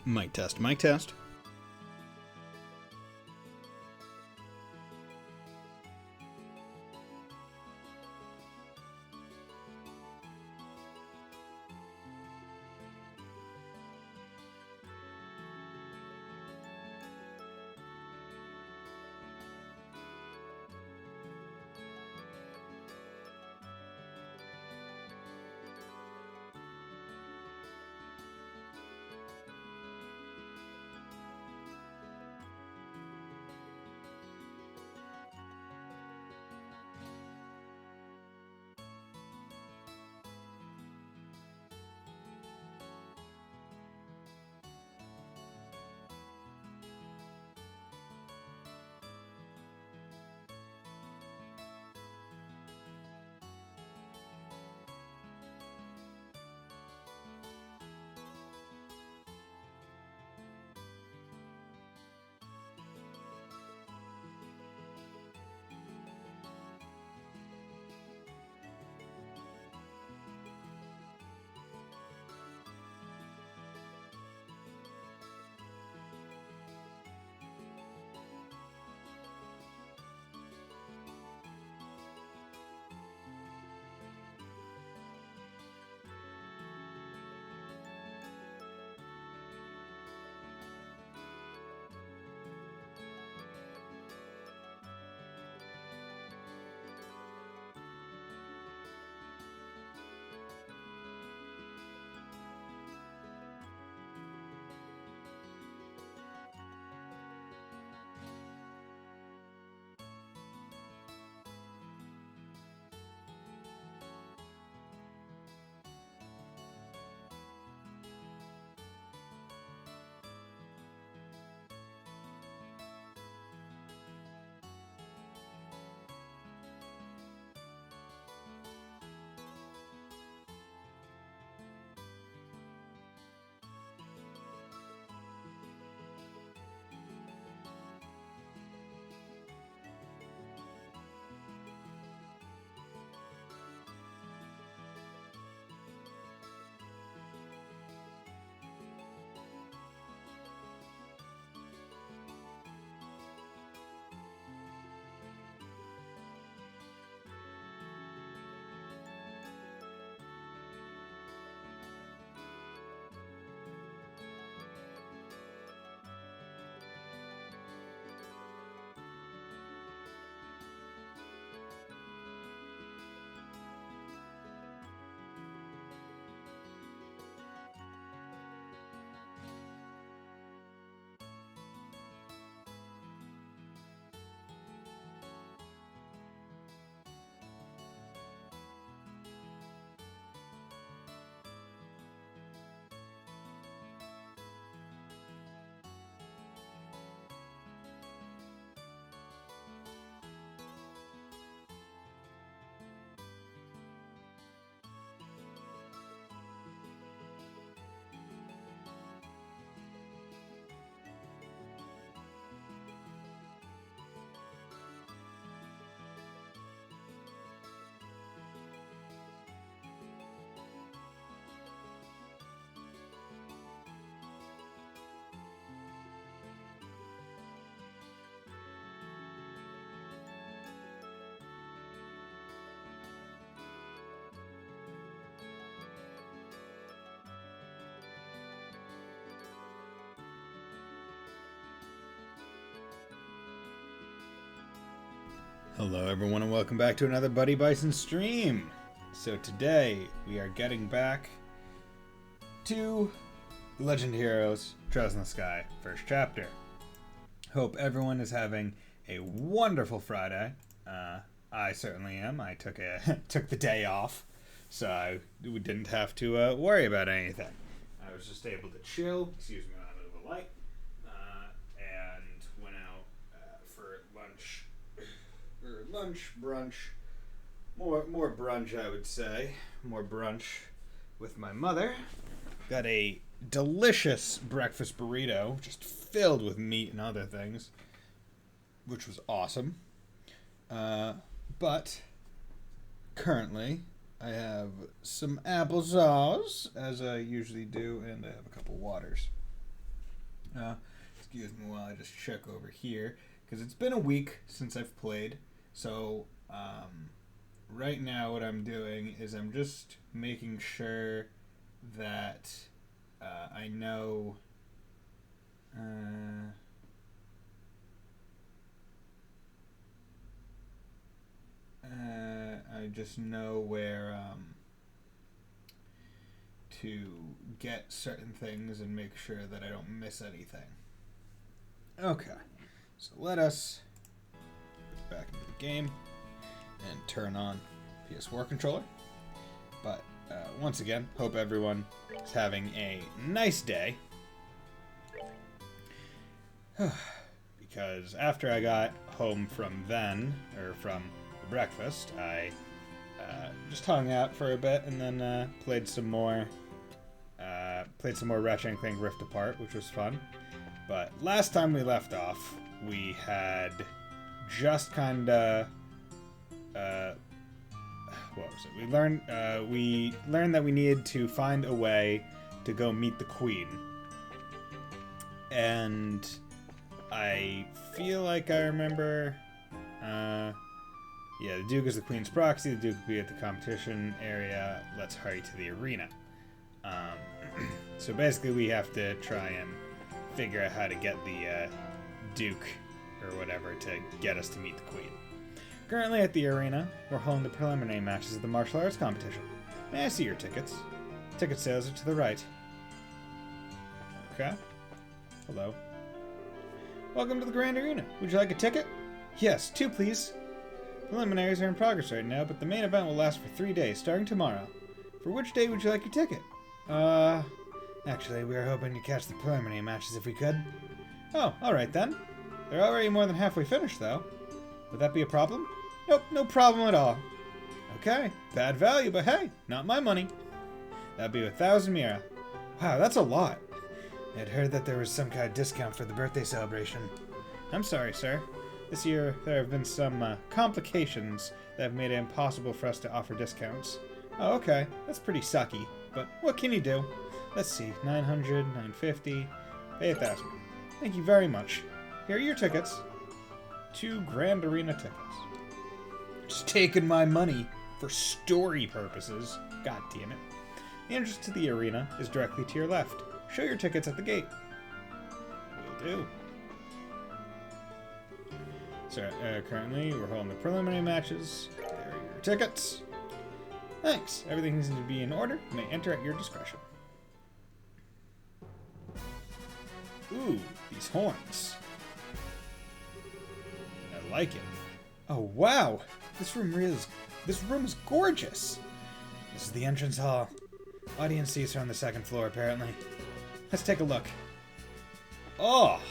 Mic test, mic test. Hello everyone and welcome back to another Buddy Bison stream. So today we are getting back to Legend Heroes Trails in the Sky, first chapter. Hope everyone is having a wonderful Friday. I certainly am. I took the day off, so I didn't have to worry about anything. I was just able to chill. Excuse me, I move a light, and went out for lunch. Or lunch, brunch, more brunch, I would say. More brunch with my mother. Got a delicious breakfast burrito, just filled with meat and other things, which was awesome. But currently, I have some applesauce, as I usually do, and I have a couple waters. Excuse me while I just check over here, because it's been a week since I've played. So right now what I'm doing is I'm just making sure that I know I just know where to get certain things and make sure that I don't miss anything. Okay, so let us get back into the game and turn on PS4 controller. But once again, hope everyone is having a nice day. Because after I got home from from breakfast, I just hung out for a bit and then played some more Ratchet & Clank Rift Apart, which was fun. But last time we left off, we had just kinda what was it? We learned that we needed to find a way to go meet the Queen. And I feel like I remember yeah, the Duke is the Queen's proxy, the Duke will be at the competition area, let's hurry to the arena. So basically we have to try and figure out how to get the Duke, or whatever, to get us to meet the Queen. Currently at the arena, we're holding the preliminary matches of the martial arts competition. May I see your tickets? Ticket sales are to the right. Okay. Hello. Welcome to the Grand Arena. Would you like a ticket? Yes, 2 please. Preliminaries are in progress right now, but the main event will last for 3 days, starting tomorrow. For which day would you like your ticket? Actually, we were hoping to catch the preliminary matches if we could. Oh, alright then. They're already more than halfway finished, though. Would that be a problem? Nope, no problem at all. Okay, bad value, but hey, not my money. That'd be 1,000 Mira. Wow, that's a lot. I'd heard that there was some kind of discount for the birthday celebration. I'm sorry, sir. This year, there have been some complications that have made it impossible for us to offer discounts. Oh, okay. That's pretty sucky. But what can you do? Let's see. 900, 950. Pay 1,000. Thank you very much. Here are your tickets. 2 Grand Arena tickets. Just taking my money for story purposes. God damn it. The entrance to the arena is directly to your left. Show your tickets at the gate. Will do. So, currently, we're holding the preliminary matches. There are your tickets. Thanks. Everything seems to be in order. You may enter at your discretion. Ooh, these horns. I like it. Oh, wow. This room is gorgeous. This is the entrance hall. Audience seats are on the 2nd floor, apparently. Let's take a look. Oh.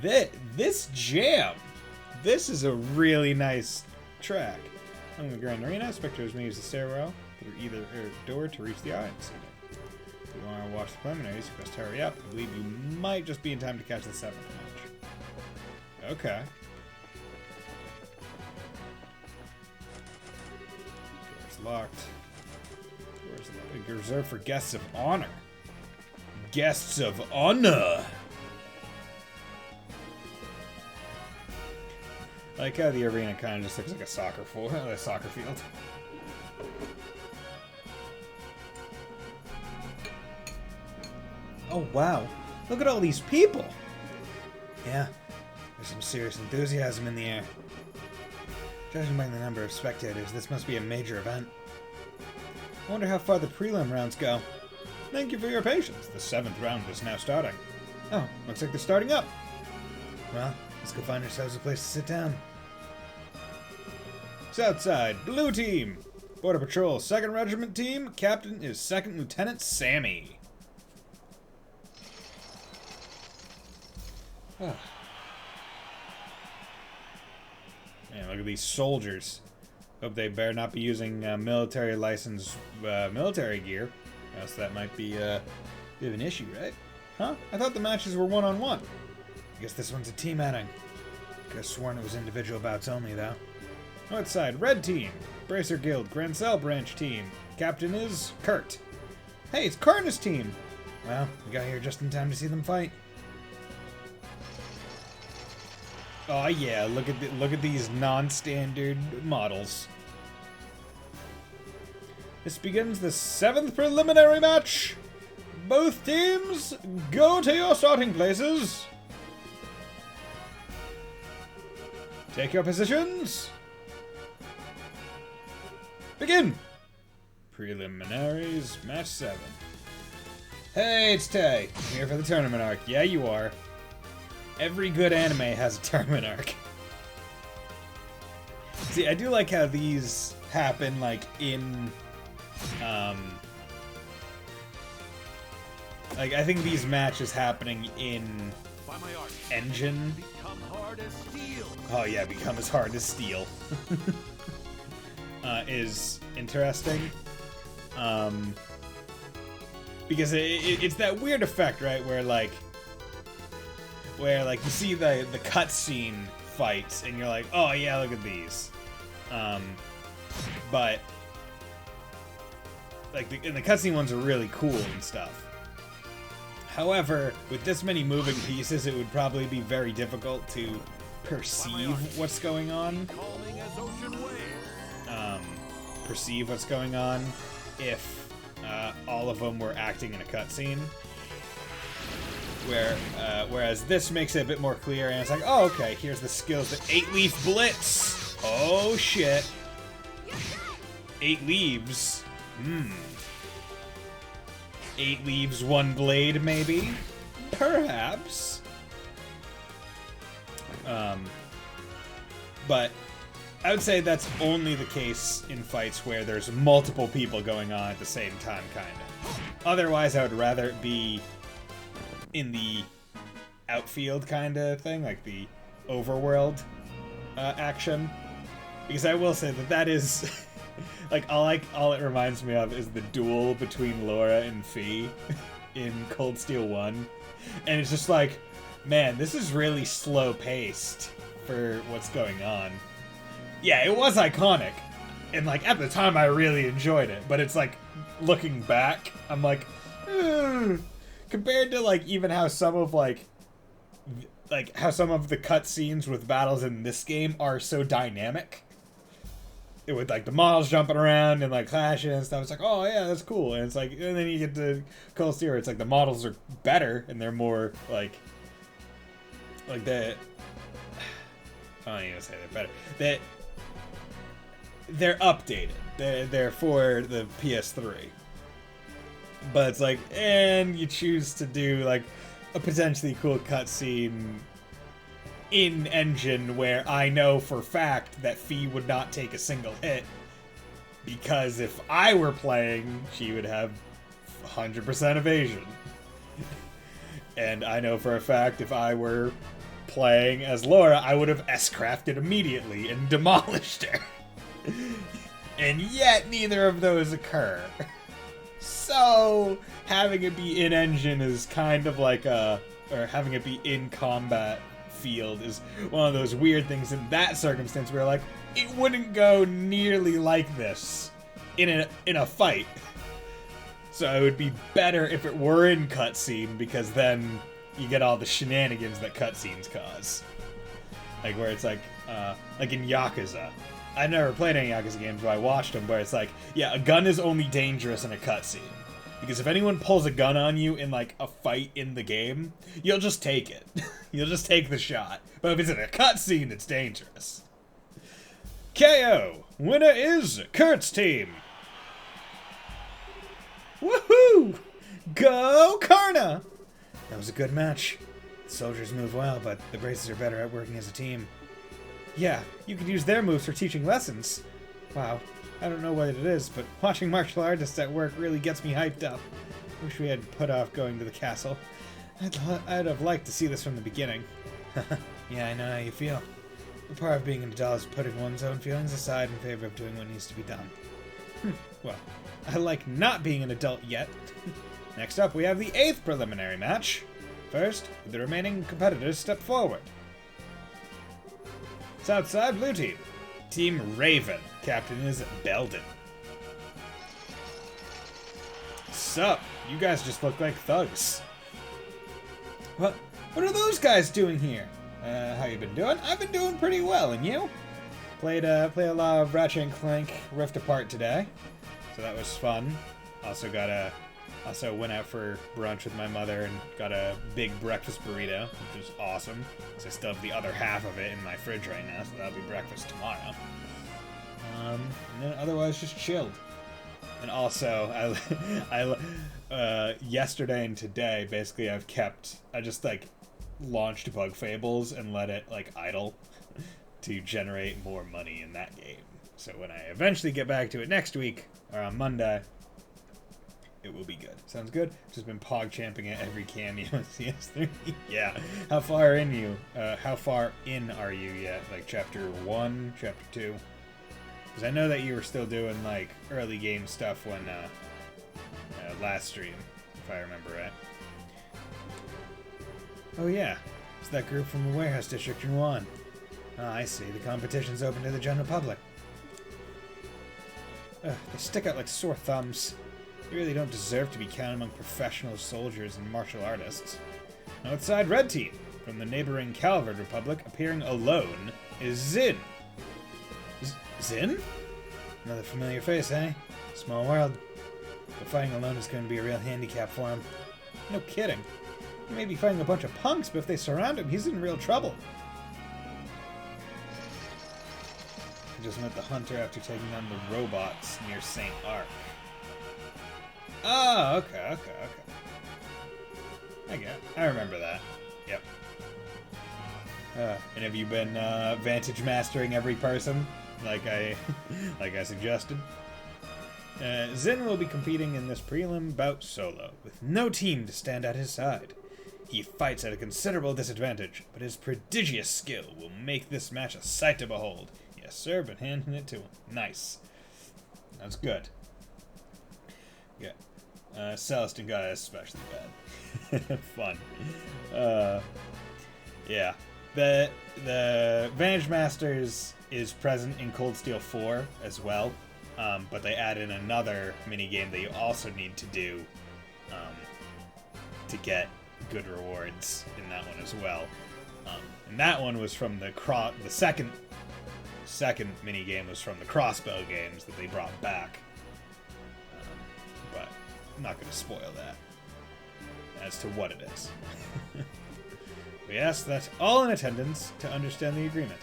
This jam. This is a really nice track. On the Grand Arena, spectators may use the stairwell through either door to reach the audience. If you want to watch the preliminaries, you must hurry up. I believe you might just be in time to catch the 7th match. Okay. Door's locked. Door's locked. Reserved for guests of honor. Guests of honor! I like how the arena kind of just looks like a soccer field. Oh wow, look at all these people! Yeah, there's some serious enthusiasm in the air. Judging by the number of spectators, this must be a major event. I wonder how far the prelim rounds go. Thank you for your patience. The 7th round is now starting. Oh, looks like they're starting up. Well, let's go find ourselves a place to sit down. Southside, Blue Team. Border Patrol, 2nd Regiment Team. Captain is 2nd Lieutenant Sammy. Man, look at these soldiers. Hope they better not be using military licensed military gear. Else that might be a bit of an issue, right? Huh? I thought the matches were one-on-one. I guess this one's a team outing. Could have sworn it was individual bouts only, though. North side, Red Team. Bracer Guild, Grancel Branch Team. Captain is Kurt. Hey, it's Karna's team. Well, we got here just in time to see them fight. Oh yeah, look at these non-standard models. This begins the 7th preliminary match. Both teams, go to your starting places. Take your positions. Begin. Preliminaries, match 7. Hey, it's Tay. I'm here for the tournament arc. Yeah, you are. Every good anime has a tournament arc. See, I do like how these happen, like, in, like, I think these matches happening in Engine. Oh yeah, become as hard as steel. Is interesting. Because it's that weird effect, right, where you see the cutscene fights and you're like, oh yeah, look at these. But like and the cutscene ones are really cool and stuff. However, with this many moving pieces, it would probably be very difficult to perceive what's going on. Perceive what's going on if all of them were acting in a cutscene. Whereas this makes it a bit more clear, and it's like, oh, okay, here's the skills. The 8-leaf blitz. Oh shit. 8 leaves. 8 leaves, 1 blade, maybe? Perhaps. But I would say that's only the case in fights where there's multiple people going on at the same time, kinda. Otherwise, I would rather it be in the outfield kinda thing, like the overworld action. Because I will say that is... like, all it reminds me of is the duel between Laura and Fee in Cold Steel 1. And it's just like, man, this is really slow-paced for what's going on. Yeah, it was iconic. And, like, at the time, I really enjoyed it. But it's like, looking back, I'm like, compared to, like, even how some of, how some of the cutscenes with battles in this game are so dynamic. With like the models jumping around and like clashing and stuff, it's like, oh yeah, that's cool. And it's like, and then you get to Colosseum, it's like the models are better and they're more like the, I don't even say they're better. They're updated. They're for the PS3. But it's like, and you choose to do like a potentially cool cutscene in Engine where I know for fact that Fee would not take a single hit, because if I were playing, she would have 100% evasion. And I know for a fact if I were playing as Laura, I would have S-crafted immediately and demolished her. And yet neither of those occur. So having it be in Engine is kind of like or having it be in combat field is one of those weird things in that circumstance where like it wouldn't go nearly like this in a fight. So it would be better if it were in cutscene, because then you get all the shenanigans that cutscenes cause. Like where it's like in Yakuza. I never played any Yakuza games, but I watched them where it's like, yeah, a gun is only dangerous in a cutscene. Because if anyone pulls a gun on you in, like, a fight in the game, you'll just take it. You'll just take the shot. But if it's in a cutscene, it's dangerous. KO! Winner is Kurt's team! Woohoo! Go Karna! That was a good match. The soldiers move well, but the braces are better at working as a team. Yeah, you could use their moves for teaching lessons. Wow. I don't know what it is, but watching martial artists at work really gets me hyped up. Wish we had put off going to the castle. I'd have liked to see this from the beginning. Yeah, I know how you feel. The part of being an adult is putting one's own feelings aside in favor of doing what needs to be done. Well, I like not being an adult yet. Next up, we have the 8th preliminary match. First, the remaining competitors step forward. Southside Blue Team. Team Raven. Captain is Belden. Sup, You guys just look like thugs. What are those guys doing here? How you been doing? I've been doing pretty well, and you? Played a lot of Ratchet and Clank Rift Apart today, so that was fun. Also went out for brunch with my mother and got a big breakfast burrito, which was awesome. So I still have the other half of it in my fridge right now, so that'll be breakfast tomorrow. And then otherwise just chilled. And also, yesterday and today, basically I just like launched Bug Fables and let it like idle to generate more money in that game. So when I eventually get back to it next week, or on Monday, it will be good. Sounds good? Just been pog champing at every cameo in CS3. Yeah. How far in are you yet? Like chapter 1, chapter 2? Because I know that you were still doing like early game stuff when last stream, if I remember right. Oh yeah, it's that group from the warehouse district in Wuhan. Ah, I see. The competition's open to the general public. They stick out like sore thumbs. You really don't deserve to be counted among professional soldiers and martial artists. Outside red team, from the neighboring Calvard Republic, appearing alone, is Zin. Zin? Another familiar face, eh? Small world. But fighting alone is going to be a real handicap for him. No kidding. He may be fighting a bunch of punks, but if they surround him, he's in real trouble. I just met the hunter after taking on the robots near St. Ark. Oh, okay. I remember that. Yep. And have you been Vantage mastering every person, like I suggested? Zin will be competing in this prelim bout solo, with no team to stand at his side. He fights at a considerable disadvantage, but his prodigious skill will make this match a sight to behold. Yes, sir, but handing it to him. Nice. That's good. Yeah. Celestin got it especially bad. Fun. Yeah. The Vantage Masters is present in Cold Steel 4 as well, but they add in another minigame that you also need to do to get good rewards in that one as well. And that one was from the second minigame was from the crossbow games that they brought back. But I'm not going to spoil that as to what it is. We ask that all in attendance to understand the agreement.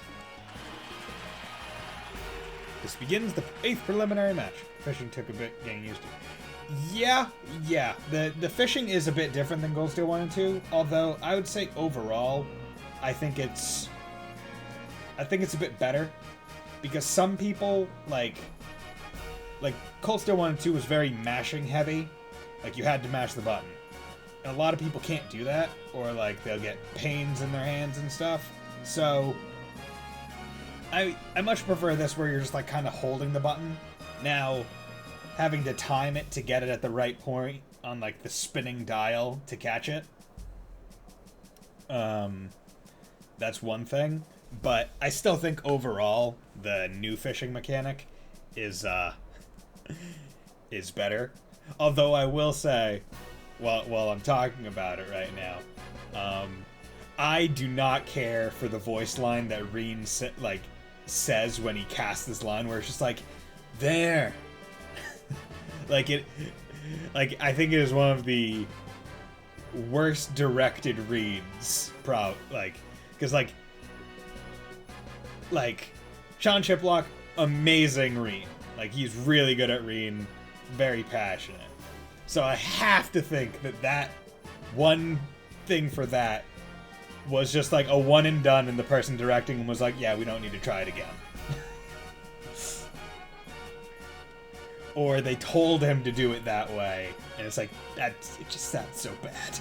This begins the 8th preliminary match. Fishing took a bit getting used to. Yeah. The fishing is a bit different than Gold Steel 1 and 2, although I would say overall, I think it's a bit better. Because some people, like Cold Steel 1 and 2 was very mashing heavy. Like, you had to mash the button. And a lot of people can't do that, or, like, they'll get pains in their hands and stuff. So, I much prefer this where you're just, like, kind of holding the button. Now, having to time it to get it at the right point on, like, the spinning dial to catch it. That's one thing. But I still think overall the new fishing mechanic is better. Although I will say, while I'm talking about it right now, I do not care for the voice line that Reen says when he casts this line, where it's just like, there. I think it is one of the worst directed reads, because Sean Chiplock, amazing Reen. Like, he's really good at Reen, very passionate. So I have to think that one thing for that was just like a one and done, and the person directing him was like, yeah, we don't need to try it again. Or they told him to do it that way, and it's like, it just sounds so bad.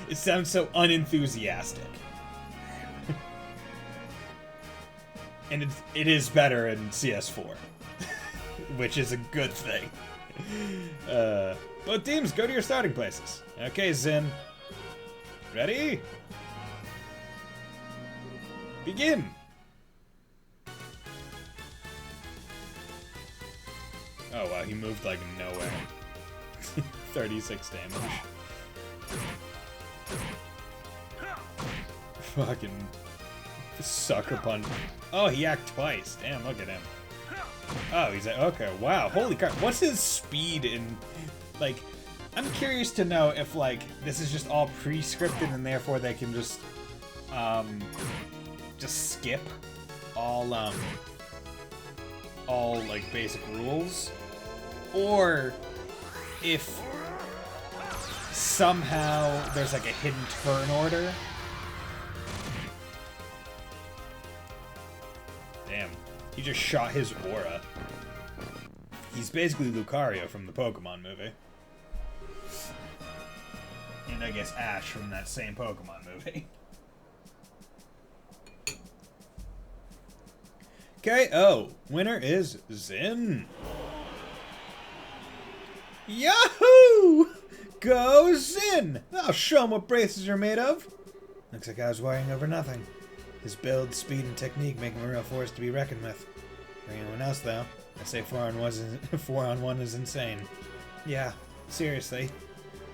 It sounds so unenthusiastic. And it is better in CS4, which is a good thing. Both teams, go to your starting places. Okay, Zin. Ready? Begin! Oh wow, he moved like nowhere. 36 damage. Fucking sucker punch. Oh, he hacked twice. Damn, look at him. Oh, he's like, okay, wow, holy crap. What's his speed in, like, I'm curious to know if, like, this is just all pre-scripted and therefore they can just skip all, like, basic rules. Or if somehow there's, like, a hidden turn order. Damn. He just shot his aura. He's basically Lucario from the Pokemon movie. And I guess Ash from that same Pokemon movie. KO. Winner is Zin. Yahoo! Go Zin! I'll show him what braces are made of. Looks like I was worrying over nothing. His build, speed, and technique make him a real force to be reckoned with. For anyone else, though, I say 4-on-1 is insane. Yeah, seriously.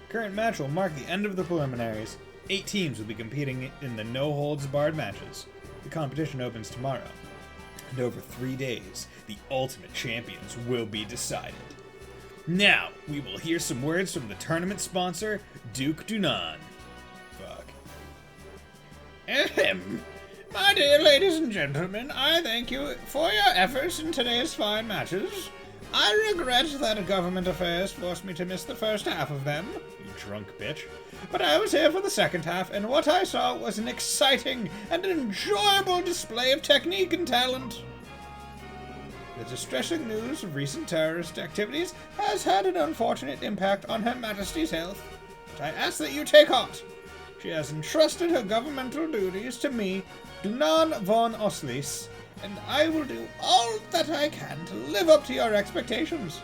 Current match will mark the end of the preliminaries. 8 teams will be competing in the no-holds-barred matches. The competition opens tomorrow. And over 3 days, the ultimate champions will be decided. Now, we will hear some words from the tournament sponsor, Duke Dunan. Fuck. Ahem. My dear ladies and gentlemen, I thank you for your efforts in today's fine matches. I regret that government affairs forced me to miss the first half of them, you drunk bitch. But I was here for the second half, and what I saw was an exciting and enjoyable display of technique and talent. The distressing news of recent terrorist activities has had an unfortunate impact on Her Majesty's health, but I ask that you take heart. She has entrusted her governmental duties to me, Dunan von Oslis, and I will do all that I can to live up to your expectations.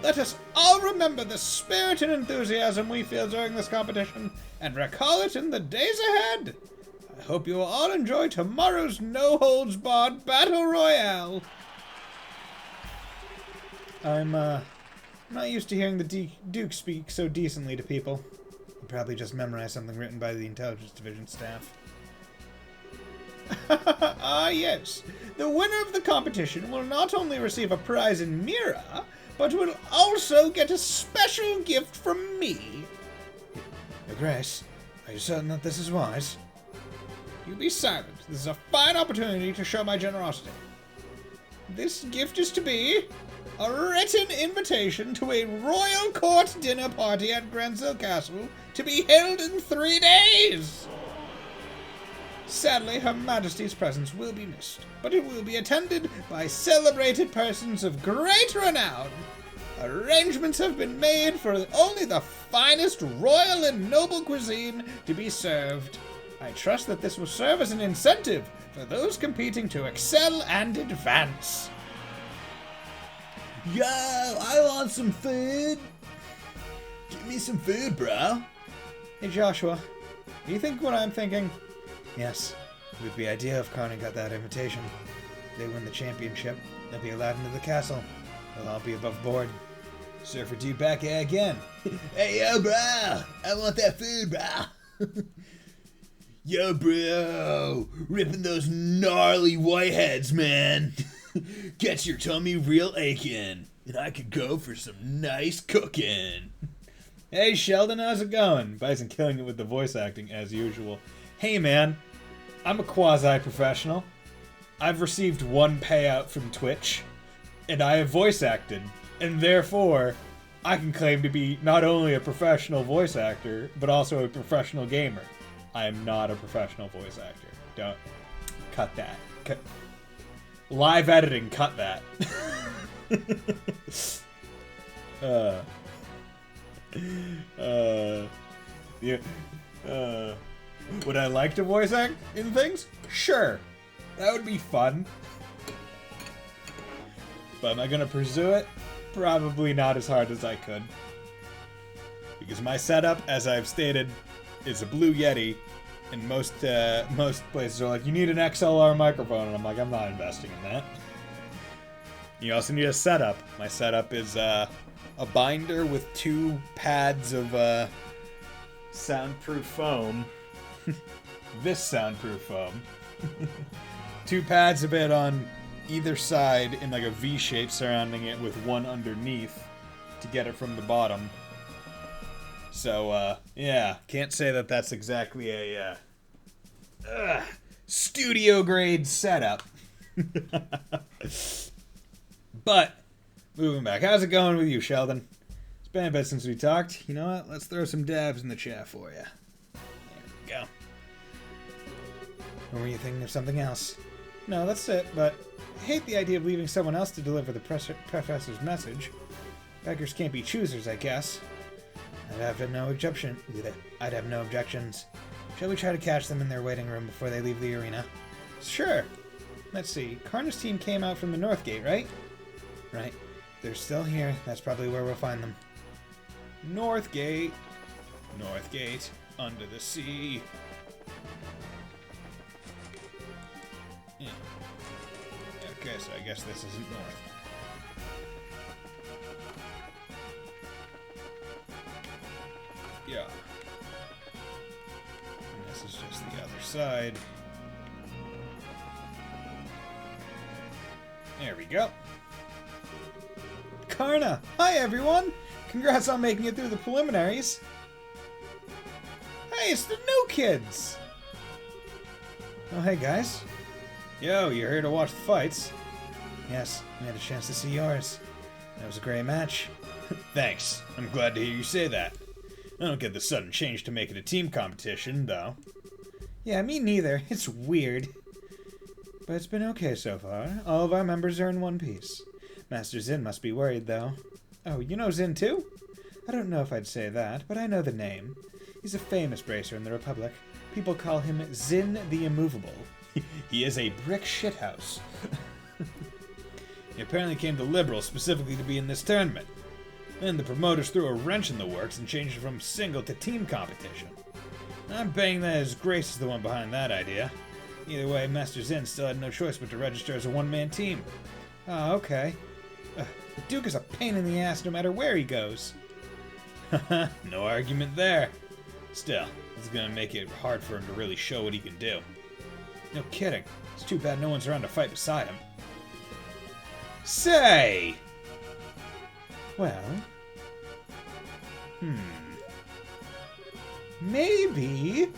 Let us all remember the spirit and enthusiasm we feel during this competition, and recall it in the days ahead. I hope you will all enjoy tomorrow's no-holds-barred Battle Royale. I'm not used to hearing the Duke speak so decently to people. He probably just memorized something written by the Intelligence Division staff. Ah, yes. The winner of the competition will not only receive a prize in Mira, but will also get a special gift from me. Your Grace, are you certain that this is wise? You be silent. This is a fine opportunity to show my generosity. This gift is to be a written invitation to a royal court dinner party at Grenzel Castle to be held in 3 days. Sadly, Her Majesty's presence will be missed, but it will be attended by celebrated persons of great renown. Arrangements have been made for only the finest royal and noble cuisine to be served. I trust that this will serve as an incentive for those competing to excel and advance. Yo, I want some food. Give me some food, bro. Hey, Joshua, do you think what I'm thinking? Yes, it would be ideal if Carney got that invitation. If they win the championship, they'll be allowed into the castle. They'll all be above board. Surfer dude back again. Hey, yo, bro! I want that food, bro! Yo, bro! Ripping those gnarly whiteheads, man! Gets your tummy real aching. And I could go for some nice cooking. Hey, Sheldon, how's it going? Bison killing it with the voice acting, as usual. Hey, man. I'm a quasi-professional. I've received one payout from Twitch, and I have voice acted, and therefore, I can claim to be not only a professional voice actor, but also a professional gamer. I am not a professional voice actor. Don't. Cut that. Live editing, cut that. Yeah. Would I like to voice act in things? Sure. That would be fun. But am I gonna pursue it? Probably not as hard as I could. Because my setup, as I've stated, is a Blue Yeti. And most places are like, you need an XLR microphone. And I'm like, I'm not investing in that. You also need a setup. My setup is a binder with 2 pads of soundproof foam. This soundproof foam. 2 pads of it on either side in like a V shape surrounding it with one underneath to get it from the bottom. So, yeah, can't say that that's exactly a studio grade setup. But, moving back, how's it going with you, Sheldon? It's been a bit since we talked. You know what? Let's throw some dabs in the chat for you. There we go. Or were you thinking of something else? No, that's it, but I hate the idea of leaving someone else to deliver the professor's message. Beggars can't be choosers, I guess. I'd have no objections. Shall we try to catch them in their waiting room before they leave the arena? Sure. Let's see. Karna's team came out from the North Gate, right? Right. They're still here. That's probably where we'll find them. North Gate. North Gate. Under the sea. Yeah. Okay, so I guess this isn't north. Yeah. And this is just the other side. There we go. Karna! Hi, everyone! Congrats on making it through the preliminaries. Hey, it's the new kids! Oh, hey, guys. Yo, you're here to watch the fights? Yes, I had a chance to see yours. That was a great match. Thanks. I'm glad to hear you say that. I don't get the sudden change to make it a team competition, though. Yeah, me neither. It's weird. But it's been okay so far. All of our members are in one piece. Master Zin must be worried, though. Oh, you know Zin, too? I don't know if I'd say that, but I know the name. He's a famous bracer in the Republic. People call him Zin the Immovable. He is a brick shithouse. He apparently came to Liberal specifically to be in this tournament. Then the promoters threw a wrench in the works and changed it from single to team competition. I'm betting that his Grace is the one behind that idea. Either way, Master Zin still had no choice but to register as a one-man team. Oh, okay. The Duke is a pain in the ass no matter where he goes. No argument there. Still, it's gonna make it hard for him to really show what he can do. No kidding. It's too bad no one's around to fight beside him. Say! Well... Maybe...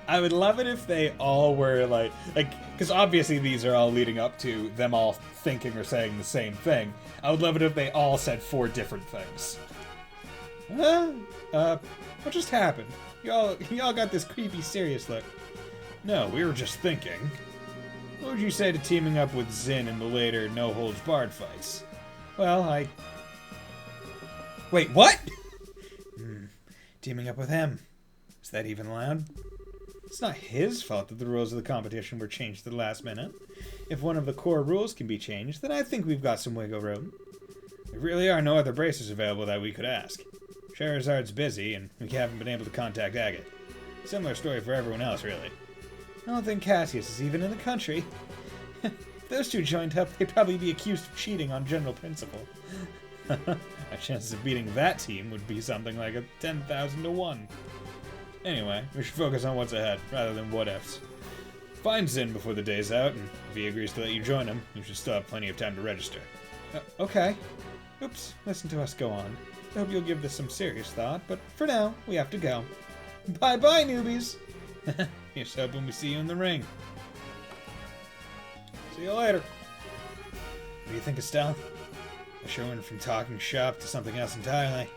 I would love it if they all were like, because obviously these are all leading up to them all thinking or saying the same thing. I would love it if they all said 4 different things. What just happened? Y'all got this creepy serious look. No, we were just thinking. What would you say to teaming up with Zin in the later no-holds-barred fights? Well, Wait, what? Teaming up with him. Is that even allowed? It's not his fault that the rules of the competition were changed at the last minute. If one of the core rules can be changed, then I think we've got some wiggle room. There really are no other bracers available that we could ask. Charizard's busy, and we haven't been able to contact Agate. Similar story for everyone else, really. I don't think Cassius is even in the country. If those two joined up, they'd probably be accused of cheating on general principle. Our chances of beating that team would be something like a 10,000 to 1. Anyway, we should focus on what's ahead, rather than what-ifs. Find Zin before the day's out, and if he agrees to let you join him, you should still have plenty of time to register. Okay. Oops, listen to us go on. I hope you'll give this some serious thought, but for now, we have to go. Bye-bye, newbies! Here's hoping we see you in the ring. See you later. What do you think, Estelle? I sure went from talking shop to something else entirely.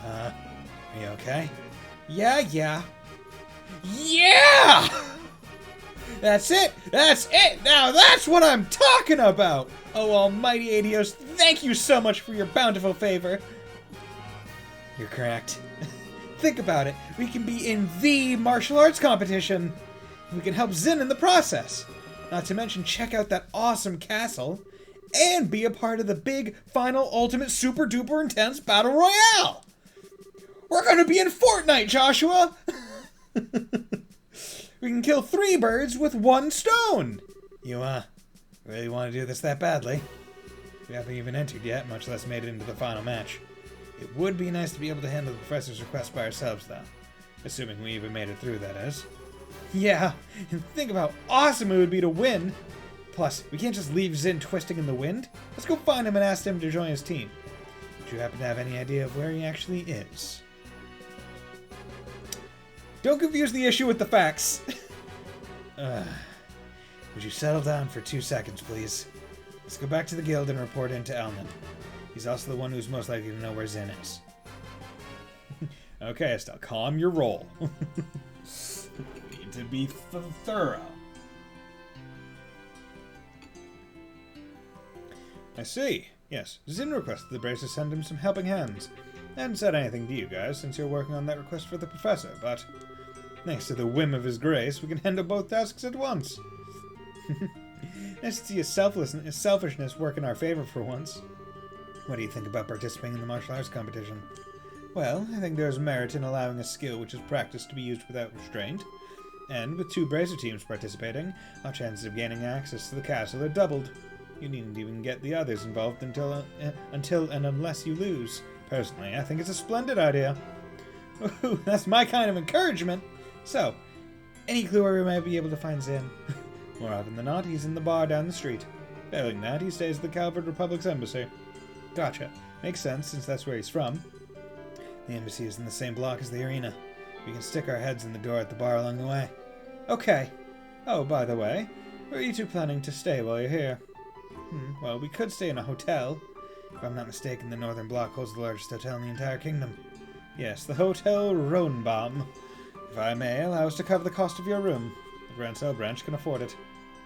Are you okay? Yeah! Yeah! That's it! That's it! Now that's what I'm talking about! Oh, almighty Adios, thank you so much for your bountiful favor. You're correct. Think about it. We can be in the martial arts competition. We can help Zin in the process. Not to mention check out that awesome castle. And be a part of the big, final, ultimate, super duper intense battle royale! We're gonna be in Fortnite, Joshua! We can kill 3 birds with 1 stone! You, really want to do this that badly? We haven't even entered yet, much less made it into the final match. It would be nice to be able to handle the professor's request by ourselves, though. Assuming we even made it through, that is. Yeah, and think of how awesome it would be to win! Plus, we can't just leave Zin twisting in the wind. Let's go find him and ask him to join his team. Do you happen to have any idea of where he actually is? Don't confuse the issue with the facts. Would you settle down for 2 seconds, please? Let's go back to the guild and report in to Elman. He's also the one who's most likely to know where Zin is. Okay, Estelle, calm your roll. Need to be thorough. I see. Yes, Zin requested the Brace to send him some helping hands. I hadn't said anything to you guys since you're working on that request for the professor, but thanks to the whim of his grace, we can handle both tasks at once. Nice to see his selfishness work in our favor for once. What do you think about participating in the martial arts competition? Well, I think there's merit in allowing a skill which is practiced to be used without restraint. And with 2 Bracer teams participating, our chances of gaining access to the castle are doubled. You needn't even get the others involved until and unless you lose. Personally, I think it's a splendid idea. Ooh, that's my kind of encouragement! So, any clue where we might be able to find Zin? More often than not, he's in the bar down the street. Failing that, he stays at the Calvert Republic's embassy. Gotcha. Makes sense, since that's where he's from. The embassy is in the same block as the arena. We can stick our heads in the door at the bar along the way. Okay. Oh, by the way, where are you two planning to stay while you're here? Well, we could stay in a hotel. If I'm not mistaken, the northern block holds the largest hotel in the entire kingdom. Yes, the Hotel Roenbaum. If I may, allow us to cover the cost of your room. The Grand Cell branch can afford it.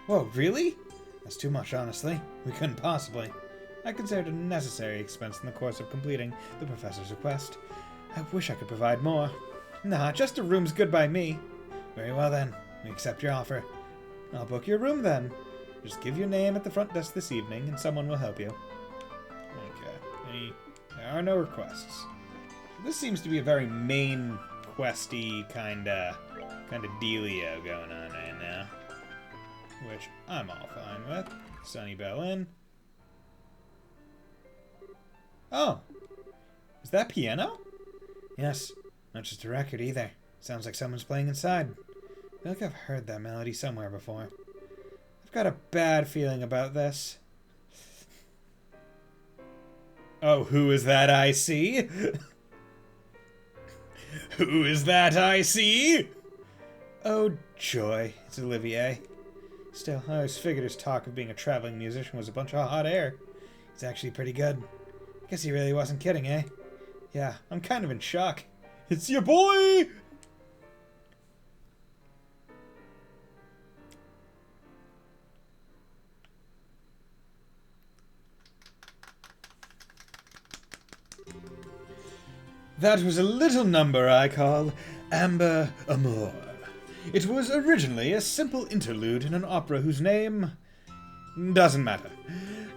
Whoa, really? That's too much, honestly. We couldn't possibly. I considered it a necessary expense in the course of completing the professor's request. I wish I could provide more. Nah, just a room's good by me. Very well then, we accept your offer. I'll book your room then. Just give your name at the front desk this evening and someone will help you. Okay, there are no requests. This seems to be a very main questy kinda dealio going on right now. Which I'm all fine with. Sunny Bell Inn. Oh! Is that piano? Yes. Not just a record either. Sounds like someone's playing inside. I feel like I've heard that melody somewhere before. I've got a bad feeling about this. Oh, who is that I see? Who is that I see? Oh, joy. It's Olivier. Still, I always figured his talk of being a traveling musician was a bunch of hot air. He's actually pretty good. Guess he really wasn't kidding, eh? Yeah, I'm kind of in shock. It's your boy! That was a little number I call Amber Amour. It was originally a simple interlude in an opera whose name doesn't matter.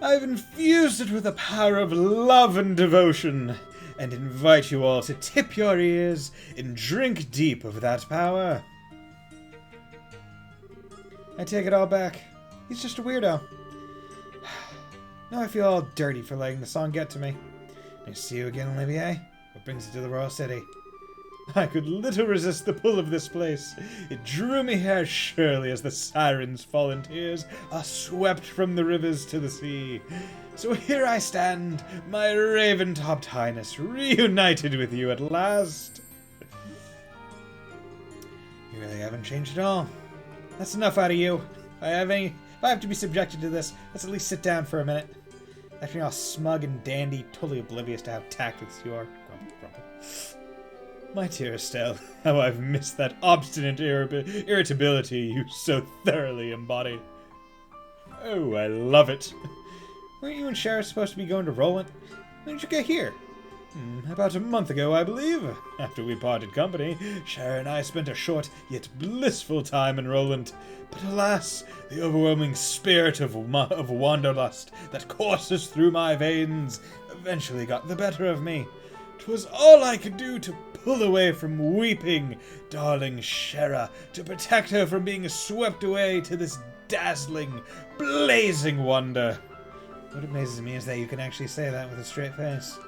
I've infused it with the power of love and devotion, and invite you all to tip your ears and drink deep of that power. I take it all back. He's just a weirdo. Now I feel all dirty for letting the song get to me. Nice to see you again, Olivier. What brings you to the Royal City? I could little resist the pull of this place. It drew me here as surely as the sirens' fallen tears are swept from the rivers to the sea. So here I stand, my raven-topped highness, reunited with you at last. You really haven't changed at all. That's enough out of you. If I have to be subjected to this, let's at least sit down for a minute. After you're all smug and dandy, totally oblivious to how tactless you are. Grumble, grumble. My dear Estelle, how I've missed that obstinate irritability you so thoroughly embody. Oh, I love it. Weren't you and Shara supposed to be going to Roland? When did you get here? About a month ago, I believe. After we parted company, Shara and I spent a short yet blissful time in Roland. But alas, the overwhelming spirit of wanderlust that courses through my veins eventually got the better of me. 'Twas all I could do to pull away from weeping, darling Shara, to protect her from being swept away to this dazzling, blazing wonder. What amazes me is that you can actually say that with a straight face.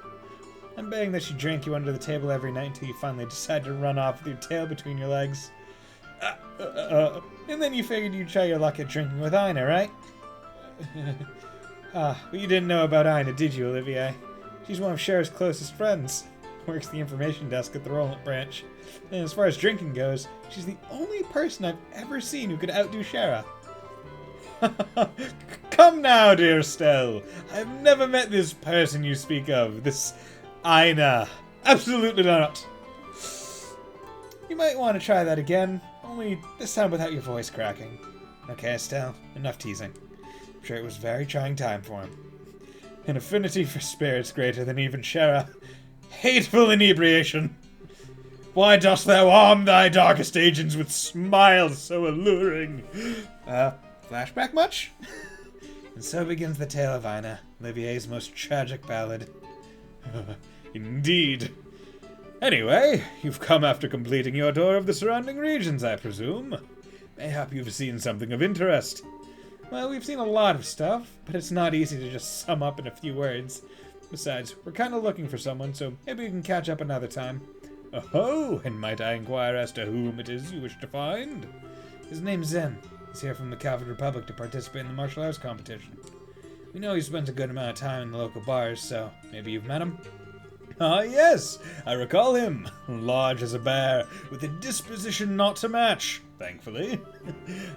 I'm betting that she drank you under the table every night until you finally decide to run off with your tail between your legs. And then you figured you'd try your luck at drinking with Ina, right? But you didn't know about Ina, did you, Olivier? She's one of Cher's closest friends. Works the information desk at the Roland branch. And as far as drinking goes, she's the only person I've ever seen who could outdo Shara. Come now, dear Stell. I've never met this person you speak of. This Ina. Absolutely not. You might want to try that again, only this time without your voice cracking. Okay, Estelle, enough teasing. I'm sure it was a very trying time for him. An affinity for spirits greater than even Shara. Hateful inebriation. Why dost thou arm thy darkest agents with smiles so alluring? Flashback much? And so begins the tale of Ina, Olivier's most tragic ballad. Indeed. Anyway, you've come after completing your tour of the surrounding regions, I presume. Mayhap you've seen something of interest. Well, we've seen a lot of stuff, but it's not easy to just sum up in a few words. Besides, we're kind of looking for someone, so maybe we can catch up another time. Oh, and might I inquire as to whom it is you wish to find? His name's Zen. He's here from the Calvin Republic to participate in the martial arts competition. We know he spends a good amount of time in the local bars, so maybe you've met him? Ah, yes, I recall him. Large as a bear, with a disposition not to match, thankfully.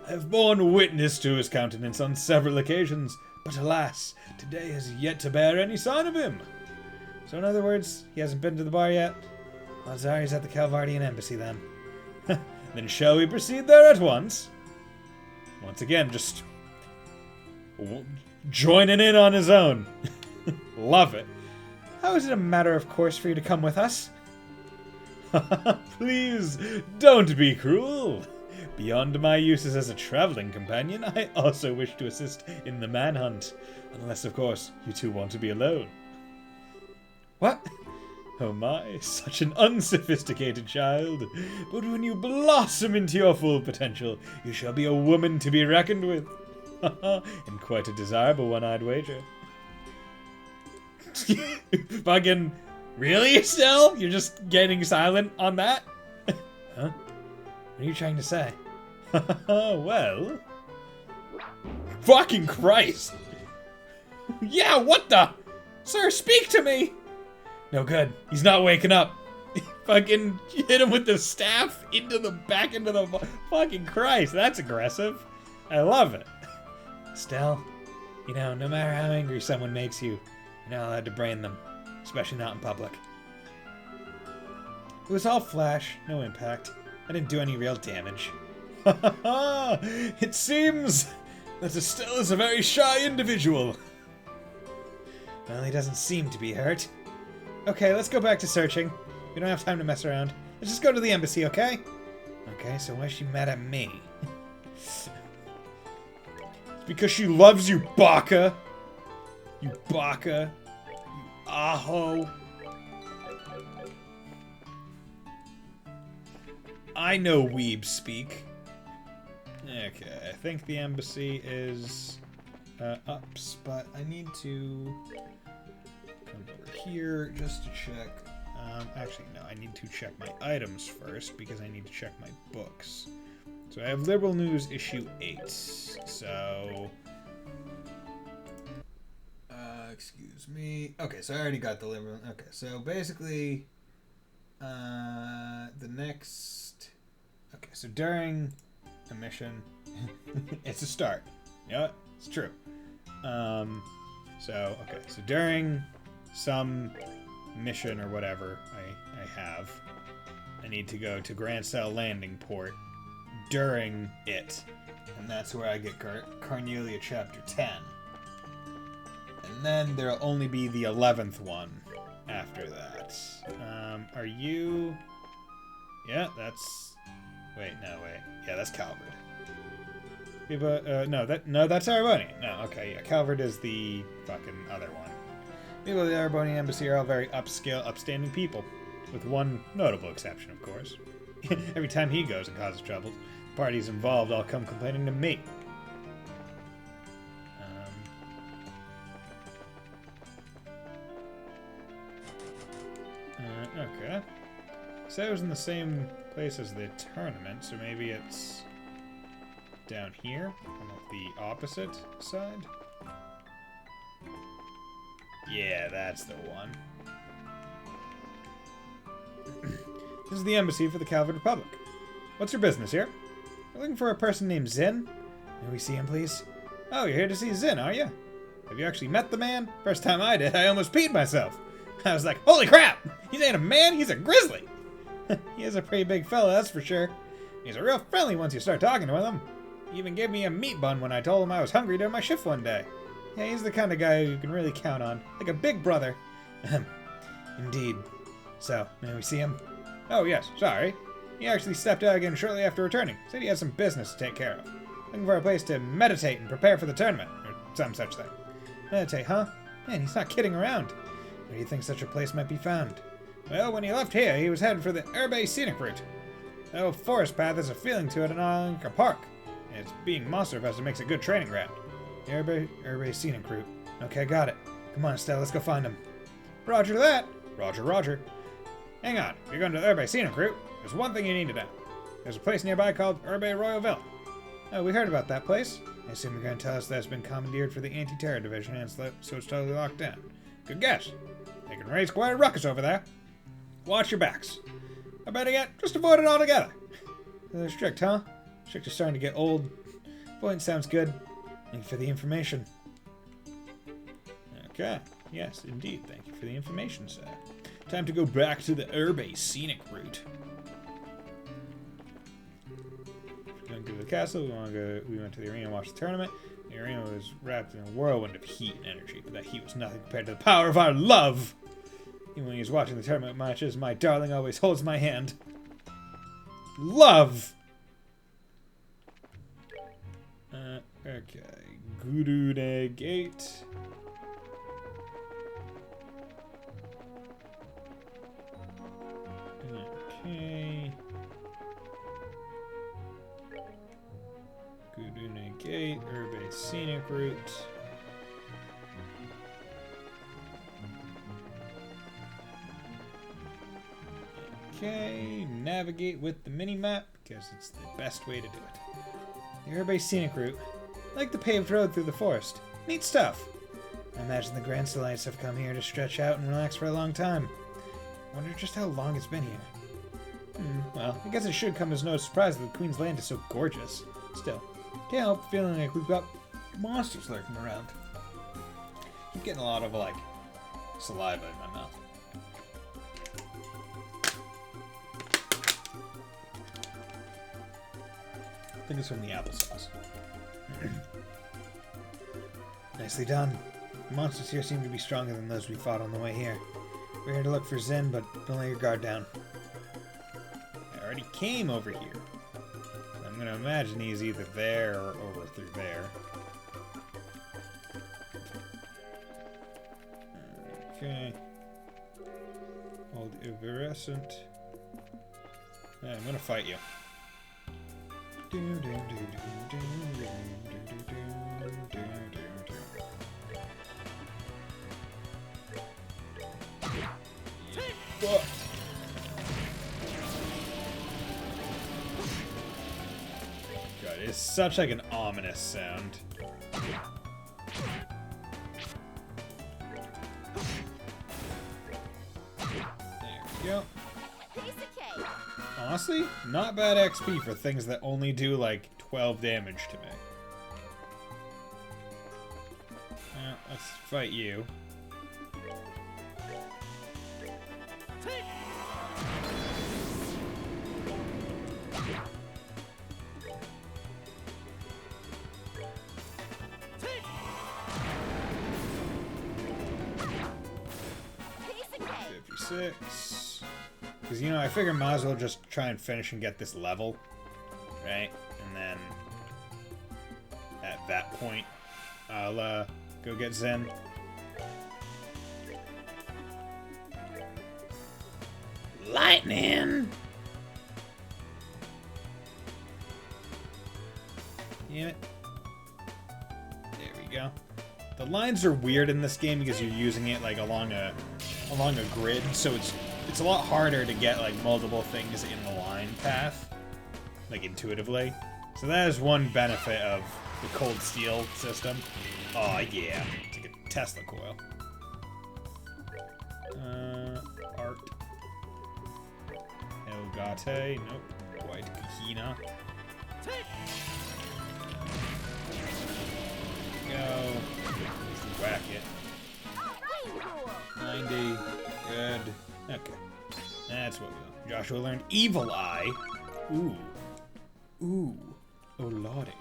I've borne witness to his countenance on several occasions, but alas, today has yet to bear any sign of him. So in other words, he hasn't been to the bar yet? Odds are he's at the Calvardian embassy then. Then shall we proceed there at once? Once again, just joining in on his own. Love it. How is it a matter of course for you to come with us? Please, don't be cruel. Beyond my uses as a traveling companion, I also wish to assist in the manhunt. Unless, of course, you two want to be alone. What? Oh my, such an unsophisticated child. But when you blossom into your full potential, you shall be a woman to be reckoned with. And quite a desirable one, I'd wager. Fucking... Really, Estelle? You're just getting silent on that? Huh? What are you trying to say? Well... Fucking Christ! Yeah, what the? Sir, speak to me! No good. He's not waking up. Fucking hit him with the staff into the back into the... Fucking Christ, that's aggressive. I love it. Estelle, you know, no matter how angry someone makes you, you're not allowed to brain them. Especially not in public. It was all flash, no impact. I didn't do any real damage. It seems that Estelle is a very shy individual. Well, he doesn't seem to be hurt. Okay, let's go back to searching. We don't have time to mess around. Let's just go to the embassy, okay? Okay, so why is she mad at me? It's because she loves you, Baka! You Baka. You aho. I know weeb speak. Okay, I think the embassy is ups, but I need to come over here just to check. Actually, no, I need to check my items first because I need to check my books. So I have Liberal News issue 8. So, excuse me. Okay, so I already got the Liberal. Okay, so basically, the next. Okay, so during a mission, it's a start. You know what? It's true. So okay, so during some mission or whatever I have, I need to go to Grand Cell Landing Port during it, and that's where I get Carnelia Chapter 10. And then there'll only be the 11th one after that. Are you... Yeah, that's... Wait, no, wait. Yeah, that's Calvert. No, that's Erebony. No, okay, yeah, Calvert is the fucking other one. People at the Erebony Embassy are all very upscale, upstanding people. With one notable exception, of course. Every time he goes and causes trouble, the parties involved all come complaining to me. Okay. Said it was in the same place as the tournament, so maybe it's down here on the opposite side. Yeah, that's the one. This is the embassy for the Calvin Republic. What's your business here? We're looking for a person named Zin. May we see him, please? Oh, you're here to see Zin, are you? Have you actually met the man? First time I did, I almost peed myself. I was like, holy crap! He ain't a man, he's a grizzly! He is a pretty big fella, that's for sure. He's a real friendly once you start talking to him. He even gave me a meat bun when I told him I was hungry during my shift one day. Yeah, he's the kind of guy you can really count on. Like a big brother. Indeed. So, may we see him? Oh, yes, sorry. He actually stepped out again shortly after returning. Said he had some business to take care of. Looking for a place to meditate and prepare for the tournament, or some such thing. Meditate, huh? Man, he's not kidding around. Where do you think such a place might be found? Well, when he left here, he was headed for the Urbe Scenic Route. The old forest path has a feeling to it, and like a park. And it's being monster infested makes a good training ground. The Urbe Scenic Route. Okay, got it. Come on, Estelle, let's go find him. Roger that. Roger, roger. Hang on, if you're going to the Urbe Scenic Route, there's one thing you need to know. There's a place nearby called Urbe Royal Villa. Oh, we heard about that place. I assume you're going to tell us that it's been commandeered for the anti-terror division, and so it's totally locked down. Good guess. They can raise quite a ruckus over there. Watch your backs. Or better yet, just avoid it altogether. They're strict, huh? Strict is starting to get old. Point sounds good. Thank you for the information. Okay. Yes, indeed. Thank you for the information, sir. Time to go back to the Urbe Scenic Route. We're going to go to the castle. We went to the arena and watched the tournament. The arena was wrapped in a whirlwind of heat and energy, but that heat was nothing compared to the power of our love. Even when he was watching the tournament matches, my darling always holds my hand. Love! Okay. Gurune Gate. Okay. Gurune Gate, Urbe Scenic Route. Okay, navigate with the mini-map, because it's the best way to do it. The Urbe Scenic Route. Like the paved road through the forest. Neat stuff. I imagine the Grand Salites have come here to stretch out and relax for a long time. I wonder just how long it's been here. Well, I guess it should come as no surprise that the Queen's Land is so gorgeous. Still, can't help feeling like we've got monsters lurking around. I'm getting a lot of, like, saliva in my mouth. I think it's from the applesauce. Nicely done. The monsters here seem to be stronger than those we fought on the way here. We're here to look for Zen, but don't let your guard down. I already came over here. I'm gonna imagine he's either there or over through there. Okay. Old Iridescent. Yeah, I'm gonna fight you. God, it's such like an ominous sound. There we go. Honestly, not bad XP for things that only do like 12 damage to me. Let's fight you. Because, you know, I figure might as well just try and finish and get this level, right? And then, at that point, I'll, go get Zen. Lightning! Damn it. There we go. The lines are weird in this game because you're using it, like, along a grid, so it's it's a lot harder to get like multiple things in the line path, like intuitively. So that is one benefit of the cold steel system. Oh yeah, it's like a Tesla coil. Art. Elgate, nope. White Kahina. Go. Whack it. 90. Good. Okay. That's what we want. Joshua learned Evil Eye. Ooh. Ooh. Oh lordy.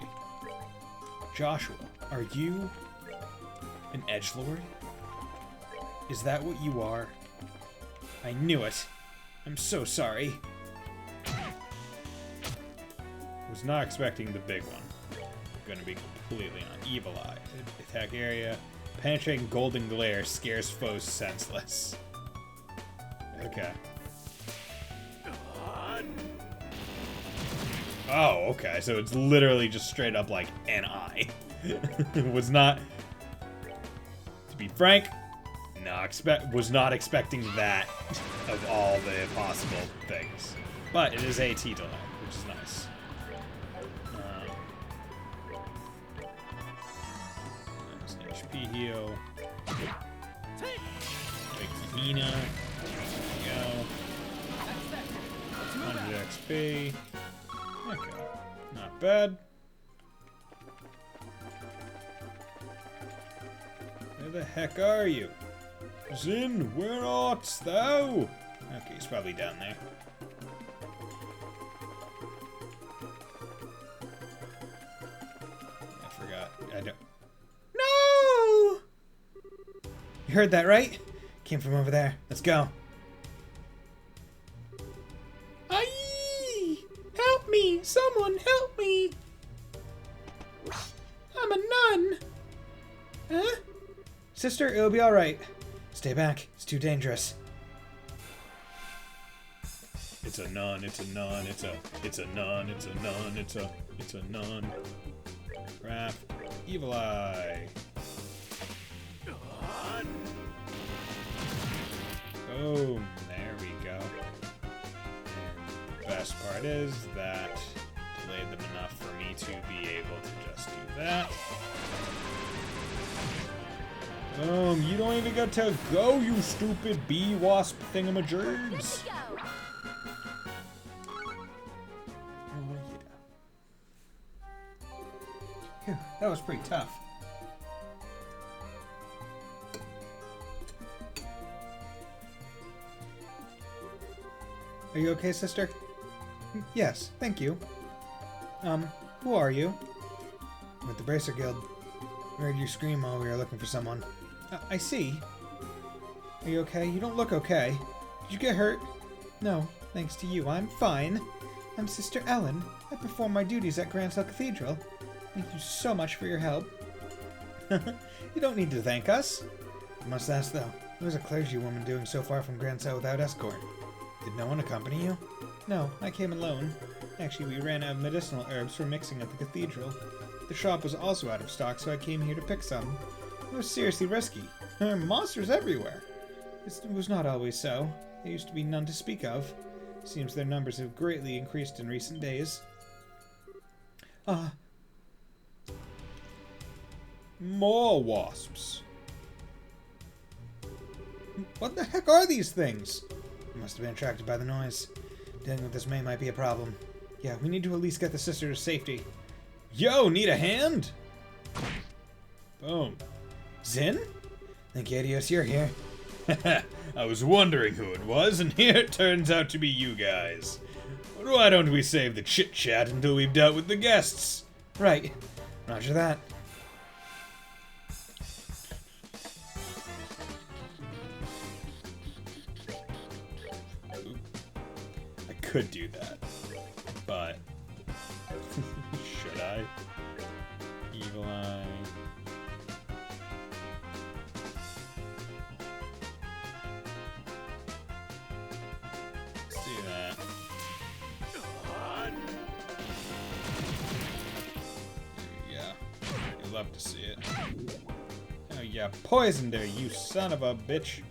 Joshua, are you an edgelord? Is that what you are? I knew it. I'm so sorry. Was not expecting the big one. Gonna be completely on Evil Eye. Attack area. Penetrating golden glare scares foes senseless. Okay. Oh, okay. So it's literally just straight up like an eye. Was not, to be frank, was not expecting that of all the possible things. But it is AT delay, which is nice. There's an HP heal. Big Kahina. There we go. 100 XP. Okay. Not bad. Where the heck are you? Zin, where art thou? Okay, he's probably down there. I forgot. I don't... No! You heard that, right? Came from over there. Let's go. Aye! Help me! Someone help me! I'm a nun! Huh? Sister, it'll be alright. Stay back. It's too dangerous. It's a nun, it's a nun, it's a nun, it's a nun, it's a nun. Crap. Evil Eye. Boom. There we go. The best part is that delayed them enough for me to be able to just do that. You don't even get to go, you stupid bee wasp thingamajiggs. Oh, yeah. Phew, that was pretty tough. Are you okay, sister? Yes, thank you. Who are you? With the Bracer Guild. We heard you scream while we were looking for someone. I see. Are you okay? You don't look okay. Did you get hurt? No, thanks to you, I'm fine. I'm Sister Ellen. I perform my duties at Grancel Cathedral. Thank you so much for your help. You don't need to thank us. I must ask, though, what is a clergywoman doing so far from Grancel without escort? Did no one accompany you? No, I came alone. Actually, we ran out of medicinal herbs for mixing at the cathedral. The shop was also out of stock, so I came here to pick some. It was seriously risky. There are monsters everywhere. It was not always so. There used to be none to speak of. Seems their numbers have greatly increased in recent days. More wasps. What the heck are these things? They must have been attracted by the noise. Dealing with this might be a problem. Yeah, we need to at least get the sister to safety. Yo, need a hand? Boom. Zin? Thank you, Adios, you're here. I was wondering who it was, and here it turns out to be you guys. But why don't we save the chit-chat until we've dealt with the guests? Right. Roger that. Ooh. I could do that, but... should I? Evil Eye... Love to see it. Oh yeah, poisoned her, you son of a bitch.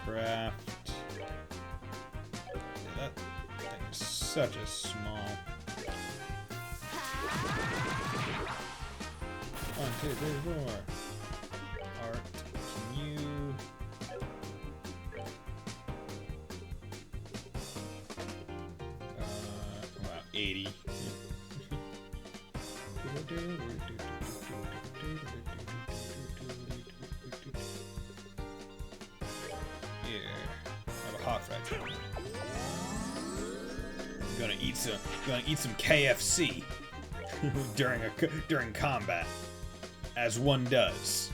Craft. such a small... 1, 2, 3, 4. Art, can you... Wow, 80. Yeah, I have a hot fried chicken. Gonna eat some KFC during combat, as one does.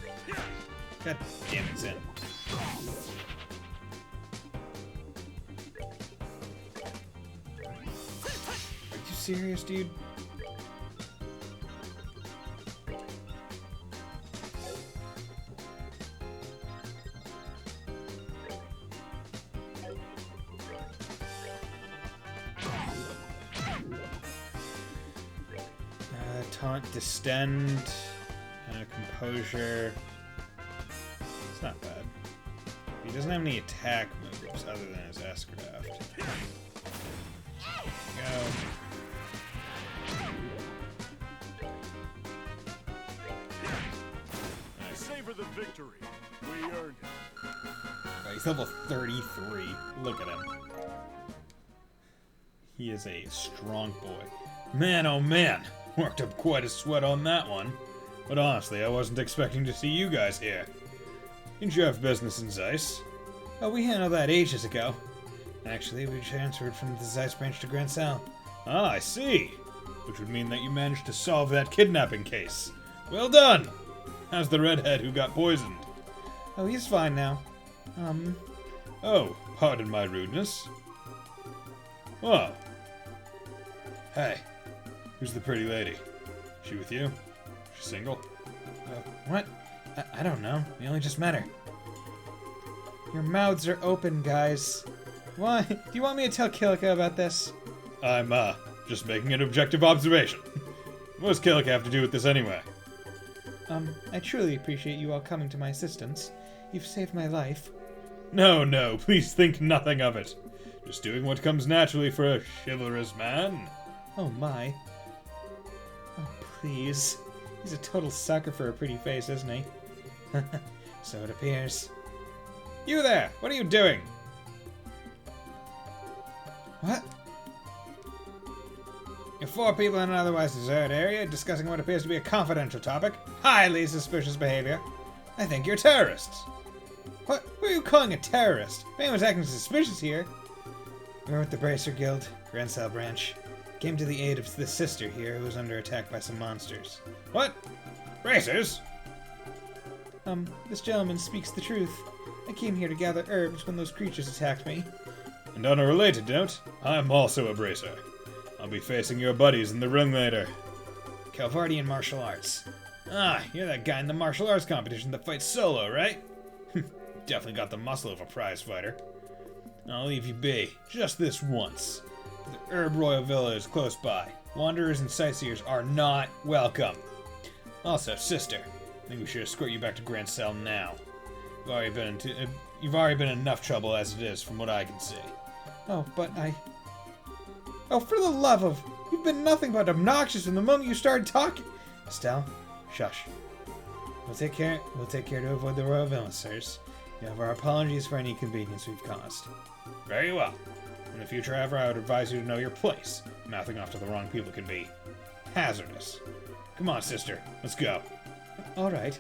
God damn it, Zen. Are you serious, dude? Taunt, distend, composure. It's not bad. He doesn't have any attack moves other than his S-craft. Go. Nice. Savor the victory. We earned it. Oh, he's level 33. Look at him. He is a strong boy. Man, oh man! Worked up quite a sweat on that one. But honestly, I wasn't expecting to see you guys here. Didn't you have business in Zeiss? Oh, we handled that ages ago. Actually, we transferred from the Zeiss branch to Grand Cell. Ah, I see. Which would mean that you managed to solve that kidnapping case. Well done! How's the redhead who got poisoned? Oh, he's fine now. Oh, pardon my rudeness. Oh. Hey. Who's the pretty lady? She with you? She single? What? I don't know. We only just met her. Your mouths are open, guys. Why? Do you want me to tell Kilika about this? I'm, just making an objective observation. What does Kilika have to do with this anyway? I truly appreciate you all coming to my assistance. You've saved my life. No, please think nothing of it. Just doing what comes naturally for a chivalrous man. Oh my. Oh, please. He's a total sucker for a pretty face, isn't he? So it appears. You there! What are you doing? What? You're 4 people in an otherwise deserted area discussing what appears to be a confidential topic. Highly suspicious behavior. I think you're terrorists. What? Who are you calling a terrorist? If anyone's acting suspicious here. We're with the Bracer Guild, Grand Cell branch. Came to the aid of the sister here, who was under attack by some monsters. What? Bracers? This gentleman speaks the truth. I came here to gather herbs when those creatures attacked me. And on a related note, I'm also a bracer. I'll be facing your buddies in the ring later. Calvardian martial arts. Ah, you're that guy in the martial arts competition that fights solo, right? Definitely got the muscle of a prize fighter. I'll leave you be, just this once. The Herb Royal Villa is close by. Wanderers and sightseers are not welcome. Also, sister, I think we should escort you back to Grand Cell now. You've already been in enough trouble as it is, from what I can see. Oh, but Oh, for the love of... You've been nothing but obnoxious from the moment you started talking. Estelle, shush. We'll take care to avoid the Royal Villa, sirs. You have our apologies for any inconvenience we've caused. Very well. In the future, however, I would advise you to know your place. Mouthing off to the wrong people can be hazardous. Come on, sister. Let's go. All right.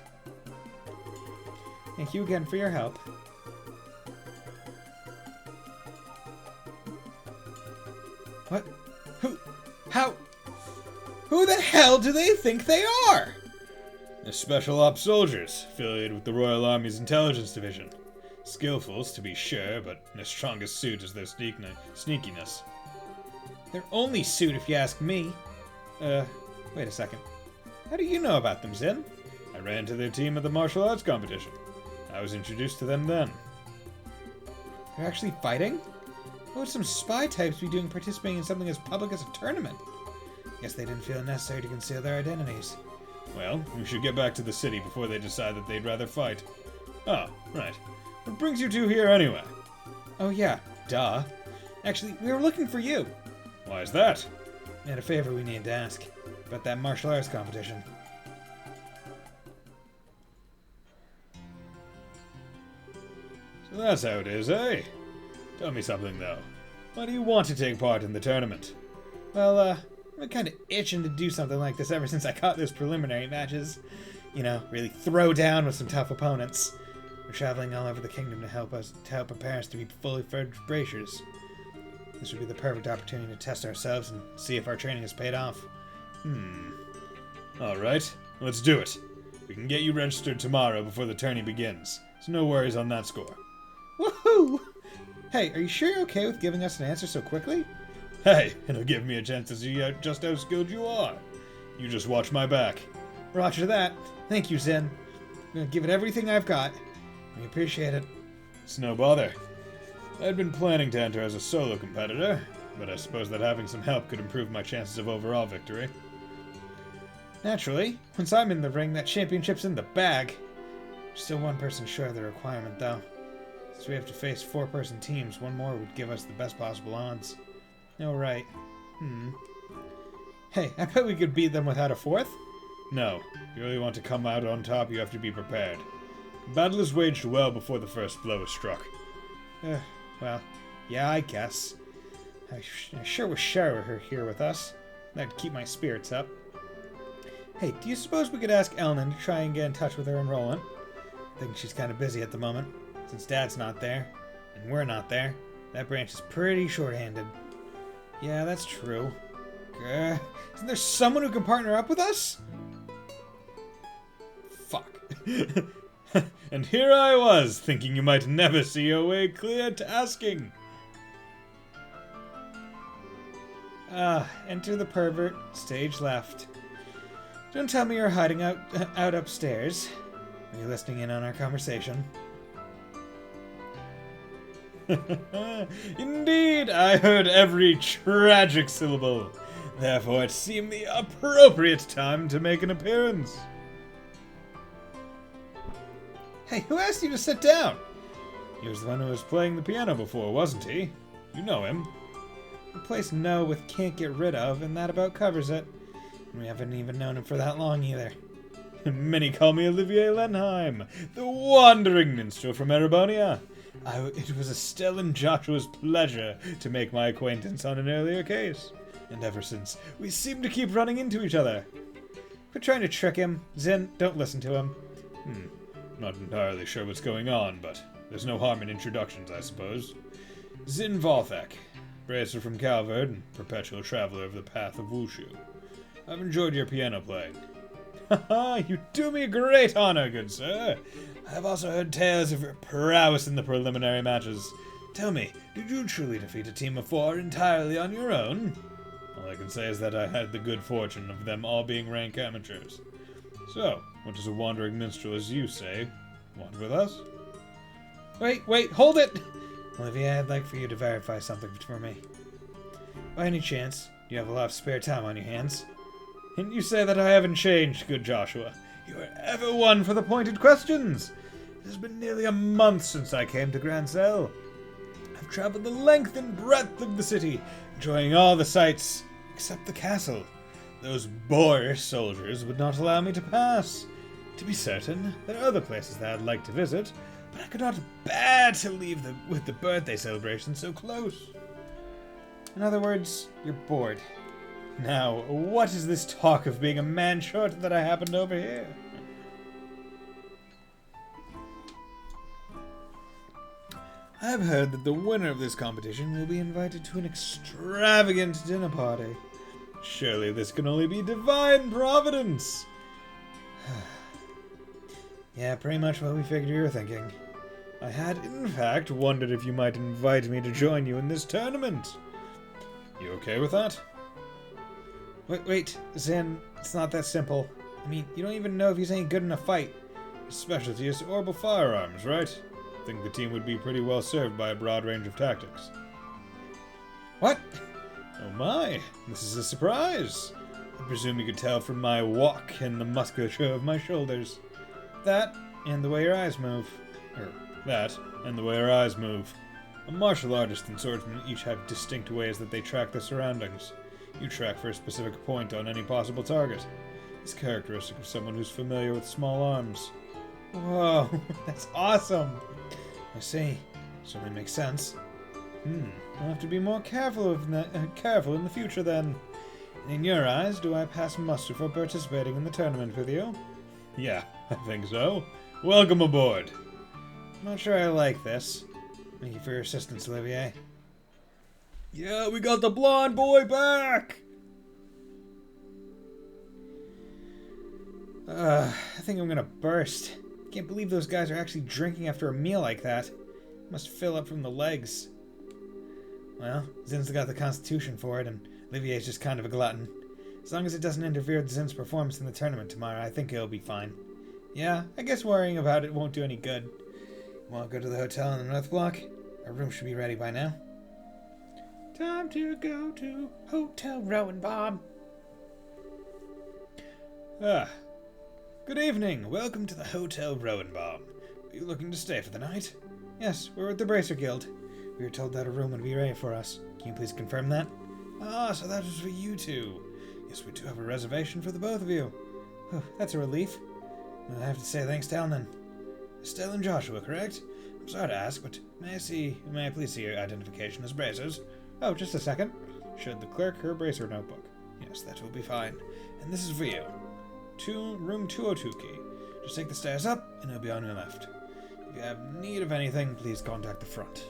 Thank you again for your help. What? Who the hell do they think they are? They're Special Ops soldiers, affiliated with the Royal Army's Intelligence Division. Skillfuls, to be sure, but their strongest suit is their sneakiness. Their only suit, if you ask me. Wait a second. How do you know about them, Zin? I ran into their team at the martial arts competition. I was introduced to them then. They're actually fighting? What would some spy types be doing participating in something as public as a tournament? Guess they didn't feel it necessary to conceal their identities. Well, we should get back to the city before they decide that they'd rather fight. Oh, right. What brings you two here anyway? Oh yeah, duh. Actually, we were looking for you. Why is that? We had a favor we need to ask about that martial arts competition. So that's how it is, eh? Tell me something, though. Why do you want to take part in the tournament? Well, I've been kind of itching to do something like this ever since I caught those preliminary matches. You know, really throw down with some tough opponents. We're traveling all over the kingdom to help prepare us to be fully fledged bracers. This would be the perfect opportunity to test ourselves and see if our training has paid off. Alright, let's do it. We can get you registered tomorrow before the tourney begins, so no worries on that score. Woohoo! Hey, are you sure you're okay with giving us an answer so quickly? Hey, it'll give me a chance to see just how skilled you are. You just watch my back. Roger that. Thank you, Zen. I'm gonna give it everything I've got. We appreciate it. It's no bother. I'd been planning to enter as a solo competitor, but I suppose that having some help could improve my chances of overall victory. Naturally, once I'm in the ring, that championship's in the bag. Still one person short of the requirement, though. Since we have to face 4-person teams, one more would give us the best possible odds. Oh, right. Hey, I bet we could beat them without a 4th? No. If you really want to come out on top, you have to be prepared. The battle is waged well before the first blow is struck. Well, yeah, I guess. I sure wish Shara were here with us. That'd keep my spirits up. Hey, do you suppose we could ask Elnan to try and get in touch with her and Roland? I think she's kind of busy at the moment. Since Dad's not there, and we're not there, that branch is pretty short-handed. Yeah, that's true. Isn't there someone who can partner up with us? Fuck. And here I was, thinking you might never see your way clear to asking. Enter the pervert, stage left. Don't tell me you're hiding out upstairs. Are you listening in on our conversation? Indeed, I heard every tragic syllable. Therefore, it seemed the appropriate time to make an appearance. Hey, who asked you to sit down? He was the one who was playing the piano before, wasn't he? You know him. Replace no with can't get rid of, and that about covers it. And we haven't even known him for that long either. Many call me Olivier Lenheim, the wandering minstrel from Erebonia. It was Estelle and Joshua's pleasure to make my acquaintance on an earlier case. And ever since, we seem to keep running into each other. Quit trying to trick him. Zin, don't listen to him. Not entirely sure what's going on, but there's no harm in introductions, I suppose. Zin Volthek, bracer from Calvard and perpetual traveler of the path of Wushu. I've enjoyed your piano playing. Haha, you do me great honor, good sir. I have also heard tales of your prowess in the preliminary matches. Tell me, did you truly defeat a team of 4 entirely on your own? All I can say is that I had the good fortune of them all being rank amateurs. So, what does a wandering minstrel, as you say, want with us? Wait, hold it! Olivia, I'd like for you to verify something for me. By any chance, do you have a lot of spare time on your hands? Didn't you say that I haven't changed, good Joshua? You are ever one for the pointed questions. It has been nearly a month since I came to Grand Cell. I've traveled the length and breadth of the city, enjoying all the sights, except the castle. Those boorish soldiers would not allow me to pass. To be certain, there are other places that I'd like to visit, but I could not bear to leave with the birthday celebration so close. In other words, you're bored. Now, what is this talk of being a man short that I happened to overhear? I have heard that the winner of this competition will be invited to an extravagant dinner party. Surely this can only be divine providence. Yeah, pretty much what we figured you were thinking. I had, in fact, wondered if you might invite me to join you in this tournament. You okay with that? Wait, Zen, it's not that simple. I mean, you don't even know if he's any good in a fight. His specialty is orbital firearms, right? I think the team would be pretty well served by a broad range of tactics. What? Oh my, this is a surprise. I presume you could tell from my walk and the musculature of my shoulders. That, and the way your eyes move. That, and the way your eyes move. A martial artist and swordsman each have distinct ways that they track their surroundings. You track for a specific point on any possible target. It's characteristic of someone who's familiar with small arms. Whoa, that's awesome! I see. Certainly makes sense. I'll have to be more careful in the future then. In your eyes, do I pass muster for participating in the tournament with you? Yeah, I think so. Welcome aboard. I'm not sure I like this. Thank you for your assistance, Olivier. Yeah, we got the blonde boy back! I think I'm gonna burst. Can't believe those guys are actually drinking after a meal like that. Must fill up from the legs. Well, Zin's got the constitution for it, and Olivier's just kind of a glutton. As long as it doesn't interfere with Zin's performance in the tournament tomorrow, I think it'll be fine. Yeah, I guess worrying about it won't do any good. Want to go to the hotel in the North Block? Our room should be ready by now. Time to go to Hotel Rowenbaum. Good evening. Welcome to the Hotel Rowenbaum. Are you looking to stay for the night? Yes, we're with the Bracer Guild. We were told that a room would be ready for us. Can you please confirm that? Ah, so that was for you two. Yes, we do have a reservation for the both of you. Oh, that's a relief. I have to say thanks to Ellen. Estelle and Joshua, correct? I'm sorry to ask, but may I please see your identification as Bracers? Oh, just a second. Showed the clerk her Bracer notebook. Yes, that will be fine. And this is for you. Room 202 key. Just take the stairs up, and it'll be on your left. If you have need of anything, please contact the front.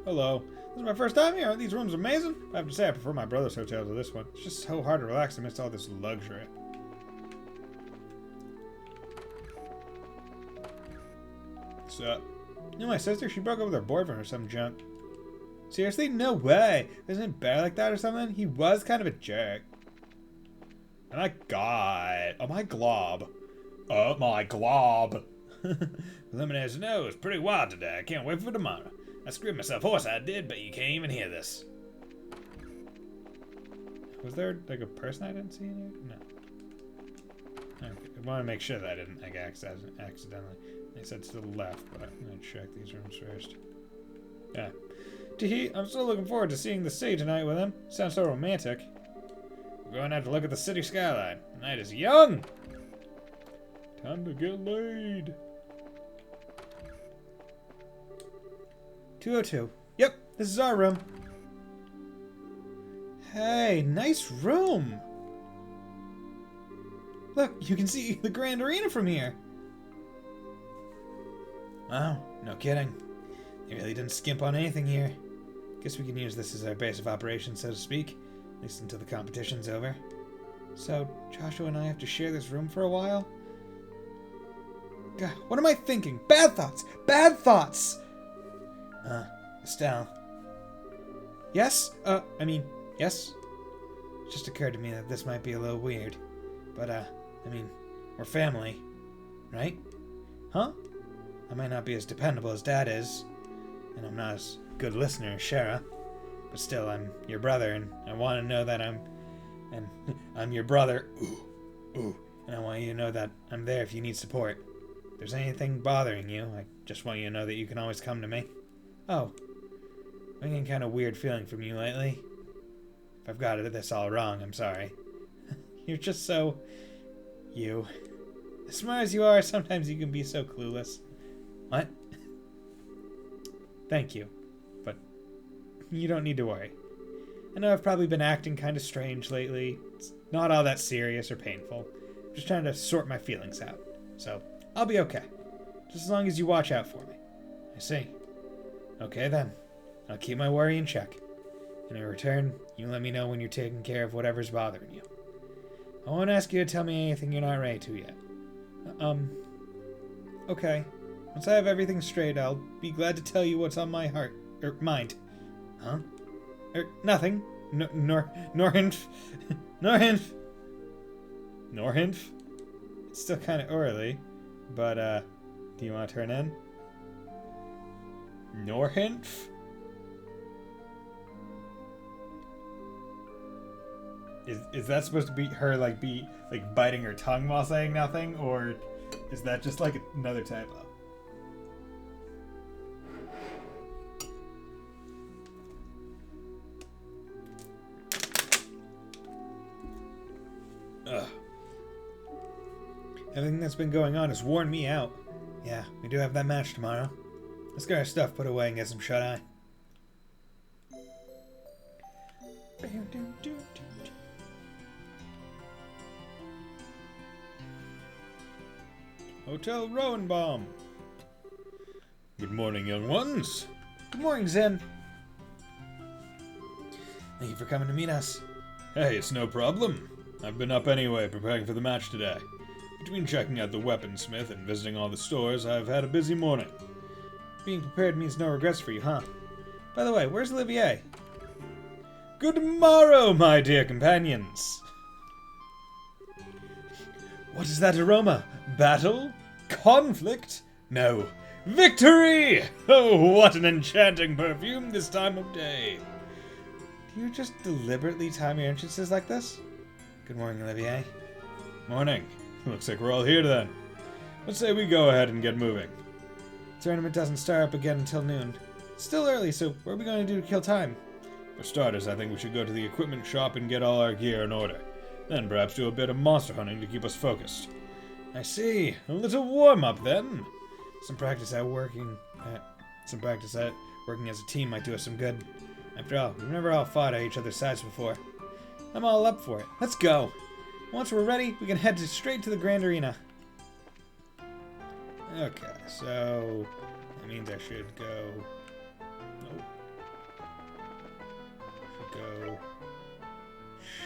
Hello. This is my first time here. Aren't these rooms amazing? I have to say I prefer my brother's hotel to this one. It's just so hard to relax amidst all this luxury. So, you know my sister? She broke up with her boyfriend or some junk. Seriously? No way! Isn't it better like that or something? He was kind of a jerk. Oh my god. Oh my glob. Oh my glob. Lemonade's nose pretty wild today. I can't wait for tomorrow. I screwed myself horse, I did, but you can't even hear this. Was there like a person I didn't see in here? No. Okay. I want to make sure that I didn't like accidentally. I said to the left, but I'm gonna check these rooms first. Yeah. Tee, I'm still looking forward to seeing the sea tonight with him. Sounds so romantic. We're going to have to look at the city skyline. The night is young. Time to get laid. 202. Yep, this is our room. Hey, nice room. Look, you can see the Grand Arena from here. Wow, no kidding. They really didn't skimp on anything here. Guess we can use this as our base of operations, so to speak. At least until the competition's over. So, Joshua and I have to share this room for a while? God, what am I thinking? Bad thoughts! Bad thoughts! Estelle. Yes? Yes? It just occurred to me that this might be a little weird. But, we're family. Right? Huh? I might not be as dependable as Dad is. And I'm not as good listener as Shara. But still, I'm your brother, and I want to know that I'm your brother. Ooh. And I want you to know that I'm there if you need support. If there's anything bothering you, I just want you to know that you can always come to me. Oh. I'm getting kind of weird feeling from you lately. If I've got this all wrong, I'm sorry. You're just so... you. As smart as you are, sometimes you can be so clueless. What? Thank you. But you don't need to worry. I know I've probably been acting kind of strange lately. It's not all that serious or painful. I'm just trying to sort my feelings out. So, I'll be okay. Just as long as you watch out for me. I see. Okay then. I'll keep my worry in check. And in return, you let me know when you're taking care of whatever's bothering you. I won't ask you to tell me anything you're not ready to yet. Okay. Once I have everything straight, I'll be glad to tell you what's on my heart, mind. Huh? Nothing. Norhinf. It's still kind of early, but, do you want to turn in? Norhinf? Is that supposed to be her, be biting her tongue while saying nothing, or is that just, another typo? Everything that's been going on has worn me out. Yeah, we do have that match tomorrow. Let's get our stuff put away and get some shut-eye. Hotel Rowenbaum. Good morning, young ones. Good morning, Zen. Thank you for coming to meet us. Hey, it's no problem. I've been up anyway, preparing for the match today. Between checking out the weaponsmith and visiting all the stores, I've had a busy morning. Being prepared means no regrets for you, huh? By the way, where's Olivier? Good morrow, my dear companions! What is that aroma? Battle? Conflict? No. Victory! Oh, what an enchanting perfume this time of day! Do you just deliberately time your entrances like this? Good morning, Olivier. Morning. Looks like we're all here then. Let's say we go ahead and get moving. The tournament doesn't start up again until noon. It's still early, so what are we going to do to kill time? For starters, I think we should go to the equipment shop and get all our gear in order. Then perhaps do a bit of monster hunting to keep us focused. I see. A little warm-up then. Some practice at working as a team might do us some good. After all, we've never all fought at each other's sides before. I'm all up for it. Let's go. Once we're ready, we can head straight to the Grand Arena. Okay, so that means I should go. Nope. Should go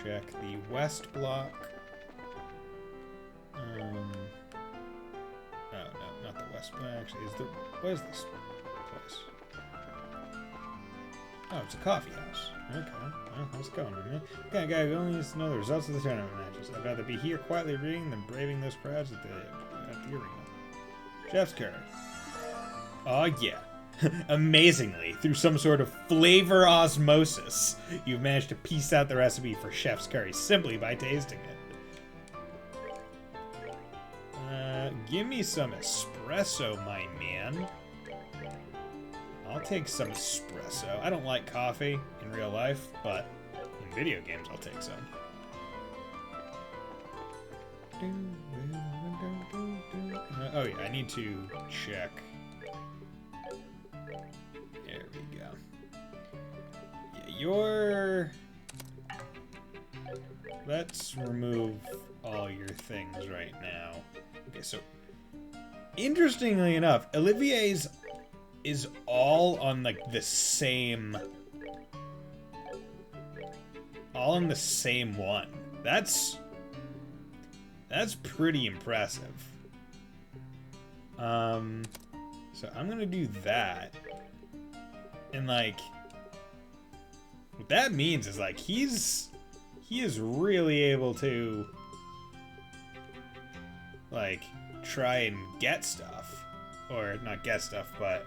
check the west block. No, not the west block. Actually, what is this place? Oh, it's a coffee house. Okay, well, how's it going, man? Okay, guy, we only need to know the results of the tournament matches. I'd rather be here quietly reading than braving those crowds at the arena. Chef's curry. Oh yeah. Amazingly, through some sort of flavor osmosis, you've managed to piece out the recipe for chef's curry simply by tasting it. Give me some espresso, my man. I'll take some espresso. I don't like coffee in real life, but in video games I'll take some. Oh yeah, I need to check. There we go. Yeah, let's remove all your things right now. Okay, so interestingly enough, Olivier's is all on like the same one. That's pretty impressive. So I'm gonna do that. And like what that means is like he is really able to like try and get stuff. Or not get stuff, but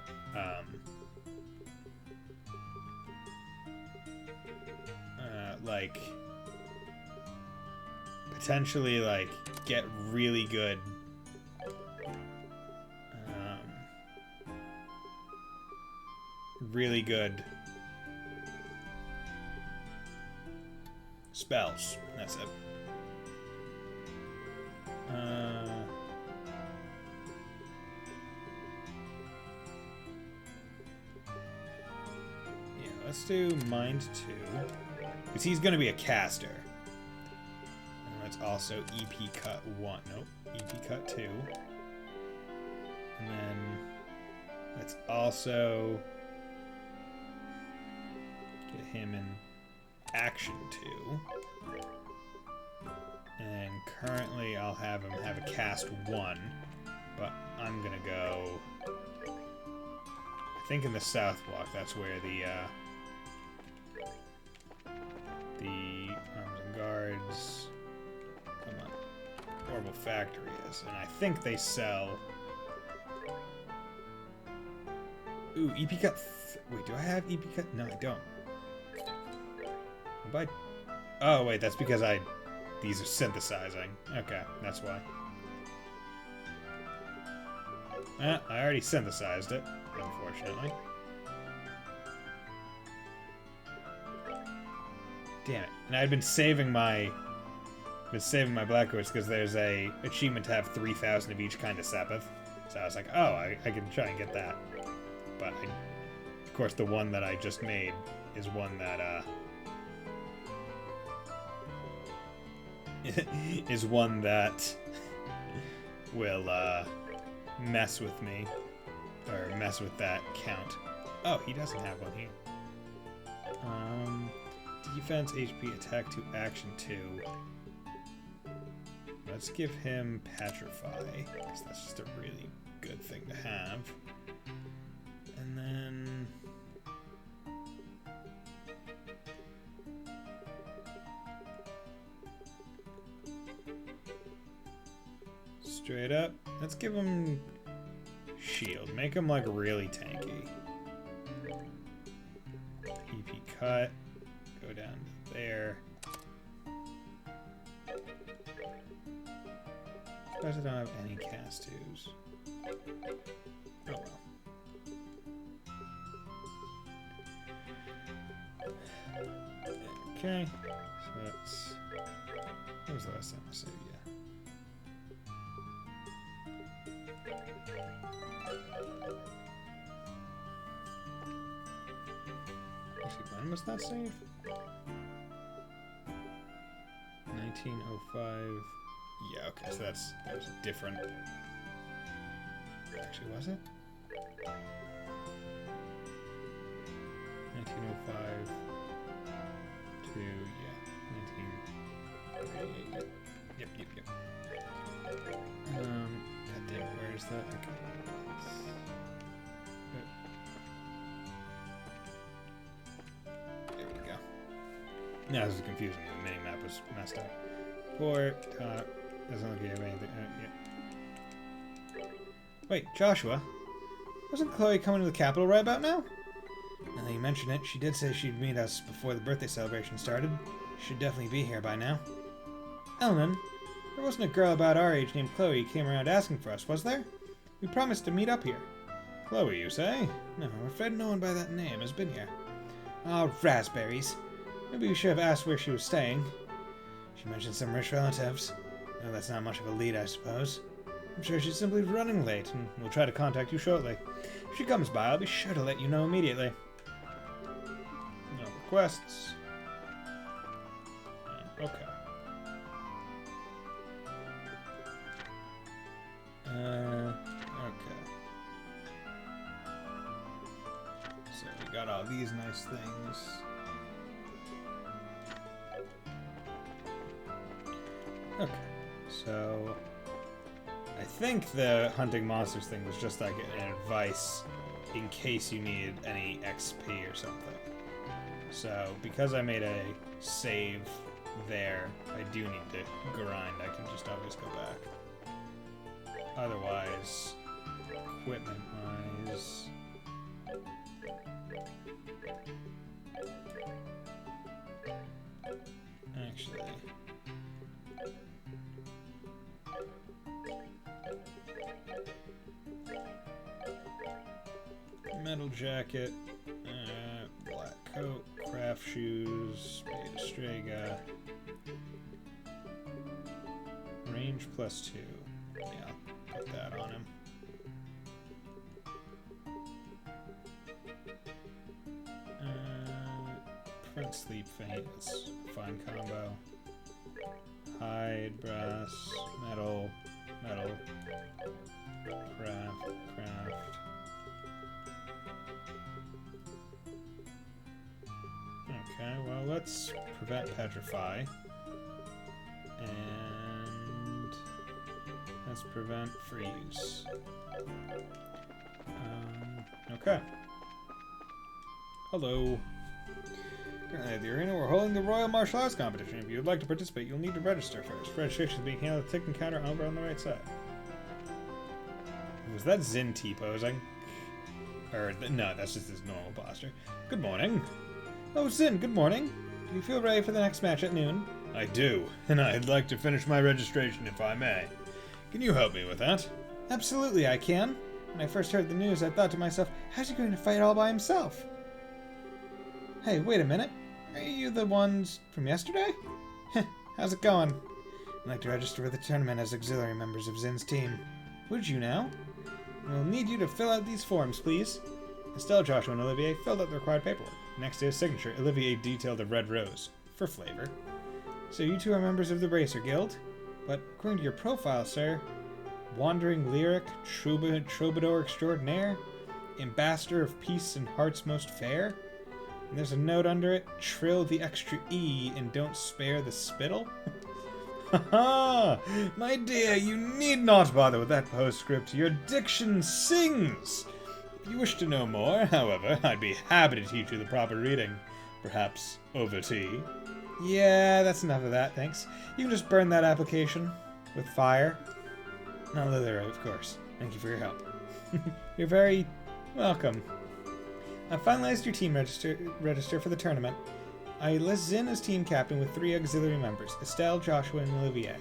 like potentially like get really good spells. That's it. Yeah, let's do Mind 2. Because he's going to be a caster. And let's also EP Cut 1. Nope. EP Cut 2. And then let's also get him in Action 2. And currently I'll have him have a Cast 1. But I'm going to go... I think in the South Block, that's where the Arms and Guards, come on, Orbital Factory is, and I think they sell. Ooh, EP Cut. Wait, do I have EP Cut? No, I don't. Oh wait, that's because these are synthesizing. Okay, that's why. I already synthesized it, unfortunately. Damn it. And I had been saving my was saving my black horse because there's a achievement to have 3,000 of each kind of Sepith. So I was like, oh, I can try and get that. But, of course, the one that I just made is one that, is one that will, mess with me. Or mess with that count. Oh, he doesn't have one here. Defense, HP, attack 2, action 2. Let's give him Petrify, because that's just a really good thing to have. And then... straight up, let's give him Shield. Make him, like, really tanky. EP cut. Go down to there. Suppose I don't have any cast 2s. Oh well. Okay, so that's... When was the last time I said yeah? Actually, when was that save? 1905. Yeah, okay, so that was a different... Actually, was it? 1905 to, yeah, 1938. Yep. Goddamn, where is that? Okay. There we go. Now this is confusing. The mini-map was messed up. Port, doesn't look like you have anything. Yeah. Wait, Joshua? Wasn't Chloe coming to the capital right about now? Now that you mention it, she did say she'd meet us before the birthday celebration started. She should definitely be here by now. Elman, there wasn't a girl about our age named Chloe who came around asking for us, was there? We promised to meet up here. Chloe, you say? No, I'm afraid no one by that name has been here. Ah, raspberries. Maybe we should have asked where she was staying. She mentioned some rich relatives. No, that's not much of a lead, I suppose. I'm sure she's simply running late, and we'll try to contact you shortly. If she comes by, I'll be sure to let you know immediately. No requests. Okay. Okay. So we got all these nice things. Okay, so I think the hunting monsters thing was just like an advice in case you needed any XP or something. So because I made a save there, I do need to grind. I can just always go back. Otherwise, equipment-wise... Actually... Metal jacket, black coat, craft shoes, Beta Strega, range +2. Yeah, put that on him. Prevent sleep faint, that's a fine combo. Hide, brass, metal, craft. Okay, well, let's prevent petrify. And let's prevent freeze. Okay. Hello. Currently at the arena, we're holding the Royal Martial Arts Competition. If you would like to participate, you'll need to register first. Registration is being handled at the ticket counter over on the right side. Was that Zin T-posing? Or, no, that's just his normal posture. Good morning. Oh, Zin, good morning. Do you feel ready for the next match at noon? I do, and I'd like to finish my registration if I may. Can you help me with that? Absolutely, I can. When I first heard the news, I thought to myself, how's he going to fight all by himself? Hey, wait a minute. Are you the ones from yesterday? How's it going? I'd like to register for the tournament as auxiliary members of Zin's team. Would you now? We'll need you to fill out these forms, please. Estelle, Joshua, and Olivier filled out the required paperwork. Next to his signature, Olivier detailed a red rose, for flavor. So you two are members of the Racer Guild? But according to your profile, sir, wandering lyric, troubadour extraordinaire, ambassador of peace and heart's most fair? And there's a note under it, trill the extra E and don't spare the spittle? Haha! My dear, you need not bother with that postscript. Your diction sings! If you wish to know more, however, I'd be happy to teach you the proper reading. Perhaps over tea. Yeah, that's enough of that, thanks. You can just burn that application. With fire. Not literally, of course. Thank you for your help. You're very welcome. I've finalized your team register for the tournament. I list Zin as team captain with 3 auxiliary members, Estelle, Joshua, and Olivier.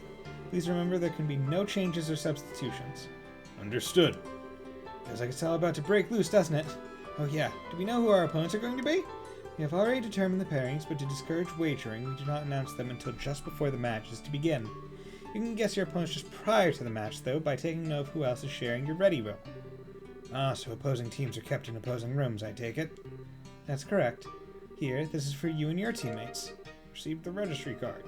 Please remember there can be no changes or substitutions. Understood. Feels like it's all about to break loose, doesn't it? Oh yeah, do we know who our opponents are going to be? We have already determined the pairings, but to discourage wagering, we do not announce them until just before the match is to begin. You can guess your opponents just prior to the match, though, by taking note of who else is sharing your ready room. Ah, so opposing teams are kept in opposing rooms, I take it? That's correct. Here, this is for you and your teammates. Receive the registry card.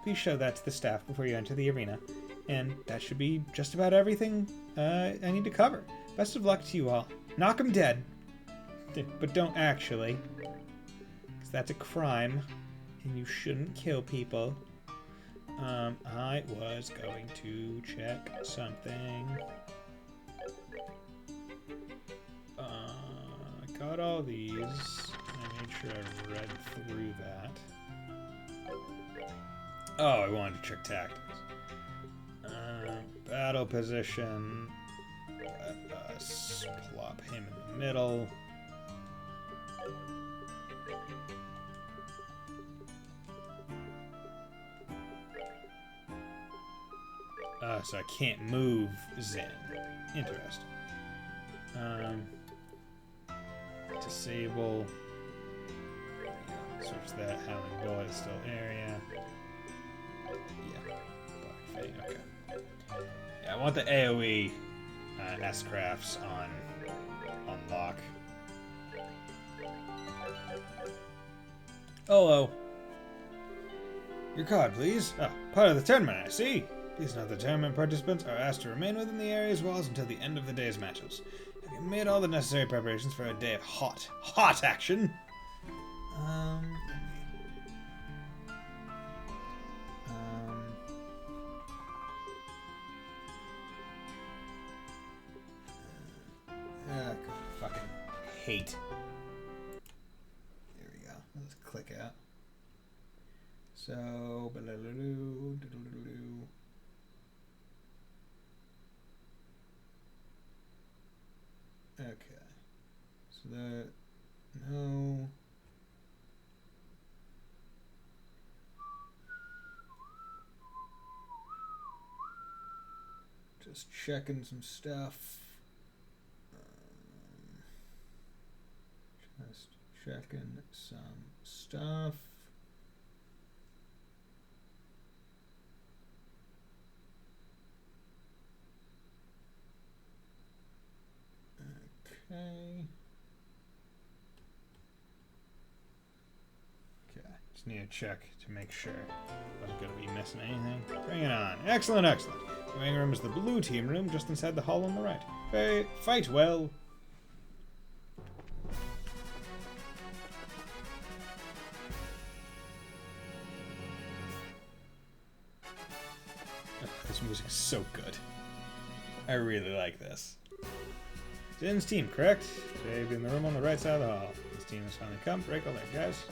Please show that to the staff before you enter the arena. And that should be just about everything I need to cover. Best of luck to you all. Knock 'em dead. But don't actually. Because that's a crime. And you shouldn't kill people. I was going to check something. I got all these. I made sure I read through that. Oh, I wanted to check tactics. Battle position. Let us plop him in the middle. So I can't move Zen. Interesting. Disable. Switch that. Howling Bullet is still area. Yeah. Black Fate. Okay. Yeah, I want the AoE S-crafts on lock. Hello. Your card, please. Oh, part of the tournament, I see. Please note the tournament participants are asked to remain within the area's walls until the end of the day's matches. Have you made all the necessary preparations for a day of hot action? Fucking hate. There we go. Let's click out. So, okay. So that no. Just checking some stuff. Just checking some stuff. Okay. Just need to check to make sure I wasn't going to be missing anything. Bring it on. Excellent, excellent. The waiting room is the blue team room, just inside the hall on the right. Fight well. This music is so good. I really like this. Zin's team, correct? They've in the room on the right side of the hall. This team has finally come. Break a leg, guys.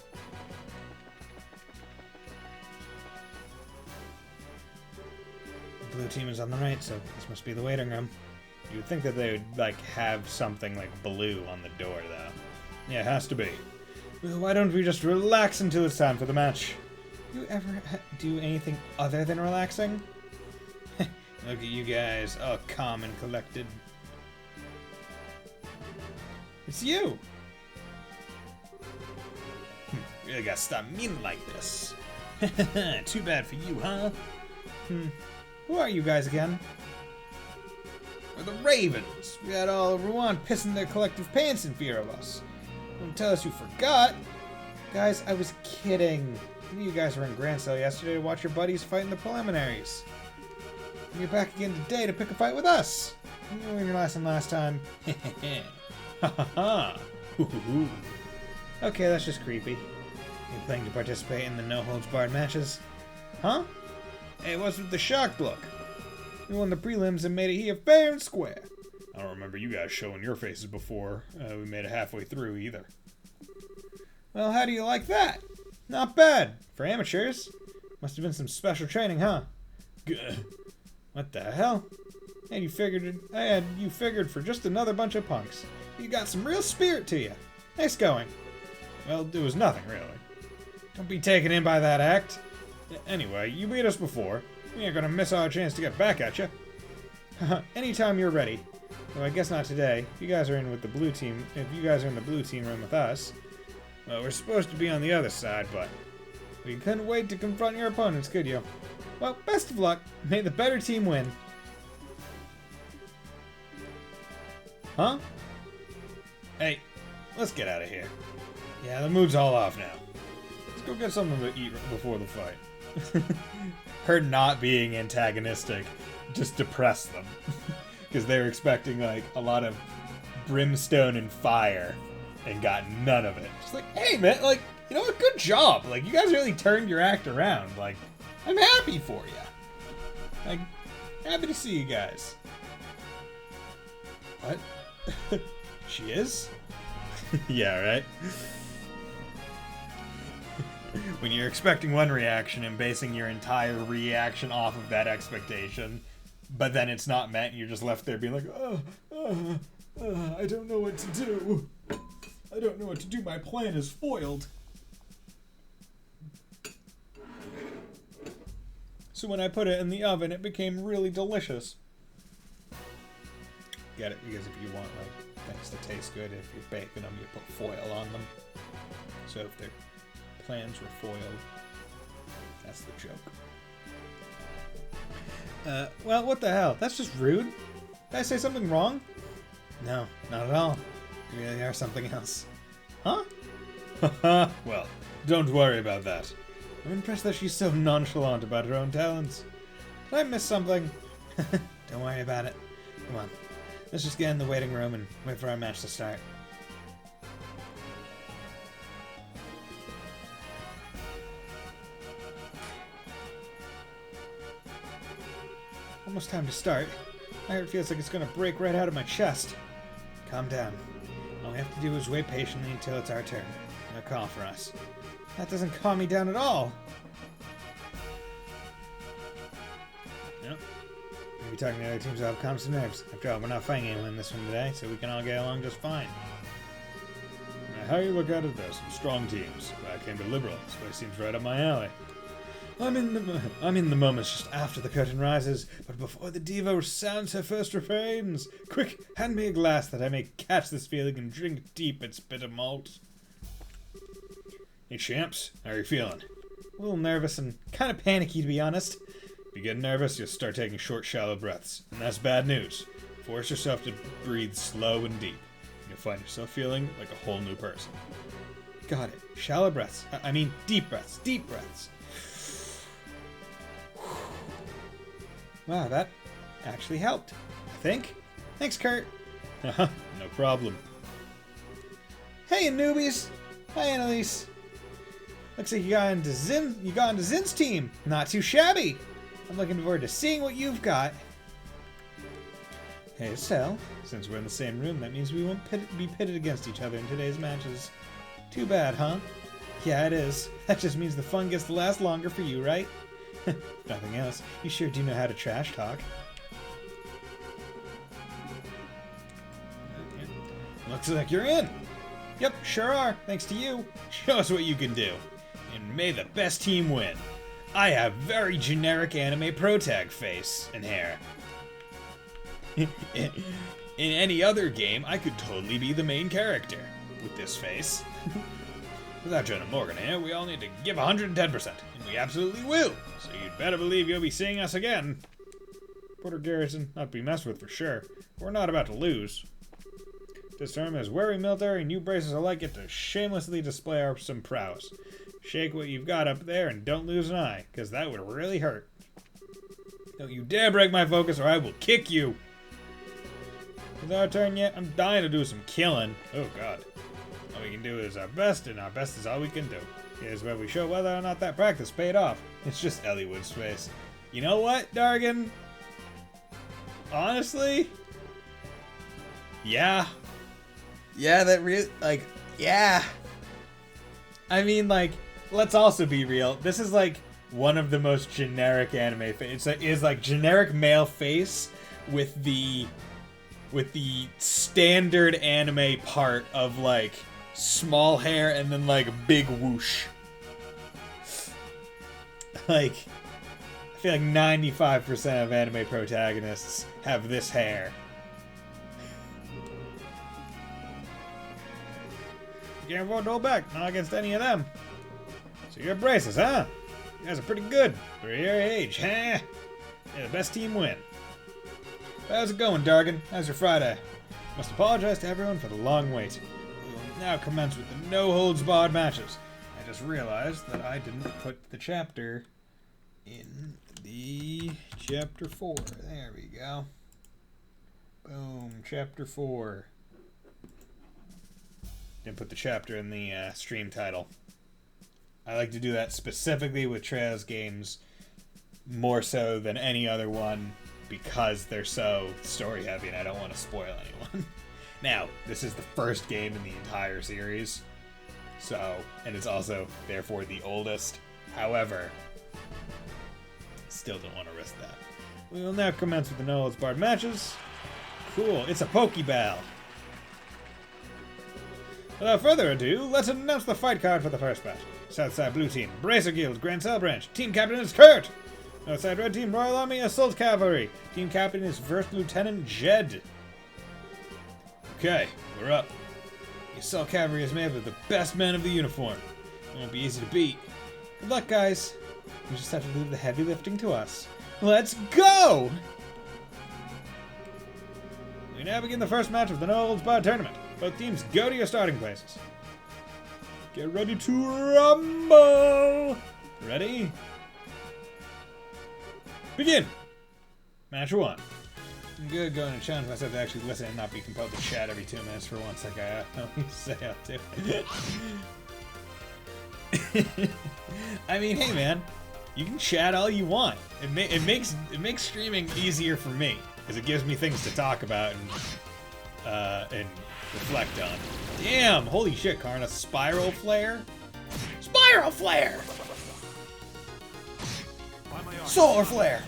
The blue team is on the right, so this must be the waiting room. You would think that they would, like, have something like blue on the door, though. Yeah, it has to be. Well, why don't we just relax until it's time for the match? Do you ever do anything other than relaxing? Look at you guys, all calm and collected. It's you! Really gotta stop mean like this. Too bad for you, huh? Who are you guys again? We're the Ravens. We had all over one pissing their collective pants in fear of us. Don't tell us you forgot. Guys, I was kidding. I knew you guys were in Grand Cell yesterday to watch your buddies fight in the preliminaries. And you're back again today to pick a fight with us. You learned your lesson last time. Ha ha ha. Okay, that's just creepy. You planning to participate in the no-holds-barred matches? Huh? Hey, what's with the shocked look? We won the prelims and made it here fair and square. I don't remember you guys showing your faces before. We made it halfway through either. Well, how do you like that? Not bad. For amateurs. Must have been some special training, huh? What the hell? And you figured for just another bunch of punks. You got some real spirit to you. Nice going. Well, it was nothing, really. Don't be taken in by that act. Anyway, you beat us before. We ain't gonna miss our chance to get back at you. Anytime you're ready. Though I guess not today. If you guys are in with the blue team, if you guys are in the blue team room with us, well, we're supposed to be on the other side, but we couldn't wait to confront your opponents, could you? Well, best of luck. May the better team win. Huh? Hey, let's get out of here. Yeah, the mood's all off now. Let's go get something to eat before the fight. Her not being antagonistic just depressed them. Because they were expecting, like, a lot of brimstone and fire and got none of it. Just like, hey, man, like, you know what? Good job. Like, you guys really turned your act around. Like, I'm happy for you. Like, happy to see you guys. What? She is? Yeah, right? When you're expecting one reaction and basing your entire reaction off of that expectation, but then it's not met and you're just left there being like, I don't know what to do. I don't know what to do. My plan is foiled. So when I put it in the oven, it became really delicious. Get it? Because if you want, like, things to taste good, if you're baking them, you put foil on them. So if their plans were foiled, that's the joke. Well, what the hell? That's just rude. Did I say something wrong? No, not at all. You really are something else. Huh? Well, don't worry about that. I'm impressed that she's so nonchalant about her own talents. Did I miss something? Don't worry about it. Come on. Let's just get in the waiting room and wait for our match to start. Almost time to start. My heart feels like it's gonna break right out of my chest. Calm down. All we have to do is wait patiently until it's our turn. No call for us. That doesn't calm me down at all. Nope. Maybe talking to other teams will have calm some nerves. After all, we're not fighting anyone in this one today, so we can all get along just fine. Now, how you look at it, there's some strong teams. But I came to Liberal. This place seems right up my alley. I'm in the moments just after the curtain rises, but before the diva sounds her first refrains. Quick, hand me a glass that I may catch this feeling and drink deep its bitter malt. Hey champs, how are you feeling? A little nervous and kind of panicky, to be honest. If you get nervous, you'll start taking short, shallow breaths, and that's bad news. Force yourself to breathe slow and deep, and you'll find yourself feeling like a whole new person. Got it. Shallow breaths. I mean deep breaths. Deep breaths. Wow, that actually helped, I think. Thanks, Kurt. No problem. Hey, newbies. Hi, Annalise. Looks like you got into Zin's team. Not too shabby. I'm looking forward to seeing what you've got. Hey, Estelle. Since we're in the same room, that means we won't be pitted against each other in today's matches. Too bad, huh? Yeah, it is. That just means the fun gets to last longer for you, right? If nothing else, you sure do know how to trash talk. Looks like you're in. Yep, sure are, thanks to you. Show us what you can do. And may the best team win. I have very generic anime protag face and hair. In any other game, I could totally be the main character with this face. Without Jonah Morgan here, we all need to give 110%, and we absolutely will, so you'd better believe you'll be seeing us again. Porter Garrison, not to be messed with for sure. We're not about to lose. This term is wary military and you braces alike get to shamelessly display some prowess. Shake what you've got up there and don't lose an eye, because that would really hurt. Don't you dare break my focus or I will kick you! Is our turn yet? I'm dying to do some killing. Oh god. All we can do is our best, and our best is all we can do. Here's where we show whether or not that practice paid off. It's just Elliewood's face. You know what, Dargan? Honestly? Yeah. Yeah, that really, like, yeah. I mean, like, let's also be real. This is, like, one of the most generic anime faces. It's like generic male face with the standard anime part of, like, small hair and then, like, big whoosh. Like, I feel like 95% of anime protagonists have this hair. You can't afford to hold back, not against any of them. So you're braces, huh? You guys are pretty good for your age, huh? Yeah, the best team win. How's it going, Dargan? How's your Friday? Must apologize to everyone for the long wait. We will now commence with the no-holds-barred matches. I just realized that I didn't put the chapter in the chapter 4. There we go. Boom, chapter 4. Didn't put the chapter in the stream title. I like to do that specifically with Trails games more so than any other one because they're so story heavy and I don't want to spoil anyone. Now, this is the first game in the entire series, so, and it's also therefore the oldest. However, still don't want to risk that. We will now commence with the no-holds-barred matches. Cool, it's a Pokeball. Without further ado, let's announce the fight card for the first match. Southside Blue Team, Bracer Guild, Grand Cell Branch. Team Captain is Kurt! Northside Red Team, Royal Army, Assault Cavalry. Team Captain is First Lieutenant Jed. Okay, we're up. The Assault Cavalry is made up of the best men of the uniform. It won't be easy to beat. Good luck, guys. You just have to leave the heavy lifting to us. Let's go! We now begin the first match of the no-holds-barred tournament. Both teams go to your starting places. Get ready to rumble! Ready? Begin! Match 1. I'm good going to challenge myself to actually listen and not be compelled to chat every 2 minutes for once like I always say I'll do. I mean, hey man, you can chat all you want. It makes streaming easier for me because it gives me things to talk about and reflect on. Damn! Holy shit, Karna. Spiral Flare? Spiral Flare! Solar Flare!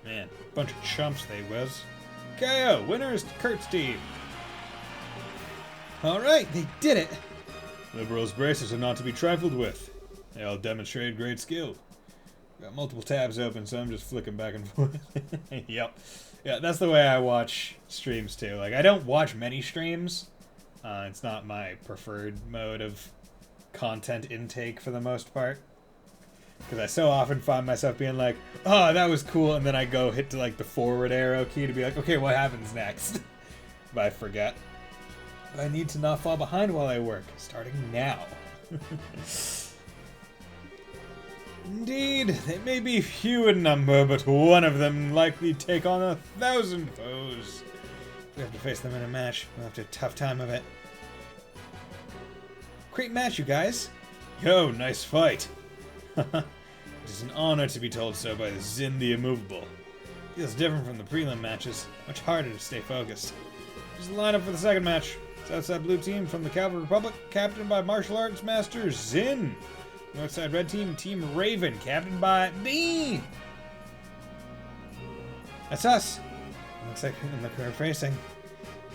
Man, bunch of chumps they was. KO! Winner is Kurt's team. Alright, they did it! Liberals' braces are not to be trifled with. They all demonstrated great skill. Got multiple tabs open, so I'm just flicking back and forth. Yep. Yeah, that's the way I watch streams, too. Like, I don't watch many streams. It's not my preferred mode of content intake for the most part. Because I so often find myself being like, oh, that was cool, and then I go hit to, like, the forward arrow key to be like, okay, what happens next? But I forget. But I need to not fall behind while I work, starting now. Indeed, they may be few in number, but one of them likely take on 1,000 foes. If we have to face them in a match, we'll have to have a tough time of it. Great match, you guys. Yo, nice fight. It is an honor to be told so by Zin the Immovable. Feels different from the prelim matches, much harder to stay focused. Here's the lineup for the second match. Southside Blue Team from the Cavalry Republic, captained by martial arts master Zin. Northside Red Team, Team Raven, captained by Dean. That's us. Looks like we're facing.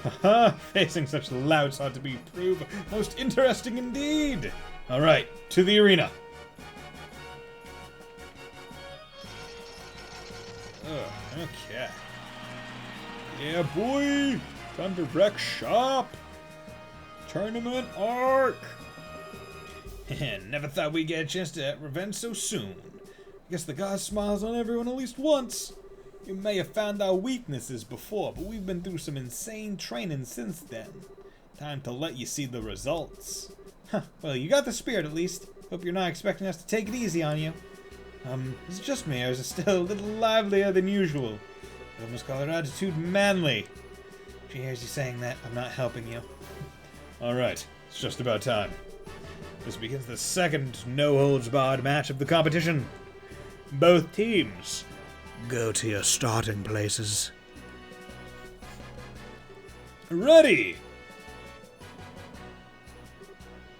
Haha, facing such louts ought to be prove most interesting indeed. Alright, to the arena. Oh, okay. Yeah, boy! Time to wreck shop! Tournament arc! Never thought we'd get a chance to revenge so soon. I guess the god smiles on everyone at least once. You may have found our weaknesses before, but we've been through some insane training since then. Time to let you see the results. Huh, well, you got the spirit at least. Hope you're not expecting us to take it easy on you. It's just me, ours is still a little livelier than usual. I almost call her attitude manly. If she hears you saying that, I'm not helping you. Alright, it's just about time. This begins the second no-holds-barred match of the competition. Both teams, go to your starting places. Ready!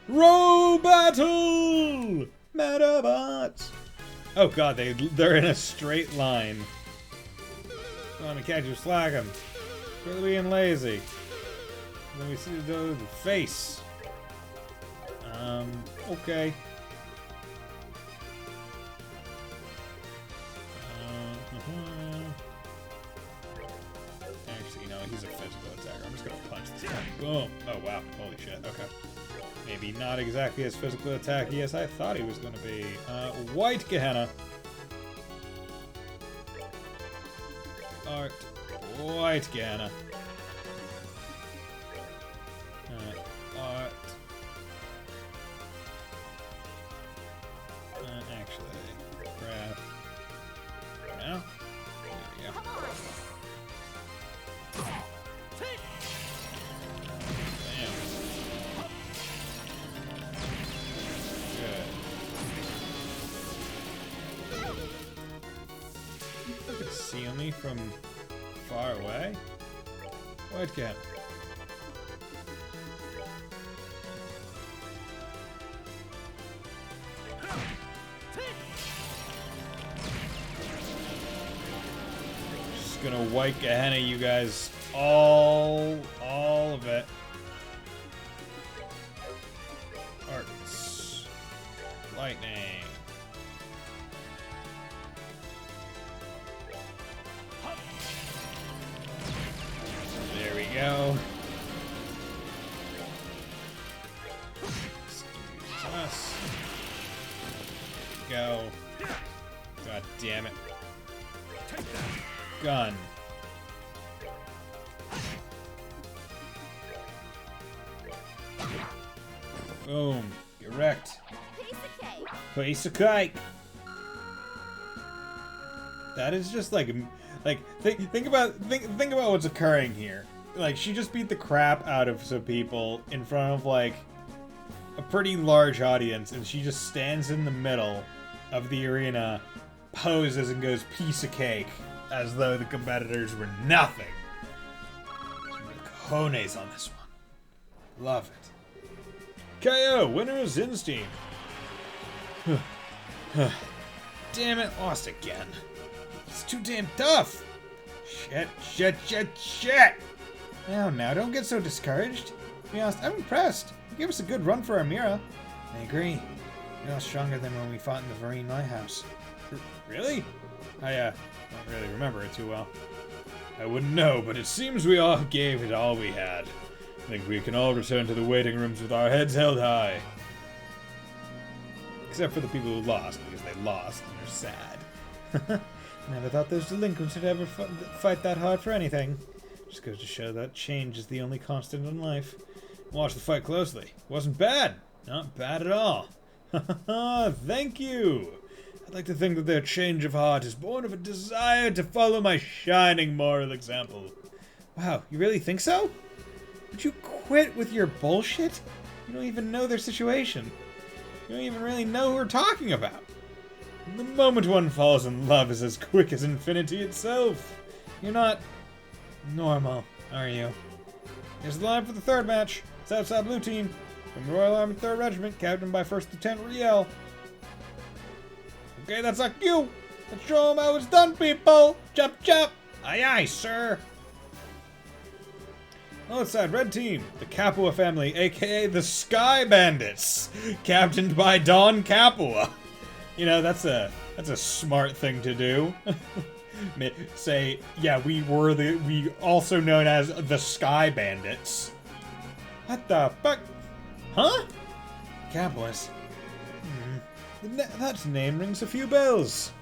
Row battle! Metabots! Oh god, they're in a straight line. Come on, catch you slacking. Really being lazy. Let me see the face. Okay. Actually, no, he's a physical attacker. I'm just gonna punch this guy. Boom. Oh, wow. Holy shit. Okay. Maybe not exactly as physical attacky as I thought he was gonna be. White Gehenna. Art. White Gehenna. Art. Actually, grab. Now? There we go. Bam. Good. You could see me from far away? White cat. Just gonna white Gehenna you guys all of it. Arts. Lightning. There we go. Excuse us. Go. God damn it. Gun. Boom. Get wrecked. Piece of cake. That is just like think about what's occurring here. Like, she just beat the crap out of some people in front of like a pretty large audience, and she just stands in the middle of the arena, poses, and goes piece of cake as though the competitors were nothing. Some cojones on this one. Love it. KO. Winner is Zin's team. Damn it, lost again. It's too damn tough. Shit. Now, don't get so discouraged. To be honest, I'm impressed. You gave us a good run for our Mira. I agree. You're all stronger than when we fought in the Vereen Lighthouse. Really? I don't really remember it too well. I wouldn't know, but it seems we all gave it all we had. I think we can all return to the waiting rooms with our heads held high. Except for the people who lost, because they lost and they're sad. Never thought those delinquents would ever fight that hard for anything. Just goes to show that change is the only constant in life. Watch the fight closely. It wasn't bad. Not bad at all. Thank you. I'd like to think that their change of heart is born of a desire to follow my shining moral example. Wow, you really think so? Would you quit with your bullshit? You don't even know their situation. You don't even really know who we're talking about. The moment one falls in love is as quick as infinity itself. You're not normal, are you? Here's the line for the third match. Southside Blue Team from the Royal Army 3rd Regiment, captained by 1st Lieutenant Riel. Okay, that's our cue. Let's show them how it's done, people. Chop, chop. Aye, aye, sir. Outside Red Team, the Capua family, aka the Sky Bandits, captained by Don Capua. You know, that's a smart thing to do. Say, yeah, we also known as the Sky Bandits. What the fuck? Huh? Cowboys. That name rings a few bells.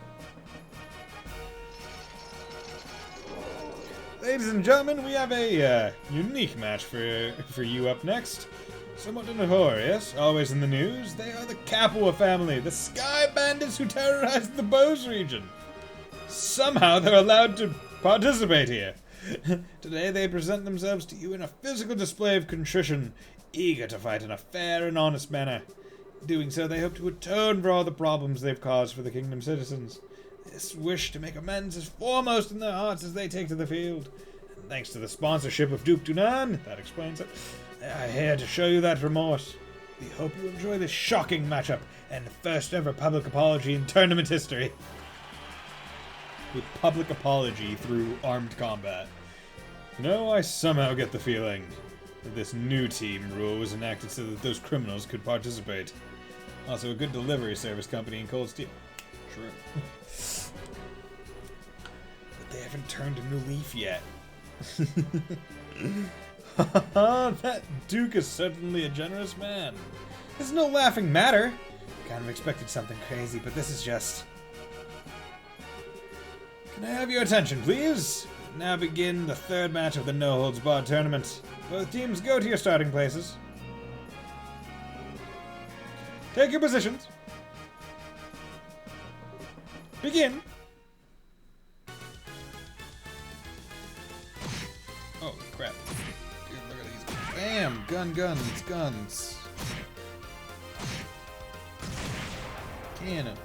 Ladies and gentlemen, we have a unique match for you up next. Somewhat notorious, always in the news, they are the Capua family, the Sky Bandits who terrorized the Bose region. Somehow they're allowed to participate here. Today they present themselves to you in a physical display of contrition, eager to fight in a fair and honest manner. In doing so, they hope to atone for all the problems they've caused for the kingdom's citizens. This wish to make amends is foremost in their hearts as they take to the field. And thanks to the sponsorship of Duke Dunan, that explains it, they are here to show you that remorse. We hope you enjoy this shocking matchup and the first ever public apology in tournament history. With public apology through armed combat. You know, I somehow get the feeling that this new team rule was enacted so that those criminals could participate. Also, a good delivery service company in Cold Steel. True. But they haven't turned a new leaf yet. That Duke is certainly a generous man. This is no laughing matter. Kind of expected something crazy, but this is just... Can I have your attention, please? Now begin the third match of the no-holds-barred tournament. Both teams go to your starting places. Take your positions. Begin. Oh, crap. Dude, look at these. Bam! Guns. Cannon.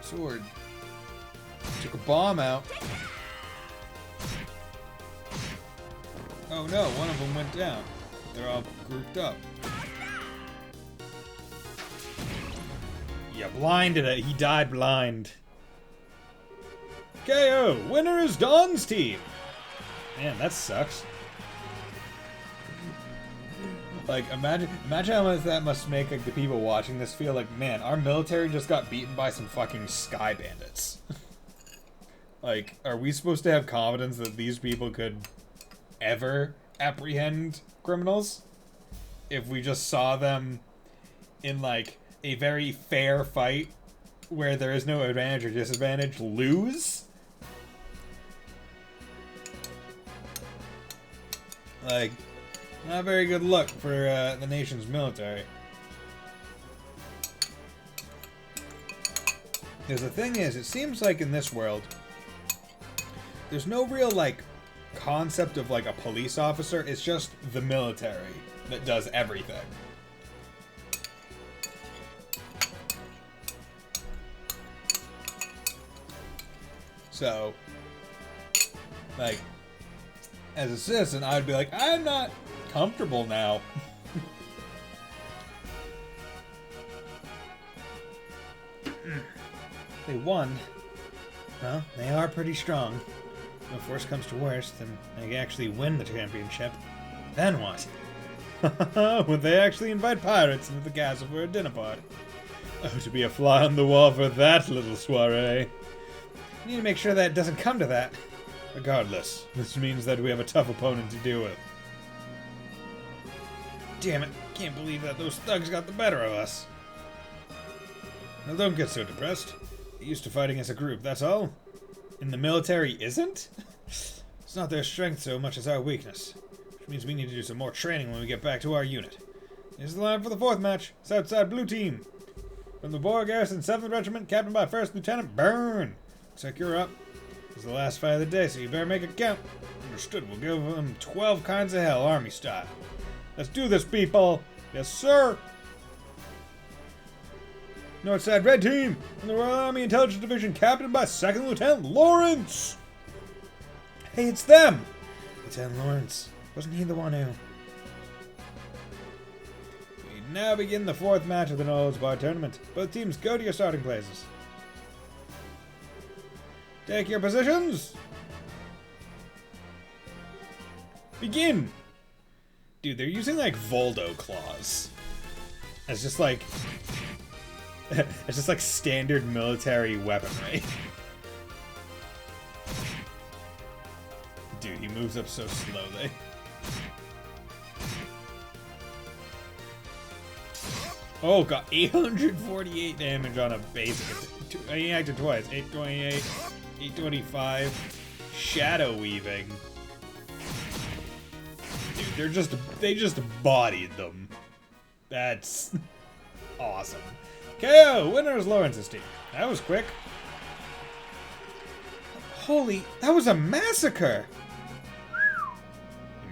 Sword. Took a bomb out. Oh no, one of them went down. They're all grouped up. You blinded it. He died blind. KO! Winner is Don's team! Man, that sucks. Like, imagine how much that must make like the people watching this feel like, man, our military just got beaten by some fucking Sky Bandits. Like, are we supposed to have confidence that these people could ever apprehend criminals? If we just saw them in, like, a very fair fight where there is no advantage or disadvantage, lose? Like, not a very good look for the nation's military. Because the thing is, it seems like in this world, there's no real, like, concept of, like, a police officer. It's just the military that does everything. So, like, as a citizen, I'd be like, I'm not comfortable now. They won. Well, they are pretty strong. If worst comes to worst, then they actually win the championship. Then what? Would they actually invite pirates into the castle for a dinner party? Oh, to be a fly on the wall for that little soiree. We need to make sure that it doesn't come to that. Regardless, this means that we have a tough opponent to deal with. Damn it, can't believe that those thugs got the better of us. Now don't get so depressed. They're used to fighting as a group, that's all. And the military isn't? It's not their strength so much as our weakness. Which means we need to do some more training when we get back to our unit. Here's the line for the fourth match. Southside Blue Team. From the Boer Garrison 7th Regiment, captained by 1st Lieutenant Byrne. Looks like you're up. This is the last fight of the day, so you better make it count. Understood, we'll give them 12 kinds of hell, army style. Let's do this, people! Yes, sir! Northside Red Team, from the Royal Army Intelligence Division, captained by 2nd Lieutenant Lawrence! Hey, it's them! Lieutenant Lawrence. Wasn't he the one who... We now begin the fourth match of the no-holds-barred tournament. Both teams go to your starting places. Take your positions! Begin! Dude, they're using, like, Voldo claws. It's just like... it's just like standard military weaponry. Dude, he moves up so slowly. Oh god, 848 damage on a basic. He acted twice. 828, 825. Shadow weaving. Dude, they just bodied them. That's awesome. KO! Winner is Lawrence's team. That was quick. Holy, that was a massacre!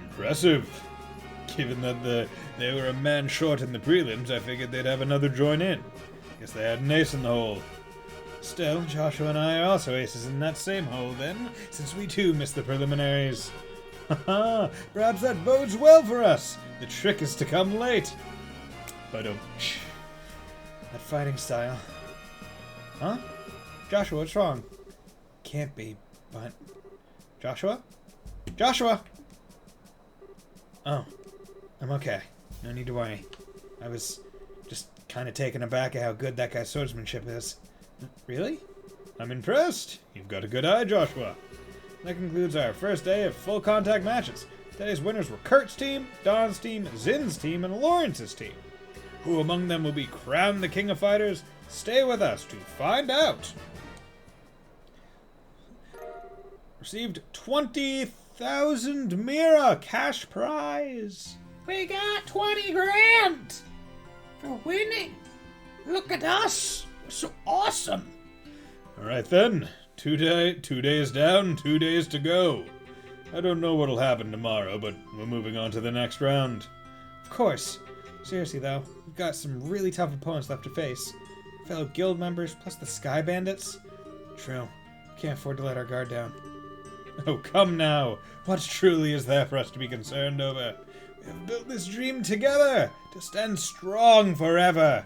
Impressive. Given that they were a man short in the prelims, I figured they'd have another join in. Guess they had an ace in the hole. Still, Joshua and I are also aces in that same hole then, since we too missed the preliminaries. Haha, perhaps that bodes well for us. The trick is to come late. But that fighting style. Huh? Joshua, what's wrong? Can't be, but... Joshua? Joshua! Oh, I'm okay. No need to worry. I was just kind of taken aback at how good that guy's swordsmanship is. Really? I'm impressed. You've got a good eye, Joshua. That concludes our first day of full contact matches. Today's winners were Kurt's team, Don's team, Zin's team, and Lawrence's team. Who among them will be crowned the King of Fighters? Stay with us to find out. Received 20,000 Mira cash prize. We got 20 grand for winning. Look at us. We're so awesome. All right then. 2 days down, 2 days to go. I don't know what'll happen tomorrow, but we're moving on to the next round. Of course. Seriously though, we've got some really tough opponents left to face. Fellow guild members, plus the Sky Bandits. True. Can't afford to let our guard down. Oh, come now. What truly is there for us to be concerned over? We have built this dream together to stand strong forever.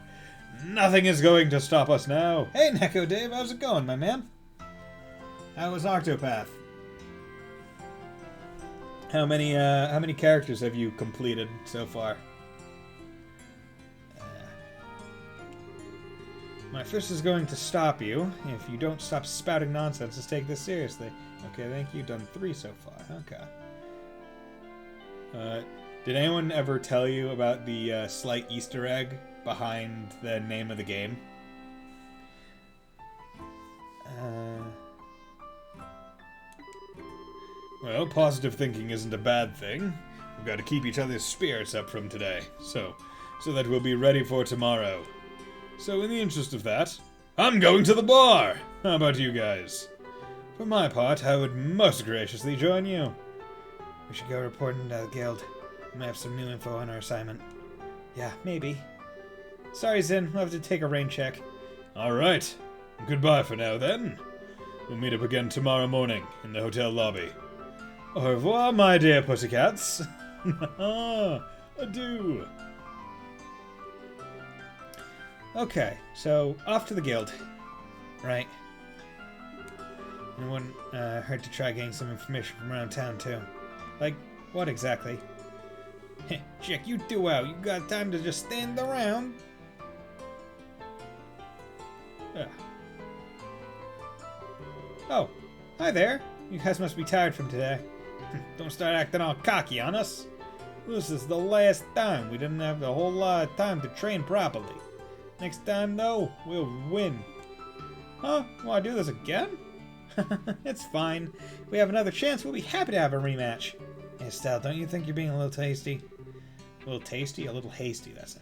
Nothing is going to stop us now. Hey, Neko Dave, how's it going, my man? How was Octopath? How many characters have you completed so far? My fist is going to stop you if you don't stop spouting nonsense and take this seriously. Okay, thank you. Done 3 so far. Okay. Did anyone ever tell you about the slight Easter egg behind the name of the game? Well, positive thinking isn't a bad thing. We've got to keep each other's spirits up from today, so that we'll be ready for tomorrow. So in the interest of that, I'm going to the bar! How about you guys? For my part, I would most graciously join you. We should go report into the guild. We might have some new info on our assignment. Yeah, maybe. Sorry, Zin. We'll have to take a rain check. Alright. Goodbye for now, then. We'll meet up again tomorrow morning in the hotel lobby. Au revoir, my dear pussycats. Adieu. Okay, so off to the guild. Right. And it wouldn't hurt to try getting some information from around town, too. Like, what exactly? Chick, you do well. You got time to just stand around? Oh, hi there. You guys must be tired from today. Don't start acting all cocky on us. This is the last time. We didn't have a whole lot of time to train properly. Next time, though, we'll win. Huh? Want to do this again? It's fine. If we have another chance, we'll be happy to have a rematch. Hey, Estelle, don't you think you're being a little tasty? A little tasty? A little hasty, that's it.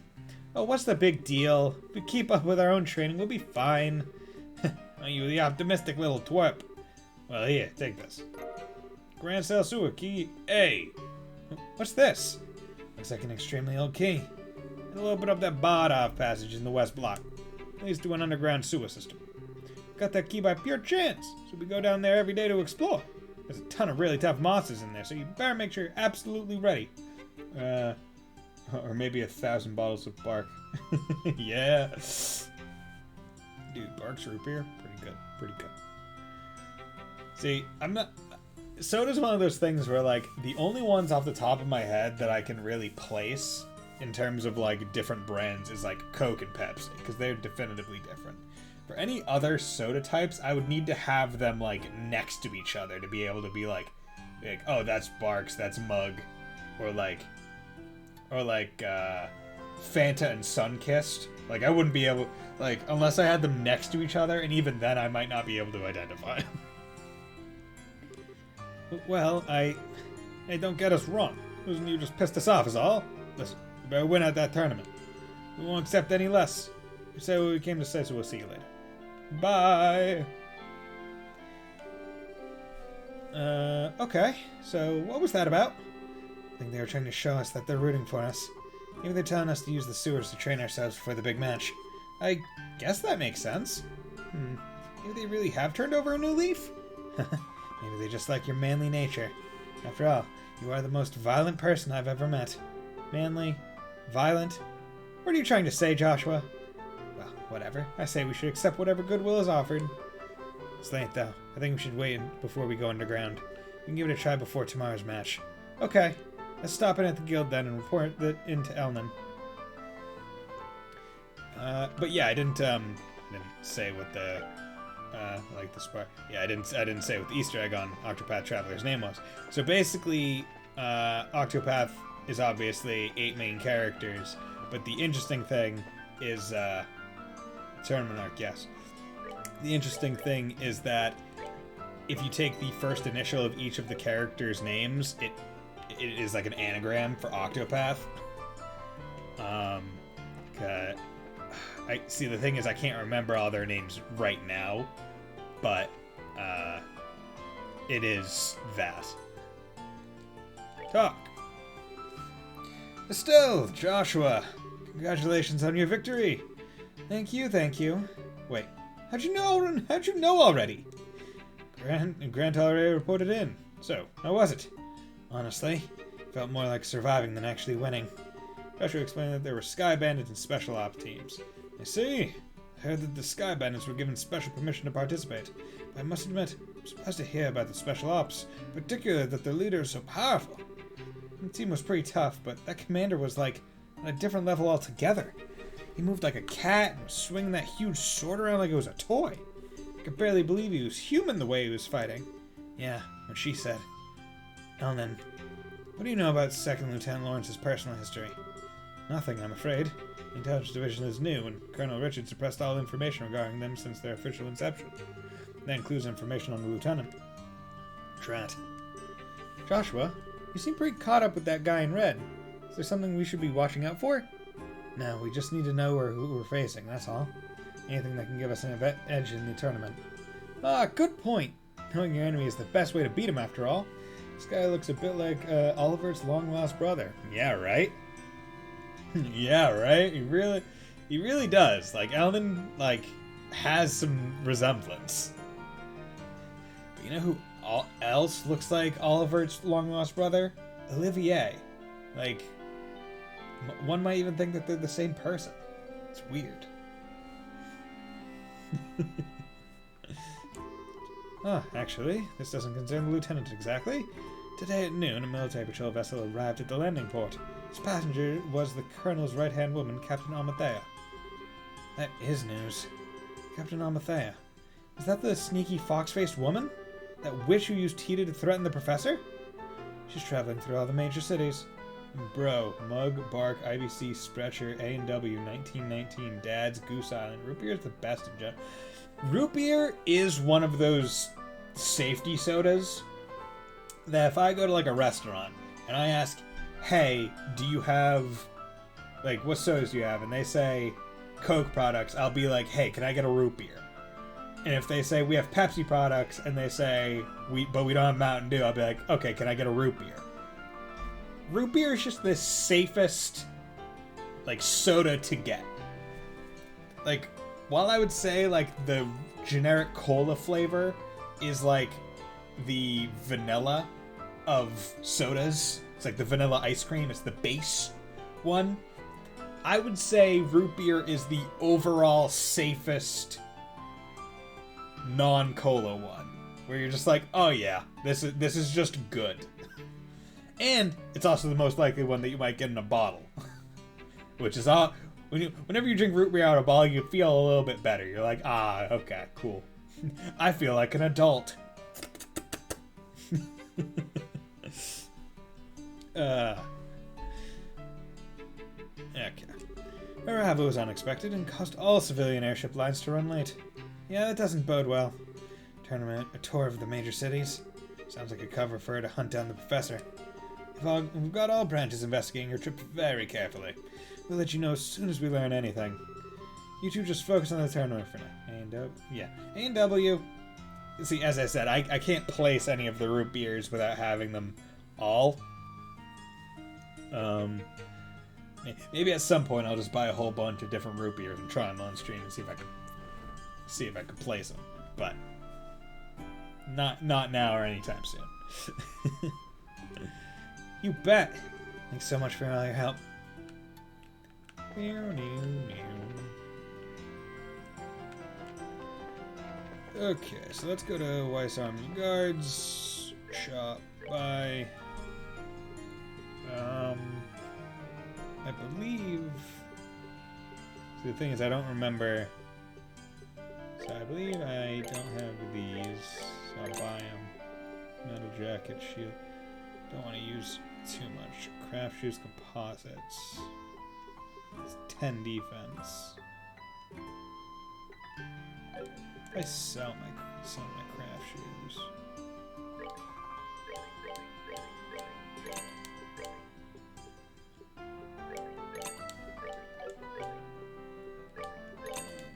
Oh, what's the big deal? If we keep up with our own training, we'll be fine. Oh, you the optimistic little twerp. Well, here, take this. Grand Cell Sewer Key A. What's this? Looks like an extremely old key. It'll open up that barred-off passage in the west block. Leads to an underground sewer system. Got that key by pure chance, so we go down there every day to explore. There's a ton of really tough monsters in there, so you better make sure you're absolutely ready. Or maybe 1,000 bottles of bark. Yeah. Dude, bark's root beer? Pretty good. Pretty good. See, I'm not... Soda's one of those things where, like, the only ones off the top of my head that I can really place in terms of, like, different brands is, like, Coke and Pepsi, because they're definitively different. For any other soda types, I would need to have them, like, next to each other to be able to be like, Like, oh, that's Barks, that's Mug, or like Fanta and Sunkissed. Like, I wouldn't be able, like, unless I had them next to each other, and even then I might not be able to identify. Well, I don't get us wrong. You just pissed us off is all. Listen, you better win at that tournament. We won't accept any less. You say what we came to say, so we'll see you later. Bye! Okay. So, what was that about? I think they were trying to show us that they're rooting for us. Maybe they're telling us to use the sewers to train ourselves for the big match. I guess that makes sense. Maybe they really have turned over a new leaf? Maybe they just like your manly nature. After all, you are the most violent person I've ever met. Manly? Violent? What are you trying to say, Joshua? Well, whatever. I say we should accept whatever goodwill is offered. It's late, though. I think we should wait before we go underground. We can give it a try before tomorrow's match. Okay. Let's stop in at the guild then and report it into Elnan. But yeah, I didn't say what the I didn't say what the Easter egg on Octopath Traveler's name was. So basically, Octopath is obviously 8 main characters, but the interesting thing is Tournament Arc, yes. The interesting thing is that if you take the first initial of each of the characters' names, it is like an anagram for Octopath. I see. The thing is, I can't remember all their names right now, but it is that. Talk. Estelle, Joshua, congratulations on your victory. Thank you, thank you. Wait, how'd you know already? Grant already reported in. So, how was it? Honestly, it felt more like surviving than actually winning. Joshua explained that there were Sky Bandits and Special Ops teams. I see. I heard that the Sky Bandits were given special permission to participate. But I must admit, I'm surprised to hear about the Special Ops, particularly that their leader is so powerful. The team was pretty tough, but that commander was like on a different level altogether. He moved like a cat and was swinging that huge sword around like it was a toy. I could barely believe he was human the way he was fighting. Yeah, what she said. Elnan, what do you know about 2nd Lieutenant Lawrence's personal history? Nothing, I'm afraid. The Intelligence Division is new, and Colonel Richard suppressed all information regarding them since their official inception. That includes information on the lieutenant. Drat. Joshua, you seem pretty caught up with that guy in red. Is there something we should be watching out for? No, we just need to know who we're facing, that's all. Anything that can give us an edge in the tournament. Ah, good point. Knowing your enemy is the best way to beat him, after all. This guy looks a bit like Oliver's long-lost brother. Yeah, right? Yeah, right? He really does. Like, Elnan, has some resemblance. But you know who else looks like Oliver's long-lost brother? Olivier. Like, one might even think that they're the same person. It's weird. Actually, this doesn't concern the lieutenant exactly. Today at noon, a military patrol vessel arrived at the landing port. Its passenger was the colonel's right-hand woman, Captain Amathea. That is news. Captain Amathea. Is that the sneaky fox-faced woman? That witch who used Tita to threaten the professor? She's traveling through all the major cities. Bro, Mug, Bark, IBC, Stretcher, A&W, 1919, Dad's, Goose Island. Root beer is the best in general. Root beer is one of those safety sodas that if I go to a restaurant and I ask, hey, do you have, what sodas do you have? And they say Coke products, I'll be like, hey, can I get a root beer? And if they say we have Pepsi products and they say, but we don't have Mountain Dew, I'll be like, okay, can I get a root beer? Root beer is just the safest, soda to get. While I would say, the generic cola flavor is, the vanilla of sodas. It's like the vanilla ice cream. It's the base one. I would say root beer is the overall safest non-cola one. Where you're just like, oh yeah, this is just good. And it's also the most likely one that you might get in a bottle. Which is all... Whenever you drink root beer out of a bottle, you feel a little bit better. You're like, okay, cool. I feel like an adult. Okay. Arrival was unexpected and caused all civilian airship lines to run late. Yeah, that doesn't bode well. Tournament, a tour of the major cities. Sounds like a cover for her to hunt down the professor. We've got all branches investigating her trip very carefully. We'll let you know as soon as we learn anything. You two just focus on the tournament for now. A&W. Yeah. A&W. See, as I said, I can't place any of the root beers without having them all. Maybe at some point I'll just buy a whole bunch of different root beers and try them on stream and see if I can place them. But not now or anytime soon. You bet. Thanks so much for all your help. Okay, so let's go to Weiss Army Guards. Shop by. I believe. So the thing is, I don't remember. So I believe I don't have these. So I'll buy them. Metal jacket, shield. Don't want to use too much. Craft shoes, composites. It's 10 defense. I sell my craft shoes.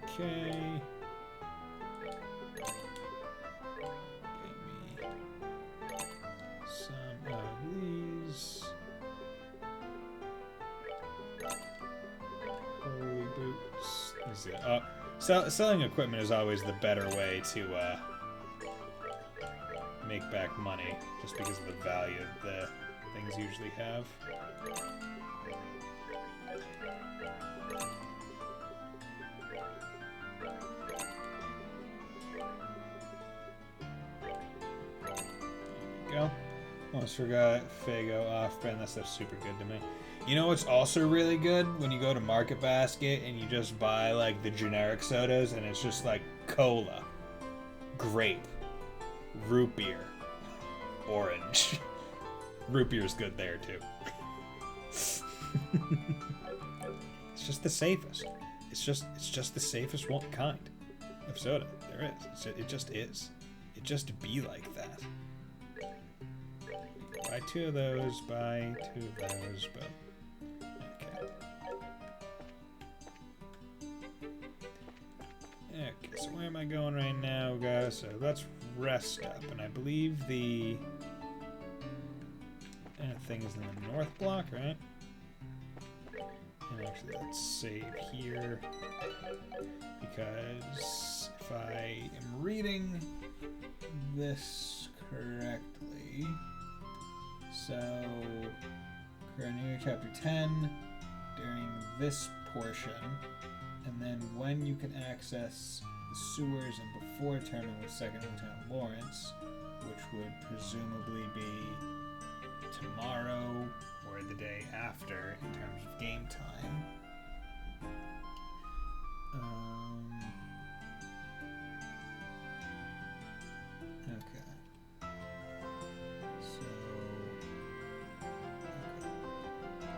Okay. Give me some of these. Holy boots. Is it? Selling equipment is always the better way to make back money, just because of the value the things usually have. There we go. Almost forgot Faygo off-brand. That stuff's super good to me. You know what's also really good? When you go to Market Basket and you just buy like the generic sodas and it's just like cola, grape, root beer, orange. Root beer's good there too. It's just the safest. It's just the safest one kind of soda there is. It just is. It just be like that. Buy 2 of those, buy 2 of those, but okay, so where am I going right now, guys? So let's rest up, and I believe the thing is in the north block, right? And actually, let's save here, because if I am reading this correctly, so Chroneer Chapter 10, during this portion, and then when you can access the sewers and before tournament with Second Lieutenant Lawrence, which would presumably be tomorrow or the day after in terms of game time. Okay.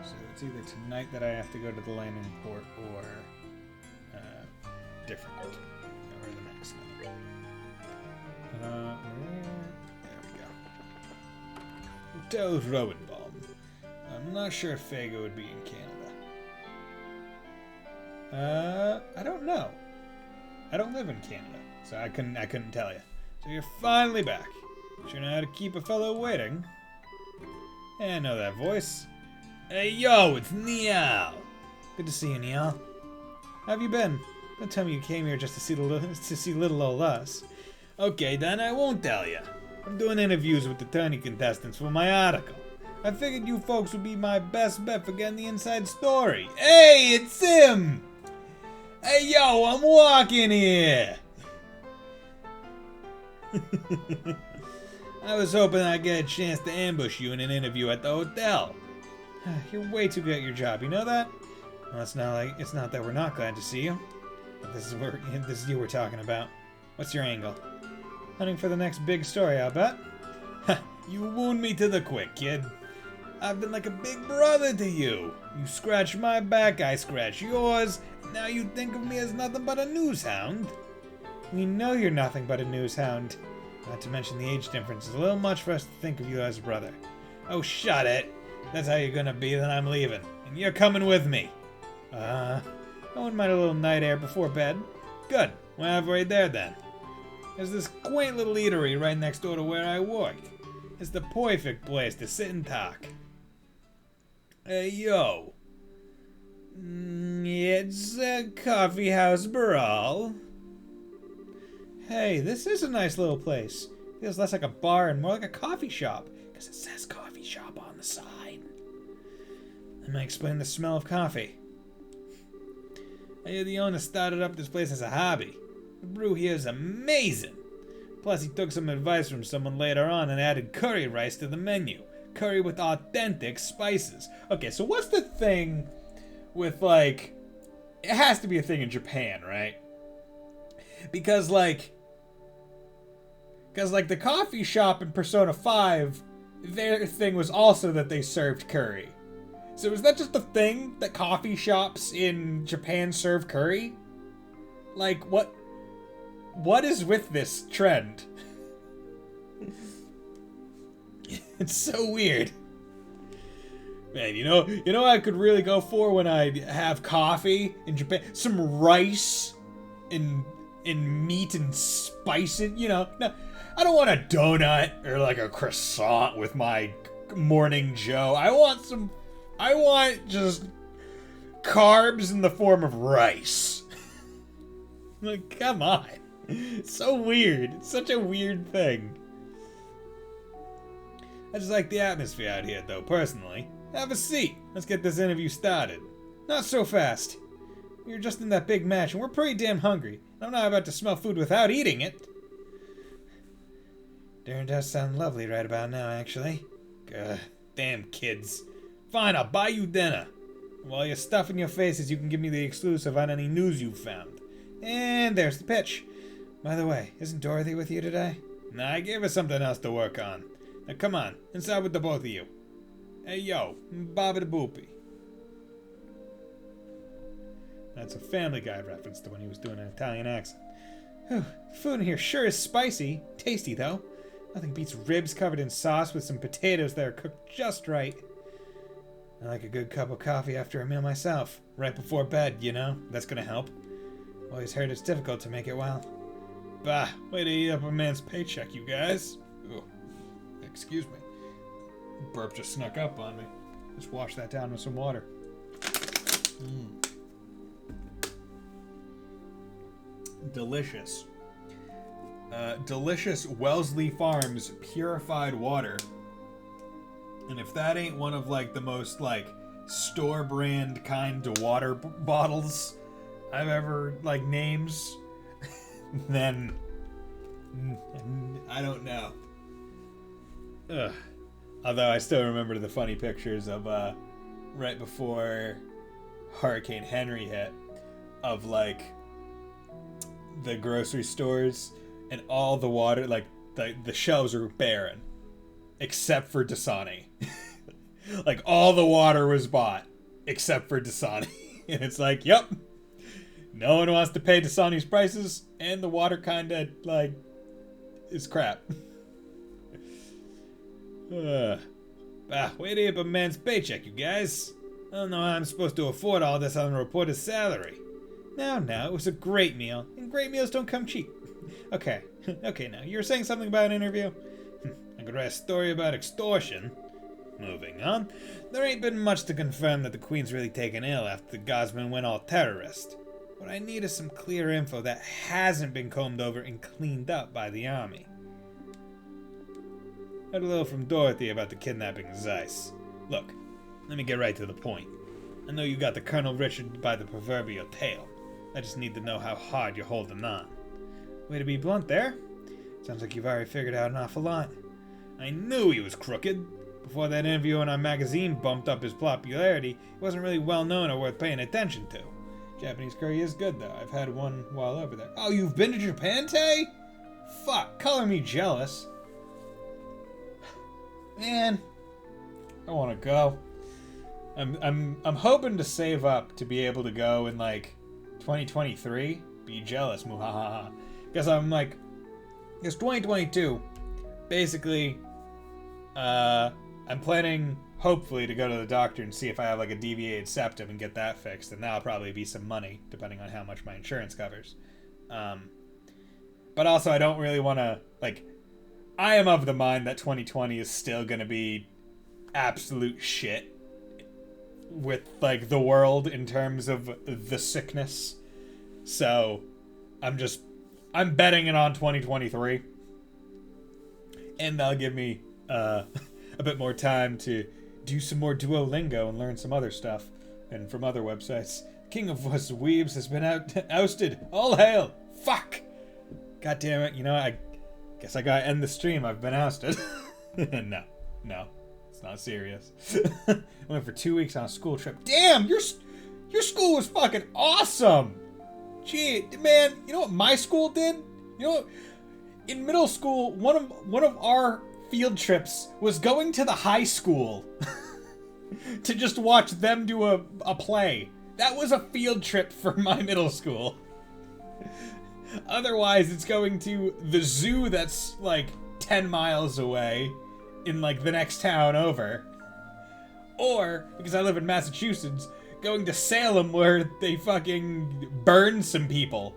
So it's either tonight that I have to go to the landing port or different, or the next night. There we go. Hotel Rowenbaum. I'm not sure if Faygo would be in Canada. I don't know. I don't live in Canada, so I couldn't tell you. So you're finally back. Sure know how to keep a fellow waiting. Yeah, I know that voice. Hey, yo, it's Niall. Good to see you, Niall. How have you been? Don't tell me you came here just to see little old us. Okay, then I won't tell you. I'm doing interviews with the tourney contestants for my article. I figured you folks would be my best bet for getting the inside story. Hey, it's him! Hey, yo, I'm walking here! I was hoping I'd get a chance to ambush you in an interview at the hotel. You're way too good at your job, you know that? Well, it's not that we're not glad to see you. But this is you we're talking about. What's your angle? Hunting for the next big story, I'll bet. You wound me to the quick, kid. I've been like a big brother to you. You scratch my back, I scratch yours. Now you think of me as nothing but a news hound. We know you're nothing but a news hound. Not to mention the age difference is a little much for us to think of you as a brother. Oh, shut it. That's how you're gonna be, then I'm leaving. And you're coming with me. I wouldn't mind a little night air before bed. Good. We're halfway there then. There's this quaint little eatery right next door to where I work. It's the perfect place to sit and talk. Hey, yo. It's a coffee house brawl. Hey, this is a nice little place. Feels less like a bar and more like a coffee shop, because it says coffee shop on the side. That might explain the smell of coffee. I hear the owner started up this place as a hobby. The brew here is amazing. Plus, he took some advice from someone later on and added curry rice to the menu. Curry with authentic spices. Okay, so what's the thing with, like... It has to be a thing in Japan, right? Because, like, the coffee shop in Persona 5, their thing was also that they served curry. So is that just a thing that coffee shops in Japan serve curry? Like, what is with this trend? It's so weird. Man, you know what I could really go for when I have coffee in Japan? Some rice and meat and spice it, you know. No, I don't want a donut or like a croissant with my morning joe. I want just carbs in the form of rice. Like, come on. It's so weird. It's such a weird thing. I just like the atmosphere out here, though, personally. Have a seat. Let's get this interview started. Not so fast. We were just in that big match, and we're pretty damn hungry. I'm not about to smell food without eating it. Dinner does sound lovely right about now, actually. Damn kids. Fine, I'll buy you dinner. While you're stuffing your faces, you can give me the exclusive on any news you've found. And there's the pitch. By the way, isn't Dorothy with you today? Nah, I gave her something else to work on. Now come on, inside with the both of you. Hey yo, Baba the Boopy. That's a Family Guy reference to when he was doing an Italian accent. Whew, food in here sure is spicy. Tasty though. Nothing beats ribs covered in sauce with some potatoes that are cooked just right. I like a good cup of coffee after a meal myself. Right before bed, you know? That's gonna help. Always heard it's difficult to make it well. Bah, way to eat up a man's paycheck, you guys. Ugh. Excuse me. Burp just snuck up on me. Just wash that down with some water. Delicious. Delicious Wellesley Farms purified water. And if that ain't one of like the most like store brand kind of water bottles I've ever like names, then I don't know. Ugh. Although I still remember the funny pictures of right before Hurricane Henry hit, of like the grocery stores and all the water, like the shelves are barren except for Dasani. Like all the water was bought except for Dasani. And it's like, yep, no one wants to pay Dasani's prices, and the water kinda like is crap. Way to eat up a man's paycheck, you guys. I don't know how I'm supposed to afford all this on a reporter's salary. No, it was a great meal, and great meals don't come cheap. Okay, now, you were saying something about an interview? I could write a story about extortion. Moving on. There ain't been much to confirm that the Queen's really taken ill after the Godsmen went all terrorist. What I need is some clear info that hasn't been combed over and cleaned up by the army. Heard a little from Dorothy about the kidnapping of Zeiss. Look, let me get right to the point. I know you got the Colonel Richard by the proverbial tail. I just need to know how hard you're holding on. Way to be blunt there. Sounds like you've already figured out an awful lot. I knew he was crooked. Before that interview in our magazine bumped up his popularity, he wasn't really well known or worth paying attention to. Japanese curry is good though. I've had one while over there. Oh, you've been to Japan, Tay? Fuck, color me jealous. Man, I want to go. I'm hoping to save up to be able to go in like 2023. Be jealous, muhahaha. Because it's 2022. Basically, I'm planning hopefully to go to the doctor and see if I have like a deviated septum and get that fixed, and that'll probably be some money depending on how much my insurance covers. But also I don't really want to like. I am of the mind that 2020 is still gonna be absolute shit with like the world in terms of the sickness. So I'm betting it on 2023, and that'll give me a bit more time to do some more Duolingo and learn some other stuff and from other websites. King of Us Weebs has been ousted. All hail! Fuck! God damn it! You know, I guess I gotta end the stream. I've been ousted. No, it's not serious. I went for 2 weeks on a school trip. Damn, your school was fucking awesome. Gee, man, you know what my school did? You know what? In middle school, one of our field trips was going to the high school to just watch them do a play. That was a field trip for my middle school. Otherwise, it's going to the zoo that's like 10 miles away in like the next town over. Or, because I live in Massachusetts, going to Salem where they fucking burn some people.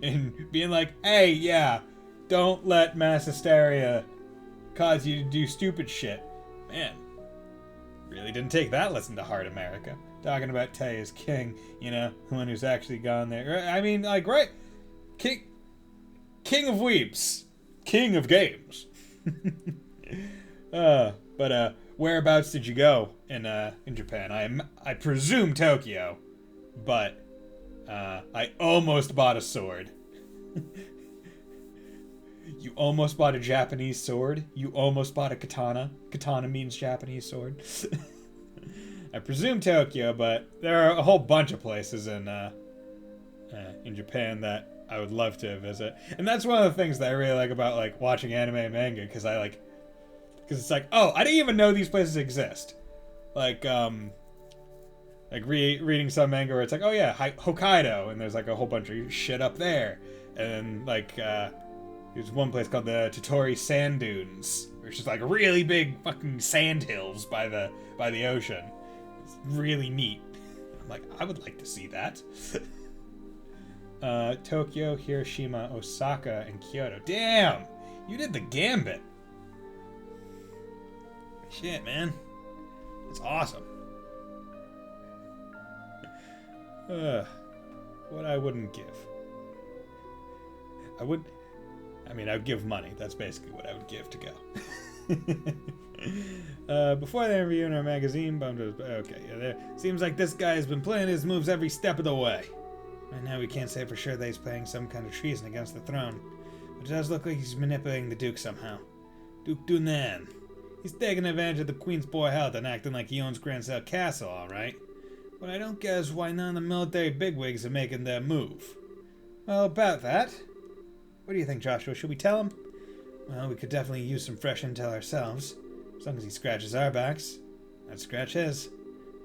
And being like, hey, yeah, don't let mass hysteria cause you to do stupid shit. Man, really didn't take that lesson to heart, America. Talking about Tay as king, you know, the one who's actually gone there. I mean, like, right? King of Weeps. King of games. But whereabouts did you go in Japan? I presume Tokyo, but I almost bought a sword. You almost bought a Japanese sword? You almost bought a katana? Katana means Japanese sword. I presume Tokyo, but there are a whole bunch of places in Japan that I would love to visit. And that's one of the things that I really like about like watching anime and manga, because it's like, oh, I didn't even know these places exist. Like reading some manga where it's like, oh yeah, Hokkaido, and there's like a whole bunch of shit up there. And like there's one place called the Totori Sand Dunes, which is like really big fucking sand hills by the ocean. It's really neat. I'm like, I would like to see that. Tokyo, Hiroshima, Osaka, and Kyoto. Damn! You did the gambit. Shit, man. That's awesome. What I wouldn't give. I'd give money. That's basically what I would give to go. Before the interview in our magazine, okay, yeah, there seems like this guy has been playing his moves every step of the way. Right now we can't say for sure that he's playing some kind of treason against the throne, but it does look like he's manipulating the Duke somehow. Duke Dunan. He's taking advantage of the Queen's poor health and acting like he owns Grand Cell Castle, alright? What I don't get is why none of the military bigwigs are making their move. Well, about that, what do you think, Joshua? Should we tell him? Well, we could definitely use some fresh intel ourselves. As long as he scratches our backs, I'd scratch his.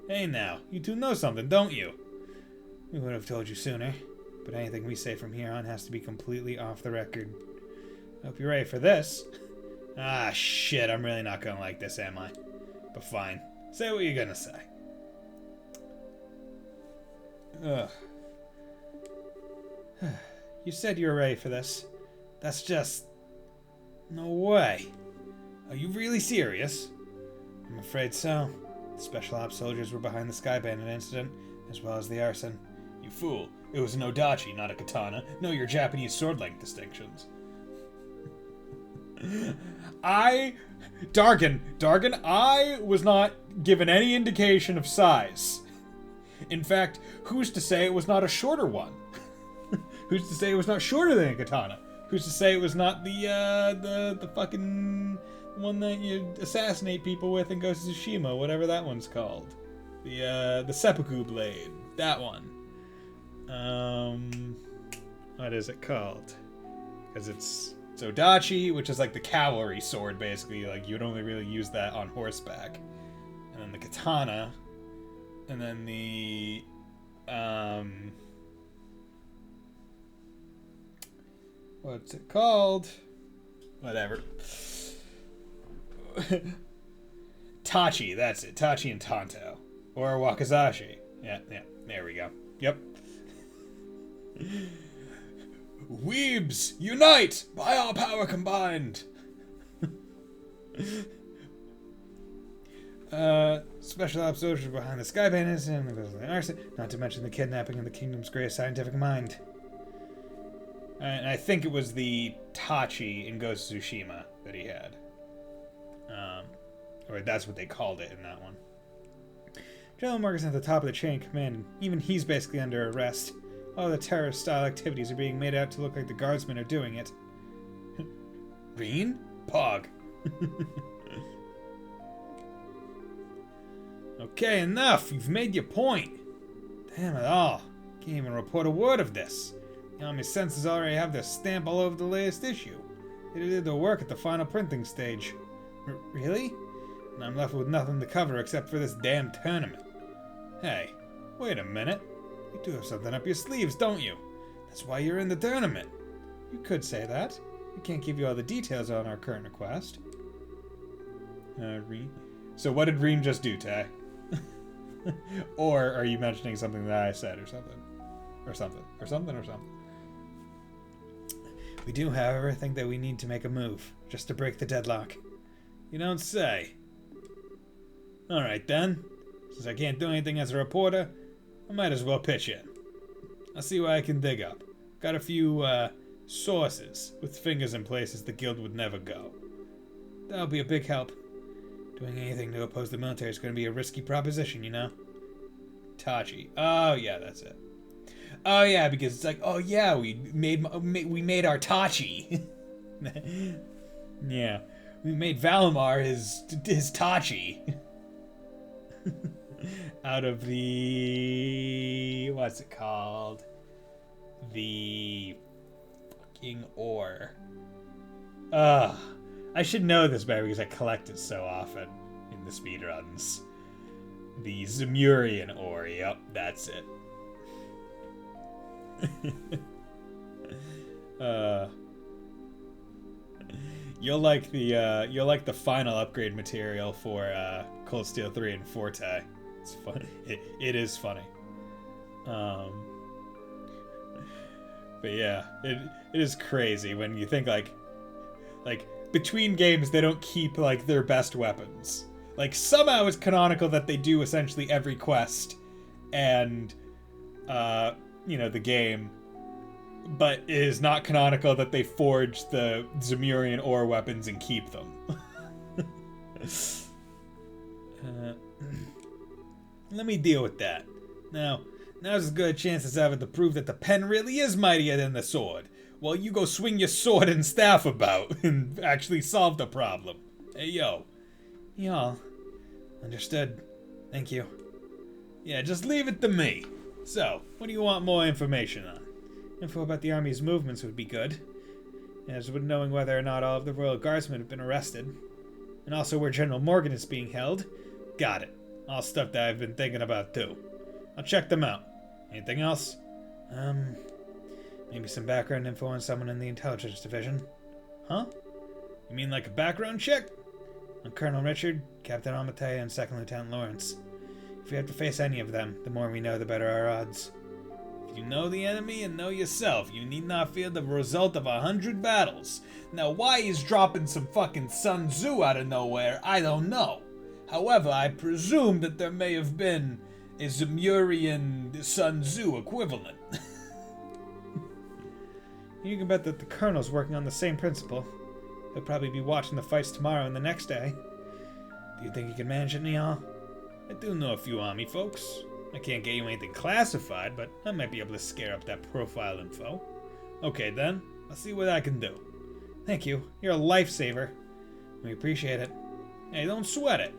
Hey now, you two know something, don't you? We would have told you sooner, but anything we say from here on has to be completely off the record. Hope you're ready for this. Ah, shit, I'm really not gonna like this, am I? But fine. Say what you're gonna say. Ugh. You said you were ready for this. That's just... no way. Are you really serious? I'm afraid so. The Special Ops soldiers were behind the Sky Bandit incident, as well as the arson. You fool. It was an odachi, not a katana. Know your Japanese sword length distinctions. Dargan, I was not given any indication of size. In fact, who's to say it was not a shorter one? Who's to say it was not shorter than a katana? Who's to say it was not the fucking one that you assassinate people with in Ghost of Tsushima, whatever that one's called. The seppuku blade. That one. What is it called? Because it's So dachi, which is like the cavalry sword, basically, like you'd only really use that on horseback. And then the katana, and then the what's it called? Whatever. Tachi, that's it. Tachi and Tanto. Or Wakizashi. Yeah, there we go. Yep. Weebs, unite! By our power combined! Special ops soldiers behind the sky bandits and the arson, not to mention the kidnapping of the kingdom's greatest scientific mind. And I think it was the Tachi in Ghost of Tsushima that he had. Or that's what they called it in that one. General Morgan's at the top of the chain of command, and even he's basically under arrest. All the terrorist-style activities are being made out to look like the guardsmen are doing it. Reen? Pog. Okay, enough! You've made your point! Damn it all. Can't even report a word of this. The Army censors already have their stamp all over the latest issue. They did their work at the final printing stage. Really? And I'm left with nothing to cover except for this damn tournament. Hey, wait a minute. You do have something up your sleeves, don't you? That's why you're in the tournament. You could say that. We can't give you all the details on our current request. Reem. So what did Reem just do, Tay? Or are you mentioning something that I said or something? Or something. Or something or something. We do, however, think that we need to make a move, just to break the deadlock. You don't say. Alright then. Since I can't do anything as a reporter, I might as well pitch in. I'll see what I can dig up. Got a few, sources with fingers in places the guild would never go. That'll be a big help. Doing anything to oppose the military is going to be a risky proposition, you know? Tachi. Oh, yeah, that's it. Oh, yeah, because it's like, oh, yeah, we made our Tachi. Yeah. We made Valimar his Tachi. Out of the... what's it called? The fucking ore. I should know this better because I collect it so often in the speedruns. The Zemurian ore, yep, that's it. You'll like the final upgrade material for Cold Steel 3 and Forte. It's fun. It is funny. But yeah, it is crazy when you think like between games they don't keep like their best weapons. Like somehow it's canonical that they do essentially every quest and the game, but it is not canonical that they forge the Zemurian ore weapons and keep them. Let me deal with that. Now's as good a chance as ever to prove that the pen really is mightier than the sword. Well, you go swing your sword and staff about and actually solve the problem. Hey, yo. Y'all. Understood. Thank you. Yeah, just leave it to me. So, what do you want more information on? Info about the Army's movements would be good. As with knowing whether or not all of the Royal Guardsmen have been arrested. And also where General Morgan is being held. Got it. All stuff that I've been thinking about too. I'll check them out. Anything else? Maybe some background info on someone in the intelligence division. Huh? You mean like a background check? On Colonel Richard, Captain Amate, and Second Lieutenant Lawrence. If we have to face any of them, the more we know, the better our odds. If you know the enemy and know yourself, you need not fear the result of 100 battles. Now, why he's dropping some fucking Sun Tzu out of nowhere, I don't know. However, I presume that there may have been a Zemurian Sun Tzu equivalent. You can bet that the Colonel's working on the same principle. He'll probably be watching the fights tomorrow and the next day. Do you think you can manage it, Niall? I do know a few Army folks. I can't get you anything classified, but I might be able to scare up that profile info. Okay then, I'll see what I can do. Thank you, you're a lifesaver. We appreciate it. Hey, don't sweat it.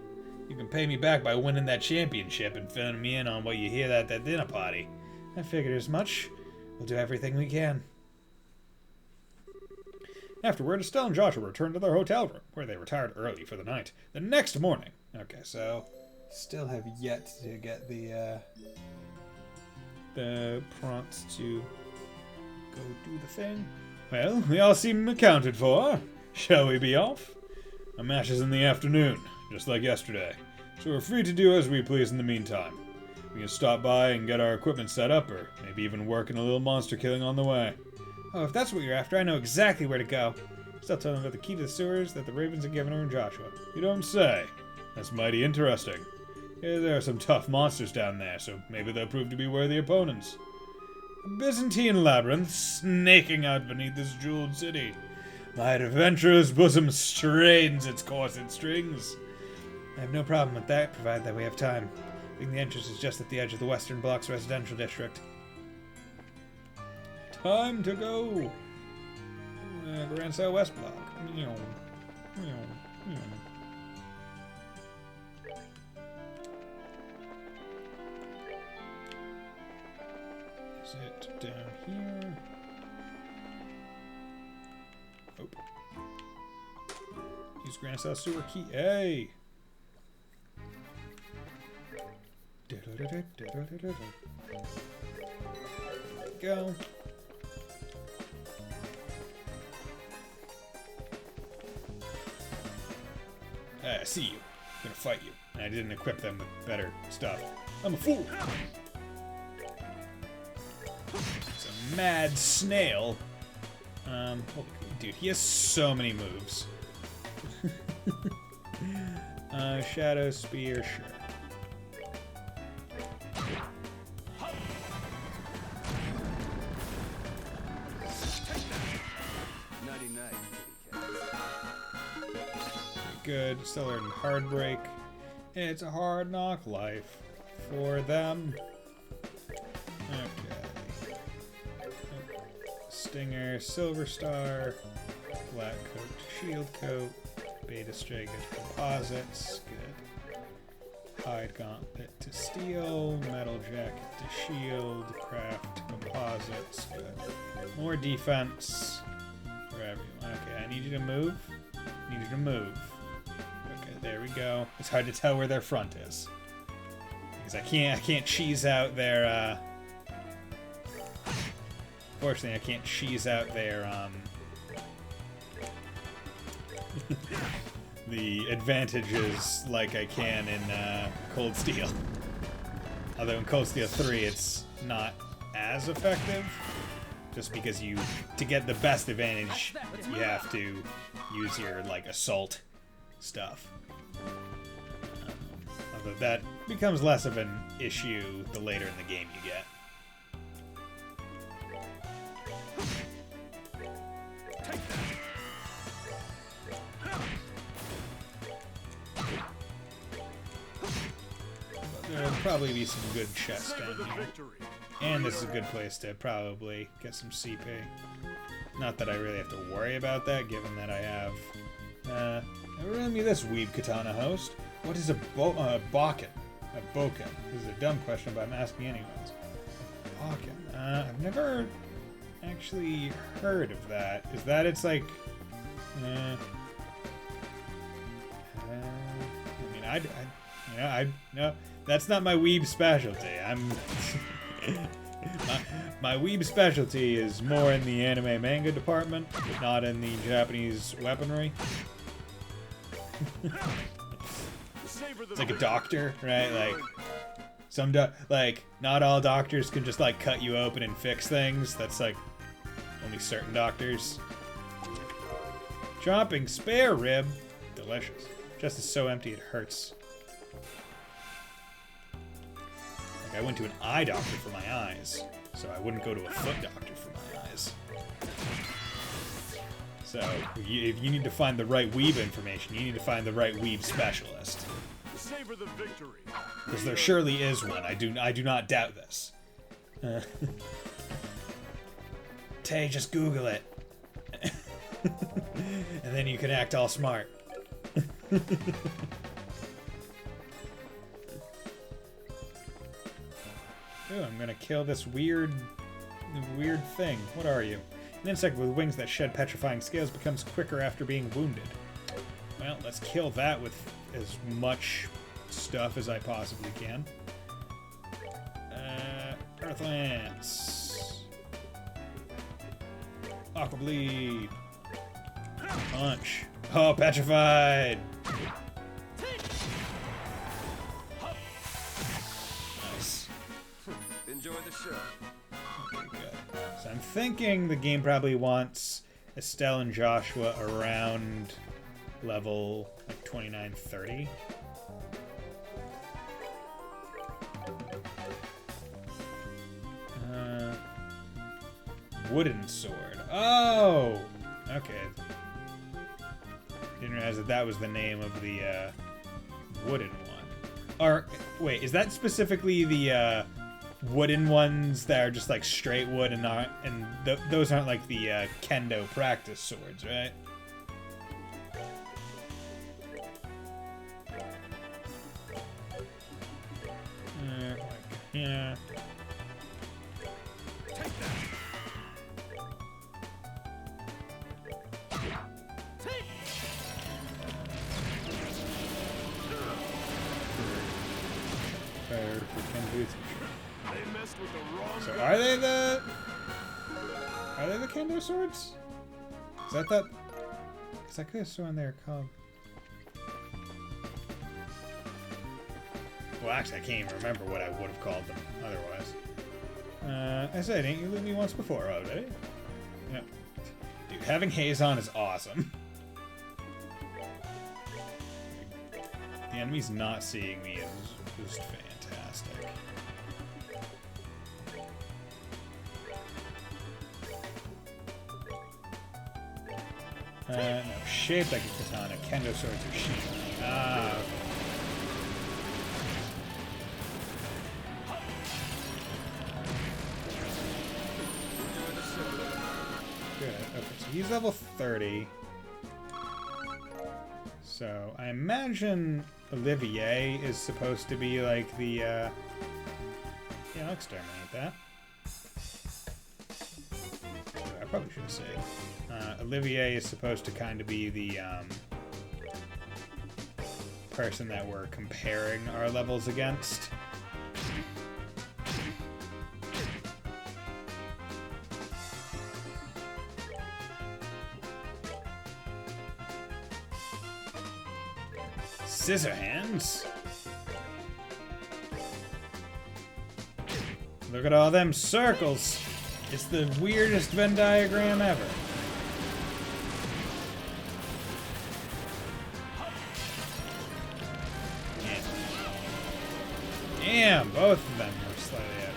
You can pay me back by winning that championship and filling me in on what you hear at that dinner party. I figured as much. We'll do everything we can. Afterward, Estelle and Joshua returned to their hotel room, where they retired early for the night. The next morning... Okay, so... Still have yet to get the prompts to go do the thing. Well, we all seem accounted for. Shall we be off? A match is in the afternoon, just like yesterday. So we're free to do as we please in the meantime. We can stop by and get our equipment set up, or maybe even work in a little monster killing on the way. Oh, if that's what you're after, I know exactly where to go. Still telling about the key to the sewers that the Ravens have given her and Joshua. You don't say. That's mighty interesting. Yeah, there are some tough monsters down there, so maybe they'll prove to be worthy opponents. A Byzantine labyrinth snaking out beneath this jeweled city. My adventurous bosom strains its corset strings. I have no problem with that, provided that we have time. I think the entrance is just at the edge of the Western Block's residential district. Time to go! Grand South West Block. Is it down here? Oh. Use Grand South Sewer Key. Hey! Go. I see you. I'm gonna fight you. And I didn't equip them with better stuff. I'm a fool! It's a mad snail. Holy dude, he has so many moves. Shadow Spear, sure. 99. Good. Still learning Hard Break. It's a hard knock life for them. Okay. Stinger, Silver Star, Black Coat to Shield Coat, Beta Stray, good composites, good. Hide Gauntlet to Steel, Metal Jacket to Shield, Craft composites, good. More defense. Wherever you want. Okay, I need you to move. Need you to move. Okay, there we go. It's hard to tell where their front is. Because I can't cheese out their fortunately I can't cheese out their the advantages like I can in Cold Steel. Although in Cold Steel 3 it's not as effective. Just because to get the best advantage, you have to use your, like, assault stuff. Although that becomes less of an issue the later in the game you get. But there'll probably be some good chests down here. And this is a good place to probably get some CP. Not that I really have to worry about that, given that I have... remind me of this, Weeb Katana host. What is a Bokken? A Bokken. This is a dumb question, but I'm asking anyways. Bokken. I've never actually heard of that. Is that it's like... no, that's not my Weeb specialty. My weeb specialty is more in the anime manga department, not in the Japanese weaponry. It's like a doctor, right? Like not all doctors can just like cut you open and fix things. That's like only certain doctors. Chopping spare rib, delicious. Chest is so empty it hurts. I went to an eye doctor for my eyes, so I wouldn't go to a foot doctor for my eyes. So, if you need to find the right weeb information, you need to find the right weeb specialist. Savor the victory. Because there surely is one. I do not doubt this. Tay, just Google it. And then you can act all smart. Ooh, I'm gonna kill this weird thing. What are you? An insect with wings that shed petrifying scales becomes quicker after being wounded. Well, let's kill that with as much stuff as I possibly can. Earth Lance. Aqua Bleed. Punch. Oh, petrified! Nice. Enjoy the show. Okay, good. So I'm thinking the game probably wants Estelle and Joshua around level like 29, 30. Wooden sword. Oh! Okay. Didn't realize that that was the name of the wooden one. Or, wait, is that specifically the wooden ones that are just like straight wood and not, and those aren't like the kendo practice swords, right? Yeah. They messed with the wrong So guy. are they the kendo swords? Is that that? Because I could have sworn they were called. Well, actually, I can't even remember what I would have called them otherwise. I said, ain't you loot me once before, oh, did I? Yeah. Dude, having haze on is awesome. The enemy's not seeing me is just fantastic. No, shaped like a katana. Kendo swords are shaped. Ah, okay. Good. Okay, so he's level 30. So I imagine Olivier is supposed to be like the, yeah, I'll exterminate that. I probably should have saved. Olivier is supposed to kind of be the, person that we're comparing our levels against. Scissor hands. Look at all them circles. It's the weirdest Venn diagram ever. Damn, both of them were slightly out of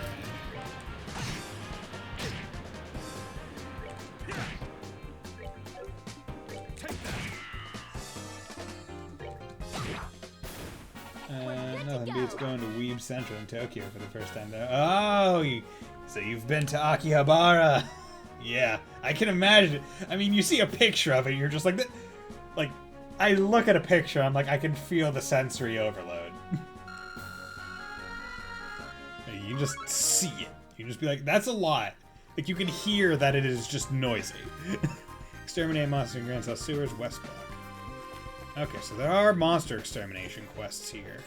range. Nothing beats going to Weeb Central in Tokyo for the first time there. Oh, so you've been to Akihabara. Yeah, I can imagine. I mean, you see a picture of it, you're just like, like, I look at a picture, I'm like, I can feel the sensory overload. You just see it. You just be like, that's a lot. Like, you can hear that it is just noisy. Exterminate monster in Grand South Sewers, West Block. Okay, so there are monster extermination quests here.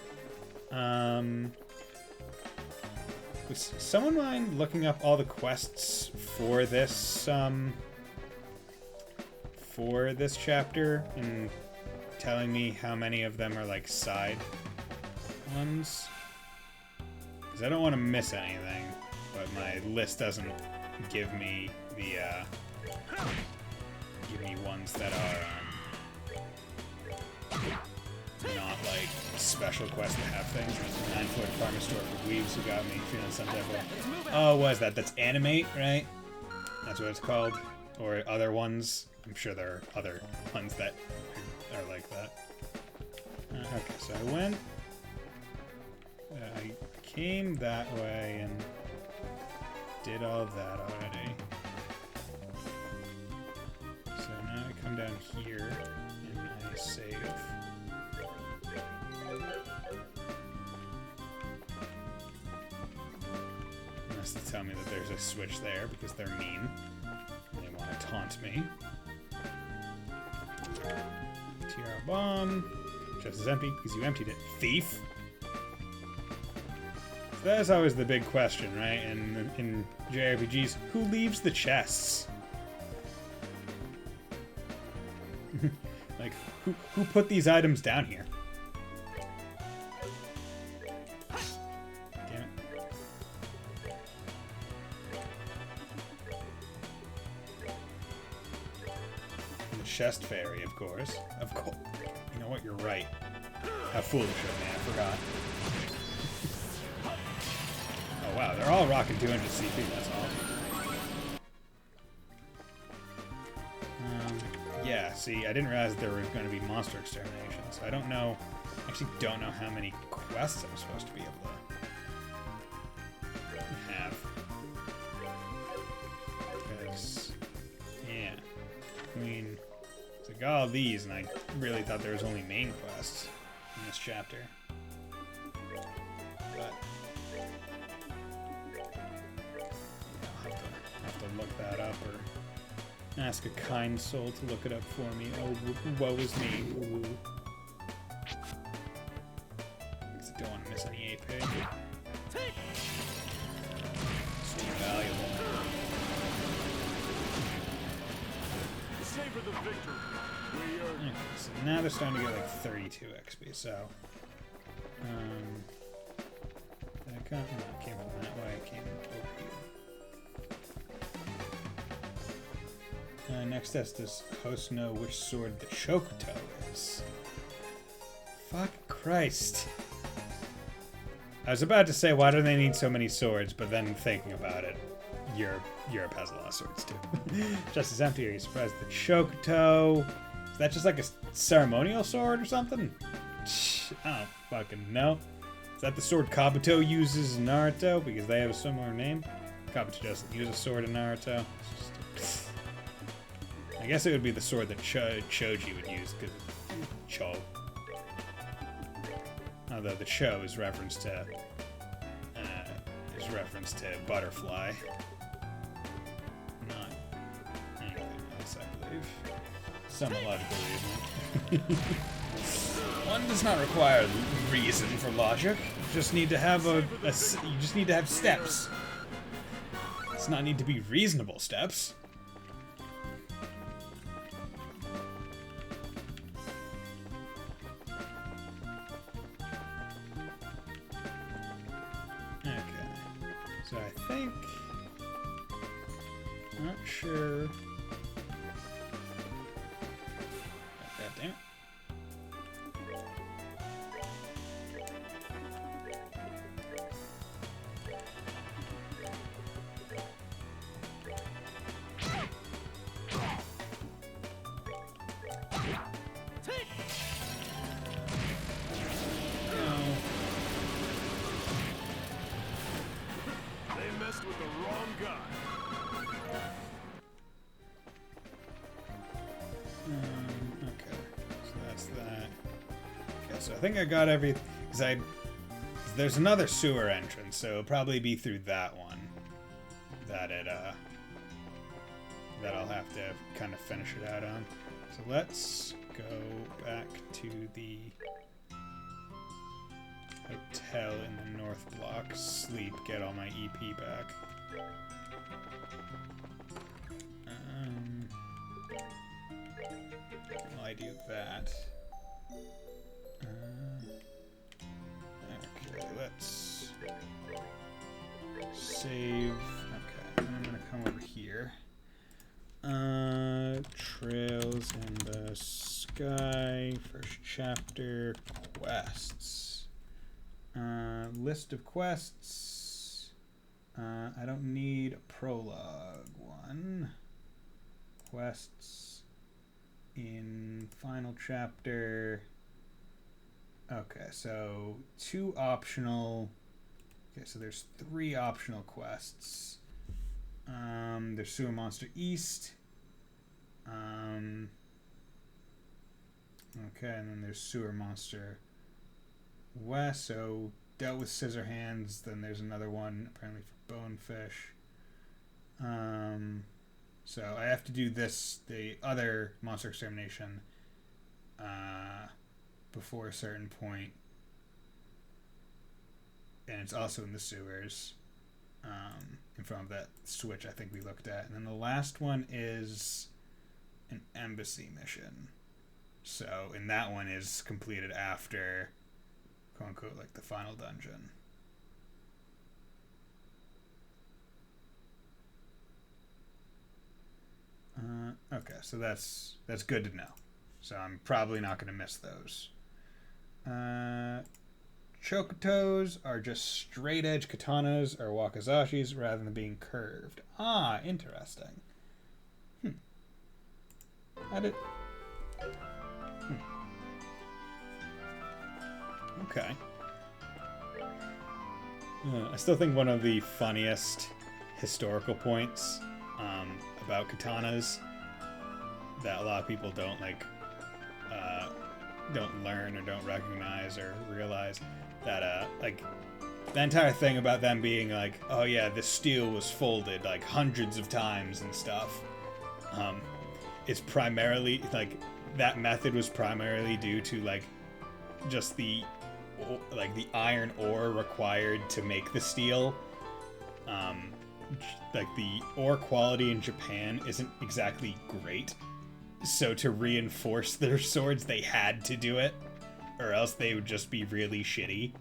Would someone mind looking up all the quests for this chapter and telling me how many of them are like side ones? Because I don't want to miss anything, but my list doesn't give me the ones that are not like special quests that have things. 9-foot farmer store for weaves who got me feeling some type of. Oh, what is that? That's animate, right? That's what it's called. Or other ones. I'm sure there are other ones that are like that. Okay, so I went. I came that way and did all that already. So now I come down here and I save. Unless they tell me that there's a switch there because they're mean. They want to haunt me. Tiara bomb. Chest is empty because you emptied it. Thief. So that is always the big question, right? In JRPGs, who leaves the chests? Like, who put these items down here? Damn it. The chest fairy, of course. Of course. You know what? You're right. How foolish of me. I forgot. Oh, wow. They're all rocking 200 CP. That's awesome. Yeah, see, I didn't realize there was going to be monster extermination, so I don't know... actually don't know how many quests I'm supposed to be able to have. Because, yeah. I mean, so I got all these, and I really thought there was only main quests in this chapter. But... yeah, I'll have to look that up, or... ask a kind soul to look it up for me. Oh, woe is me. Ooh. I don't want to miss any AP. It's too valuable. Savor the victory. Okay, so now they're starting to get like 32 XP, so... did I come? No, it came from that way. It came over here. Next test, does host know which sword the Chokuto is? Fuck Christ. I was about to say, why do they need so many swords, but then thinking about it, Europe has a lot of swords too. Just as empty, are you surprised the Chokuto? Is that just like a ceremonial sword or something? I don't fucking know. Is that the sword Kabuto uses in Naruto? Because they have a similar name? Kabuto doesn't use a sword in Naruto. I guess it would be the sword that Choji would use, because Cho. Although the Cho is reference to butterfly, not anything else, I believe. Some logical reason. One does not require reason for logic. You just need to have you just need to have steps. It does not need to be reasonable steps. So I think... not sure... God damn it. With the wrong guy. Okay, so that's that. Okay, so I think I got every... because there's another sewer entrance, so it'll probably be through that one that I'll have to kind of finish it out on. So let's go back to the hotel in the North Block, sleep, get all my EP back. While I do that, okay, let's save. Okay, I'm gonna come over here. Trails in the Sky, first chapter, quests. List of quests. I don't need a prologue one. Quests in final chapter. Okay, so 2 optional. Okay, so there's 3 optional quests. There's Sewer Monster East. Okay, and then there's Sewer Monster West. So dealt with Scissorhands. Then there's another one apparently for Bonefish. So I have to do this, the other monster extermination, before a certain point. And it's also in the sewers, in front of that switch I think we looked at. And then the last one is an embassy mission. So, and that one is completed after, quote unquote, like the final dungeon. Okay, so that's good to know. So I'm probably not going to miss those. Chokotos are just straight edge katanas or wakazashis rather than being curved. Ah, interesting. Okay. I still think one of the funniest historical points about katanas that a lot of people don't learn or don't recognize or realize that the entire thing about them being like, oh yeah, the steel was folded like hundreds of times and stuff, it's primarily like that method was primarily due to like just the iron ore required to make the steel. Like the ore quality in Japan isn't exactly great, so to reinforce their swords they had to do it, or else they would just be really shitty.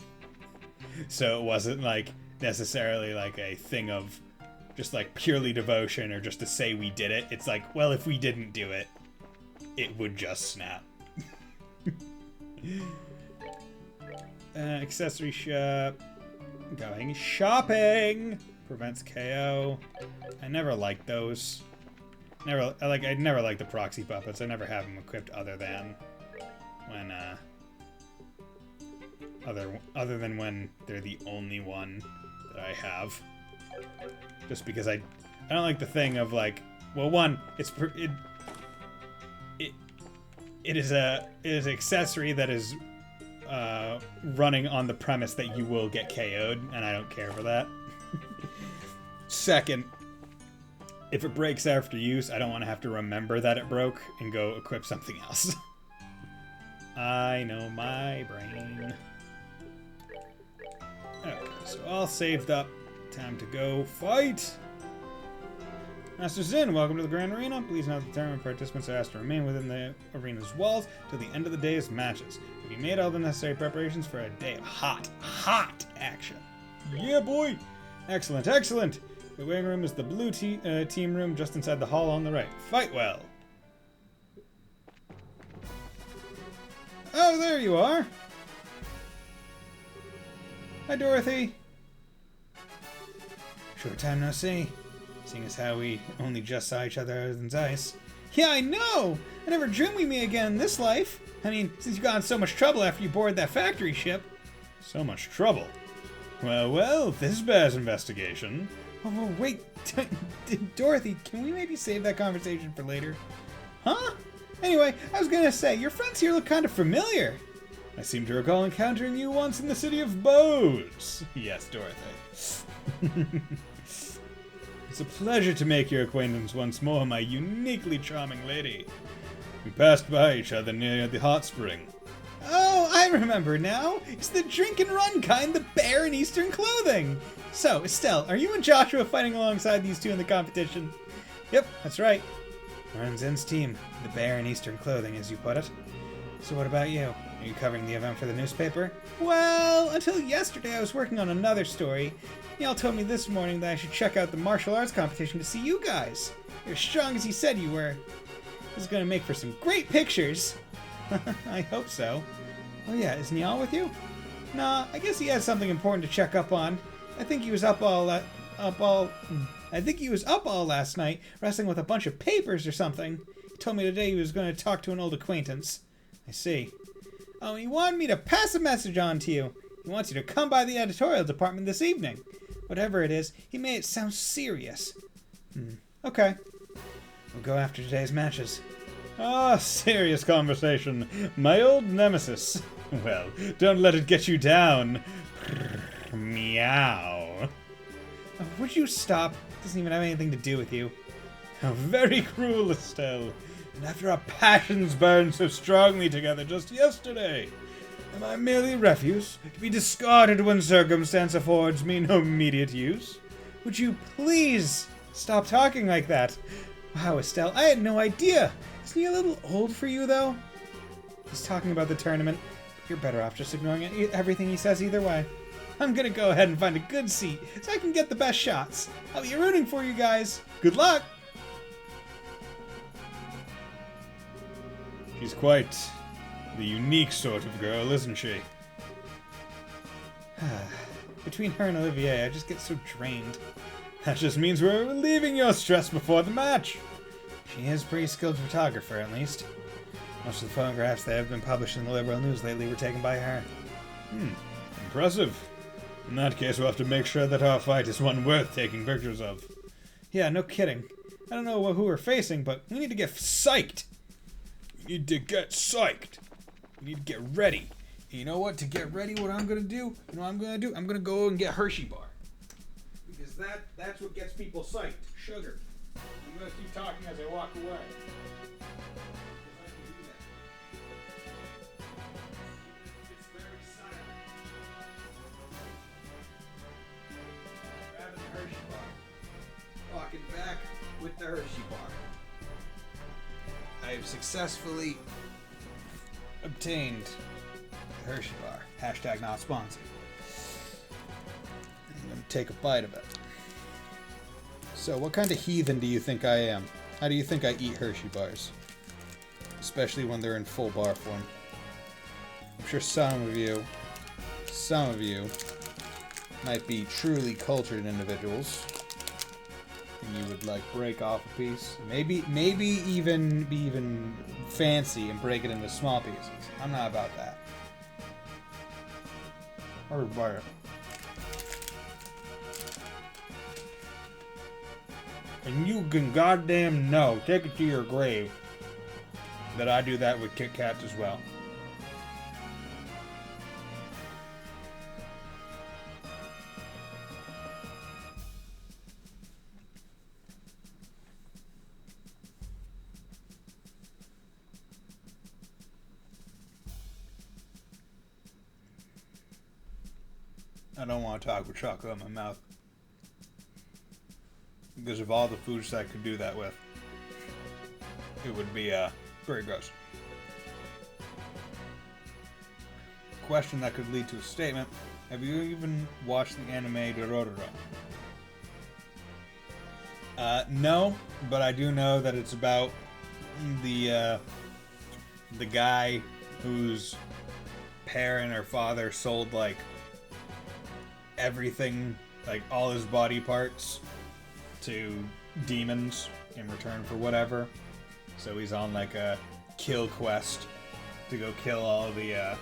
So it wasn't like necessarily like a thing of just like purely devotion or just to say we did it. It's like, well, if we didn't do it, it would just snap. Accessory shop. Going shopping. Prevents KO. I never liked those. I never liked the proxy puppets. I never have them equipped other than when other than when they're the only one that I have. Just because I don't like the thing of like, well, one, it is an accessory that is running on the premise that you will get KO'd, and I don't care for that. Second, if it breaks after use, I don't want to have to remember that it broke and go equip something else. I know my brain. Okay, so all saved up. Time to go fight! Master Zin, welcome to the Grand Arena. Please note the tournament participants are asked to remain within the arena's walls till the end of the day's matches. Have you made all the necessary preparations for a day of hot action? Yeah, boy! Excellent, excellent! The waiting room is the blue team room just inside the hall on the right. Fight well! Oh, there you are! Hi, Dorothy! Short time no see. Seeing as how we only just saw each other other than Zeiss. Yeah, I know! I never dreamed we'd meet again in this life. I mean, since you got in so much trouble after you boarded that factory ship. So much trouble? Well, this bears investigation. Oh, wait, Dorothy, can we maybe save that conversation for later? Huh? Anyway, I was gonna say, your friends here look kind of familiar. I seem to recall encountering you once in the city of Bose. Yes, Dorothy. It's a pleasure to make your acquaintance once more, my uniquely charming lady. We passed by each other near the hot spring. Oh, I remember now. It's the drink and run kind, the bear in Eastern clothing. So, Estelle, are you and Joshua fighting alongside these two in the competition? Yep, that's right. We're on Zen's team, the bear in Eastern clothing, as you put it. So what about you? Are you covering the event for the newspaper? Well, until yesterday I was working on another story. Y'all told me this morning that I should check out the martial arts competition to see you guys. You're as strong as you said you were. This is gonna make for some great pictures. I hope so. Oh yeah, isn't he all with you? Nah, I guess he has something important to check up on. I think he was up all last night, wrestling with a bunch of papers or something. He told me today he was going to talk to an old acquaintance. I see. Oh, he wanted me to pass a message on to you. He wants you to come by the editorial department this evening. Whatever it is, he made it sound serious. Okay. We'll go after today's matches. Ah, serious conversation. My old nemesis. Well, don't let it get you down. Meow. Oh, would you stop? It doesn't even have anything to do with you. How very cruel, Estelle. And after our passions burned so strongly together just yesterday, am I merely refuse, to be discarded when circumstance affords me no immediate use? Would you please stop talking like that? Wow, Estelle, I had no idea. Isn't he a little old for you, though? He's talking about the tournament. You're better off just ignoring everything he says either way. I'm gonna go ahead and find a good seat so I can get the best shots. I'll be rooting for you guys. Good luck! She's quite the unique sort of girl, isn't she? Between her and Olivier, I just get so drained. That just means we're relieving your stress before the match. She is a pretty skilled photographer, at least. Most of the photographs that have been published in the liberal news lately were taken by her. Impressive. In that case, we'll have to make sure that our fight is one worth taking pictures of. Yeah, no kidding. I don't know who we're facing, but we need to get psyched. We need to get psyched. We need to get ready. And you know what? To get ready, what I'm gonna do? You know what I'm gonna do? I'm gonna go and get Hershey bar. Because that's what gets people psyched. Sugar. I'm gonna keep talking as I walk away. Walking back with the Hershey bar. I have successfully obtained the Hershey bar. Hashtag not sponsored. I'm gonna take a bite of it. So, what kind of heathen do you think I am? How do you think I eat Hershey bars? Especially when they're in full bar form. I'm sure some of you might be truly cultured individuals. And you would like break off a piece, maybe even be even fancy and break it into small pieces. I'm not about that. Or buy it. And you can goddamn know, take it to your grave, that I do that with Kit Kats as well. I don't want to talk with chocolate in my mouth. Because of all the foods that I could do that with, it would be very gross. Question that could lead to a statement. Have you even watched the anime Dororo? No, but I do know that it's about the guy whose parent or father sold like everything, like all his body parts, to demons in return for whatever. So he's on like a kill quest to go kill all the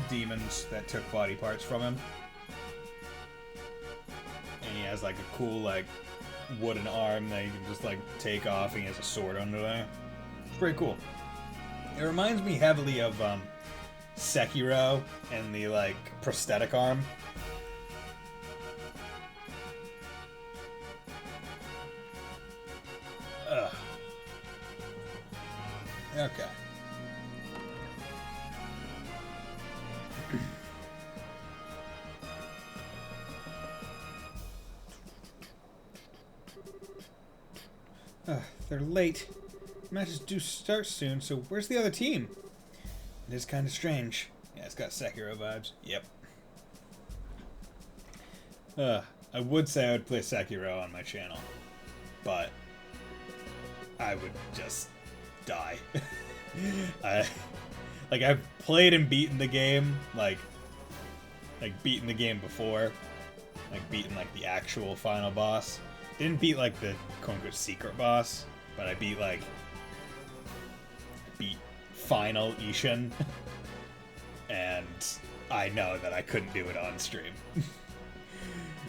demons that took body parts from him. And he has like a cool like wooden arm that you can just like take off, and he has a sword under there. It's pretty cool. It reminds me heavily of Sekiro and the like prosthetic arm. Ugh. Okay. They're late. Matches do start soon, so where's the other team? It is kind of strange. Yeah, it's got Sekiro vibes. Yep. I would say I would play Sekiro on my channel, but I would just die. I've played and beaten the game, like beaten the game before, like beaten like the actual final boss. Didn't beat like the quote-unquote secret boss, but I beat final Ishin, and I know that I couldn't do it on stream.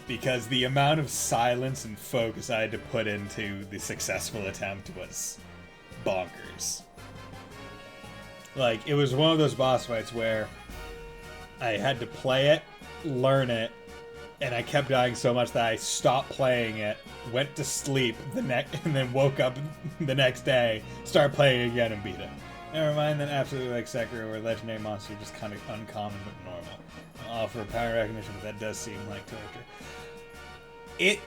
Because the amount of silence and focus I had to put into the successful attempt was bonkers. Like, it was one of those boss fights where I had to play it, learn it, and I kept dying so much that I stopped playing it, went to sleep and then woke up the next day, started playing again and beat it. Never mind that absolutely like Sekiro, where legendary monsters are just kind of uncommon but normal. All for power recognition, but that does seem like torture.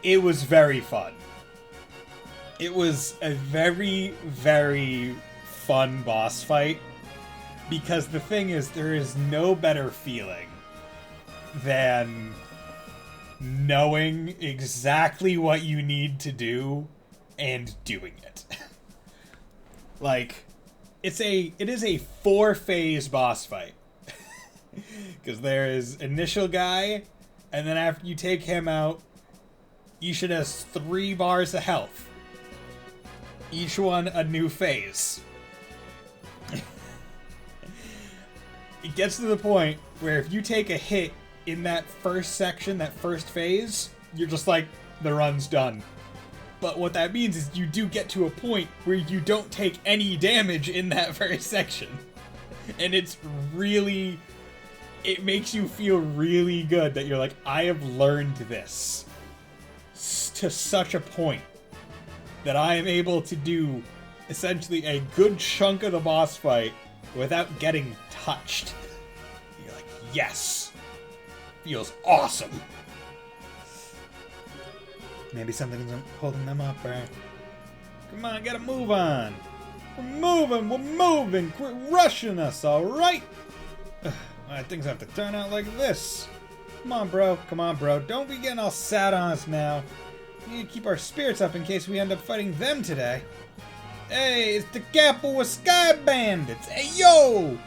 It was very fun. It was a very, very fun boss fight, because the thing is, there is no better feeling than knowing exactly what you need to do and doing it. Like, it is a 4-phase boss fight. Because there is initial guy, and then after you take him out, Isha has 3 bars of health. Each one a new phase. It gets to the point where if you take a hit in that first section, that first phase, you're just like, the run's done. But what that means is you do get to a point where you don't take any damage in that first section. And it's really... It makes you feel really good that you're like, I have learned this to such a point that I am able to do essentially a good chunk of the boss fight without getting touched. You're like, yes! Feels awesome! Maybe something's holding them up, right? Come on, gotta move on! We're moving! Quit rushing us, alright? Things have to turn out like this. Come on, bro. Don't be getting all sad on us now. We need to keep our spirits up in case we end up fighting them today. Hey, it's the Capo with Sky Bandits. Hey, yo!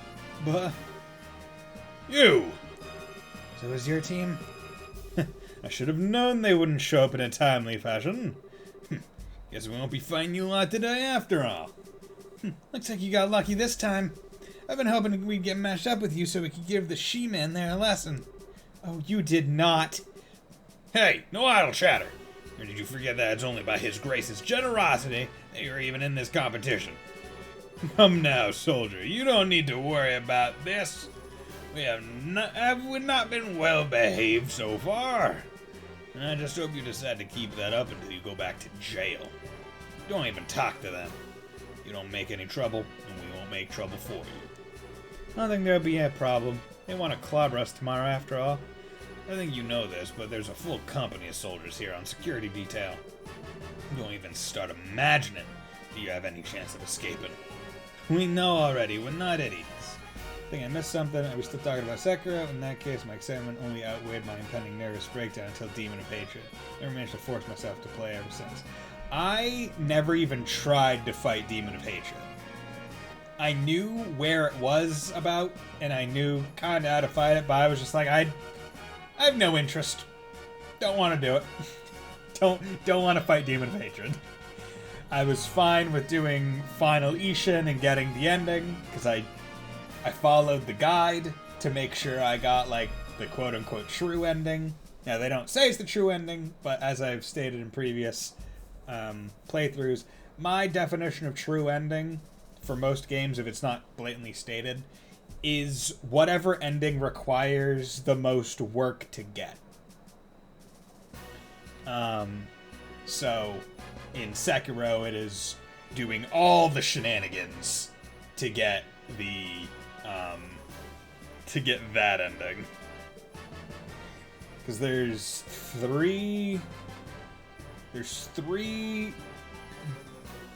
But... You! So is your team? I should have known they wouldn't show up in a timely fashion. Guess we won't be fighting you a lot today after all. Looks like you got lucky this time. I've been hoping we'd get matched up with you so we could give the She-Man there a lesson. Oh, you did not. Hey, no idle chatter. Or did you forget that it's only by His Grace's generosity that you're even in this competition? Come now, soldier. You don't need to worry about this. We have not been well behaved so far. And I just hope you decide to keep that up until you go back to jail. Don't even talk to them. You don't make any trouble, and we won't make trouble for you. I don't think there'll be a problem. They want to clobber us tomorrow after all. I think you know this, but there's a full company of soldiers here on security detail. Don't even start imagining that you have any chance of escaping. We know already, we're not idiots. I think I missed something. Are we still talking about Sekiro? In that case, my excitement only outweighed my impending nervous breakdown until Demon of Hatred. I never managed to force myself to play ever since. I never even tried to fight Demon of Hatred. I knew where it was about, and I knew kind of how to fight it, but I was just like, I have no interest. Don't want to do it. Don't want to fight Demon of Hatred. I was fine with doing Final Ishin and getting the ending, because I followed the guide to make sure I got, like, the quote-unquote true ending. Now, they don't say it's the true ending, but as I've stated in previous playthroughs, my definition of true ending, for most games, if it's not blatantly stated, is whatever ending requires the most work to get. So, in Sekiro, it is doing all the shenanigans to get that ending. Because there's three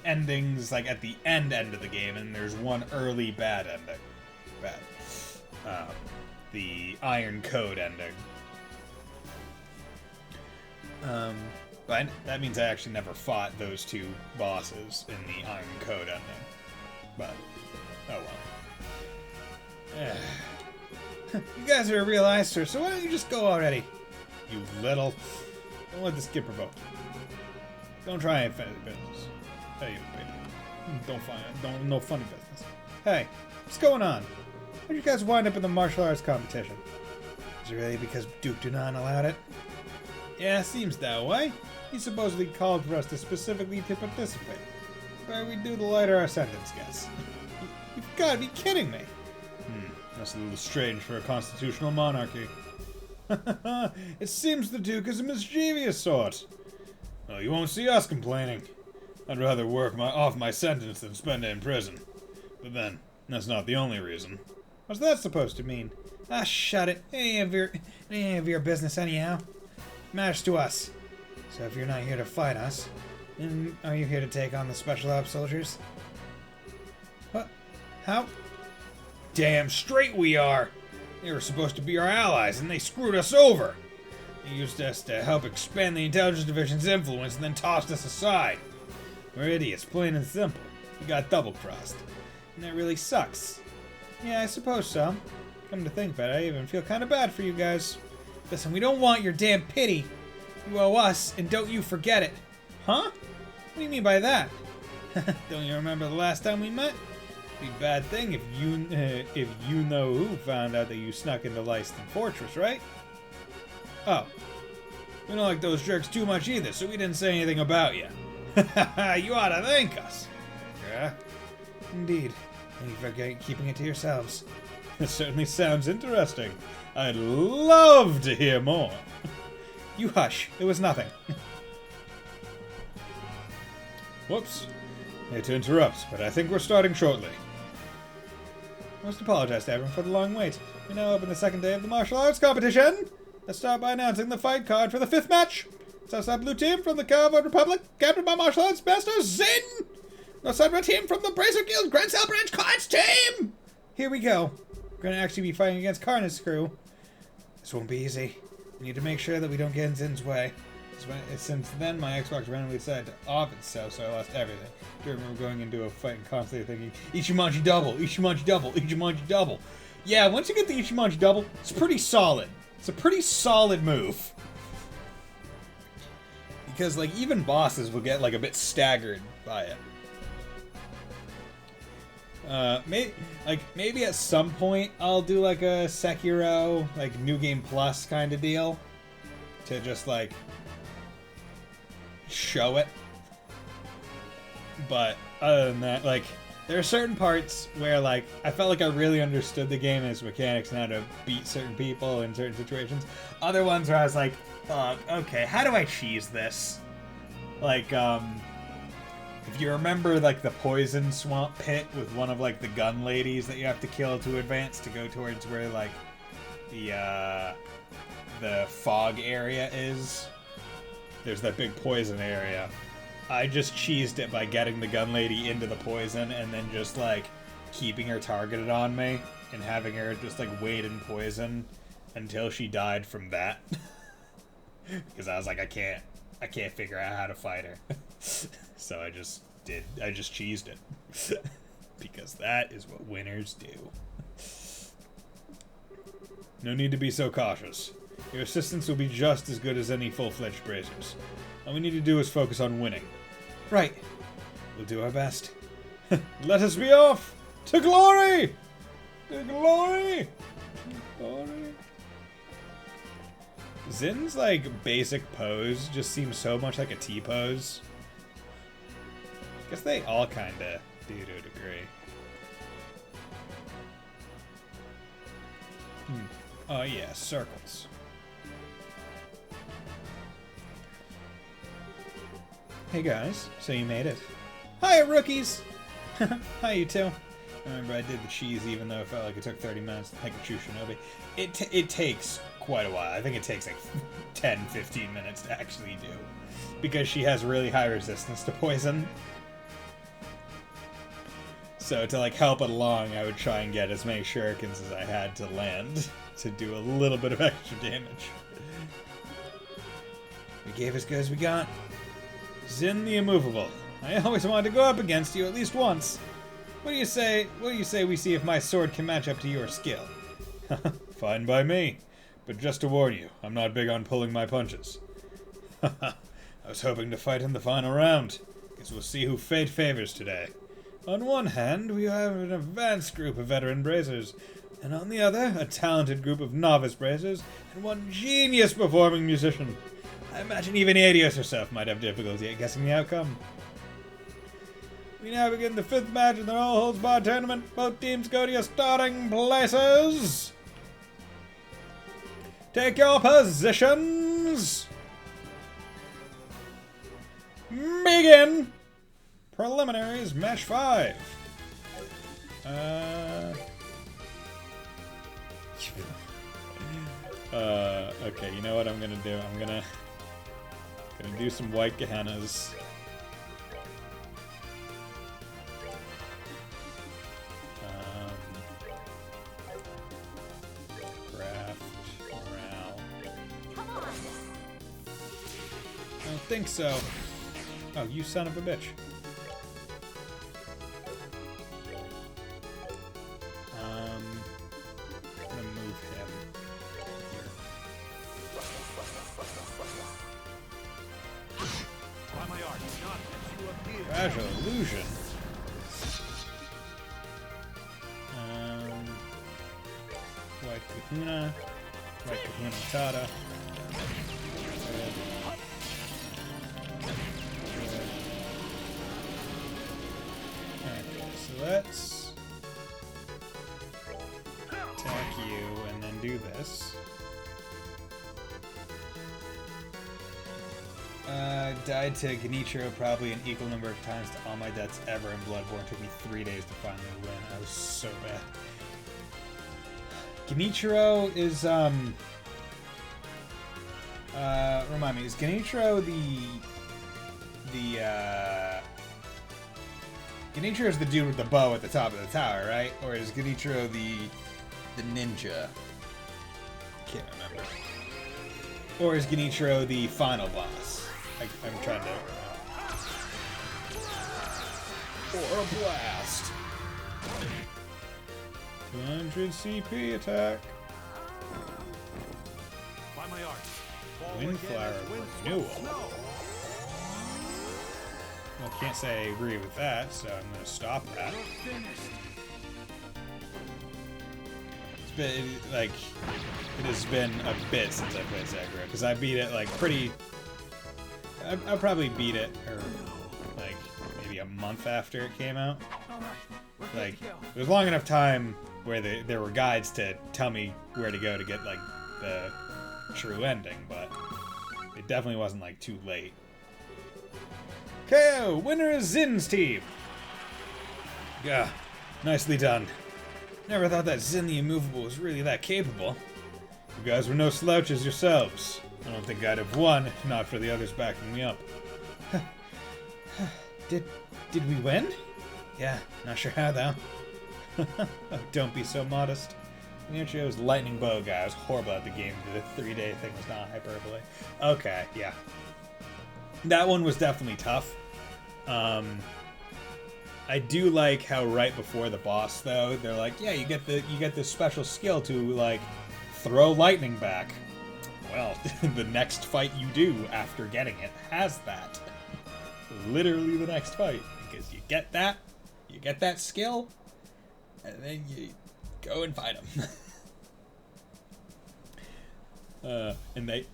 endings, like, at the end of the game, and there's one early bad ending. The Iron Code ending. But that means I actually never fought those two bosses in the Iron Code ending. But, oh well. You guys are a real eyesore, so why don't you just go already? You little... Don't let this get provoked. Don't try and finish business. Hey, baby. No funny business. Hey, what's going on? How'd you guys wind up in the martial arts competition? Is it really because Duke Dunan allowed it? Yeah, seems that way. He supposedly called for us to specifically to participate. But we do the lighter our sentence, guess. You've got to be kidding me. That's a little strange for a constitutional monarchy. It seems the Duke is a mischievous sort. Well, you won't see us complaining. I'd rather work off my sentence than spend it in prison. But then, that's not the only reason. What's that supposed to mean? Ah, shut it. Any of your business anyhow. Matters to us. So if you're not here to fight us, then are you here to take on the Special Ops soldiers? What? How? Damn straight we are! They were supposed to be our allies, and they screwed us over! They used us to help expand the Intelligence Division's influence and then tossed us aside. We're idiots, plain and simple. We got double-crossed. And that really sucks. Yeah, I suppose so. Come to think of it, I even feel kind of bad for you guys. Listen, we don't want your damn pity. You owe us, and don't you forget it. Huh? What do you mean by that? Don't you remember the last time we met? It'd be a bad thing if you know who found out that you snuck into Lyston Fortress, right? Oh. We don't like those jerks too much either, so we didn't say anything about you. You ought to thank us. Yeah? Indeed. And you forget keeping it to yourselves. It certainly sounds interesting. I'd love to hear more. You hush. It was nothing. Whoops. Hate to interrupt, but I think we're starting shortly. I must apologize to everyone for the long wait. We now open the second day of the martial arts competition. Let's start by announcing the fight card for the 5th match. Southside Blue Team from the Cowboy Republic, captained by martial arts master Zin. Northside Red Team from the Bracer Guild Grand Cell Branch Cards Team. Here we go. We're going to actually be fighting against Karna's crew. This won't be easy. We need to make sure that we don't get in Zin's way. Since then, my Xbox randomly decided to off itself, so I lost everything. I remember going into a fight and constantly thinking, Ichimonji double, Ichimonji double, Ichimonji double. Yeah, once you get the Ichimonji double, it's pretty solid. It's a pretty solid move. Because, like, even bosses will get, like, a bit staggered by it. Maybe at some point I'll do, like, a Sekiro, like, New Game Plus kind of deal. To just, like, show it. But other than that, like, there are certain parts where, like, I felt like I really understood the game and its mechanics and how to beat certain people in certain situations. Other ones where I was like, okay, how do I cheese this? Like, if you remember, like, the poison swamp pit with one of, like, the gun ladies that you have to kill to advance to go towards where, like, the fog area is. There's that big poison area. I just cheesed it by getting the gun lady into the poison and then just, like, keeping her targeted on me and having her just, like, wait in poison until she died from that. Because I was like, I can't figure out how to fight her. So I just cheesed it. Because that is what winners do. No need to be so cautious. Your assistants will be just as good as any full-fledged bracers. All we need to do is focus on winning. Right. We'll do our best. Let us be off! To glory! To glory! To glory! Zin's, like, basic pose just seems so much like a T-pose. Guess they all kinda do to a degree. Oh yeah, circles. Hey guys, so you made it. Hiya rookies! Hi you two. I remember I did the cheese even though it felt like it took 30 minutes to Pikachu Shinobi. It takes quite a while. I think it takes like 10-15 minutes to actually do. Because she has really high resistance to poison. So to like help it along, I would try and get as many shurikens as I had to land to do a little bit of extra damage. We gave as good as we got. Zin the Immovable. I always wanted to go up against you at least once. What do you say we see if my sword can match up to your skill? Fine by me. But just to warn you, I'm not big on pulling my punches. I was hoping to fight in the final round. Guess we'll see who fate favors today. On one hand, we have an advanced group of veteran bracers, and on the other, a talented group of novice bracers, and one genius performing musician. I imagine even Adios herself might have difficulty at guessing the outcome. We now begin the 5th match in the all-holds-bar tournament. Both teams go to your starting places. Take your positions! Begin! Preliminaries, match 5. Okay, you know what I'm gonna do? I'm gonna do some white Gehennas. Craft, morale. I don't think so. Oh, you son of a bitch. I'm gonna move him here. Fragile illusion. White Kahuna. White Kahuna Tada. Alright, so let's attack you and then do this. Died to Genichiro probably an equal number of times to all my deaths ever in Bloodborne. Took me 3 days to finally win. I was so bad. Genichiro is, remind me, is Genichiro Genichiro is the dude with the bow at the top of the tower, right? Or is Genichiro the ninja? Can't remember. Or is Genichiro the final boss? I'm trying to... Or a blast! 200 CP attack. Windflower renewal. Well, can't say I agree with that, so I'm gonna stop that. It's been like it has been a bit since I played Sekiro because I beat it like pretty. I probably beat it or like maybe a month after it came out. Like it was long enough time where there were guides to tell me where to go to get like the true ending, but it definitely wasn't like too late. KO! Winner is Zin's team! Yeah, nicely done. Never thought that Zin the Immovable was really that capable. You guys were no slouches yourselves. I don't think I'd have won if not for the others backing me up. Did we win? Yeah, not sure how though. Oh, don't be so modest. Genichiro's lightning bow guy was horrible at the game. The 3-day thing was not hyperbole. Okay, yeah. That one was definitely tough. I do like how right before the boss though, they're like, yeah, you get this special skill to like throw lightning back. Well, the next fight you do after getting it has that. Literally the next fight. Because you get that skill, and then you go and fight them. And they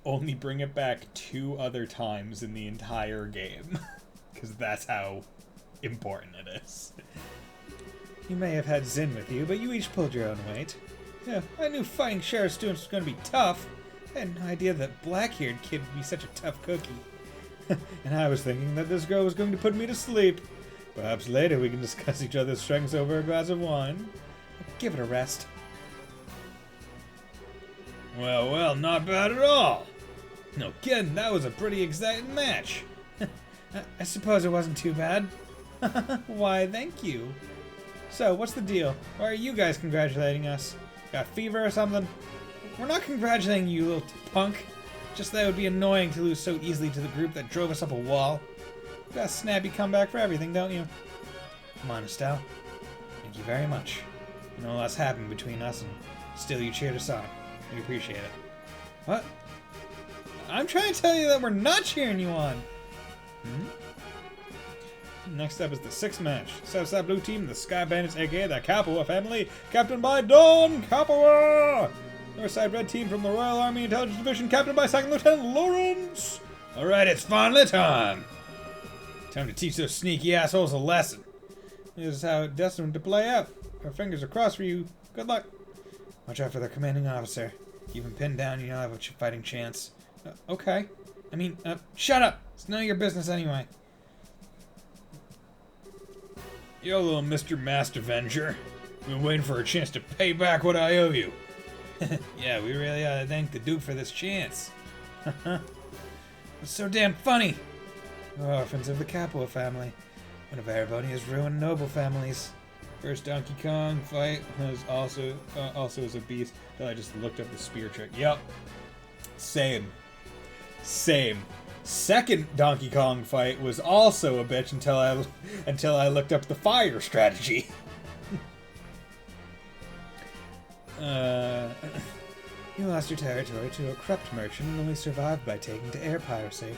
only bring it back 2 other times in the entire game. Because that's how important it is. You may have had Zin with you, but you each pulled your own weight. Yeah, I knew fighting sheriff students was going to be tough. I had no idea that black-haired kid would be such a tough cookie. And I was thinking that this girl was going to put me to sleep. Perhaps later we can discuss each other's strengths over a glass of wine. Give it a rest. Well, not bad at all. No kidding, that was a pretty exciting match. I suppose it wasn't too bad. Why, thank you. So, what's the deal? Why are you guys congratulating us? Got fever or something? We're not congratulating you, little punk. Just that it would be annoying to lose so easily to the group that drove us up a wall. You got a snappy comeback for everything, don't you? Come on, Estelle. Thank you very much. You know, a lot's happened between us, and still you cheered us on. We appreciate it. What? I'm trying to tell you that we're not cheering you on. Next up is the 6th match. Southside Blue Team, the Sky Bandits, aka the Capua family, captained by Don Capua! Northside Red Team from the Royal Army Intelligence Division, captained by 2nd Lieutenant Lawrence! Alright, it's finally time! Time to teach those sneaky assholes a lesson. This is how it's destined to play out. Our fingers are crossed for you. Good luck. Watch out for their commanding officer. Keep him pinned down, you'll have a fighting chance. Okay. I mean, shut up! It's none of your business anyway. Yo, little Mr. Master Avenger. Been waiting for a chance to pay back what I owe you. Yeah, we really ought to thank the Duke for this chance. It's so damn funny. We're orphans of the Capua family, one of Erebonia's ruined noble families. First Donkey Kong fight was also as a beast. I just looked up the spear trick. Yep. Same. Second Donkey Kong fight was also a bitch until I looked up the fire strategy. You lost your territory to a corrupt merchant and only survived by taking to air piracy.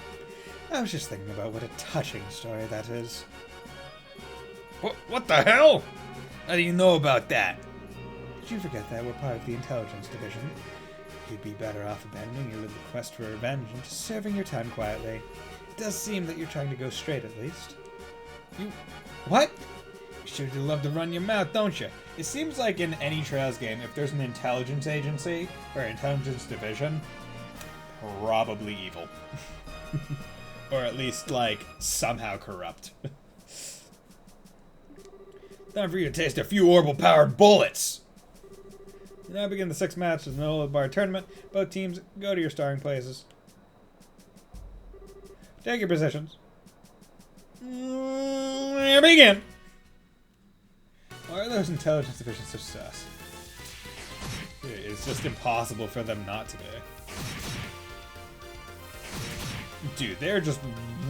I was just thinking about what a touching story that is. What the hell? How do you know about that? Did you forget that we're part of the intelligence division? You'd be better off abandoning your little quest for revenge and just serving your time quietly. It does seem that you're trying to go straight, at least. You... What? You sure do love to run your mouth, don't you? It seems like in any Trails game, if there's an intelligence agency, or intelligence division, probably evil. Or at least, like, somehow corrupt. Time for you to taste a few orbital-powered bullets! Now begin the 6th match of the Nola Bar tournament. Both teams go to your starting places. Take your positions. Begin! Why are those intelligence divisions so sus? It's just impossible for them not to be. Dude, they're just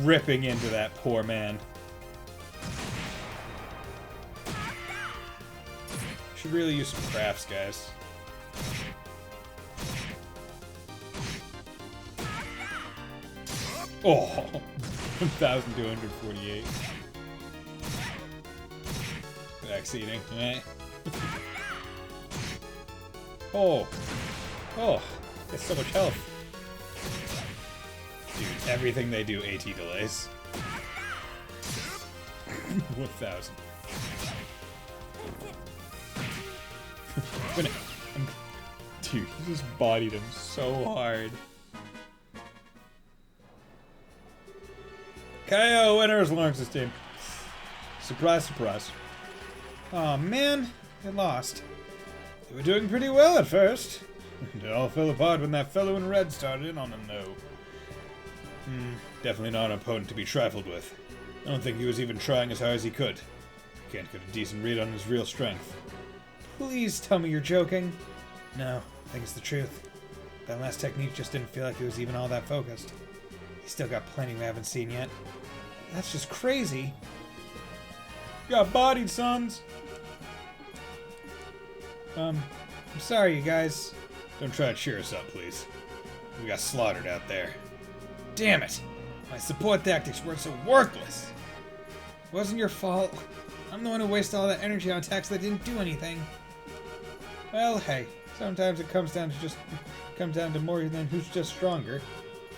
ripping into that poor man. Should really use some crafts, guys. Oh, 1,248. Backseating, right? Oh, that's so much health. Dude, everything they do, AT delays. 1,000. Dude, he just bodied him so hard. KO winners Lawrence's team. Surprise, surprise. Aw, man, they lost. They were doing pretty well at first. It all fell apart when that fellow in red started in on them, though. Definitely not an opponent to be trifled with. I don't think he was even trying as hard as he could. Can't get a decent read on his real strength. Please tell me you're joking. No, I think it's the truth. That last technique just didn't feel like it was even all that focused. He's still got plenty we haven't seen yet. That's just crazy. Got bodied, sons! I'm sorry, you guys. Don't try to cheer us up, please. We got slaughtered out there. Damn it! My support tactics were so worthless! It wasn't your fault. I'm the one who wasted all that energy on attacks that didn't do anything. Well, hey, sometimes it comes down to more than who's just stronger.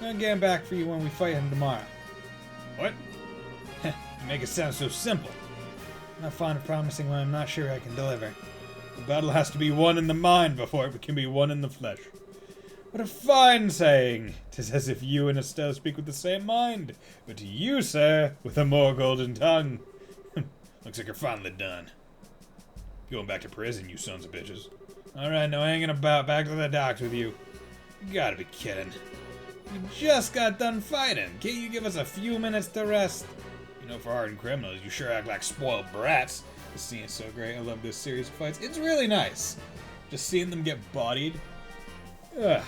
I'll get him back for you when we fight him tomorrow. What? You make it sound so simple. I'm not fond of promising when I'm not sure I can deliver. The battle has to be won in the mind before it can be won in the flesh. What a fine saying! 'Tis as if you and Estelle speak with the same mind, but you, sir, with a more golden tongue. Looks like you're finally done. Going back to prison, you sons of bitches. Alright, no hanging about. Back to the docks with you. You gotta be kidding. You just got done fighting. Can't you give us a few minutes to rest? You know, for hardened criminals, you sure act like spoiled brats. This scene is so great. I love this series of fights. It's really nice. Just seeing them get bodied. Ugh.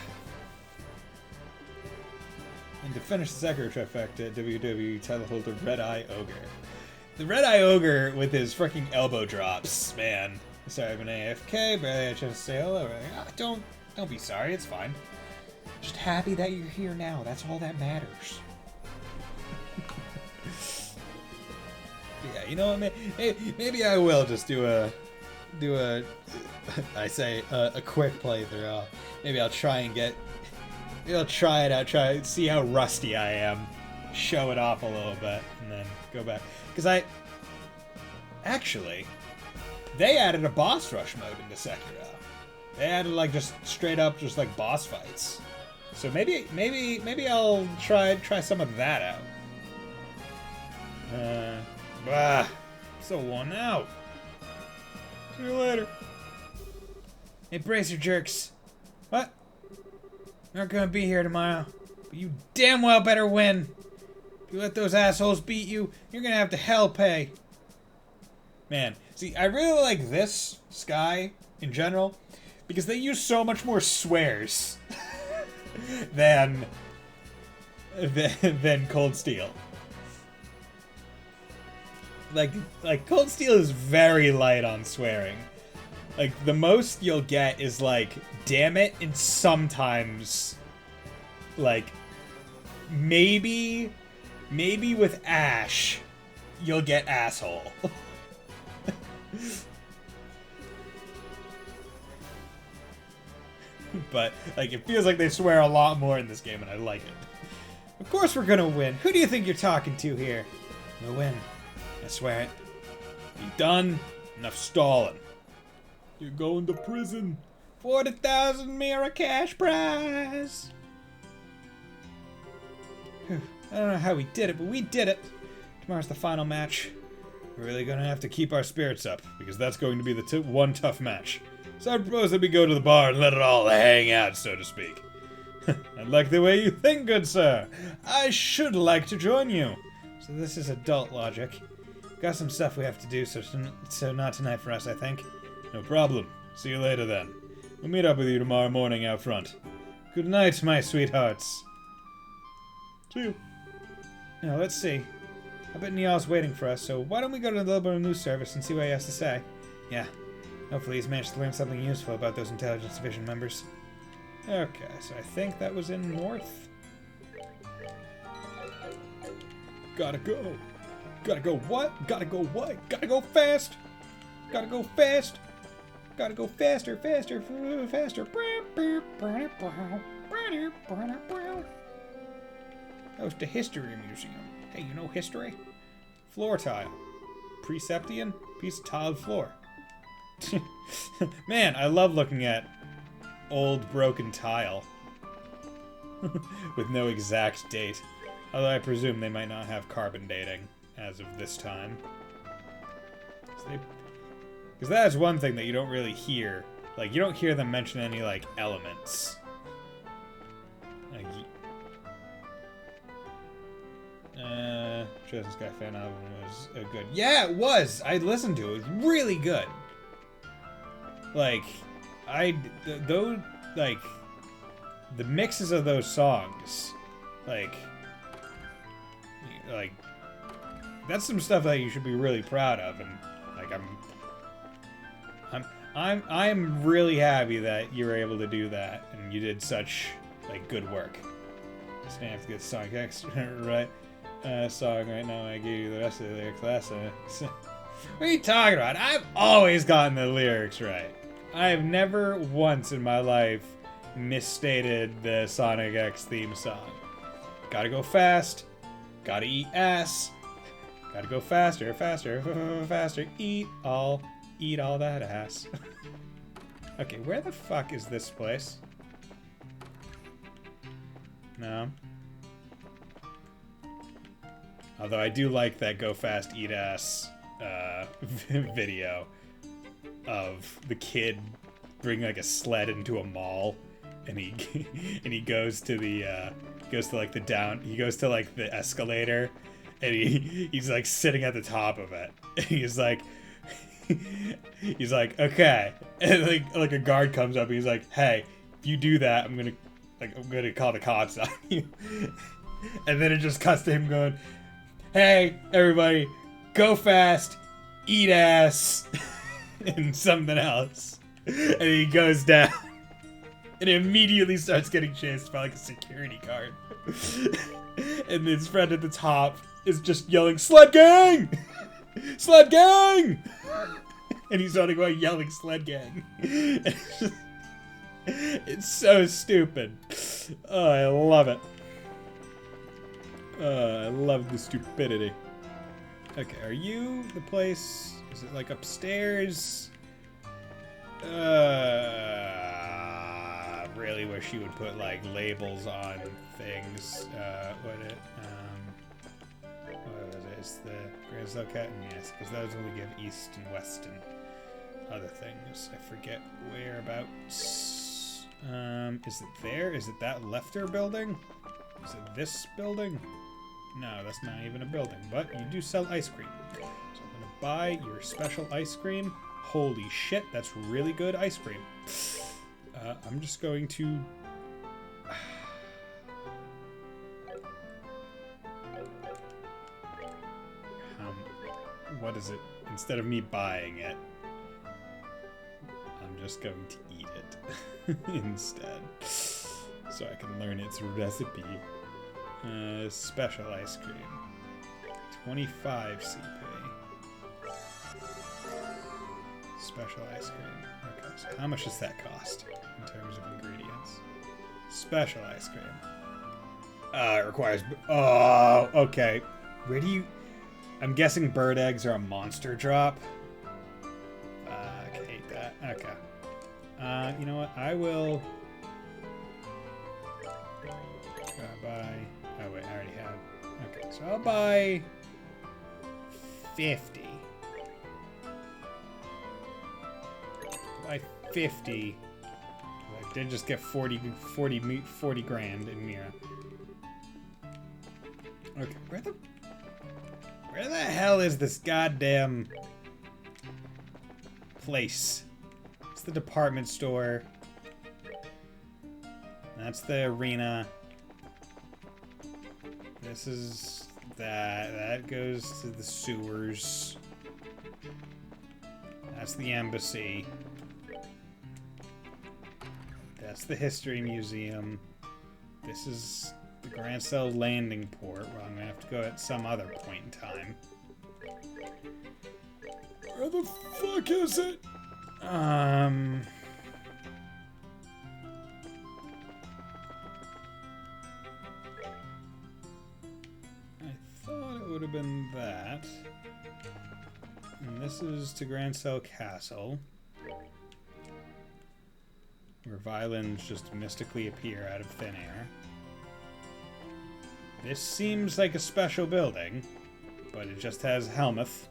And to finish the Sekiro trifecta, WWE title holder Red Eye Ogre. The Red Eye Ogre with his freaking elbow drops, man. Sorry, I've been AFK, barely had a chance to say hello. Don't be sorry, it's fine. Just happy that you're here now. That's all that matters. Yeah, you know what? Maybe I will just do a quick playthrough. Maybe I'll try and get. Maybe I'll try it out. See how rusty I am. Show it off a little bit, and then go back. Because they added a boss rush mode into Sekiro. They added like just straight up just like boss fights. So maybe I'll try some of that out. So worn out. See you later. Hey, bracer jerks. What? You're not gonna be here tomorrow, but you damn well better win. If you let those assholes beat you, you're gonna have to hell pay. Man, see, I really like this Sky in general because they use so much more swears than Cold Steel. Like Cold Steel is very light on swearing. Like the most you'll get is like damn it, and sometimes like maybe with Ash you'll get asshole. But like it feels like they swear a lot more in this game and I like it. Of course we're gonna win. Who do you think you're talking to here? We'll win. I swear it. You done? Enough stalling. You're going to prison. 40,000 Mira cash prize. Whew. I don't know how we did it, but we did it. Tomorrow's the final match. We're really gonna have to keep our spirits up because that's going to be the one tough match. So I propose that we go to the bar and let it all hang out, so to speak. I like the way you think, good sir. I should like to join you. So this is adult logic. Got some stuff we have to do, so not tonight for us, I think. No problem. See you later then. We'll meet up with you tomorrow morning out front. Good night, my sweethearts. See you. Now, let's see. I bet Niall's waiting for us, so why don't we go to the Liberal News Service and see what he has to say? Yeah. Hopefully he's managed to learn something useful about those Intelligence Division members. Okay, so I think that was in North. Gotta go. Gotta go what? Gotta go what? Gotta go fast. Gotta go fast. Gotta go faster, faster, faster. That was the History Museum. Hey, you know history? Floor tile. Preceptian? Piece of tiled floor. Man, I love looking at old broken tile with no exact date. Although I presume they might not have carbon dating as of this time. Because that is one thing that you don't really hear. Like, you don't hear them mention any, like, elements. Like, Chosen Sky fan album was good. Yeah, it was! I listened to it. It was really good. Like, those, like, the mixes of those songs, like, that's some stuff that you should be really proud of, and, like, I'm really happy that you were able to do that, and you did such, like, good work. Just gonna have to get Sonic X right, song right now. I gave you the rest of the lyrics last time. What are you talking about? I've always gotten the lyrics right. I have never once in my life misstated the Sonic X theme song. Gotta go fast. Gotta eat ass. Gotta go faster, faster, faster. Eat all that ass. Okay, where the fuck is this place? No. Although I do like that go fast, eat ass video of the kid bringing like a sled into a mall, and he goes to the escalator, and he's like sitting at the top of it. And he's like okay, and like a guard comes up and he's like, hey, if you do that, I'm gonna call the cops on you. And then it just cuts to him going, hey everybody, go fast, eat ass. And something else, and he goes down and immediately starts getting chased by like a security guard. And his friend at the top is just yelling, sled gang, sled gang. And he's running away yelling sled gang. It's so stupid. Oh, I love it. I love the stupidity. Okay, are you the place? Is it like upstairs? Really wish you would put like labels on things. What was it? It's the Grand Cell Cat? Yes, because those only give east and west and other things. I forget whereabouts. Is it there? Is it that Lefter building? Is it this building? No, that's not even a building, but you do sell ice cream. So I'm gonna buy your special ice cream. Holy shit, that's really good ice cream. I'm just going to... what is it? Instead of me buying it, I'm just going to eat it instead. So I can learn its recipe. Special ice cream. 25 CP. Special ice cream. Okay, so how much does that cost in terms of ingredients? Special ice cream. It requires... Oh, okay. Where do you... I'm guessing bird eggs are a monster drop. I hate that. Okay. You know what? I will... buy... Oh, wait, I already have... Okay, so I'll buy... 50. Buy 50. I did just get 40 grand in Mira. Okay, where the hell is this goddamn place? It's the department store. That's the arena. This is that. That goes to the sewers. That's the embassy. That's the history museum. This is the Grand Cell landing port, where I'm gonna have to go at some other point in time. Where the fuck is it? I thought it would have been that. And this is to Grand Cell Castle, where violins just mystically appear out of thin air. This seems like a special building, but it just has Helmuth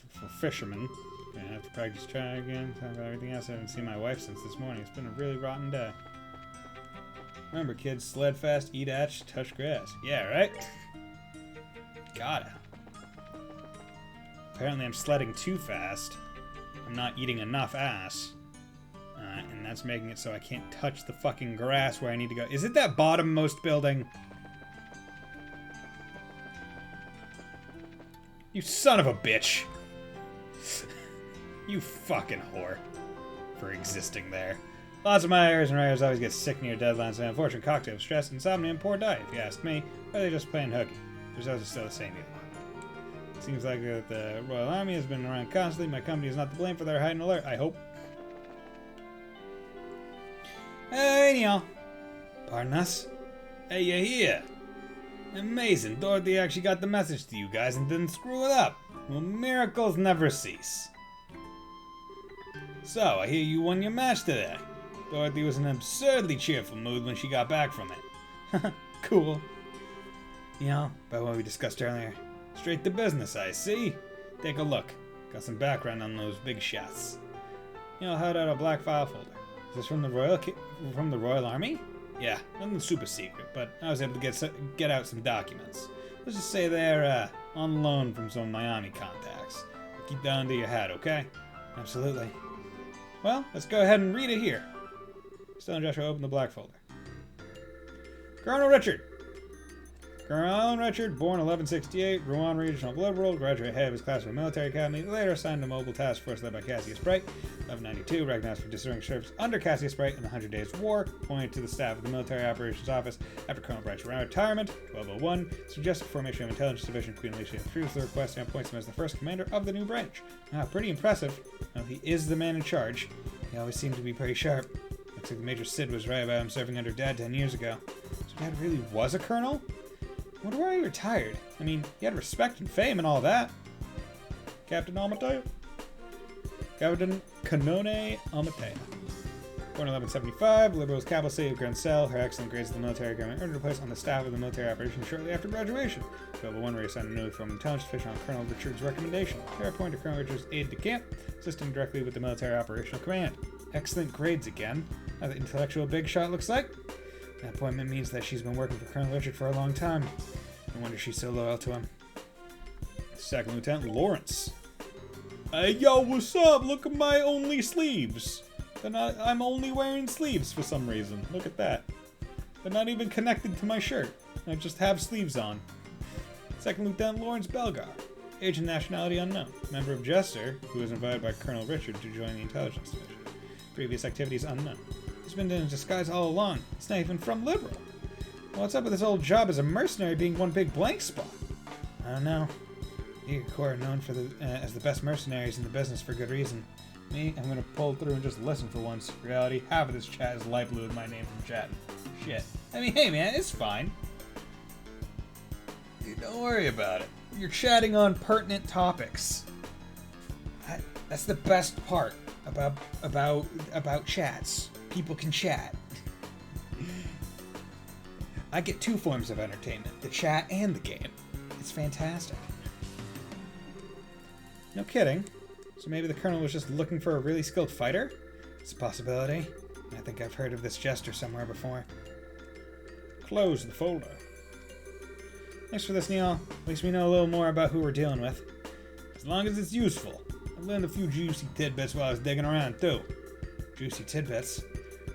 for fishermen. Gonna have to practice try again. Talk about everything else. I haven't seen my wife since this morning. It's been a really rotten day. Remember, kids, sled fast, eat ash, touch grass. Yeah, right? Gotta. Apparently I'm sledding too fast. I'm not eating enough ass. And that's making it so I can't touch the fucking grass where I need to go. Is it that bottommost building? You son of a bitch. You fucking whore. For existing there. Lots of my errors and writers always get sick near deadlines, and unfortunate cocktail of stress, insomnia, and poor diet, if you ask me. Or are they just playing hooky? The results are still the same either. It seems like the Royal Army has been around constantly. My company is not to blame for their heightened alert, I hope. Hey, y'all. Pardon us? Hey, you're here. Amazing. Dorothy actually got the message to you guys and didn't screw it up. Well, miracles never cease. So, I hear you won your match today. Dorothy was in an absurdly cheerful mood when she got back from it. Cool. You know, by what we discussed earlier. Straight to business, I see. Take a look. Got some background on those big shots. You know, held out a black file folder. Is this from the Royal Army? Yeah, nothing super secret, but I was able to get out some documents. Let's just say they're on loan from some of my Army contacts. Keep that under your hat, okay? Absolutely. Well, let's go ahead and read it here. Still and Joshua opened the black folder. Colonel Richard. Colonel Alan Richard, born 1168, Rouen Regional Liberal, graduate head of his class from the military academy, later assigned to mobile task force led by Cassius Bright. 1192, recognized for distinguished service under Cassius Bright in the 100 Days War, appointed to the staff of the Military Operations Office after Colonel Bright's retirement. 1201, suggested formation of Intelligence Division. Queen Alicia refused the request and appoints him as the first commander of the new branch. Pretty impressive. Well, he is the man in charge. He always seemed to be pretty sharp. Looks like Major Sid was right about him serving under Dad 10 years ago. So Dad really was a colonel? I wonder why he retired. I mean, he had respect and fame and all that. Captain Almaty? Canone Amatea. Born in 1175, Liberal's capital city of Grancel, her excellent grades in the military government earned her place on the staff of the military operations shortly after graduation. Level 1 reassigned a newly formed intelligence division on Colonel Richard's recommendation. They were appointed Colonel Richard's aide-de-camp, assisting directly with the military operational command. Excellent grades again. How the intellectual big shot looks like? That appointment means that she's been working for Colonel Richard for a long time. No wonder she's so loyal to him. Second Lieutenant Lawrence. Hey, yo, what's up? Look at my only sleeves. I'm only wearing sleeves for some reason. Look at that. They're not even connected to my shirt. I just have sleeves on. Second Lieutenant Lawrence Belgar. Age and nationality unknown. Member of Jester, who was invited by Colonel Richard to join the intelligence division. Previous activities unknown. He's been in disguise all along. He's not even from Liberal. What's up with his old job as a mercenary being one big blank spot? I don't know. The Corps are known for as the best mercenaries in the business for good reason. Me, I'm gonna pull through and just listen for once. In reality, half of this chat is light blue with my name from chat. Shit. I mean, hey man, it's fine. Don't worry about it. You're chatting on pertinent topics. That's the best part about chats. People can chat. I get two forms of entertainment, the chat and the game. It's fantastic. No kidding. So maybe the Colonel was just looking for a really skilled fighter? It's a possibility. I think I've heard of this jester somewhere before. Close the folder. Thanks for this, Neil. At least we know a little more about who we're dealing with. As long as it's useful. I learned a few juicy tidbits while I was digging around, too. Juicy tidbits?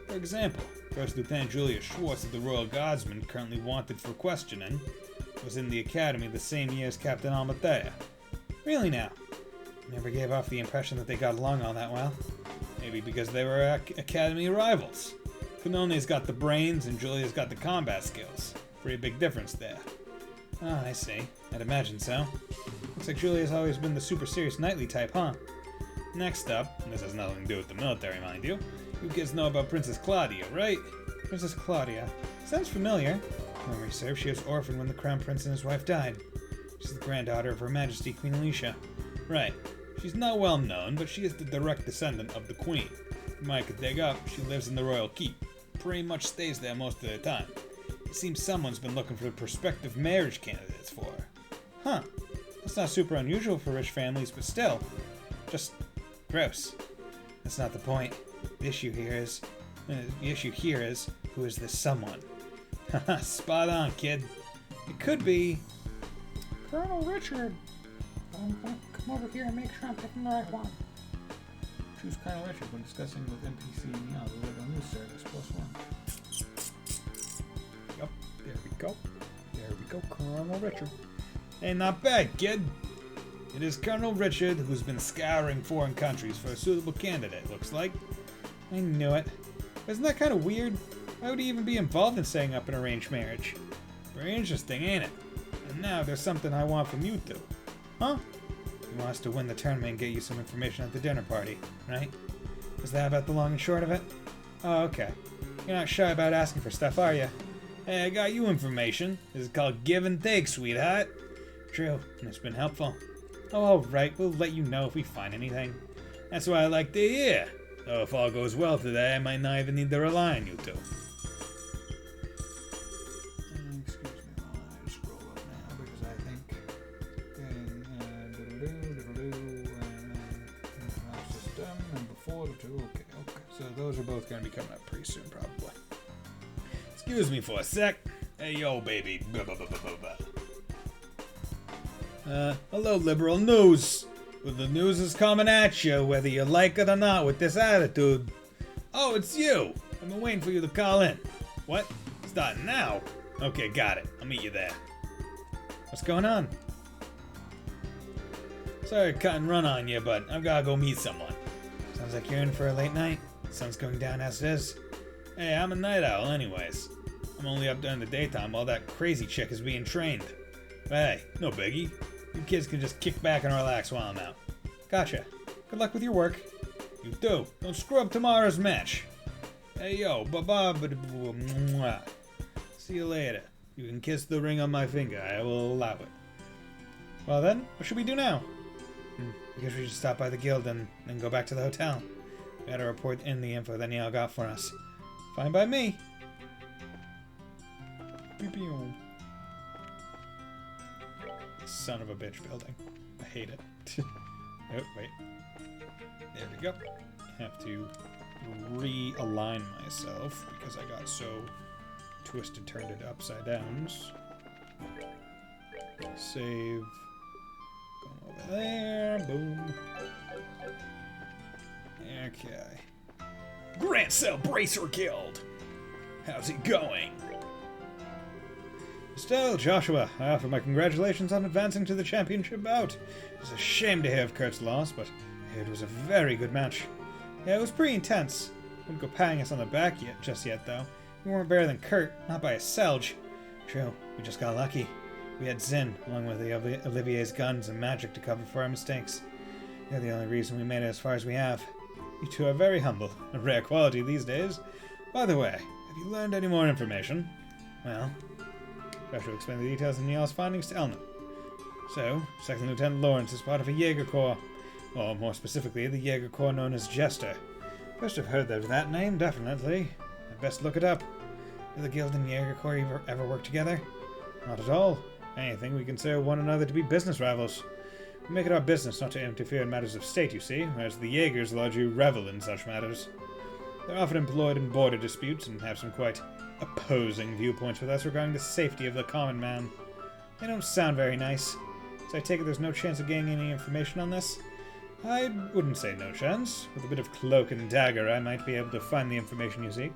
For example, First Lieutenant Julius Schwartz of the Royal Guardsmen, currently wanted for questioning, was in the academy the same year as Captain Almatea. Really now? Never gave off the impression that they got along all that well. Maybe because they were academy rivals. Canone's got the brains and Julia's got the combat skills. Pretty big difference there. Oh, I see. I'd imagine so. Looks like Julia's always been the super serious knightly type, huh? Next up, and this has nothing to do with the military, mind you, you kids know about Princess Claudia, right? Princess Claudia. Sounds familiar. Memory serves, she was orphaned when the Crown Prince and his wife died. She's the granddaughter of Her Majesty Queen Alicia. Right. She's not well known, but she is the direct descendant of the Queen. From I could dig up, she lives in the royal keep. Pretty much stays there most of the time. It seems someone's been looking for prospective marriage candidates for her. Huh. That's not super unusual for rich families, but still. Just gross. That's not the point. The issue here is, who is this someone? Haha, spot on, kid. It could be Colonel Richard. Come over here and make sure I'm picking the right one. Choose Colonel Richard when discussing with NPC Neil, the Liberal News Service, +1. Yep, there we go. There we go, Colonel Richard. Hey, not bad, kid. It is Colonel Richard who's been scouring foreign countries for a suitable candidate, looks like. I knew it. Isn't that kind of weird? Why would he even be involved in setting up an arranged marriage? Very interesting, ain't it? And now there's something I want from you two. Huh? You want us to win the tournament and get you some information at the dinner party, right? Is that about the long and short of it? Oh, okay. You're not shy about asking for stuff, are you? Hey, I got you information. This is called give and take, sweetheart. True, and it's been helpful. Oh, alright, we'll let you know if we find anything. That's what I like to hear. Though if all goes well today, I might not even need to rely on you two. Excuse me while I scroll up now, because I think... system, number 4 to 2, okay. So those are both going to be coming up pretty soon, probably. Excuse me for a sec. Hey, yo, baby. Hello, Liberal News. Well, the news is coming at you, whether you like it or not, with this attitude. Oh, it's you. I've been waiting for you to call in. What? Starting now? Okay, got it. I'll meet you there. What's going on? Sorry to cut and run on you, but I've gotta go meet someone. Sounds like you're in for a late night. Sun's going down as it is. Hey, I'm a night owl anyways. I'm only up during the daytime while that crazy chick is being trained. But hey, no biggie. You kids can just kick back and relax while I'm out. Gotcha. Good luck with your work. You too. Don't screw up tomorrow's match. Hey yo, bye-bye. See you later. You can kiss the ring on my finger. I will allow it. Well then, what should we do now? I guess we should stop by the guild and then go back to the hotel. We gotta report in the info that Neil got for us. Fine by me. Pew-pew. Son of a bitch building. I hate it. Oh, wait. There we go. Have to realign myself because I got so twisted, turned it upside down. Save. Go over there. Boom. Okay. Grand Cell Bracer Guild! How's it going? Still, Joshua, I offer my congratulations on advancing to the championship bout. It's a shame to hear of Kurt's loss, but it was a very good match. Yeah, it was pretty intense. Wouldn't go patting us on the back just yet, though. We weren't better than Kurt, not by a selge. True, we just got lucky. We had Zin, along with Olivier's guns and magic to cover for our mistakes. They're the only reason we made it as far as we have. You two are very humble, a rare quality these days. By the way, have you learned any more information? Well, Joshua explained the details of Niall's findings to Elna. So, Second Lieutenant Lawrence is part of a Jaeger Corps, or more specifically, the Jaeger Corps known as Jester. First I've heard of that name, definitely. I'd best look it up. Do the Guild and Jaeger Corps ever work together? Not at all. If anything, we consider one another to be business rivals. We make it our business not to interfere in matters of state, you see, whereas the Jaegers largely revel in such matters. They're often employed in border disputes and have some quite opposing viewpoints with us regarding the safety of the common man. They don't sound very nice, so I take it there's no chance of getting any information on this? I wouldn't say no chance. With a bit of cloak and dagger, I might be able to find the information you seek.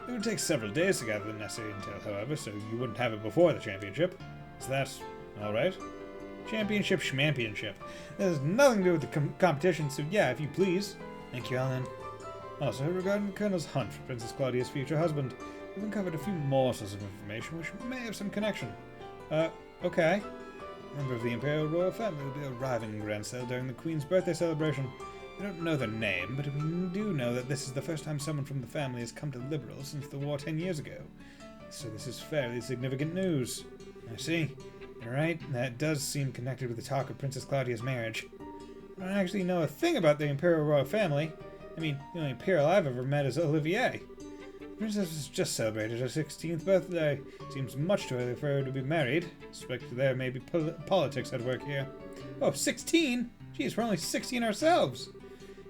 It would take several days to gather the necessary intel, however, so you wouldn't have it before the championship. Is that alright? Championship schmampionship. That has nothing to do with the competition, so yeah, if you please. Thank you, Alan. Also, regarding the Colonel's hunt for Princess Claudia's future husband, we've uncovered a few morsels of information which may have some connection. Okay. A member of the Imperial Royal Family will be arriving in Grand Cell during the Queen's birthday celebration. We don't know their name, but we do know that this is the first time someone from the family has come to Liberal since the war 10 years ago. So this is fairly significant news. I see. You're right, that does seem connected with the talk of Princess Claudia's marriage. I don't actually know a thing about the Imperial Royal Family. I mean, the only Imperial I've ever met is Olivier. The princess has just celebrated her 16th birthday. Seems much too early for her to be married. Suspect there may be politics at work here. Oh, 16? Geez, we're only 16 ourselves.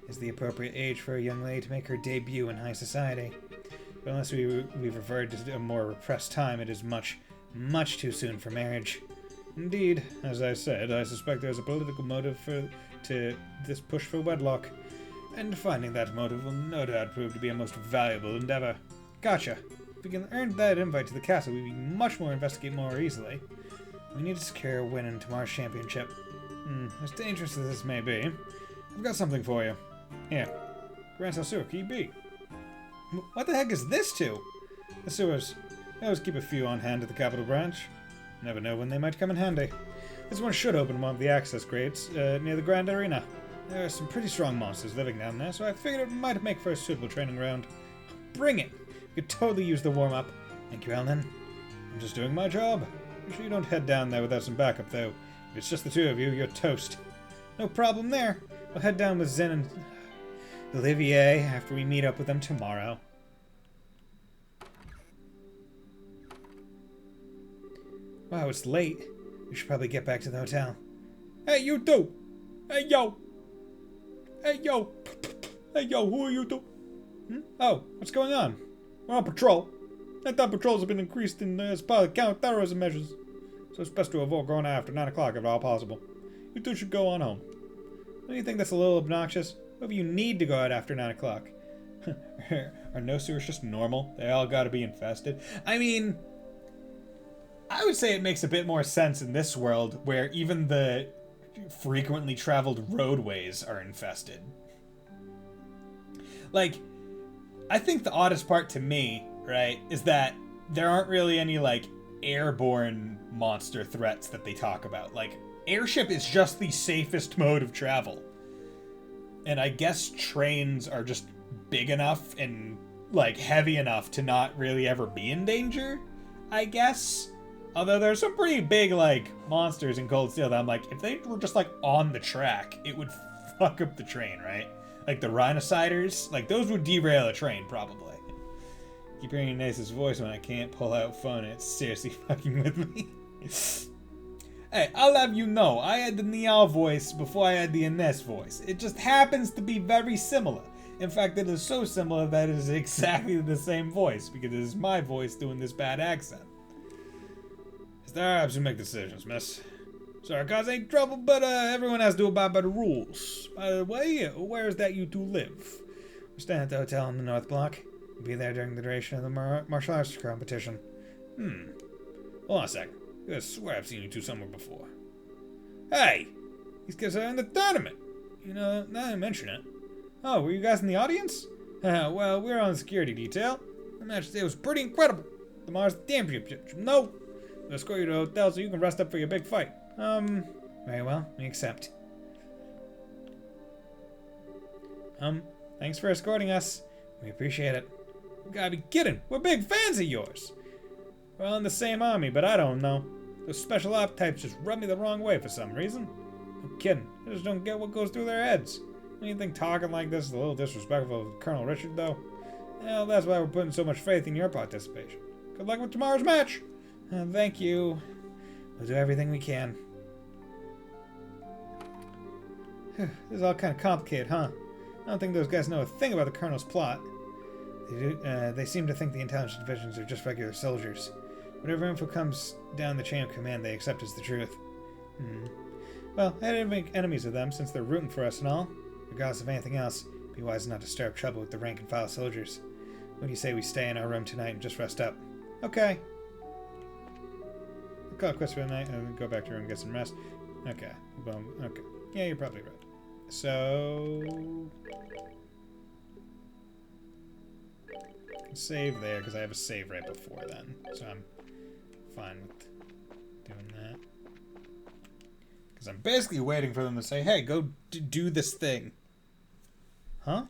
Is the appropriate age for a young lady to make her debut in high society. But unless we've reverted to a more repressed time, it is much, much too soon for marriage. Indeed, as I said, I suspect there's a political motive to this push for wedlock. And finding that motive will no doubt prove to be a most valuable endeavor. Gotcha. If we can earn that invite to the castle, we can much more investigate more easily. We need to secure a win in tomorrow's championship. As dangerous as this may be, I've got something for you. Here. Grand Cell Sewer Key B. What the heck is this to? The sewers. I always keep a few on hand at the Capital Branch. Never know when they might come in handy. This one should open one of the access grates near the Grand Arena. There are some pretty strong monsters living down there, so I figured it might make for a suitable training ground. Bring it! You could totally use the warm-up. Thank you, Alan. I'm just doing my job. Be sure you don't head down there without some backup, though. If it's just the two of you, you're toast. No problem there. We'll head down with Zen and Olivier after we meet up with them tomorrow. Wow, it's late. We should probably get back to the hotel. Hey, you two! Hey, yo! Hey, yo! Hey, yo, who are you two? Oh, what's going on? We're on patrol. I thought patrols have been increased as part of counter-terrorism measures. So it's best to avoid going out after 9 o'clock if at all possible. You two should go on home. Don't you think that's a little obnoxious? What if you need to go out after 9 o'clock? Are no sewers just normal? They all gotta be infested? I mean, I would say it makes a bit more sense in this world where even the frequently traveled roadways are infested. Like, I think the oddest part to me, right, is that there aren't really any, like, airborne monster threats that they talk about. Like, airship is just the safest mode of travel. And I guess trains are just big enough and, like, heavy enough to not really ever be in danger, I guess. Although there's some pretty big, like, monsters in Cold Steel that I'm like, if they were just, like, on the track, it would fuck up the train, right? Like the Rhinociders, like, those would derail a train, probably. Keep hearing your nicest voice when I can't pull out phone. It's seriously fucking with me. Hey, I'll have you know, I had the Niall voice before I had the Ines voice. It just happens to be very similar. In fact, it is so similar that it is exactly the same voice, because it is my voice doing this bad accent. It's the Arabs who make decisions, miss. Sorry, cause ain't trouble, but everyone has to abide by the rules. By the way, where is that you two live? We're staying at the hotel in the North Block. We'll be there during the duration of the martial arts competition. Hold on a second. I swear I've seen you two somewhere before. Hey! These kids are in the tournament! You know, now I mention it. Oh, were you guys in the audience? Well, we're on the security detail. The match today was pretty incredible. The Mars Championship. No! We'll escort you to the hotel so you can rest up for your big fight. Very well. We accept. Thanks for escorting us. We appreciate it. You gotta be kidding. We're big fans of yours. We're all in the same army, but I don't know. Those special op types just rub me the wrong way for some reason. No kidding. I just don't get what goes through their heads. Don't you think talking like this is a little disrespectful of Colonel Richard, though? Well, that's why we're putting so much faith in your participation. Good luck with tomorrow's match. Thank you. We'll do everything we can. This is all kind of complicated, huh? I don't think those guys know a thing about the Colonel's plot. They seem to think the intelligence divisions are just regular soldiers. Whatever info comes down the chain of command, they accept as the truth. Well, I didn't make enemies of them since they're rooting for us and all. Regardless of anything else, be wise not to stir up trouble with the rank and file soldiers. What do you say we stay in our room tonight and just rest up? Okay. I'll call it quits for the night and go back to your room and get some rest. Okay. Boom. Okay. Yeah, you're probably right. So... save there, because I have a save right before then. So I'm fine with doing that. Because I'm basically waiting for them to say, hey, go do this thing. Huh?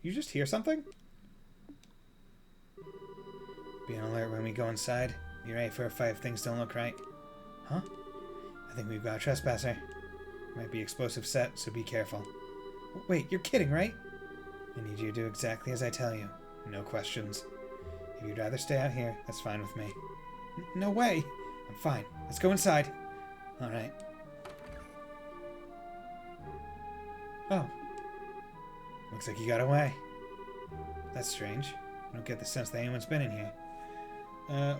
You just hear something? Be on alert when we go inside. Be ready for a fight if things don't look right. Huh? I think we've got a trespasser. Might be explosive set, so be careful. Wait, you're kidding, right? I need you to do exactly as I tell you. No questions. If you'd rather stay out here, that's fine with me. No way! I'm fine. Let's go inside. Alright. Oh. Looks like you got away. That's strange. I don't get the sense that anyone's been in here.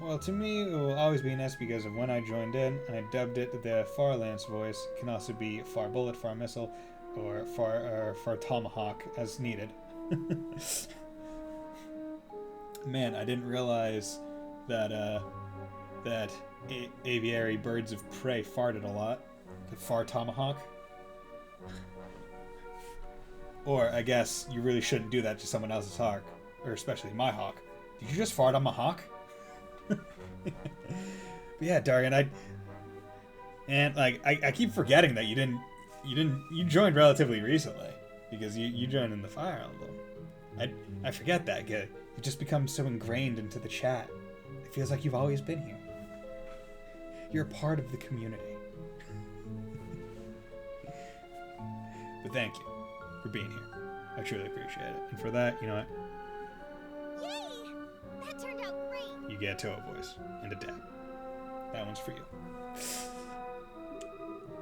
Well, to me, it will always be Ness because of when I joined in, and I dubbed it the Far Lance voice. It can also be Far Bullet, Far Missile, or Far Tomahawk as needed. Man, I didn't realize that that aviary birds of prey farted a lot. The Far Tomahawk. Or I guess you really shouldn't do that to someone else's hawk, or especially my hawk. Did you just fart on my hawk? But yeah, Dargan, I keep forgetting that you joined relatively recently because you joined in the Fire Emblem. I forget that. You just become so ingrained into the chat. It feels like you've always been here. You're a part of the community. But thank you for being here. I truly appreciate it. And for that, you know what? Yay! That turned out great. You get a Toa voice and a dab. That one's for you.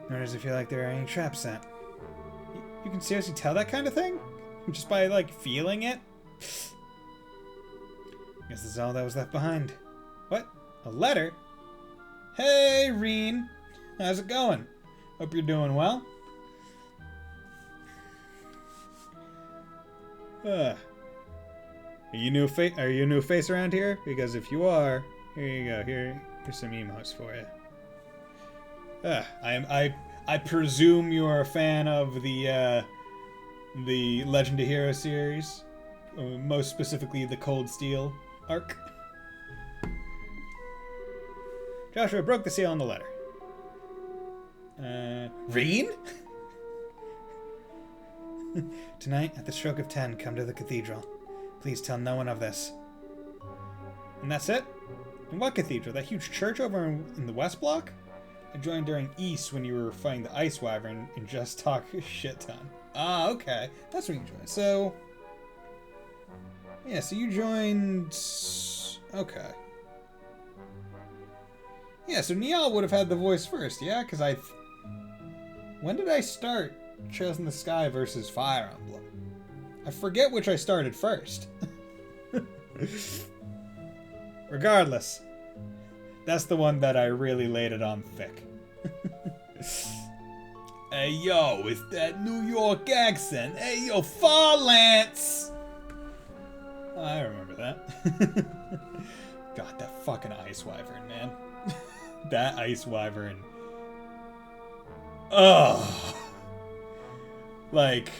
Nor does it feel like there are any traps set. You can seriously tell that kind of thing? Just by, like, feeling it? Guess this is all that was left behind. What? A letter? Hey, Reen! How's it going? Hope you're doing well. Are you a new face around here? Because if you are, here you go. Here's some emotes for you. I presume you are a fan of the Legend of Heroes series, most specifically the Cold Steel arc. Joshua broke the seal on the letter. Reen? Tonight, at the stroke of 10, come to the cathedral. Please tell no one of this. And that's it? In what cathedral? That huge church over in the West Block? I joined during East when you were fighting the Ice Wyvern and just talk a shit ton. Ah, okay. That's when you joined. So, yeah, so you joined... Okay. Yeah, so Niall would have had the voice first, yeah? Because when did I start Trails in the Sky versus Fire Emblem? I forget which I started first. Regardless, that's the one that I really laid it on thick. Hey yo, it's that New York accent. Hey yo, Far Lance! I remember that. God, that fucking Ice Wyvern, man. That Ice Wyvern. Oh. Like...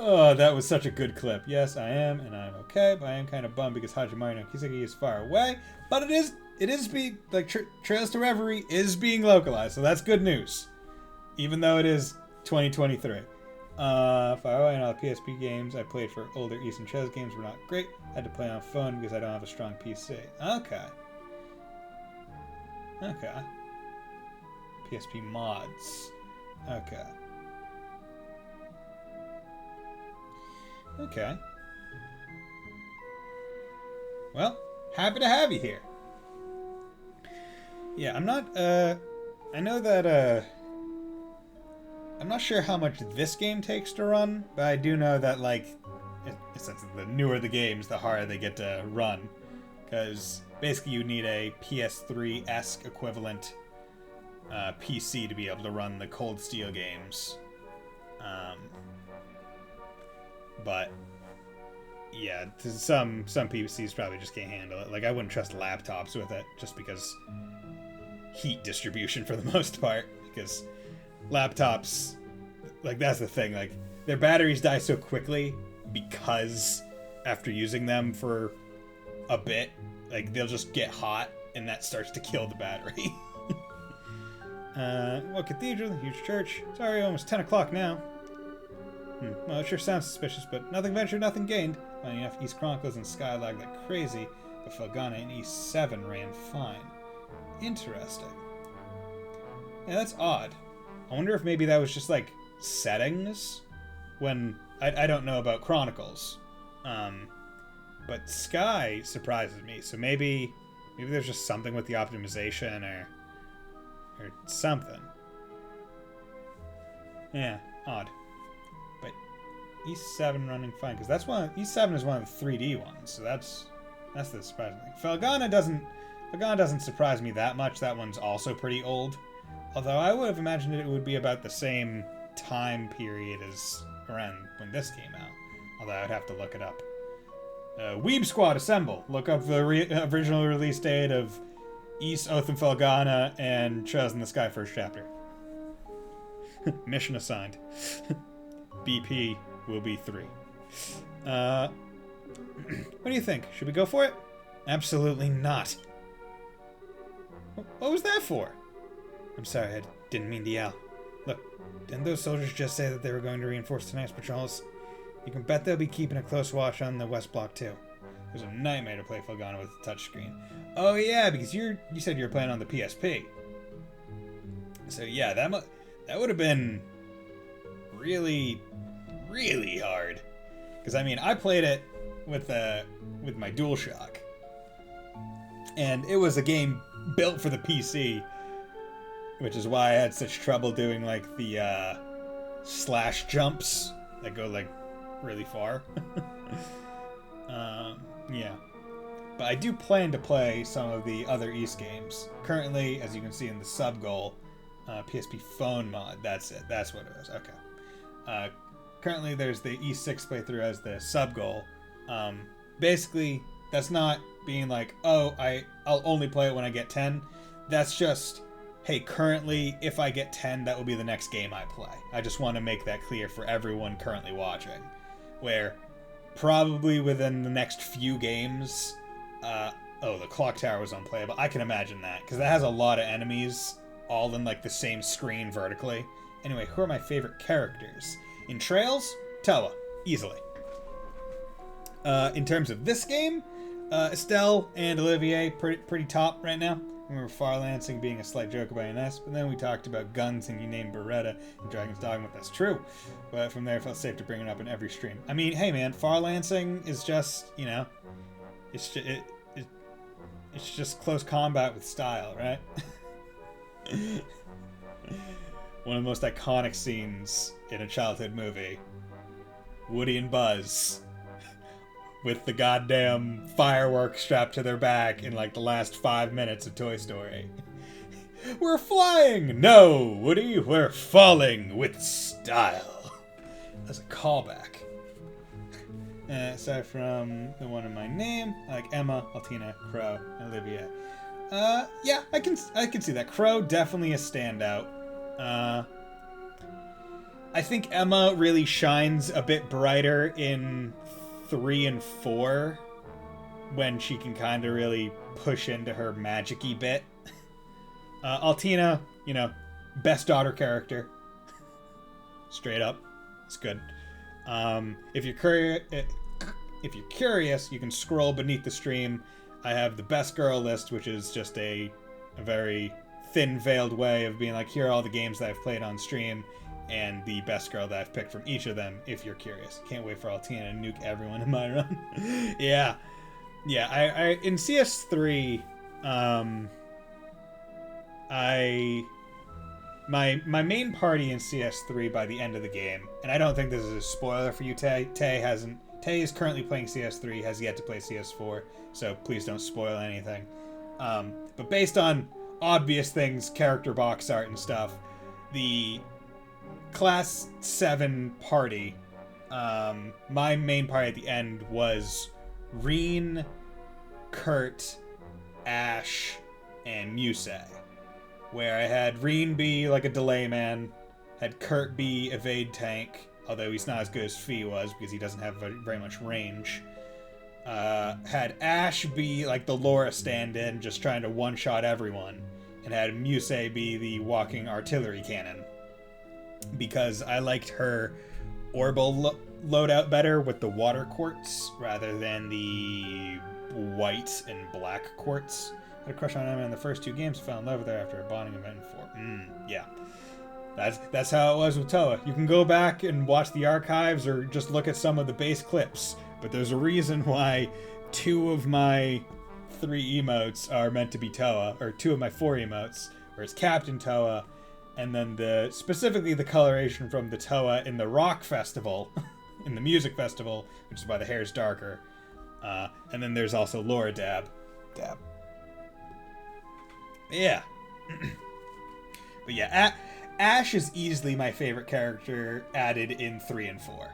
Oh, that was such a good clip. Yes, I am, and I'm okay, but I am kind of bummed because Hajimari no Kiseki is far away. But it is being, like, Trails to Reverie is being localized, so that's good news. Even though it is 2023. Far away and all the PSP games I played for older Eastern Chess games were not great. I had to play on phone because I don't have a strong PC. Okay. Okay. PSP mods. Okay. Okay. Well, happy to have you here. Yeah, I'm not, I know that, I'm not sure how much this game takes to run, but I do know that, like, since the newer the games, the harder they get to run. Because basically you need a PS3-esque equivalent PC to be able to run the Cold Steel games. But yeah, some PCs probably just can't handle it. Like, I wouldn't trust laptops with it just because heat distribution for the most part. Because laptops, like, that's the thing. Like, their batteries die so quickly because after using them for a bit, like, they'll just get hot and that starts to kill the battery. Well, cathedral, huge church. Sorry, almost 10 o'clock now. Well, it sure sounds suspicious, but nothing ventured, nothing gained. Funny enough, East Chronicles and Sky lagged like crazy, but Felghana and East 7 ran fine. Interesting. Yeah, that's odd. I wonder if maybe that was just, like, settings? When... I don't know about Chronicles. But Sky surprises me, so maybe there's just something with the optimization or something. Yeah, odd. But East 7 running fine, because that's East 7 is one of the 3D ones, so that's the surprising thing. Felghana doesn't surprise me that much. That one's also pretty old. Although I would have imagined it would be about the same time period as around when this came out. Although I would have to look it up. Weeb Squad, assemble! Look up the original release date of East, Oath, and Felghana, and Trails in the Sky first chapter. Mission assigned. BP will be 3. What do you think? Should we go for it? Absolutely not. What was that for? I'm sorry, I didn't mean to yell. Look, didn't those soldiers just say that they were going to reinforce tonight's patrols? You can bet they'll be keeping a close watch on the West Block, too. It was a nightmare to play Felghana with a touchscreen. Oh yeah, because you said you were playing on the PSP. So yeah, that would have been really, really hard. Because I mean, I played it with my DualShock, and it was a game built for the PC, which is why I had such trouble doing like the slash jumps that go like really far. Yeah. But I do plan to play some of the other East games. Currently, as you can see in the sub-goal, PSP phone mod, that's it. That's what it is. Okay. Currently, there's the East 6 playthrough as the sub-goal. Basically, that's not being like, oh, I'll only play it when I get 10. That's just, hey, currently, if I get 10, that will be the next game I play. I just want to make that clear for everyone currently watching. Where probably within the next few games, the clock tower was unplayable. I can imagine that, because that has a lot of enemies, all in like the same screen vertically. Anyway, who are my favorite characters? In Trails, Toa, easily. In terms of this game, Estelle and Olivier, pretty top right now. I remember Far Lancing being a slight joke about Ines, but then we talked about guns and you named Beretta and Dragon's Dogma. That's true. But from there, it felt safe to bring it up in every stream. I mean, hey man, Far Lancing is just, you know, it's just close combat with style, right? One of the most iconic scenes in a childhood movie. Woody and Buzz with the goddamn fireworks strapped to their back in like the last 5 minutes of Toy Story. We're flying! No, Woody, we're falling with style. That's a callback. Aside from the one in my name, I like Emma, Altina, Crow, and Olivia. Yeah, I can see that. Crow definitely a standout. I think Emma really shines a bit brighter in 3 and 4 when she can kind of really push into her magic-y bit. Altina, you know, best daughter character. Straight up. It's good. If you're curious, you can scroll beneath the stream. I have the best girl list, which is just a very thin-veiled way of being like, here are all the games that I've played on stream, and the best girl that I've picked from each of them, if you're curious. Can't wait for Altina to nuke everyone in my run. Yeah. Yeah, I in CS3, my main party in CS3 by the end of the game, and I don't think this is a spoiler for you, Tay. Tay is currently playing CS3, has yet to play CS4, so please don't spoil anything. But based on obvious things, character box art and stuff, the Class 7 party, my main party at the end was Reen, Kurt, Ash, and Musei. Where I had Reen be like a delay man, had Kurt be evade tank, although he's not as good as Fee was because he doesn't have very much range. Had Ash be like the Laura stand-in, just trying to one-shot everyone, and had Musei be the walking artillery cannon. Because I liked her Orbital loadout better with the water quartz rather than the white and black quartz. I had a crush on Emma in the first 2 games, fell in love with her after a bonding event in 4. Yeah. That's how it was with Toa. You can go back and watch the archives or just look at some of the base clips, but there's a reason why 2 of my 3 emotes are meant to be Toa, or 2 of my 4 emotes, where it's Captain Toa, and then specifically the coloration from the Toa in the rock festival, in the music festival, which is why the hair is darker. And then there's also Laura Dab. Yeah. But yeah, Ash is easily my favorite character added in 3 and 4.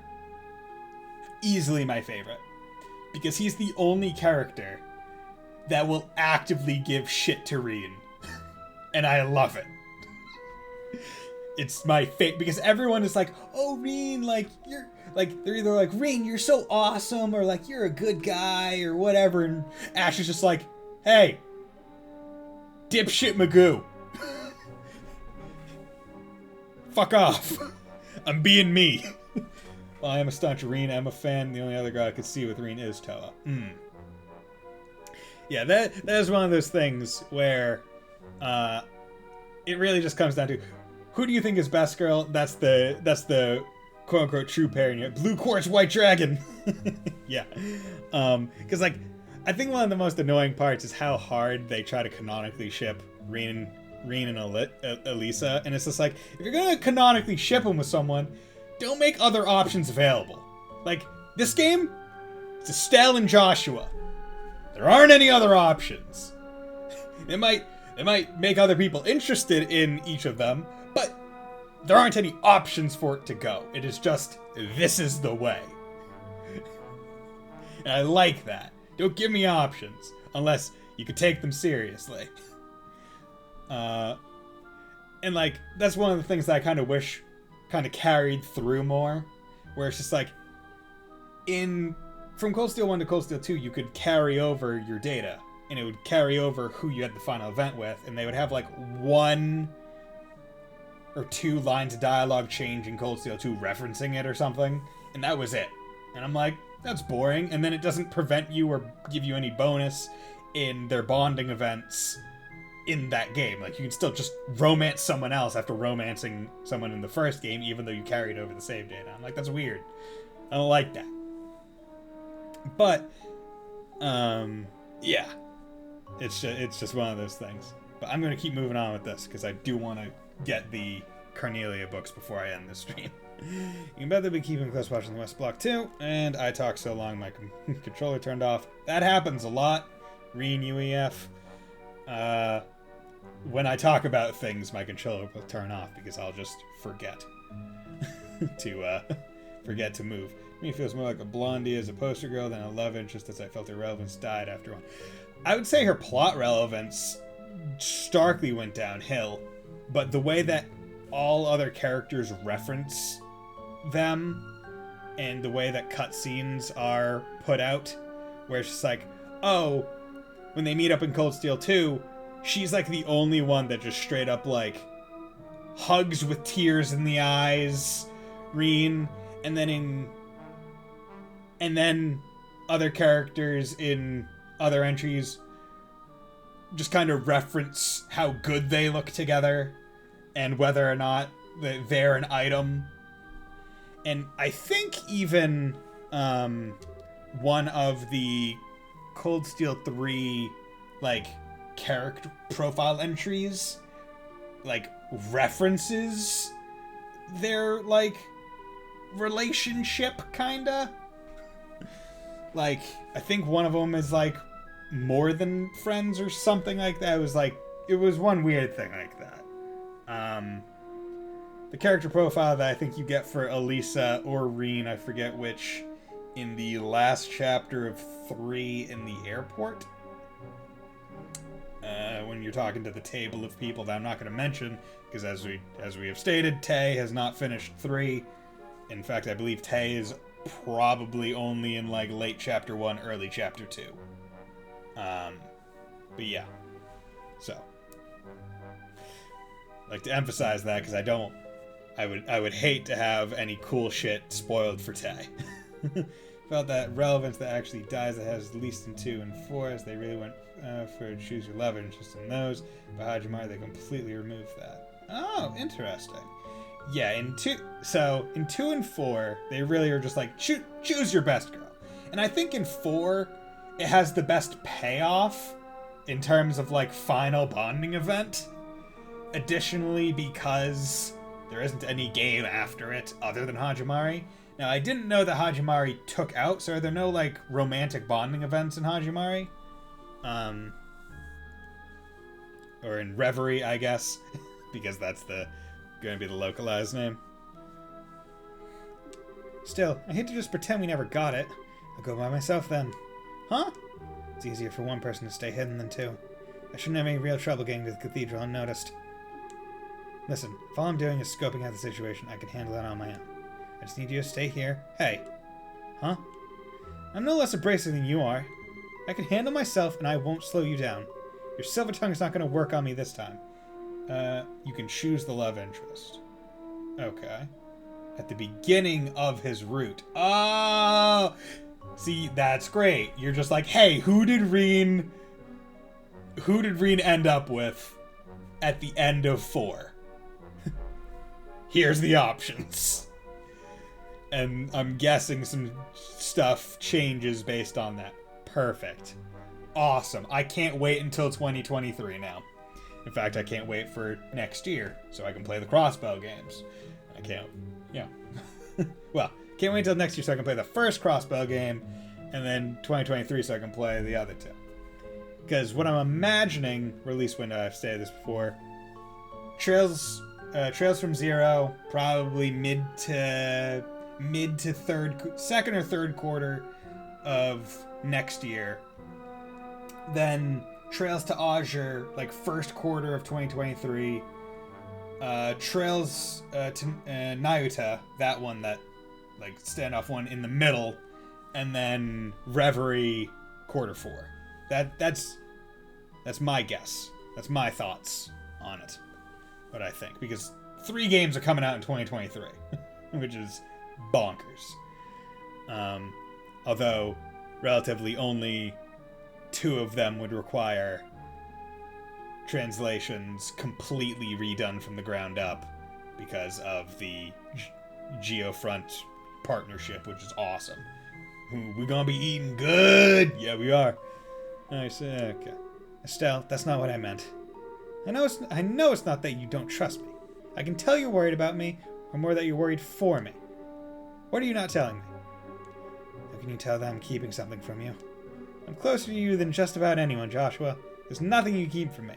Easily my favorite. Because he's the only character that will actively give shit to Reen. And I love it. It's my fate because everyone is like, oh, Reen, like, you're, like, they're either like, Reen, you're so awesome, or like, you're a good guy, or whatever, and Ash is just like, hey, dipshit Magoo. Fuck off. I'm being me. Well, I am a staunch Reen Emma fan. The only other girl I could see with Reen is Toa. Yeah, that is one of those things where it really just comes down to who do you think is best girl? That's the quote unquote true pairing. Blue Quartz White Dragon. Yeah. Because like I think one of the most annoying parts is how hard they try to canonically ship Reen and Elisa, and it's just like, if you're gonna canonically ship them with someone, don't make other options available. Like, this game, it's Estelle and Joshua. There aren't any other options. It might make other people interested in each of them, but there aren't any options for it to go. It is just, this is the way. And I like that. Don't give me options, unless you could take them seriously. And like, that's one of the things that I kind of wish kind of carried through more, where it's just like, from Cold Steel 1 to Cold Steel 2, you could carry over your data, and it would carry over who you had the final event with, and they would have like 1 or 2 lines of dialogue change in Cold Steel 2 referencing it or something, and that was it. And I'm like, that's boring. And then it doesn't prevent you or give you any bonus in their bonding events in that game. Like, you can still just romance someone else after romancing someone in the first game, even though you carried over the save data. I'm like, that's weird. I don't like that. But, yeah. It's just one of those things. But I'm going to keep moving on with this, because I do want to get the Cornelia books before I end this stream. You can bet they'll be keeping close watch on the West Block too, and I talked so long my controller turned off. That happens a lot. Reen UEF. When I talk about things, my controller will turn off because I'll just forget to move. Me feels more like a Blondie as a poster girl than a love interest, as I felt her relevance died after one. I would say her plot relevance starkly went downhill, but the way that all other characters reference them and the way that cutscenes are put out, where it's just like, oh, when they meet up in Cold Steel 2, she's like the only one that just straight up like hugs with tears in the eyes Reen, and then other characters in other entries just kind of reference how good they look together and whether or not they're an item. And I think even one of the Cold Steel 3 like character profile entries like references their like relationship kinda. Like, I think one of them is like more than friends or something like that. It was one weird thing like that. The character profile that I think you get for Elisa or Reen, I forget which, in the last chapter of 3 in the airport. When you're talking to the table of people that I'm not going to mention, because as we have stated, Tay has not finished 3. In fact, I believe Tay is probably only in like late chapter 1, early chapter 2. But yeah. So, I'd like to emphasize that because I would hate to have any cool shit spoiled for Tay. Felt that relevance that actually dies that has least in 2 and 4, as they really went for choose your love interest in those. But Hajimari, they completely removed that. Oh, interesting. Yeah, in 2 and 4, they really are just like, choose your best girl. And I think in 4, it has the best payoff in terms of like final bonding event. Additionally, because there isn't any game after it other than Hajimari. Now, I didn't know that Hajimari took out, so are there no like romantic bonding events in Hajimari? Or in Reverie, I guess, because that's going to be the localized name. Still, I hate to just pretend we never got it. I'll go by myself then. Huh? It's easier for one person to stay hidden than 2. I shouldn't have any real trouble getting to the cathedral unnoticed. Listen, if all I'm doing is scoping out the situation, I can handle that on my own. I just need you to stay here. Hey. Huh? I'm no less abrasive than you are. I can handle myself, and I won't slow you down. Your silver tongue's not going to work on me this time. You can choose the love interest. Okay. At the beginning of his route. Oh! See, that's great. You're just like, hey, who did Reen end up with at the end of 4? Here's the options. And I'm guessing some stuff changes based on that. Perfect. Awesome. I can't wait until 2023 now. In fact, I can't wait for next year so I can play the crossbow games. I can't, yeah. Well, can't wait until next year so I can play the first crossbow game, and then 2023 so I can play the other 2. Because what I'm imagining, release window, I've stated this before, Trails from Zero, probably second or third quarter of next year. Then Trails to Azure, like first quarter of 2023. Trails to Nayuta, that one, that like standoff one in the middle, and then Reverie quarter 4. That's my guess. That's my thoughts on it. What I think, because 3 games are coming out in 2023, which is bonkers. Although, relatively only 2 of them would require translations completely redone from the ground up because of the Geofront partnership, which is awesome. We're gonna be eating good! Yeah, we are. Nice, okay. Estelle, that's not what I meant. I know it's not that you don't trust me. I can tell you're worried about me, or more that you're worried for me. What are you not telling me? How can you tell that I'm keeping something from you? I'm closer to you than just about anyone, Joshua. There's nothing you keep from me.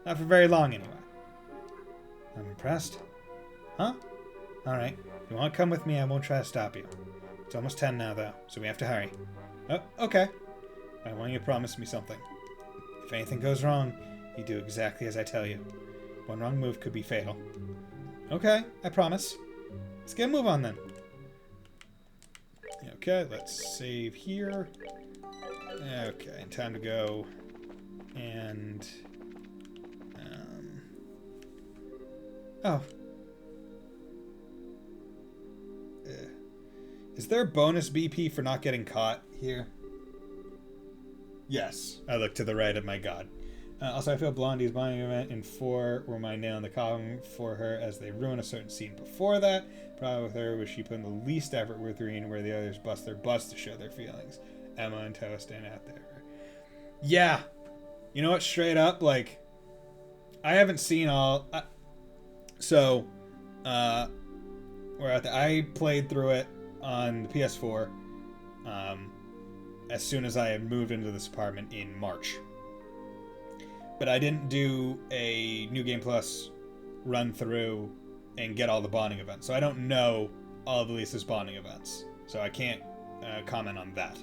Not for very long, anyway. I'm impressed. Huh? Alright. If you want to come with me, I won't try to stop you. It's almost 10 now, though, so we have to hurry. Oh, okay. I want you to promise me something. If anything goes wrong, you do exactly as I tell you. One wrong move could be fatal. Okay, I promise. Let's get a move on, then. Okay, let's save here. Okay, time to go. And... Oh. Is there a bonus BP for not getting caught here? Yes. I look to the right of my god. Also, I feel Blondie's buying event in 4 were my nail in the coffin for her as they ruin a certain scene before that. Problem with her was she put in the least effort with Reen where the others bust their butts to show their feelings. Emma and Toa stand out there. Yeah. You know what? Straight up, like, I haven't seen all... So, we're out there. I played through it on the PS4 as soon as I had moved into this apartment in March. But I didn't do a New Game Plus run through and get all the bonding events. So I don't know all of Lisa's bonding events. So I can't comment on that.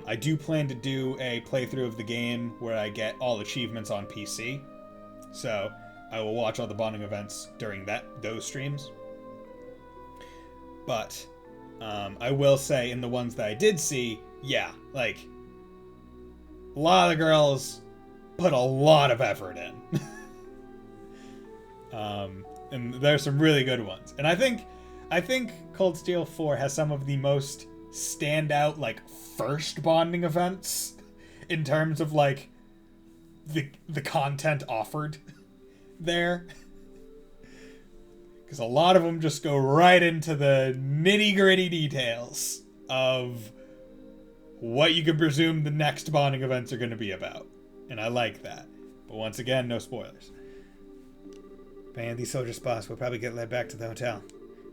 I do plan to do a playthrough of the game where I get all achievements on PC. So I will watch all the bonding events during those streams. But I will say in the ones that I did see, yeah, like, a lot of the girls put a lot of effort in. And there's some really good ones. And I think Cold Steel 4 has some of the most standout, like, first bonding events in terms of, like, the content offered there. Because a lot of them just go right into the nitty-gritty details of what you can presume the next bonding events are going to be about. And I like that. But once again, no spoilers. If any of these soldiers spots, we'll probably get led back to the hotel.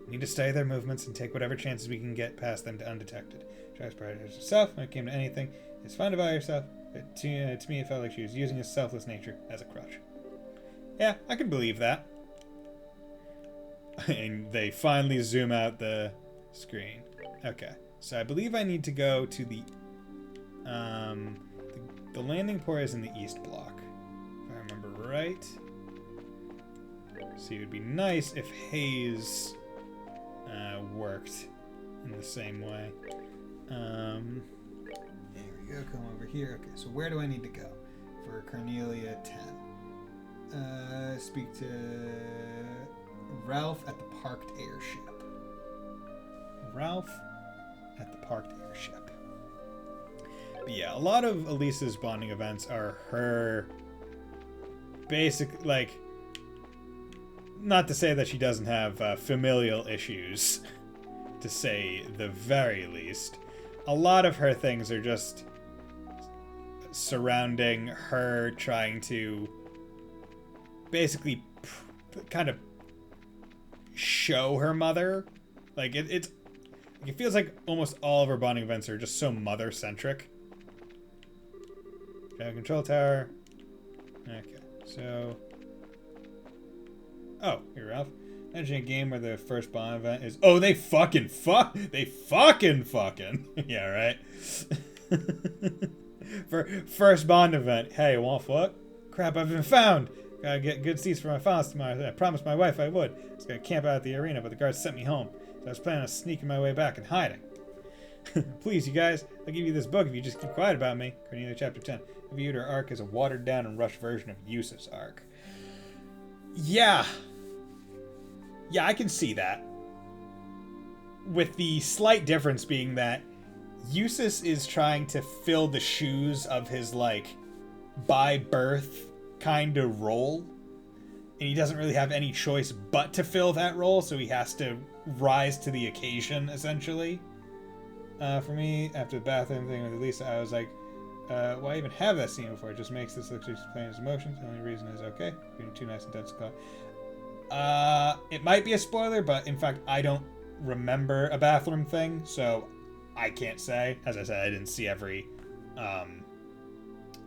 We need to study their movements and take whatever chances we can get past them to undetected. Try to prioritize yourself when it came to anything. It's fine to buy yourself, but to me it felt like she was using his selfless nature as a crutch. Yeah, I can believe that. And they finally zoom out the screen. Okay, so I believe I need to go to the landing port is in the east block, if I remember right. See, it would be nice if Hayes worked in the same way. There we go, come over here. Okay, so where do I need to go for Cornelia 10? Speak to Ralph at the parked airship. Ralph at the parked airship. But yeah, a lot of Elisa's bonding events are her basic, like, not to say that she doesn't have familial issues, to say the very least. A lot of her things are just surrounding her trying to basically kind of show her mother. Like, it feels like almost all of her bonding events are just so mother-centric. Control tower. Okay, so... Oh, here, Ralph. Imagine a game where the first bond event is... Oh, they fucking... Yeah, right? For first bond event. Hey, want what? Crap, I've been found! Gotta get good seats for my father tomorrow. I promised my wife I would. I was gonna camp out at the arena, but the guards sent me home. So I was planning on sneaking my way back and hiding. Please, you guys, I'll give you this book if you just keep quiet about me. Cornelia chapter 10. Viewed her arc as a watered down and rushed version of Yusuf's arc. Yeah. Yeah, I can see that. With the slight difference being that Eustace is trying to fill the shoes of his, like, by birth kind of role. And he doesn't really have any choice but to fill that role, so he has to rise to the occasion, essentially. For me, after the bathroom thing with Lisa, I was like, why even have that scene before? It just makes this look to explain his emotions. The only reason is, okay, being too nice and dense to call. It might be a spoiler, but in fact, I don't remember a bathroom thing, so I can't say. As I said, I didn't see every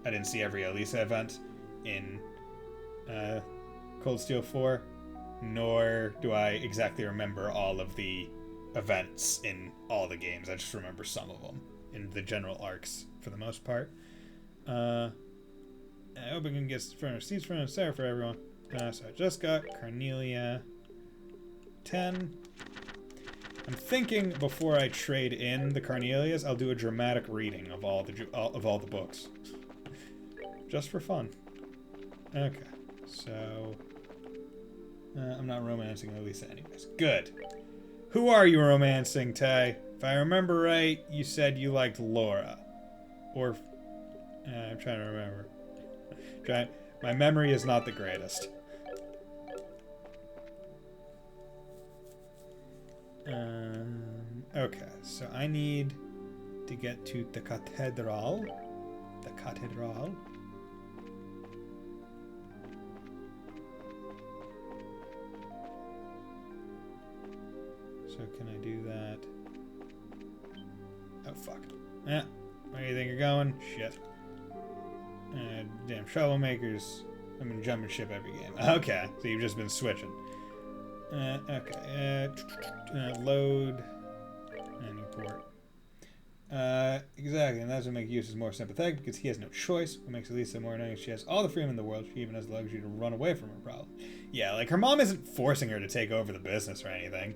Elisa event in Cold Steel 4, nor do I exactly remember all of the events in all the games. I just remember some of them in the general arcs for the most part. I hope I can get front seats front and center for everyone. So I just got Carnelia 10. I'm thinking before I trade in the Carnelias, I'll do a dramatic reading of all the books, just for fun. Okay, so I'm not romancing Elisa anyways. Good. Who are you romancing, Tay? If I remember right, you said you liked Laura, or I'm trying to remember. My memory is not the greatest. Okay, so I need to get to the cathedral. The cathedral. So can I do that? Oh, fuck. Where do you think you're going? Shit. Damn troublemakers. I've been jumping ship every game. Okay, so you've just been switching. Okay. Load. And import. Exactly, and that's what makes Eustace more sympathetic, because he has no choice. What makes Elisa more annoying is she has all the freedom in the world. She even has the luxury to run away from her problem. Yeah, like, her mom isn't forcing her to take over the business or anything.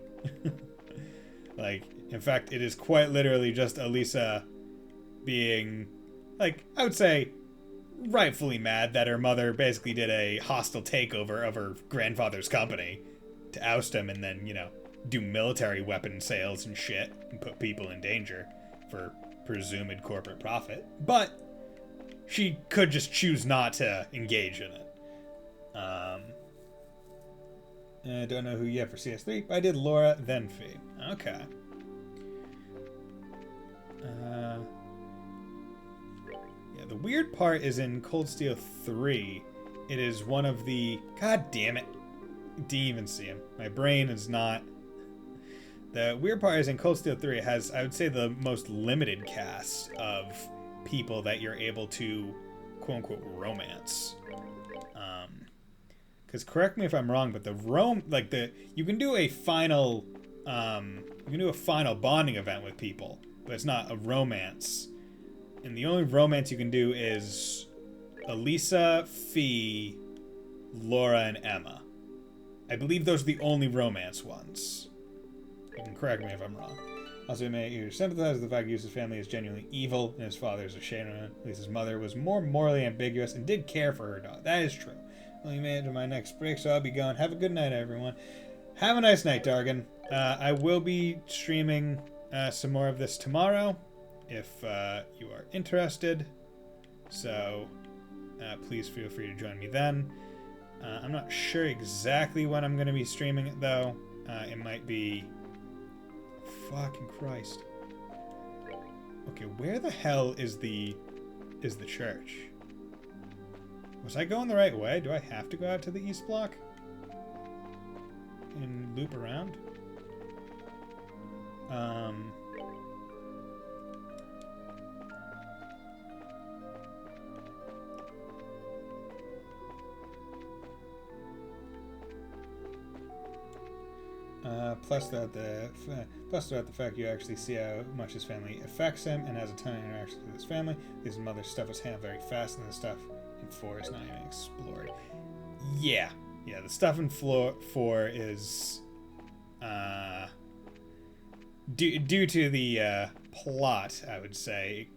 Like, in fact, it is quite literally just Elisa being, like, I would say, rightfully mad that her mother basically did a hostile takeover of her grandfather's company to oust him and then, you know, do military weapon sales and shit and put people in danger for presumed corporate profit. But she could just choose not to engage in it. I don't know who yet for CS3, but I did Laura, then Fee. Okay. Yeah, the weird part is in Cold Steel 3, it is one of the... God damn it. Didn't even see him. My brain is not... The weird part is in Cold Steel 3, it has, I would say, the most limited cast of people that you're able to, quote-unquote, romance. Because correct me if I'm wrong, but you can do a final, bonding event with people, but it's not a romance. And the only romance you can do is Elisa, Fee, Laura, and Emma. I believe those are the only romance ones. You can correct me if I'm wrong. Also, you may either sympathize with the fact Eustace's family is genuinely evil and his father is ashamed of him. Lisa's mother was more morally ambiguous and did care for her dog. That is true. Only made it to my next break, so I'll be going. Have a good night, everyone. Have a nice night, Dargan. I will be streaming some more of this tomorrow, if you are interested. So please feel free to join me then. I'm not sure exactly when I'm going to be streaming it, though. It might be... Fucking Christ. Okay, where the hell is the church? Was I going the right way? Do I have to go out to the east block? And loop around? Plus throughout the fact you actually see how much his family affects him and has a ton of interactions with his family. His mother's stuff was handled very fast, and the stuff in 4 is not even explored. Yeah, the stuff in 4 is due to the plot, I would say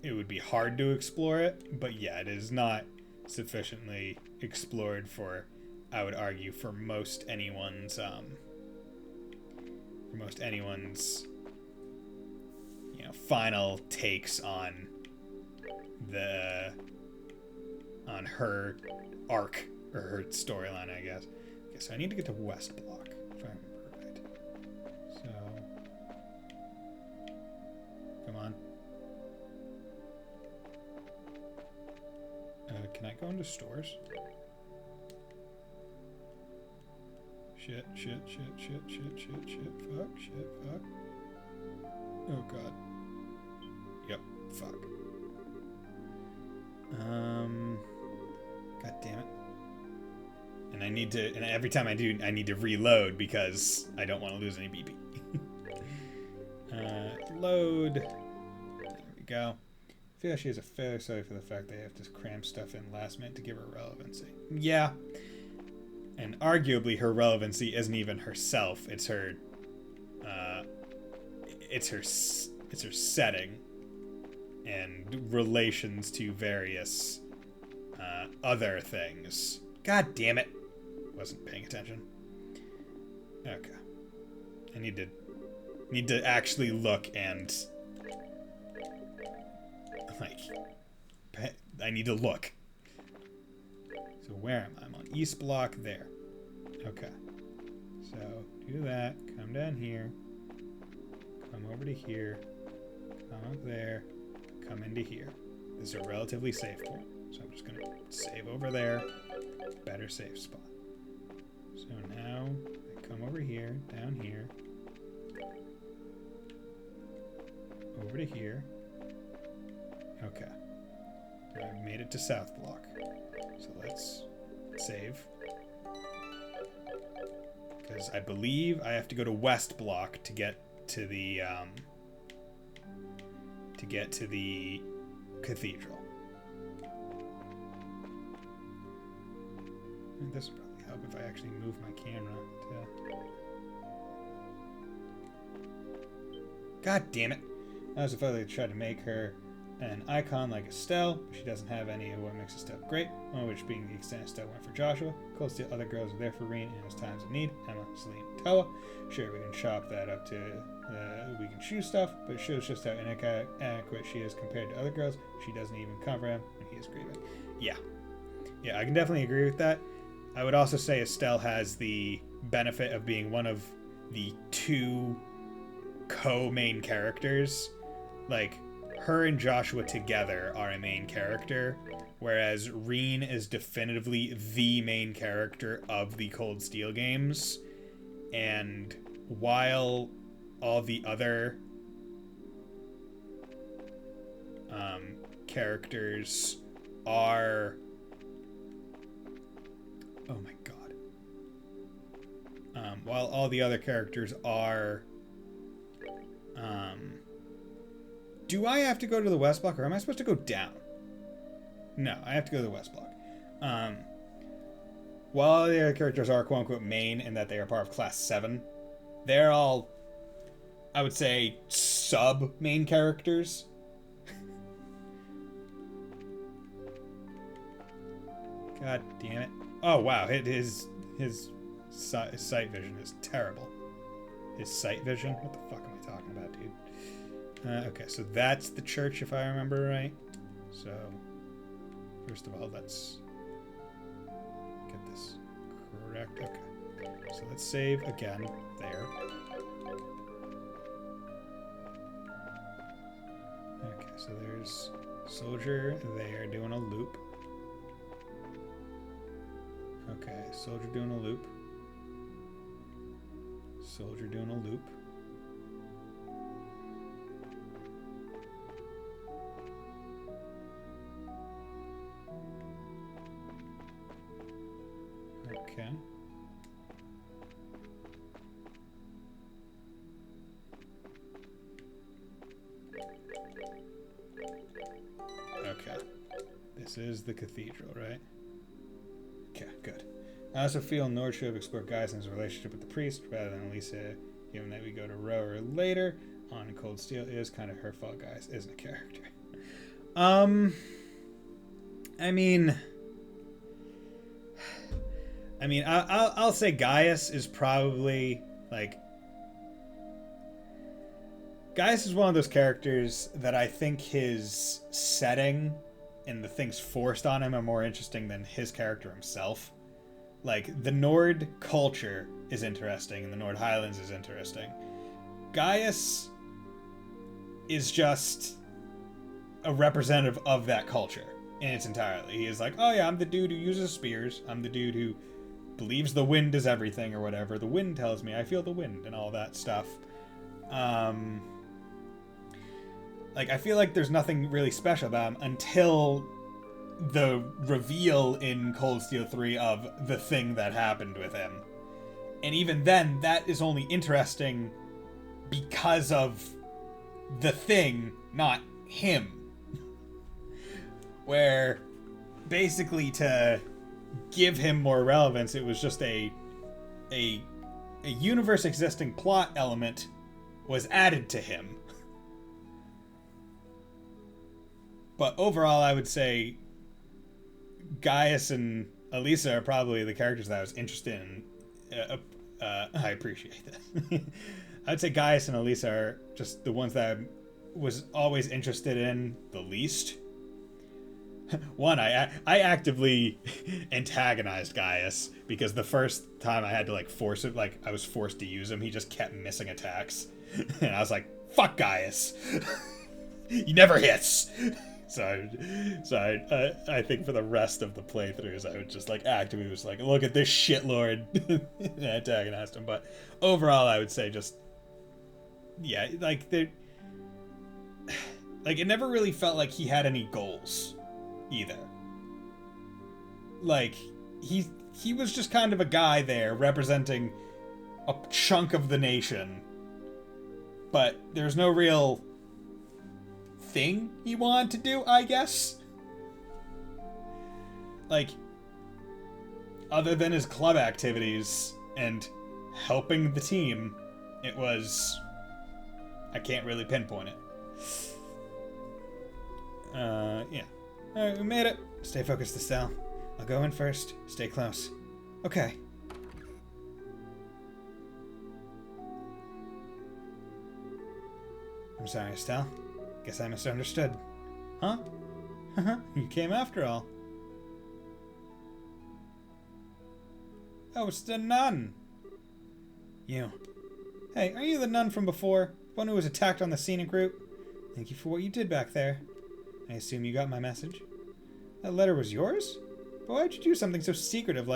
it would be hard to explore it, but yeah, it is not sufficiently explored for, I would argue, for most anyone's final takes on her arc, or her storyline, I guess. Okay, so I need to get to West Block, if I remember right. So, come on. Can I go into stores? Shit. Fuck. Oh god. Yep, fuck. God damn it. And I need to, and every time I do, I need to reload because I don't want to lose any BP. Load. There we go. I feel like she has a fair sorry for the fact they have to cram stuff in last minute to give her relevancy. Yeah. And arguably her relevancy isn't even herself. It's her setting and relations to various other things. God damn it. Wasn't paying attention. Okay. I need to actually look and I need to look. So where am I? I'm on East Block there. Okay. So do that. Come down here. Come over to here. Come up there. Come into here. This is a relatively safe point. So I'm just going to save over there. Better safe spot. So now I come over here, down here. Over to here. Okay. I've made it to South Block. So let's save. Because I believe I have to go to West Block to get to the cathedral. I think this would probably help if I actually move my camera to... God damn it! I was afraid they tried to make her an icon like Estelle, but she doesn't have any of what makes Estelle great, one of which being the extent Estelle went for Joshua. Close to the other girls are there for Reen in his times of need. Emma, Celine, Toa. Sure, we can chop that up to, we can shoot stuff, but it shows just how inadequate she is compared to other girls. She doesn't even cover him when he is grieving. Yeah, I can definitely agree with that. I would also say Estelle has the benefit of being one of the two co-main characters. Like, her and Joshua together are a main character, whereas Reen is definitively the main character of the Cold Steel games. And while all the other characters are... Oh my god. While all the other characters are... do I have to go to the West Block, or am I supposed to go down? No, I have to go to the West Block. While the other characters are quote-unquote main in that they are part of Class 7, they're all, I would say, sub-main characters. God damn it. Oh, wow. His sight vision is terrible. His sight vision? What the fuck am I talking about, dude? Okay, so that's the church, if I remember right. So, first of all, let's get this correct. Okay, so let's save again there. Okay, so there's soldier there doing a loop. Okay, soldier doing a loop. Soldier doing a loop. Okay. Okay. This is the cathedral, right? Okay, good. I also feel Nord should have explored Bison's relationship with the priest rather than Elisa, given that we go to Rower later on Cold Steel. It is kind of her fault, guys. Isn't a character. I mean, I'll say Gaius is probably, like, Gaius is one of those characters that I think his setting and the things forced on him are more interesting than his character himself. Like, the Nord culture is interesting, and the Nord Highlands is interesting. Gaius is just a representative of that culture in its entirety. He is like, oh yeah, I'm the dude who uses spears. I'm the dude who believes the wind is everything or whatever. The wind tells me, I feel the wind and all that stuff. Like, I feel like there's nothing really special about him until the reveal in Cold Steel 3 of the thing that happened with him. And even then, that is only interesting because of the thing, not him. Where, basically, to give him more relevance, it was just a universe existing plot element was added to him. But overall, I would say Gaius and Elisa are probably the characters that I was interested in. I appreciate that. I'd say Gaius and Elisa are just the ones that I was always interested in the least. One, I actively antagonized Gaius because the first time I had to force it, I was forced to use him, he just kept missing attacks. And I was like, fuck Gaius. He never hits. So I think for the rest of the playthroughs, I would just actively was like, look at this shitlord, and antagonized him. But overall, I would say just, yeah, it never really felt like he had any goals either. He was just kind of a guy there representing a chunk of the nation, but there's no real thing he wanted to do, I guess. Other than his club activities and helping the team, it was, I can't really pinpoint it. Yeah. Alright, we made it. Stay focused, Estelle. I'll go in first. Stay close. Okay. I'm sorry, Estelle. Guess I misunderstood. Huh? You came after all. Oh, it's the nun. You. Hey, are you the nun from before? One who was attacked on the scenic route? Thank you for what you did back there. I assume you got my message. That letter was yours? But why'd you do something so secretive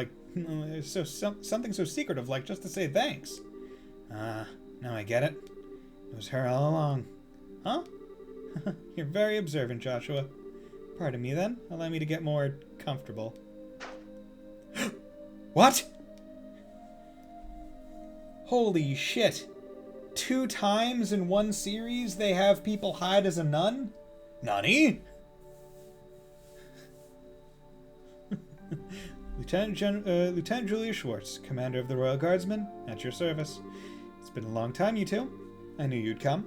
something so secretive just to say thanks? Ah, now I get it. It was her all along. Huh? You're very observant, Joshua. Pardon me then. Allow me to get more comfortable. What? Holy shit. 2 times in one series they have people hide as a nun? Nani? Lieutenant Julia Schwartz, Commander of the Royal Guardsmen, at your service. It's been a long time, you two. I knew you'd come.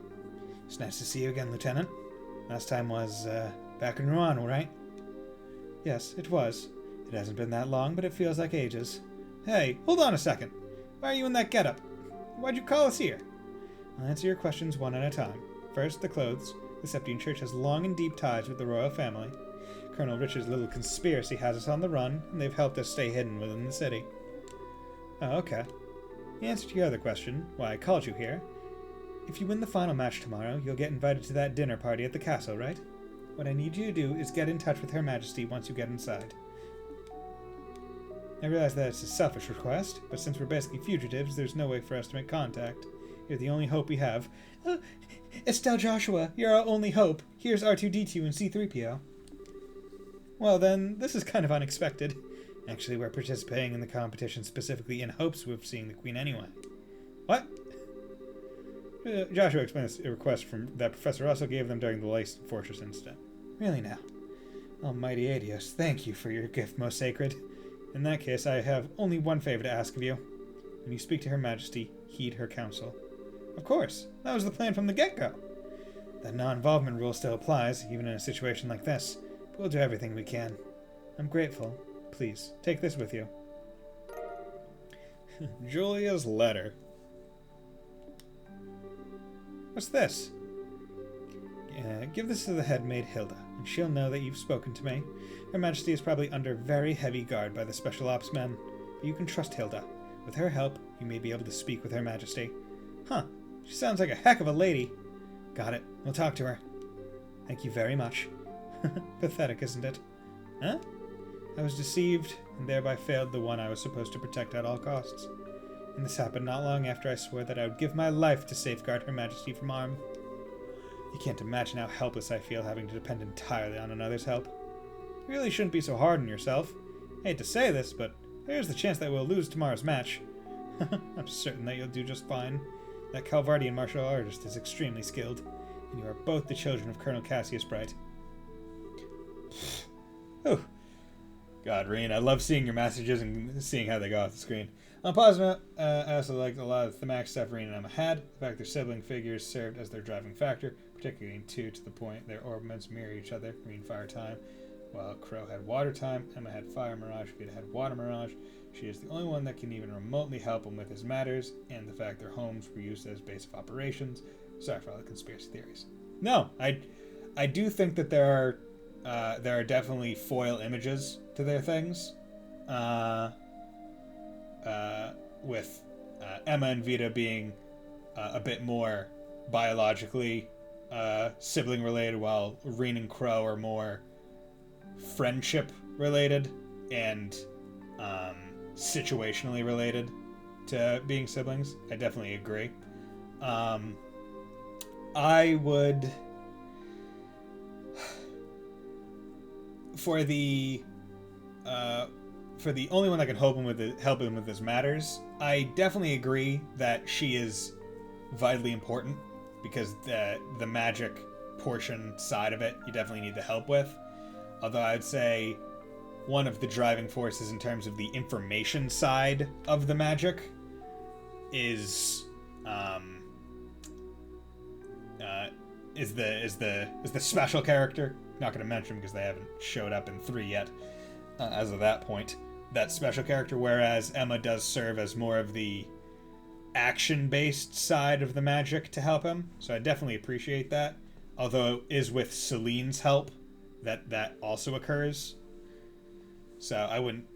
It's nice to see you again, Lieutenant. Last time was, back in Rouen, right? Yes, it was. It hasn't been that long, but it feels like ages. Hey, hold on a second. Why are you in that getup? Why'd you call us here? I'll answer your questions one at a time. First, the clothes. The Septine Church has long and deep ties with the royal family. Colonel Richard's little conspiracy has us on the run, and they've helped us stay hidden within the city. Oh, okay. The answer to your other question, why I called you here. If you win the final match tomorrow, you'll get invited to that dinner party at the castle, right? What I need you to do is get in touch with Her Majesty once you get inside. I realize that it's a selfish request, but since we're basically fugitives, there's no way for us to make contact. You're the only hope we have. Estelle Joshua, you're our only hope. Here's R2-D2 and C-3PO. Well then, this is kind of unexpected. Actually, we're participating in the competition specifically in hopes of seeing the Queen anyway. What? Joshua explains a request that Professor Russell gave them during the Lace Fortress incident. Really now? Almighty Adios, thank you for your gift, most sacred. In that case, I have only one favor to ask of you. When you speak to Her Majesty, heed her counsel. Of course, that was the plan from the get-go. That non-involvement rule still applies, even in a situation like this. But we'll do everything we can. I'm grateful. Please, take this with you. Julia's letter. What's this? Give this to the head maid Hilda, and she'll know that you've spoken to me. Her Majesty is probably under very heavy guard by the Special Ops men, but you can trust Hilda. With her help, you may be able to speak with Her Majesty. Huh, she sounds like a heck of a lady. Got it, we'll talk to her. Thank you very much. Pathetic, isn't it? Huh? I was deceived, and thereby failed the one I was supposed to protect at all costs. And this happened not long after I swore that I would give my life to safeguard Her Majesty from harm. You can't imagine how helpless I feel having to depend entirely on another's help. You really shouldn't be so hard on yourself. I hate to say this, but there's the chance that we'll lose tomorrow's match. I'm certain that you'll do just fine. That Calvardian martial artist is extremely skilled, and you are both the children of Colonel Cassius Bright. Oh, God, Reen, I love seeing your messages and seeing how they go off the screen. On a positive note, I also liked a lot of the thematic stuff Reen and Emma had. The fact their sibling figures served as their driving factor, particularly in 2 to the point their orbits mirror each other. Reen fire time, while Crow had water time. Emma had fire mirage, Vita had water mirage. She is the only one that can even remotely help him with his matters, and the fact their homes were used as base of operations. Sorry for all the conspiracy theories. No, I do think that there are definitely foil images to their things. With Emma and Vita being a bit more biologically sibling related, while Reen and Crow are more friendship related and situationally related to being siblings. I definitely agree. I would, for the only one that can help him with his matters, I definitely agree that she is vitally important, because the magic portion side of it you definitely need the help with. Although I'd say one of the driving forces in terms of the information side of the magic is the special character. Not going to mention because they haven't showed up in 3 yet. As of that point, that special character, whereas Emma does serve as more of the action-based side of the magic to help him. So I definitely appreciate that. Although it is with Celine's help that also occurs. So I wouldn't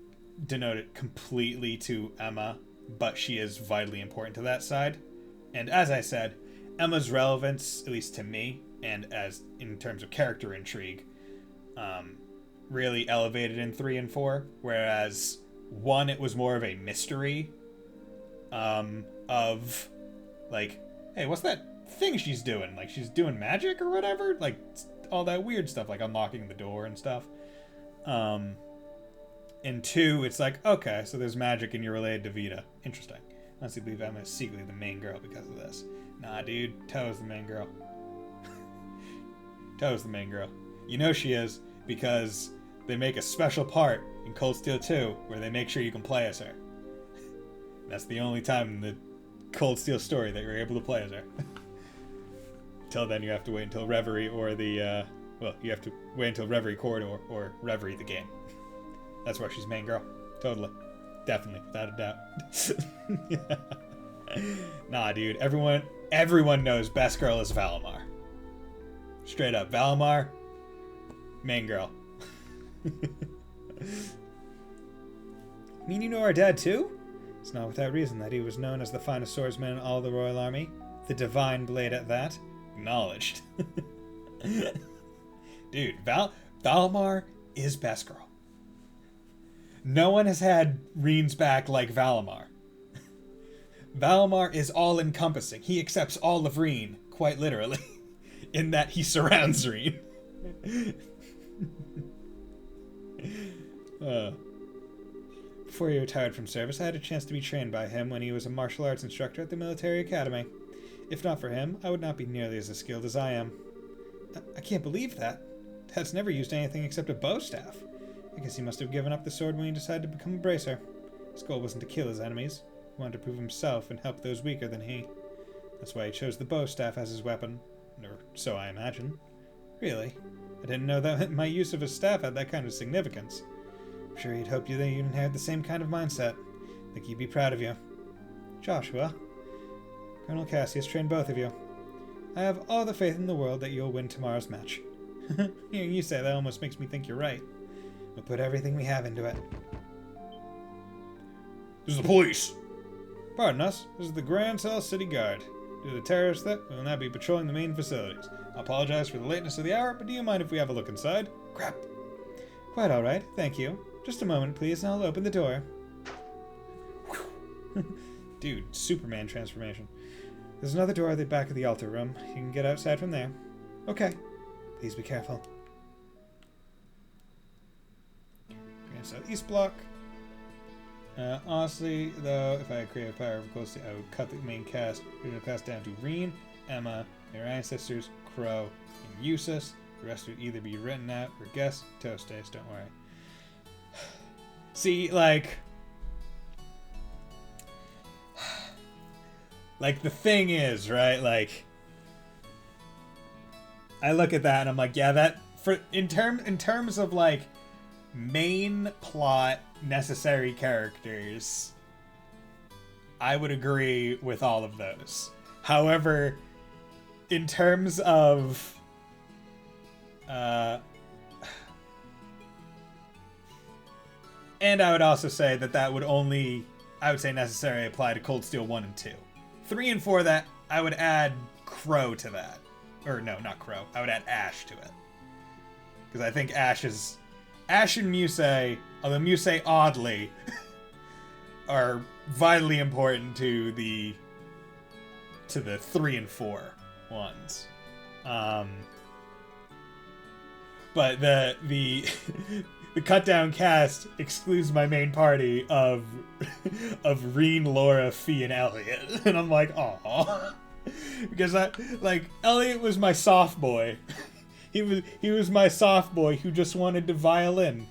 denote it completely to Emma, but she is vitally important to that side. And as I said, Emma's relevance, at least to me, and as in terms of character intrigue, really elevated in 3 and 4, whereas 1, it was more of a mystery of, like, hey, what's that thing she's doing? Like, she's doing magic or whatever? Like, all that weird stuff, like unlocking the door and stuff. In 2, it's like, okay, so there's magic and you're related to Vita. Interesting. I honestly believe Emma is secretly the main girl because of this. Nah, dude, Toe's the main girl. Toe's the main girl. You know she is, because they make a special part in Cold Steel 2 where they make sure you can play as her. That's the only time in the Cold Steel story that you're able to play as her. Till then, you have to wait until Reverie or the, you have to wait until Reverie Corridor or Reverie the game. That's where she's main girl. Totally. Definitely, without a doubt. Yeah. Nah, dude, everyone knows best girl is Valimar. Straight up, Valimar, main girl. Mean you know our dad too? It's not without reason that he was known as the finest swordsman in all the Royal Army. The Divine Blade at that. Acknowledged. Dude, Valimar is best girl. No one has had Reen's back like Valimar. Valimar is all-encompassing. He accepts all of Reen, quite literally, in that he surrounds Reen. Before he retired from service, I had a chance to be trained by him when he was a martial arts instructor at the military academy. If not for him, I would not be nearly as skilled as I am. I can't believe that. Dad's never used anything except a bow staff. I guess he must have given up the sword when he decided to become a bracer. His goal wasn't to kill his enemies. He wanted to prove himself and help those weaker than he. That's why he chose the bow staff as his weapon. Or so I imagine. Really? I didn't know that my use of his staff had that kind of significance. I'm sure he'd hoped you'd inherit the same kind of mindset. I think he'd be proud of you. Joshua, Colonel Cassius trained both of you. I have all the faith in the world that you'll win tomorrow's match. Hearing you say that almost makes me think you're right. We'll put everything we have into it. This is the police. Pardon us, this is the Grand Cell City Guard. Due to the terrorist threat, we will not be patrolling the main facilities. I apologize for the lateness of the hour, but do you mind if we have a look inside? Crap. Quite alright, thank you. Just a moment, please, and I'll open the door. Dude, Superman transformation. There's another door at the back of the altar room. You can get outside from there. Okay. Please be careful. Grand Southeast block. Honestly, though, if I had creative power of Colosseum, I would cut the main cast, original cast down to Reen, Emma, their ancestors, Crow, and Eustace. The rest would either be written out or guessed. Toast days, don't worry. See, like the thing is, right? Like, I look at that and I'm like, yeah, that in terms of like main plot necessary characters, I would agree with all of those. However, in terms of and I would also say that would only, I would say, necessarily apply to Cold Steel 1 and 2. 3 and 4, that I would add Crow to that. Or no, not Crow. I would add Ash to it. Because I think Ash and Musei, although Musei oddly, are vitally important to the 3 and 4 ones. But the the cut down cast excludes my main party of Reen, Laura, Fee, and Elliot, and I'm like, aw, because Elliot was my soft boy. He was my soft boy who just wanted to violin.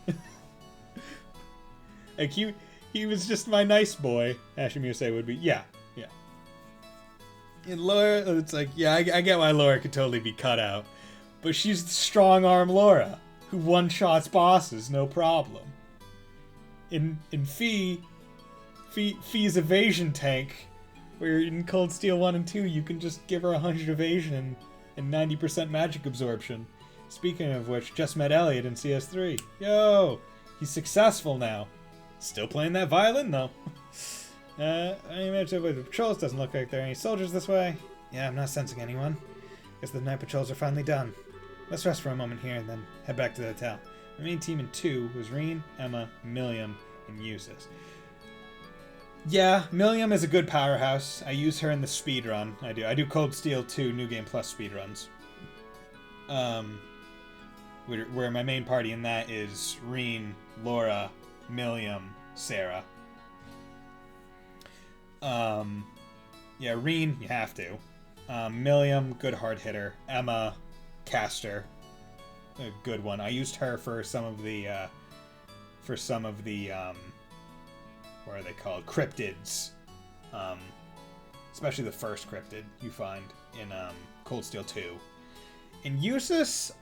Like he was just my nice boy. Ashimuse would be, yeah. And Laura, it's like, yeah, I get why Laura could totally be cut out, but she's the strong arm Laura who one-shots bosses, no problem. In Fee's evasion tank, where in Cold Steel 1 and 2 you can just give her 100 evasion and 90% magic absorption. Speaking of which, just met Elliot in CS3. Yo! He's successful now. Still playing that violin though. I managed to avoid the patrols. Doesn't look like there are any soldiers this way. Yeah, I'm not sensing anyone. Guess the night patrols are finally done. Let's rest for a moment here and then head back to the hotel. The main team in 2 was Reen, Emma, Milliam, and Eustace. Yeah, Milliam is a good powerhouse. I use her in the speedrun. I do Cold Steel 2 New Game Plus speedruns. Where my main party in that is Reen, Laura, Milliam, Sarah. Yeah, Reen, you have to. Milliam, good hard hitter. Emma, caster, a good one. I used her for some of the what are they called? Cryptids. Especially the first cryptid you find in Cold Steel 2. And Eustace,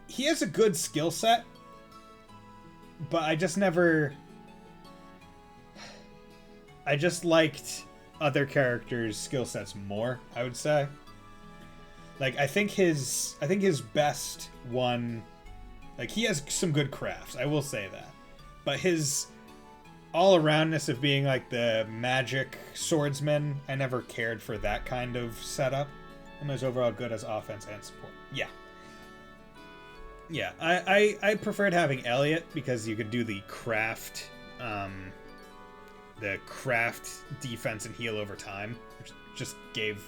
he has a good skill set, but I just liked other characters' skill sets more, I would say. Like, I think his best one, like, he has some good crafts, I will say that. But his all-aroundness of being, like, the magic swordsman, I never cared for that kind of setup. And was overall good as offense and support. Yeah. Yeah, I preferred having Elliot because you could do the craft defense and heal over time, which just gave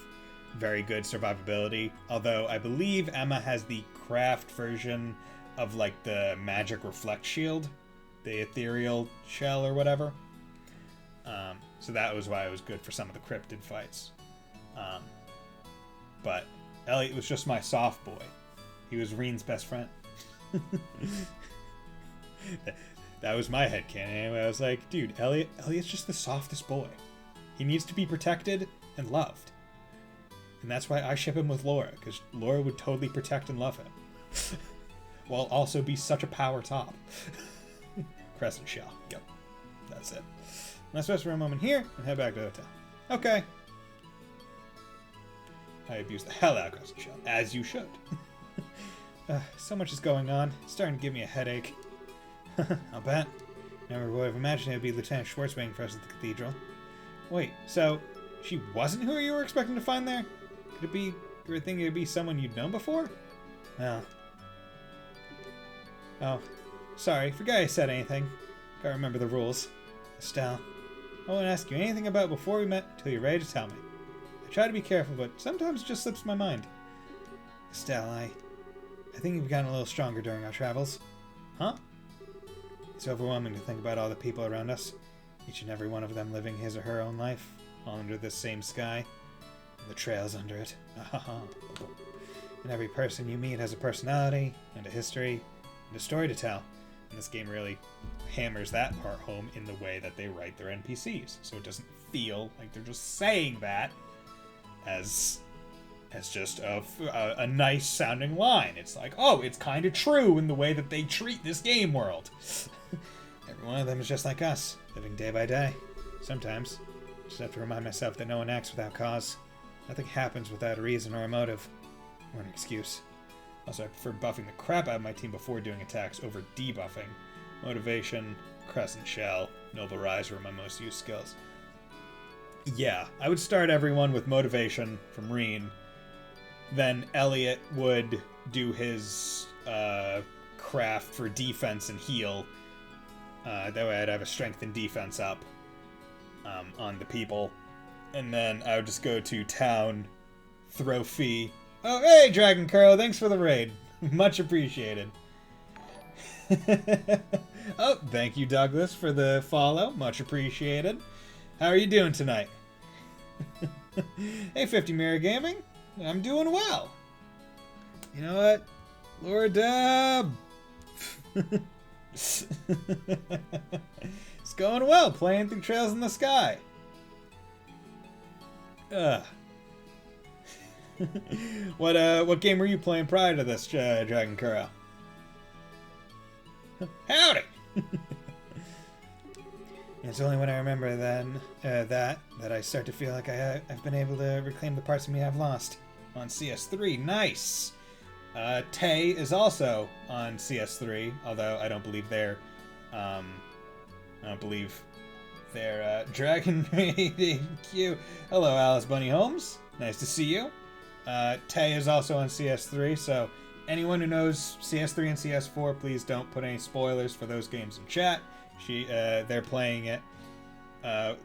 very good survivability. Although I believe Emma has the craft version of like the magic reflect shield, the ethereal shell or whatever. So that was why it was good for some of the cryptid fights. But Elliot was just my soft boy. He was Reen's best friend. That was my headcanon anyway. I was like, dude, Elliot's just the softest boy. He needs to be protected and loved. And that's why I ship him with Laura, because Laura would totally protect and love him. While also be such a power top. Crescent shell. Yep. That's it. Let's rest for a moment here and head back to the hotel. Okay. I abuse the hell out of Crescent Shell, as you should. So much is going on. It's starting to give me a headache. I'll bet. Never would have imagined it would be Lieutenant Schwartz waiting for us at the cathedral. Wait, so she wasn't who you were expecting to find there? Could it be, you were thinking it would be someone you'd known before? Well. Oh, sorry, forgot I said anything. Gotta remember the rules. Estelle, I won't ask you anything about before we met until you're ready to tell me. I try to be careful, but sometimes it just slips my mind. Estelle, I think you've gotten a little stronger during our travels. Huh? It's overwhelming to think about all the people around us, each and every one of them living his or her own life, all under this same sky, and the trails under it. And every person you meet has a personality, and a history, and a story to tell. And this game really hammers that part home in the way that they write their NPCs, so it doesn't feel like they're just saying that as just a nice sounding line. It's like, oh, it's kind of true in the way that they treat this game world. Every one of them is just like us, living day by day. Sometimes, I just have to remind myself that no one acts without cause. Nothing happens without a reason or a motive, or an excuse. Also, I prefer buffing the crap out of my team before doing attacks over debuffing. Motivation, Crescent Shell, Noble Rise were my most used skills. Yeah, I would start everyone with Motivation from Reen. Then Elliot would do his craft for defense and heal. That way I'd have a strength and defense up on the people. And then I would just go to town, throw Fee. Oh, hey, Dragon Curl, thanks for the raid. Much appreciated. Oh, thank you, Douglas, for the follow. Much appreciated. How are you doing tonight? Hey, 50 Mirror Gaming. I'm doing well. You know what? Laura Dub. It's going well, playing through Trails in the Sky. What game were you playing prior to this, Dragon Kuro? Howdy! It's only when I remember then that I start to feel like I've been able to reclaim the parts of me I've lost. On CS3, nice! Tay is also on CS3, although I don't believe they're Dragon Raid Q. Hello, Alice Bunny Holmes. Nice to see you. Tay is also on CS3, so anyone who knows CS3 and CS4, please don't put any spoilers for those games in chat. They're playing it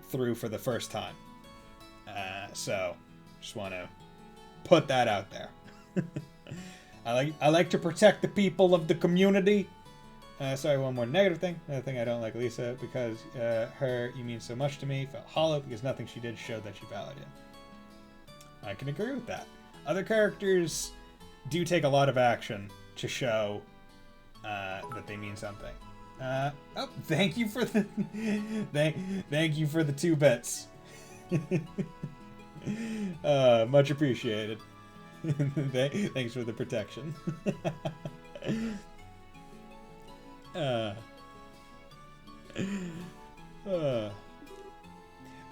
through for the first time. So, just want to put that out there. I like to protect the people of the community. Sorry, one more negative thing. Another thing I don't like Lisa because you mean so much to me. Felt hollow because nothing she did showed that she valued him. I can agree with that. Other characters do take a lot of action to show that they mean something. Oh, thank you for the thank you for the 2 bits. Much appreciated. Thanks for the protection.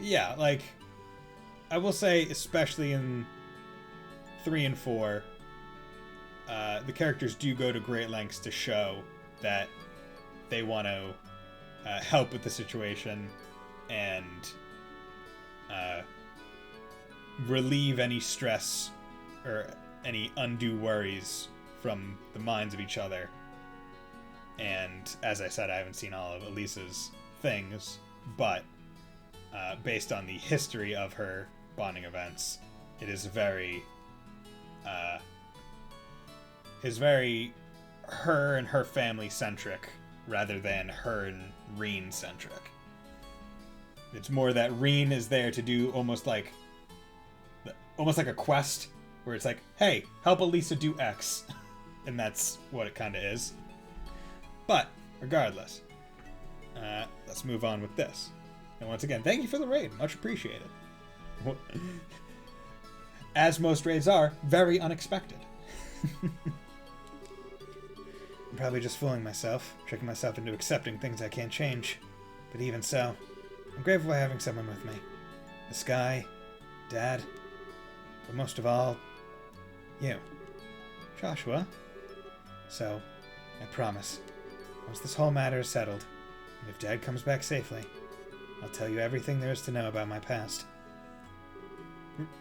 Yeah, like I will say, especially in 3 and 4, the characters do go to great lengths to show that they want to help with the situation and relieve any stress or any undue worries from the minds of each other. And as I said, I haven't seen all of Elisa's things, but based on the history of her bonding events, it is very her and her family centric rather than her and Reen centric. It's more that Reen is there to do almost like a quest where it's like, hey, help Elisa do X. And that's what it kind of is. But regardless, let's move on with this. And once again, thank you for the raid. Much appreciated. As most raids are, very unexpected. I'm probably just fooling myself, tricking myself into accepting things I can't change. But even so, I'm grateful for having someone with me. The sky, Dad. but most of all, you, Joshua. So, I promise, once this whole matter is settled, and if Dad comes back safely, I'll tell you everything there is to know about my past.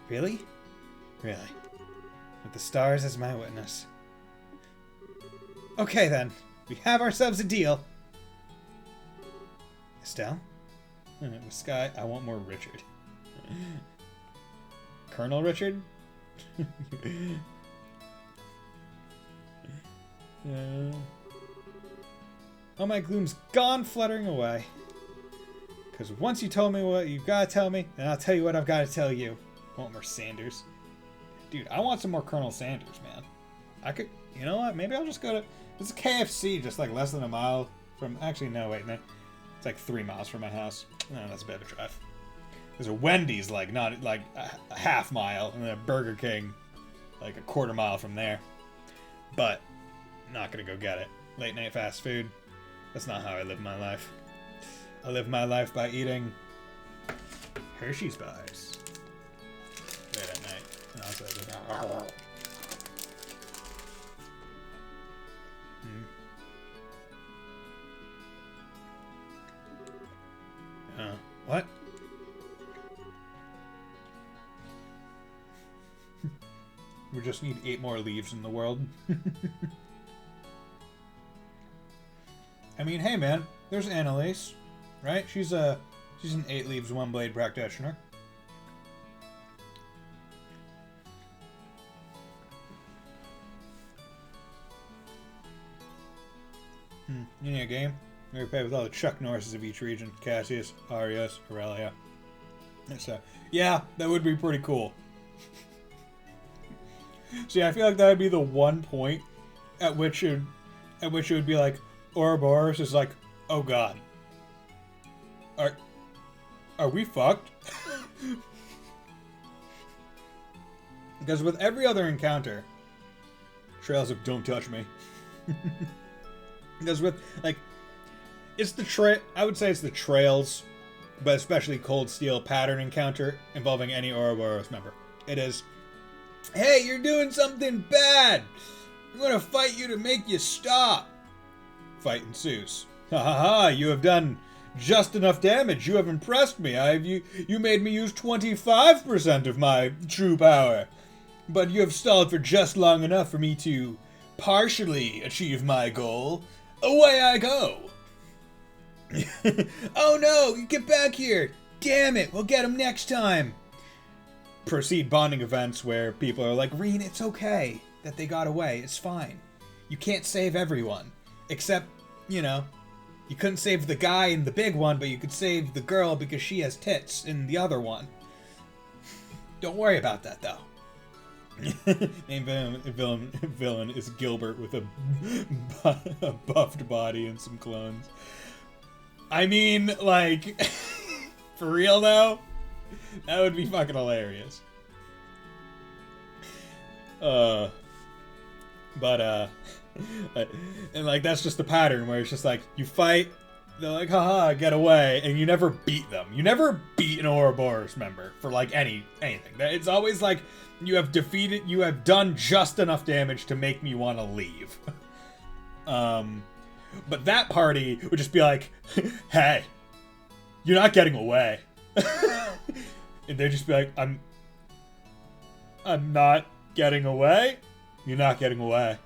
Really? Really. With the stars as my witness. Okay then, we have ourselves a deal. Estelle? With Sky, I want more Richard. Colonel Richard? All my gloom's gone fluttering away. Because once you told me what you've got to tell me, then I'll tell you what I've got to tell you. I want more Sanders. Dude, I want some more Colonel Sanders, man. I could, you know what? Maybe I'll just go to, there's a KFC just like less than a mile from, actually, no, wait, no. It's like 3 miles from my house. No, that's a bit of a drive. There's a Wendy's, like, not, like, a half mile, and then a Burger King, like, a quarter mile from there. But, not gonna go get it. Late night fast food. That's not how I live my life. I live my life by eating Hershey's bars. Late at night. And also, what? We just need 8 more leaves in the world. I mean, hey man, there's Annalise, right? She's an 8 leaves, 1 blade practitioner. You need a game? We play with all the Chuck Norrises of each region. Cassius, Arias, Aurelia. So, yeah, that would be pretty cool. See, I feel like that would be the one point at which it would be like, Ouroboros is like, oh god. Are we fucked? Because with every other encounter, Trails of don't touch me. Because with, like, I would say it's the Trails, but especially Cold Steel pattern encounter involving any Ouroboros member. It is, hey, you're doing something bad! I'm gonna fight you to make you stop! Fight ensues. Ha ha ha, you have done just enough damage. You have impressed me. You made me use 25% of my true power. But you have stalled for just long enough for me to partially achieve my goal. Away I go! Oh no, you get back here! Damn it, we'll get him next time! Proceed bonding events where people are like, Reen, it's okay that they got away, it's fine. You can't save everyone. Except, you know, you couldn't save the guy in the big one, but you could save the girl because she has tits in the other one. Don't worry about that, though. Main villain is Gilbert with a buffed body and some clones. I mean, like, for real though? That would be fucking hilarious. And like, that's just the pattern where it's just like, you fight, they're like, haha, get away, and you never beat them. You never beat an Ouroboros member for, like, anything. It's always like, you have done just enough damage to make me want to leave. But that party would just be like, hey, you're not getting away. And they'd just be like, I'm not getting away? You're not getting away.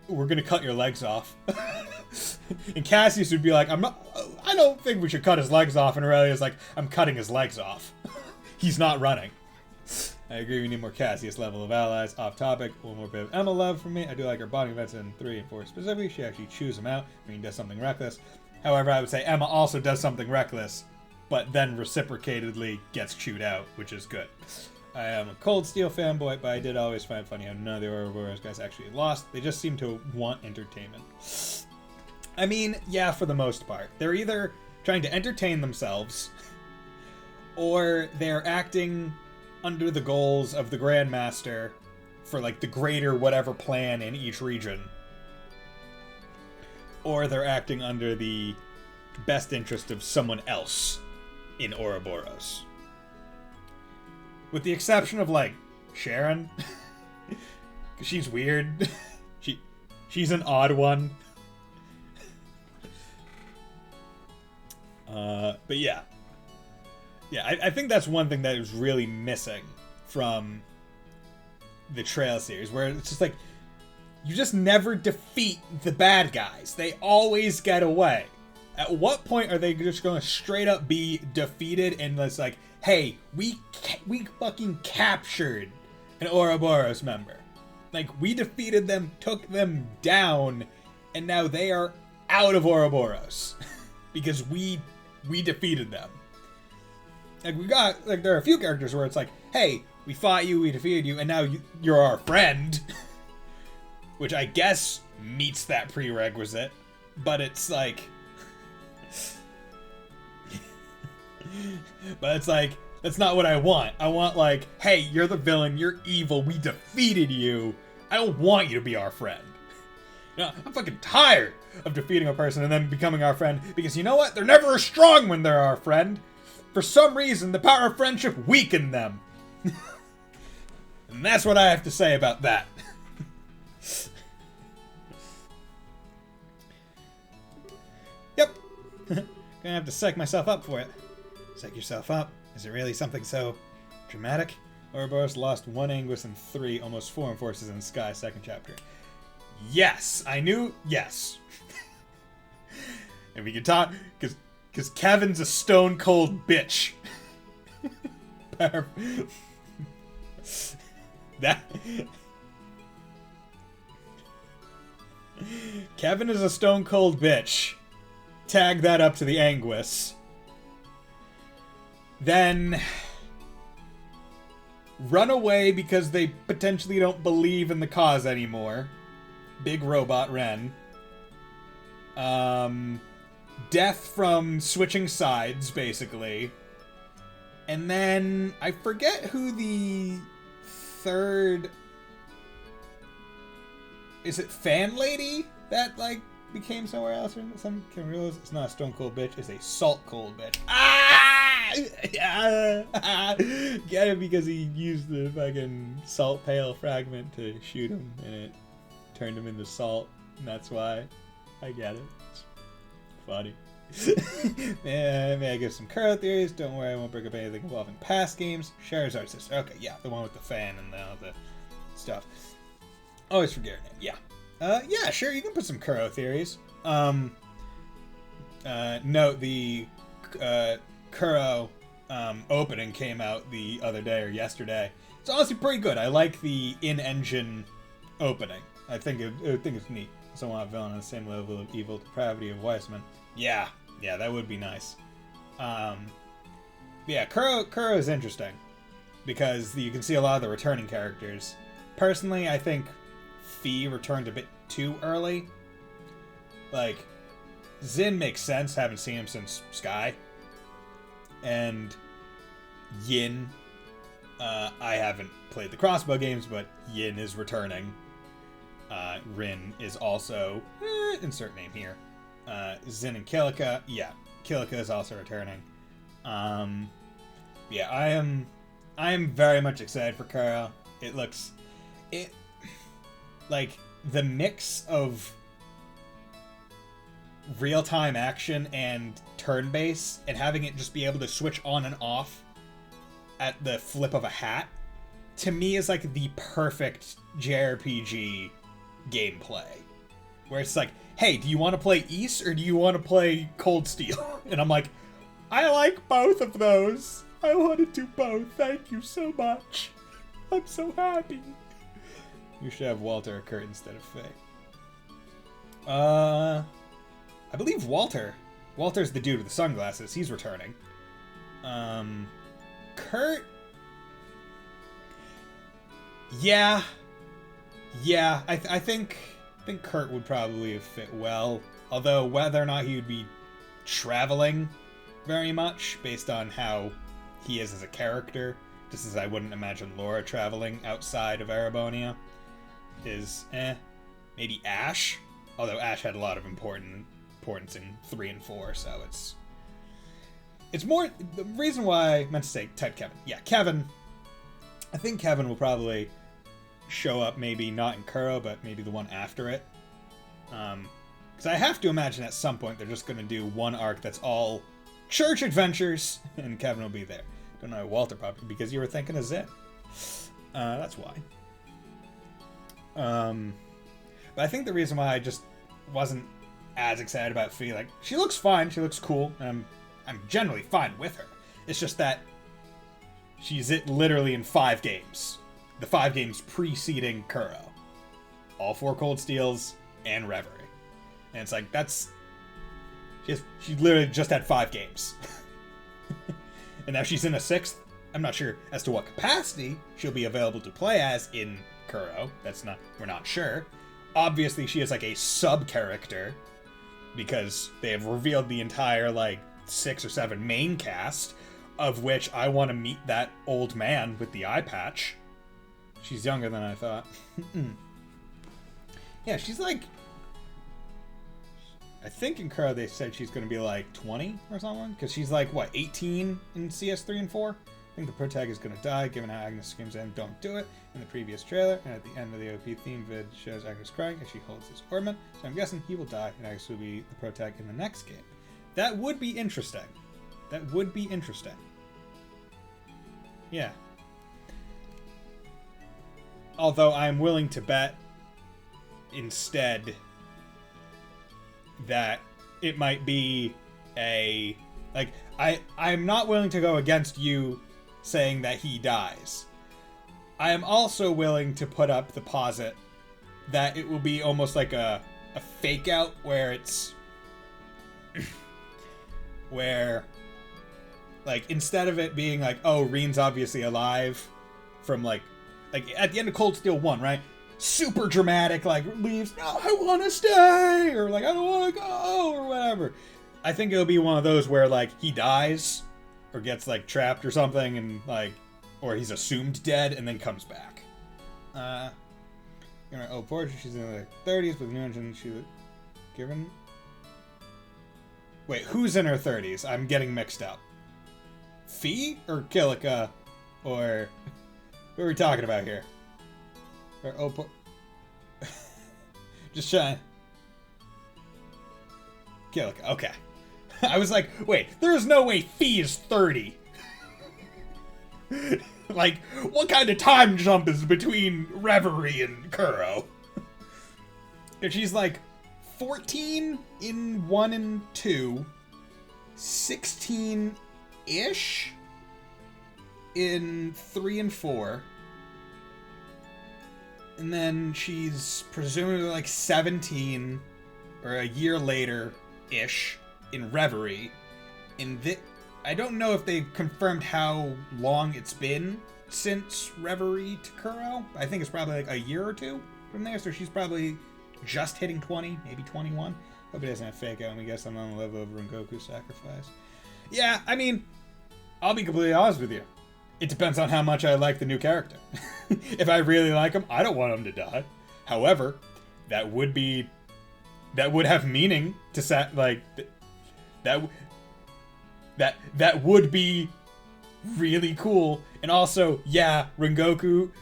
We're gonna cut your legs off. And Cassius would be like, I don't think we should cut his legs off. And Aurelia's like, I'm cutting his legs off. He's not running. I agree, we need more Cassius level of allies. Off topic, one more bit of Emma love from me. I do like her bonding events in 3 and 4 specifically. She actually chews them out when he does something reckless. However, I would say Emma also does something reckless, but then reciprocatedly gets chewed out, which is good. I am a Cold Steel fanboy, but I did always find it funny how none of the Ouroboros guys actually lost. They just seem to want entertainment. I mean, yeah, for the most part. They're either trying to entertain themselves, or they're acting under the goals of the Grandmaster for, like, the greater whatever plan in each region. Or they're acting under the best interest of someone else in Ouroboros. With the exception of, like, Sharon. She's weird. She's an odd one. But yeah. Yeah, I think that's one thing that is really missing from the Trail series, where it's just like, you just never defeat the bad guys. They always get away. At what point are they just going to straight up be defeated and it's like, hey, we fucking captured an Ouroboros member. Like, we defeated them, took them down, and now they are out of Ouroboros. Because we defeated them. Like, there are a few characters where it's like, hey, we fought you, we defeated you, and now you're our friend. Which I guess meets that prerequisite. But it's like... but it's like, that's not what I want. I want, like, hey, you're the villain, you're evil, we defeated you. I don't want you to be our friend. You know, I'm fucking tired of defeating a person and then becoming our friend, because you know what? They're never as strong when they're our friend. For some reason, the power of friendship weakened them. And that's what I have to say about that. Yep. Gonna have to psych myself up for it. Psych yourself up? Is it really something so dramatic? Ouroboros lost 1 Anguis and 3, almost 4 enforcers in the sky, 2nd chapter. Yes! I knew... Yes. And we could talk... Because Kevin's a stone-cold bitch. That... Kevin is a stone-cold bitch. Tag that up to the Anguis. Then... run away because they potentially don't believe in the cause anymore. Big robot Ren. Death from switching sides, basically. And then I forget who the third... Is it Fan Lady that, like, became somewhere else? Or some can realize it's not a stone cold bitch, it's a salt cold bitch. Ah! Get it, because he used the fucking salt pail fragment to shoot him and it turned him into salt, and that's why. I get it. It's funny. May I give some Kuro theories? Don't worry, I won't bring up anything involving past games. Charizard sister. Okay, yeah, the one with the fan and all the stuff. Always forget her name. Yeah. Yeah, sure, you can put some Kuro theories. Note the Kuro opening came out the other day or yesterday. It's honestly pretty good. I like the in-engine opening. I think it's neat. So I want a villain on the same level of evil depravity of Weissman. Yeah, that would be nice. Yeah, Kuro is interesting because you can see a lot of the returning characters. Personally, I think Fee returned a bit too early. Like, Zin makes sense, haven't seen him since Sky. And Yin, I haven't played the crossbow games, but Yin is returning. Rin is also, insert name here. Zin and Kilika, yeah, Kilika is also returning. Yeah, I am very much excited for Kuro. Like, the mix of real-time action and turn-based, and having it just be able to switch on and off at the flip of a hat, to me is like the perfect JRPG gameplay. Where it's like, hey, do you want to play Ys or do you want to play Cold Steel? And I'm like, I like both of those. I want to do both. Thank you so much. I'm so happy. You should have Walter or Kurt instead of Faye. I believe Walter's the dude with the sunglasses. He's returning. Kurt... Yeah, I think Kurt would probably have fit well. Although whether or not he would be traveling very much, based on how he is as a character, just as I wouldn't imagine Laura traveling outside of Arabonia, is maybe Ash. Although Ash had a lot of importance in 3 and 4, so it's more the reason why I meant to say type Kevin. Yeah, Kevin I think Kevin will probably show up, maybe not in Kuro, but maybe the one after it. Because I have to imagine at some point they're just going to do one arc that's all church adventures, and Kevin will be there. Don't know, Walter probably, because you were thinking of Zin. That's why. But I think the reason why I just wasn't as excited about Fee, like, she looks fine, she looks cool, and I'm generally fine with her. It's just that she's literally in 5 games. The 5 games preceding Kuro. All 4 Cold Steels and Reverie. And it's like, that's... She literally just had 5 games. And now she's in a 6th. I'm not sure as to what capacity she'll be available to play as in Kuro. We're not sure. Obviously, she is like a sub-character, because they have revealed the entire, like, 6 or 7 main cast, of which I want to meet that old man with the eye patch. She's younger than I thought. Yeah, she's like... I think in Kuro they said she's going to be like 20 or something, because she's like, what, 18 in CS3 and 4? I think the pro tag is going to die, given how Agnes screams and don't do it in the previous trailer, and at the end of the OP theme vid shows Agnes crying as she holds his ornament, so I'm guessing he will die, and Agnes will be the pro tag in the next game. That would be interesting. That would be interesting. Yeah. Although I'm willing to bet instead that it might be a... Like, I'm not willing to go against you saying that he dies. I am also willing to put up the posit that it will be almost like a fake out where it's... where... Like, instead of it being like, oh, Reen's obviously alive from, like at the end of Cold Steel 1, right? Super dramatic, like, leaves, no, I want to stay, or like, I don't want to go, or whatever. I think it'll be one of those where, like, he dies, or gets, like, trapped or something, and, like, or he's assumed dead, and then comes back. In her old portrait, she's in her 30s, with new engine, she was given... Wait, who's in her 30s? I'm getting mixed up. Fee or Kilika? Or who are we talking about here? Or just trying. Kilika, okay. I was like, wait, there's no way Fee is 30. Like, what kind of time jump is between Reverie and Kuro? If she's like 14 in 1 and 2, 16-ish in 3 and 4, and then she's presumably like 17 or a year later-ish in Reverie. I don't know if they confirmed how long it's been since Reverie to Kuro. I think it's probably like a year or 2 from there, so she's probably just hitting 20, maybe 21. Hope it doesn't have fake out and we get some on the level of Rengoku's sacrifice. Yeah, I mean, I'll be completely honest with you. It depends on how much I like the new character. If I really like him, I don't want him to die. However, that would have meaning to set, like, that would be really cool. And also, yeah, Rengoku,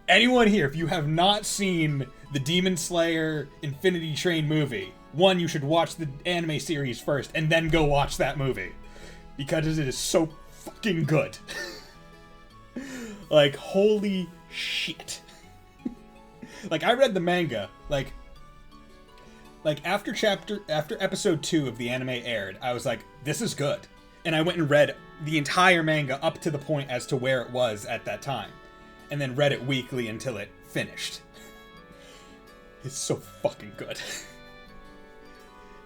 anyone here, if you have not seen the Demon Slayer Infinity Train movie, one, you should watch the anime series first, and then go watch that movie. Because it is so fucking good. Like, holy shit. Like, I read the manga, like after episode 2 of the anime aired, I was like, this is good. And I went and read the entire manga up to the point as to where it was at that time. And then read it weekly until it finished. It's so fucking good.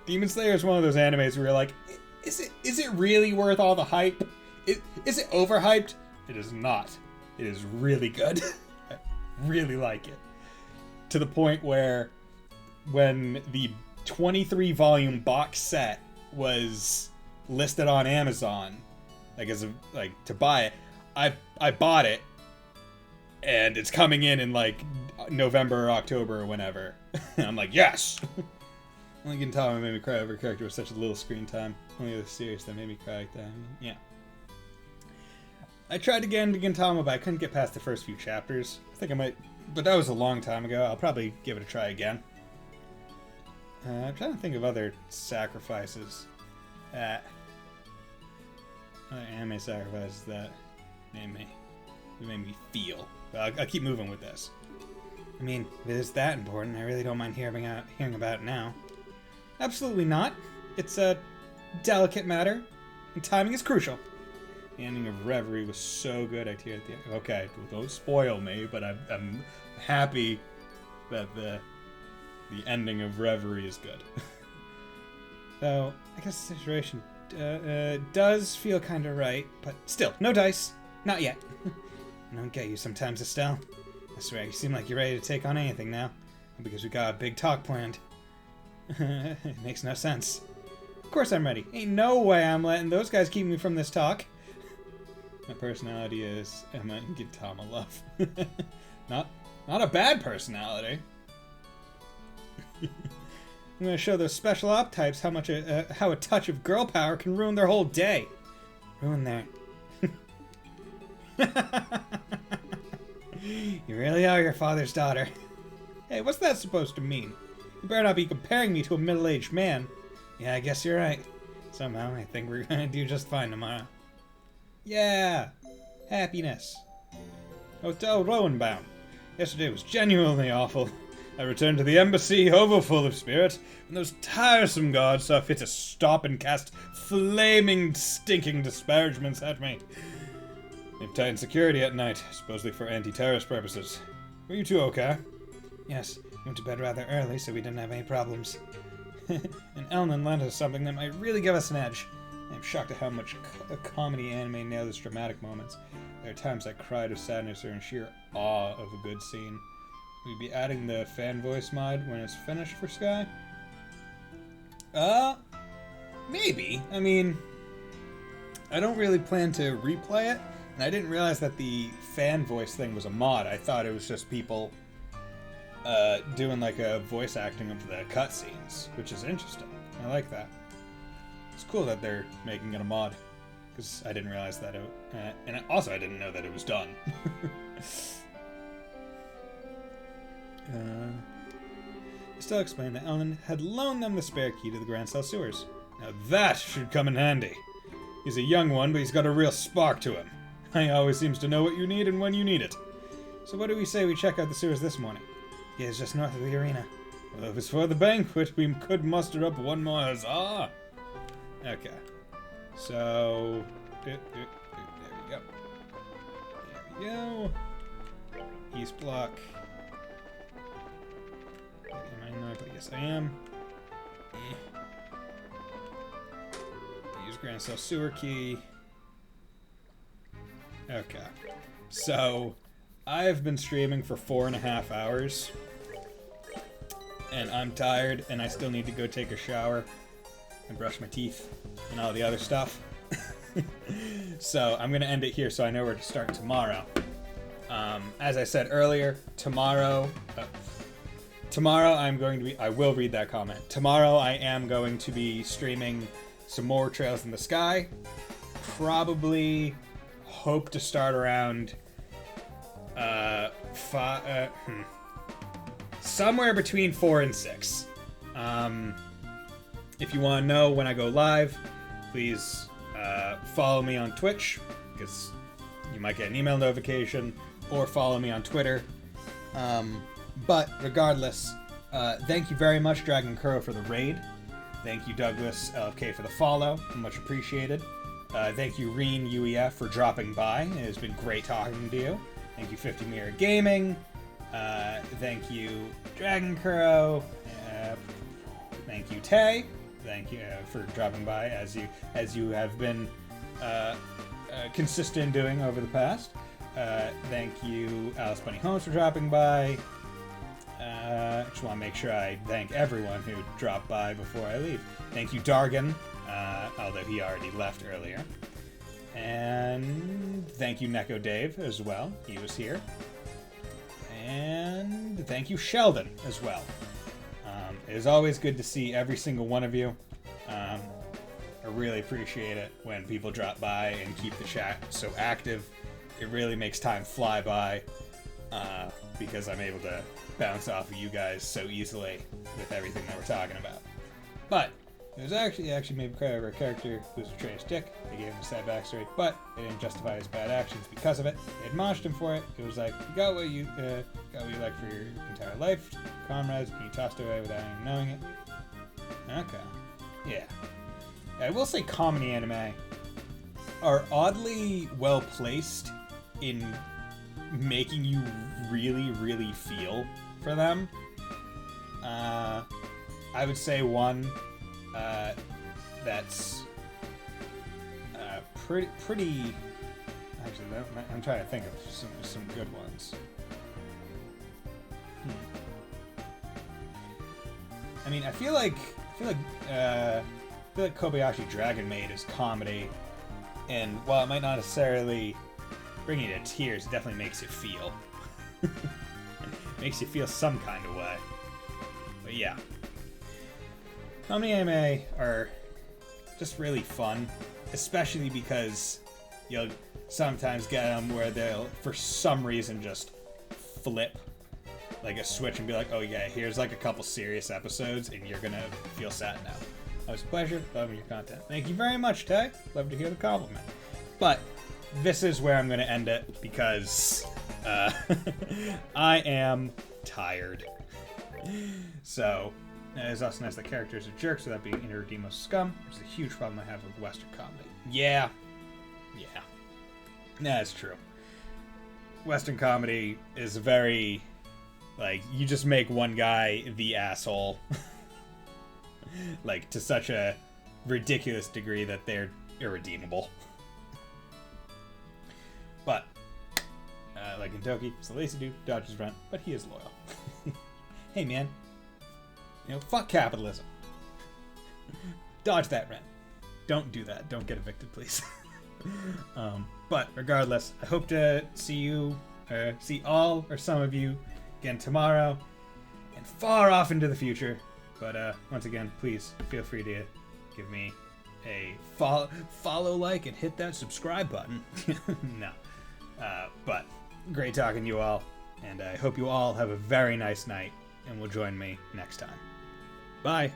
Demon Slayer is one of those animes where you're like, is it really worth all the hype? Is it overhyped? It is not. It is really good. I really like it. To the point where when the 23-volume box set was listed on Amazon, like to buy it, I bought it, and it's coming in like November or October or whenever. I'm like, yes! Only can tell me made me cry over a character with such a little screen time. Only other series that made me cry like that. Yeah. I tried to get into Gintama, but I couldn't get past the first few chapters. I think I might, but that was a long time ago. I'll probably give it a try again. I'm trying to think of other sacrifices other anime sacrifices that made me feel. But I'll keep moving with this. I mean, if it is that important, I really don't mind hearing about it now. Absolutely not. It's a delicate matter, and timing is crucial. The ending of Reverie was so good. I teared at the end. Okay, don't spoil me, but I'm happy that the ending of Reverie is good. So, I guess the situation does feel kind of right, but still, no dice. Not yet. I don't get you sometimes, Estelle. I swear, you seem like you're ready to take on anything now. Because we got a big talk planned. It makes no sense. Of course I'm ready. Ain't no way I'm letting those guys keep me from this talk. My personality is Emma and Gintama love. Not a bad personality. I'm gonna show those special op types how a touch of girl power can ruin their whole day. Ruin their... You really are your father's daughter. Hey, what's that supposed to mean? You better not be comparing me to a middle-aged man. Yeah, I guess you're right. Somehow, I think we're gonna do just fine tomorrow. Yeah! Happiness. Hotel Rowanbound. Yesterday was genuinely awful. I returned to the embassy overfull of spirit, and those tiresome guards saw fit to stop and cast flaming, stinking disparagements at me. They've tightened security at night, supposedly for anti-terrorist purposes. Were you two okay? Yes, went to bed rather early, so we didn't have any problems. And Elnan lent us something that might really give us an edge. I'm shocked at how much a comedy anime nails its dramatic moments. There are times I cried of sadness or in sheer awe of a good scene. Will you be adding the fan voice mod when it's finished for Sky? Maybe. I mean, I don't really plan to replay it, and I didn't realize that the fan voice thing was a mod. I thought it was just people doing like a voice acting of the cutscenes, which is interesting. I like that. It's cool that they're making it a mod, because I didn't realize that it... and also I didn't know that it was done. Still explained that Ellen had loaned them the spare key to the Grand Cell sewers. Now that should come in handy. He's a young one, but he's got a real spark to him. He always seems to know what you need and when you need it. So what do we say we check out the sewers this morning? Yeah, it's just north of the arena. Well, if it's for the banquet, we could muster up one more huzzah. Okay. So... There we go. There we go. East block. Am I not? But yes, I am. Use Grand Cell Sewer Key. Okay. So, I've been streaming for 4.5 hours. And I'm tired, and I still need to go take a shower and brush my teeth and all the other stuff. So, I'm going to end it here so I know where to start tomorrow. As I said earlier, tomorrow I will read that comment. Tomorrow I am going to be streaming some more Trails in the Sky. Probably hope to start around somewhere between 4 and 6. If you want to know when I go live, please follow me on Twitch, because you might get an email notification, or follow me on Twitter. But regardless, thank you very much, Dragon Kuro, for the raid. Thank you, Douglas LFK, for the follow. Much appreciated. Thank you, Reen UEF, for dropping by. It has been great talking to you. Thank you, 50 Mirror Gaming. Thank you, Dragon Kuro. Thank you, Tay. Thank you for dropping by, as you have been consistent doing over the past. Thank you, Alice Bunny Holmes, for dropping by. Just want to make sure I thank everyone who dropped by before I leave. Thank you, Dargan, although he already left earlier. And thank you, Neko Dave, as well. He was here. And thank you, Sheldon, as well. It is always good to see every single one of you. I really appreciate it when people drop by and keep the chat so active. It really makes time fly by because I'm able to bounce off of you guys so easily with everything that we're talking about. But it was actually made credit of our character who was a betrayed dick. They gave him a sad backstory, but they didn't justify his bad actions because of it. They admonished him for it. It was like, you got what you like for your entire life, comrades, and you tossed it away without even knowing it. Okay. Yeah. I will say comedy anime are oddly well placed in making you really, really feel for them. I would say one that's pretty. Actually, I'm trying to think of some good ones. I mean, I feel like Kobayashi Dragon Maid is comedy, and while it might not necessarily bring you to tears, it definitely makes you feel. Makes you feel some kind of way. But yeah. Comedy anime are just really fun, especially because you'll sometimes get them where they'll, for some reason, just flip like a switch and be like, oh yeah, here's like a couple serious episodes and you're gonna feel sad now. It was a pleasure loving your content. Thank you very much, Tay. Love to hear the compliment. But this is where I'm gonna end it because I am tired. So, it's also nice that characters are jerks without being irredeemable scum, which is a huge problem I have with Western comedy. Yeah. That's true. Western comedy is very, like, you just make one guy the asshole. Like, to such a ridiculous degree that they're irredeemable. But, like in Toki, he's a lazy dude, dodges rent, but he is loyal. Hey man, fuck capitalism. Dodge that rent. Don't do that. Don't get evicted, please. But regardless, I hope to see you, or see all or some of you again tomorrow and far off into the future. But once again, please feel free to give me a follow, like, and hit that subscribe button. No. But great talking to you all, and I hope you all have a very nice night and will join me next time. Bye!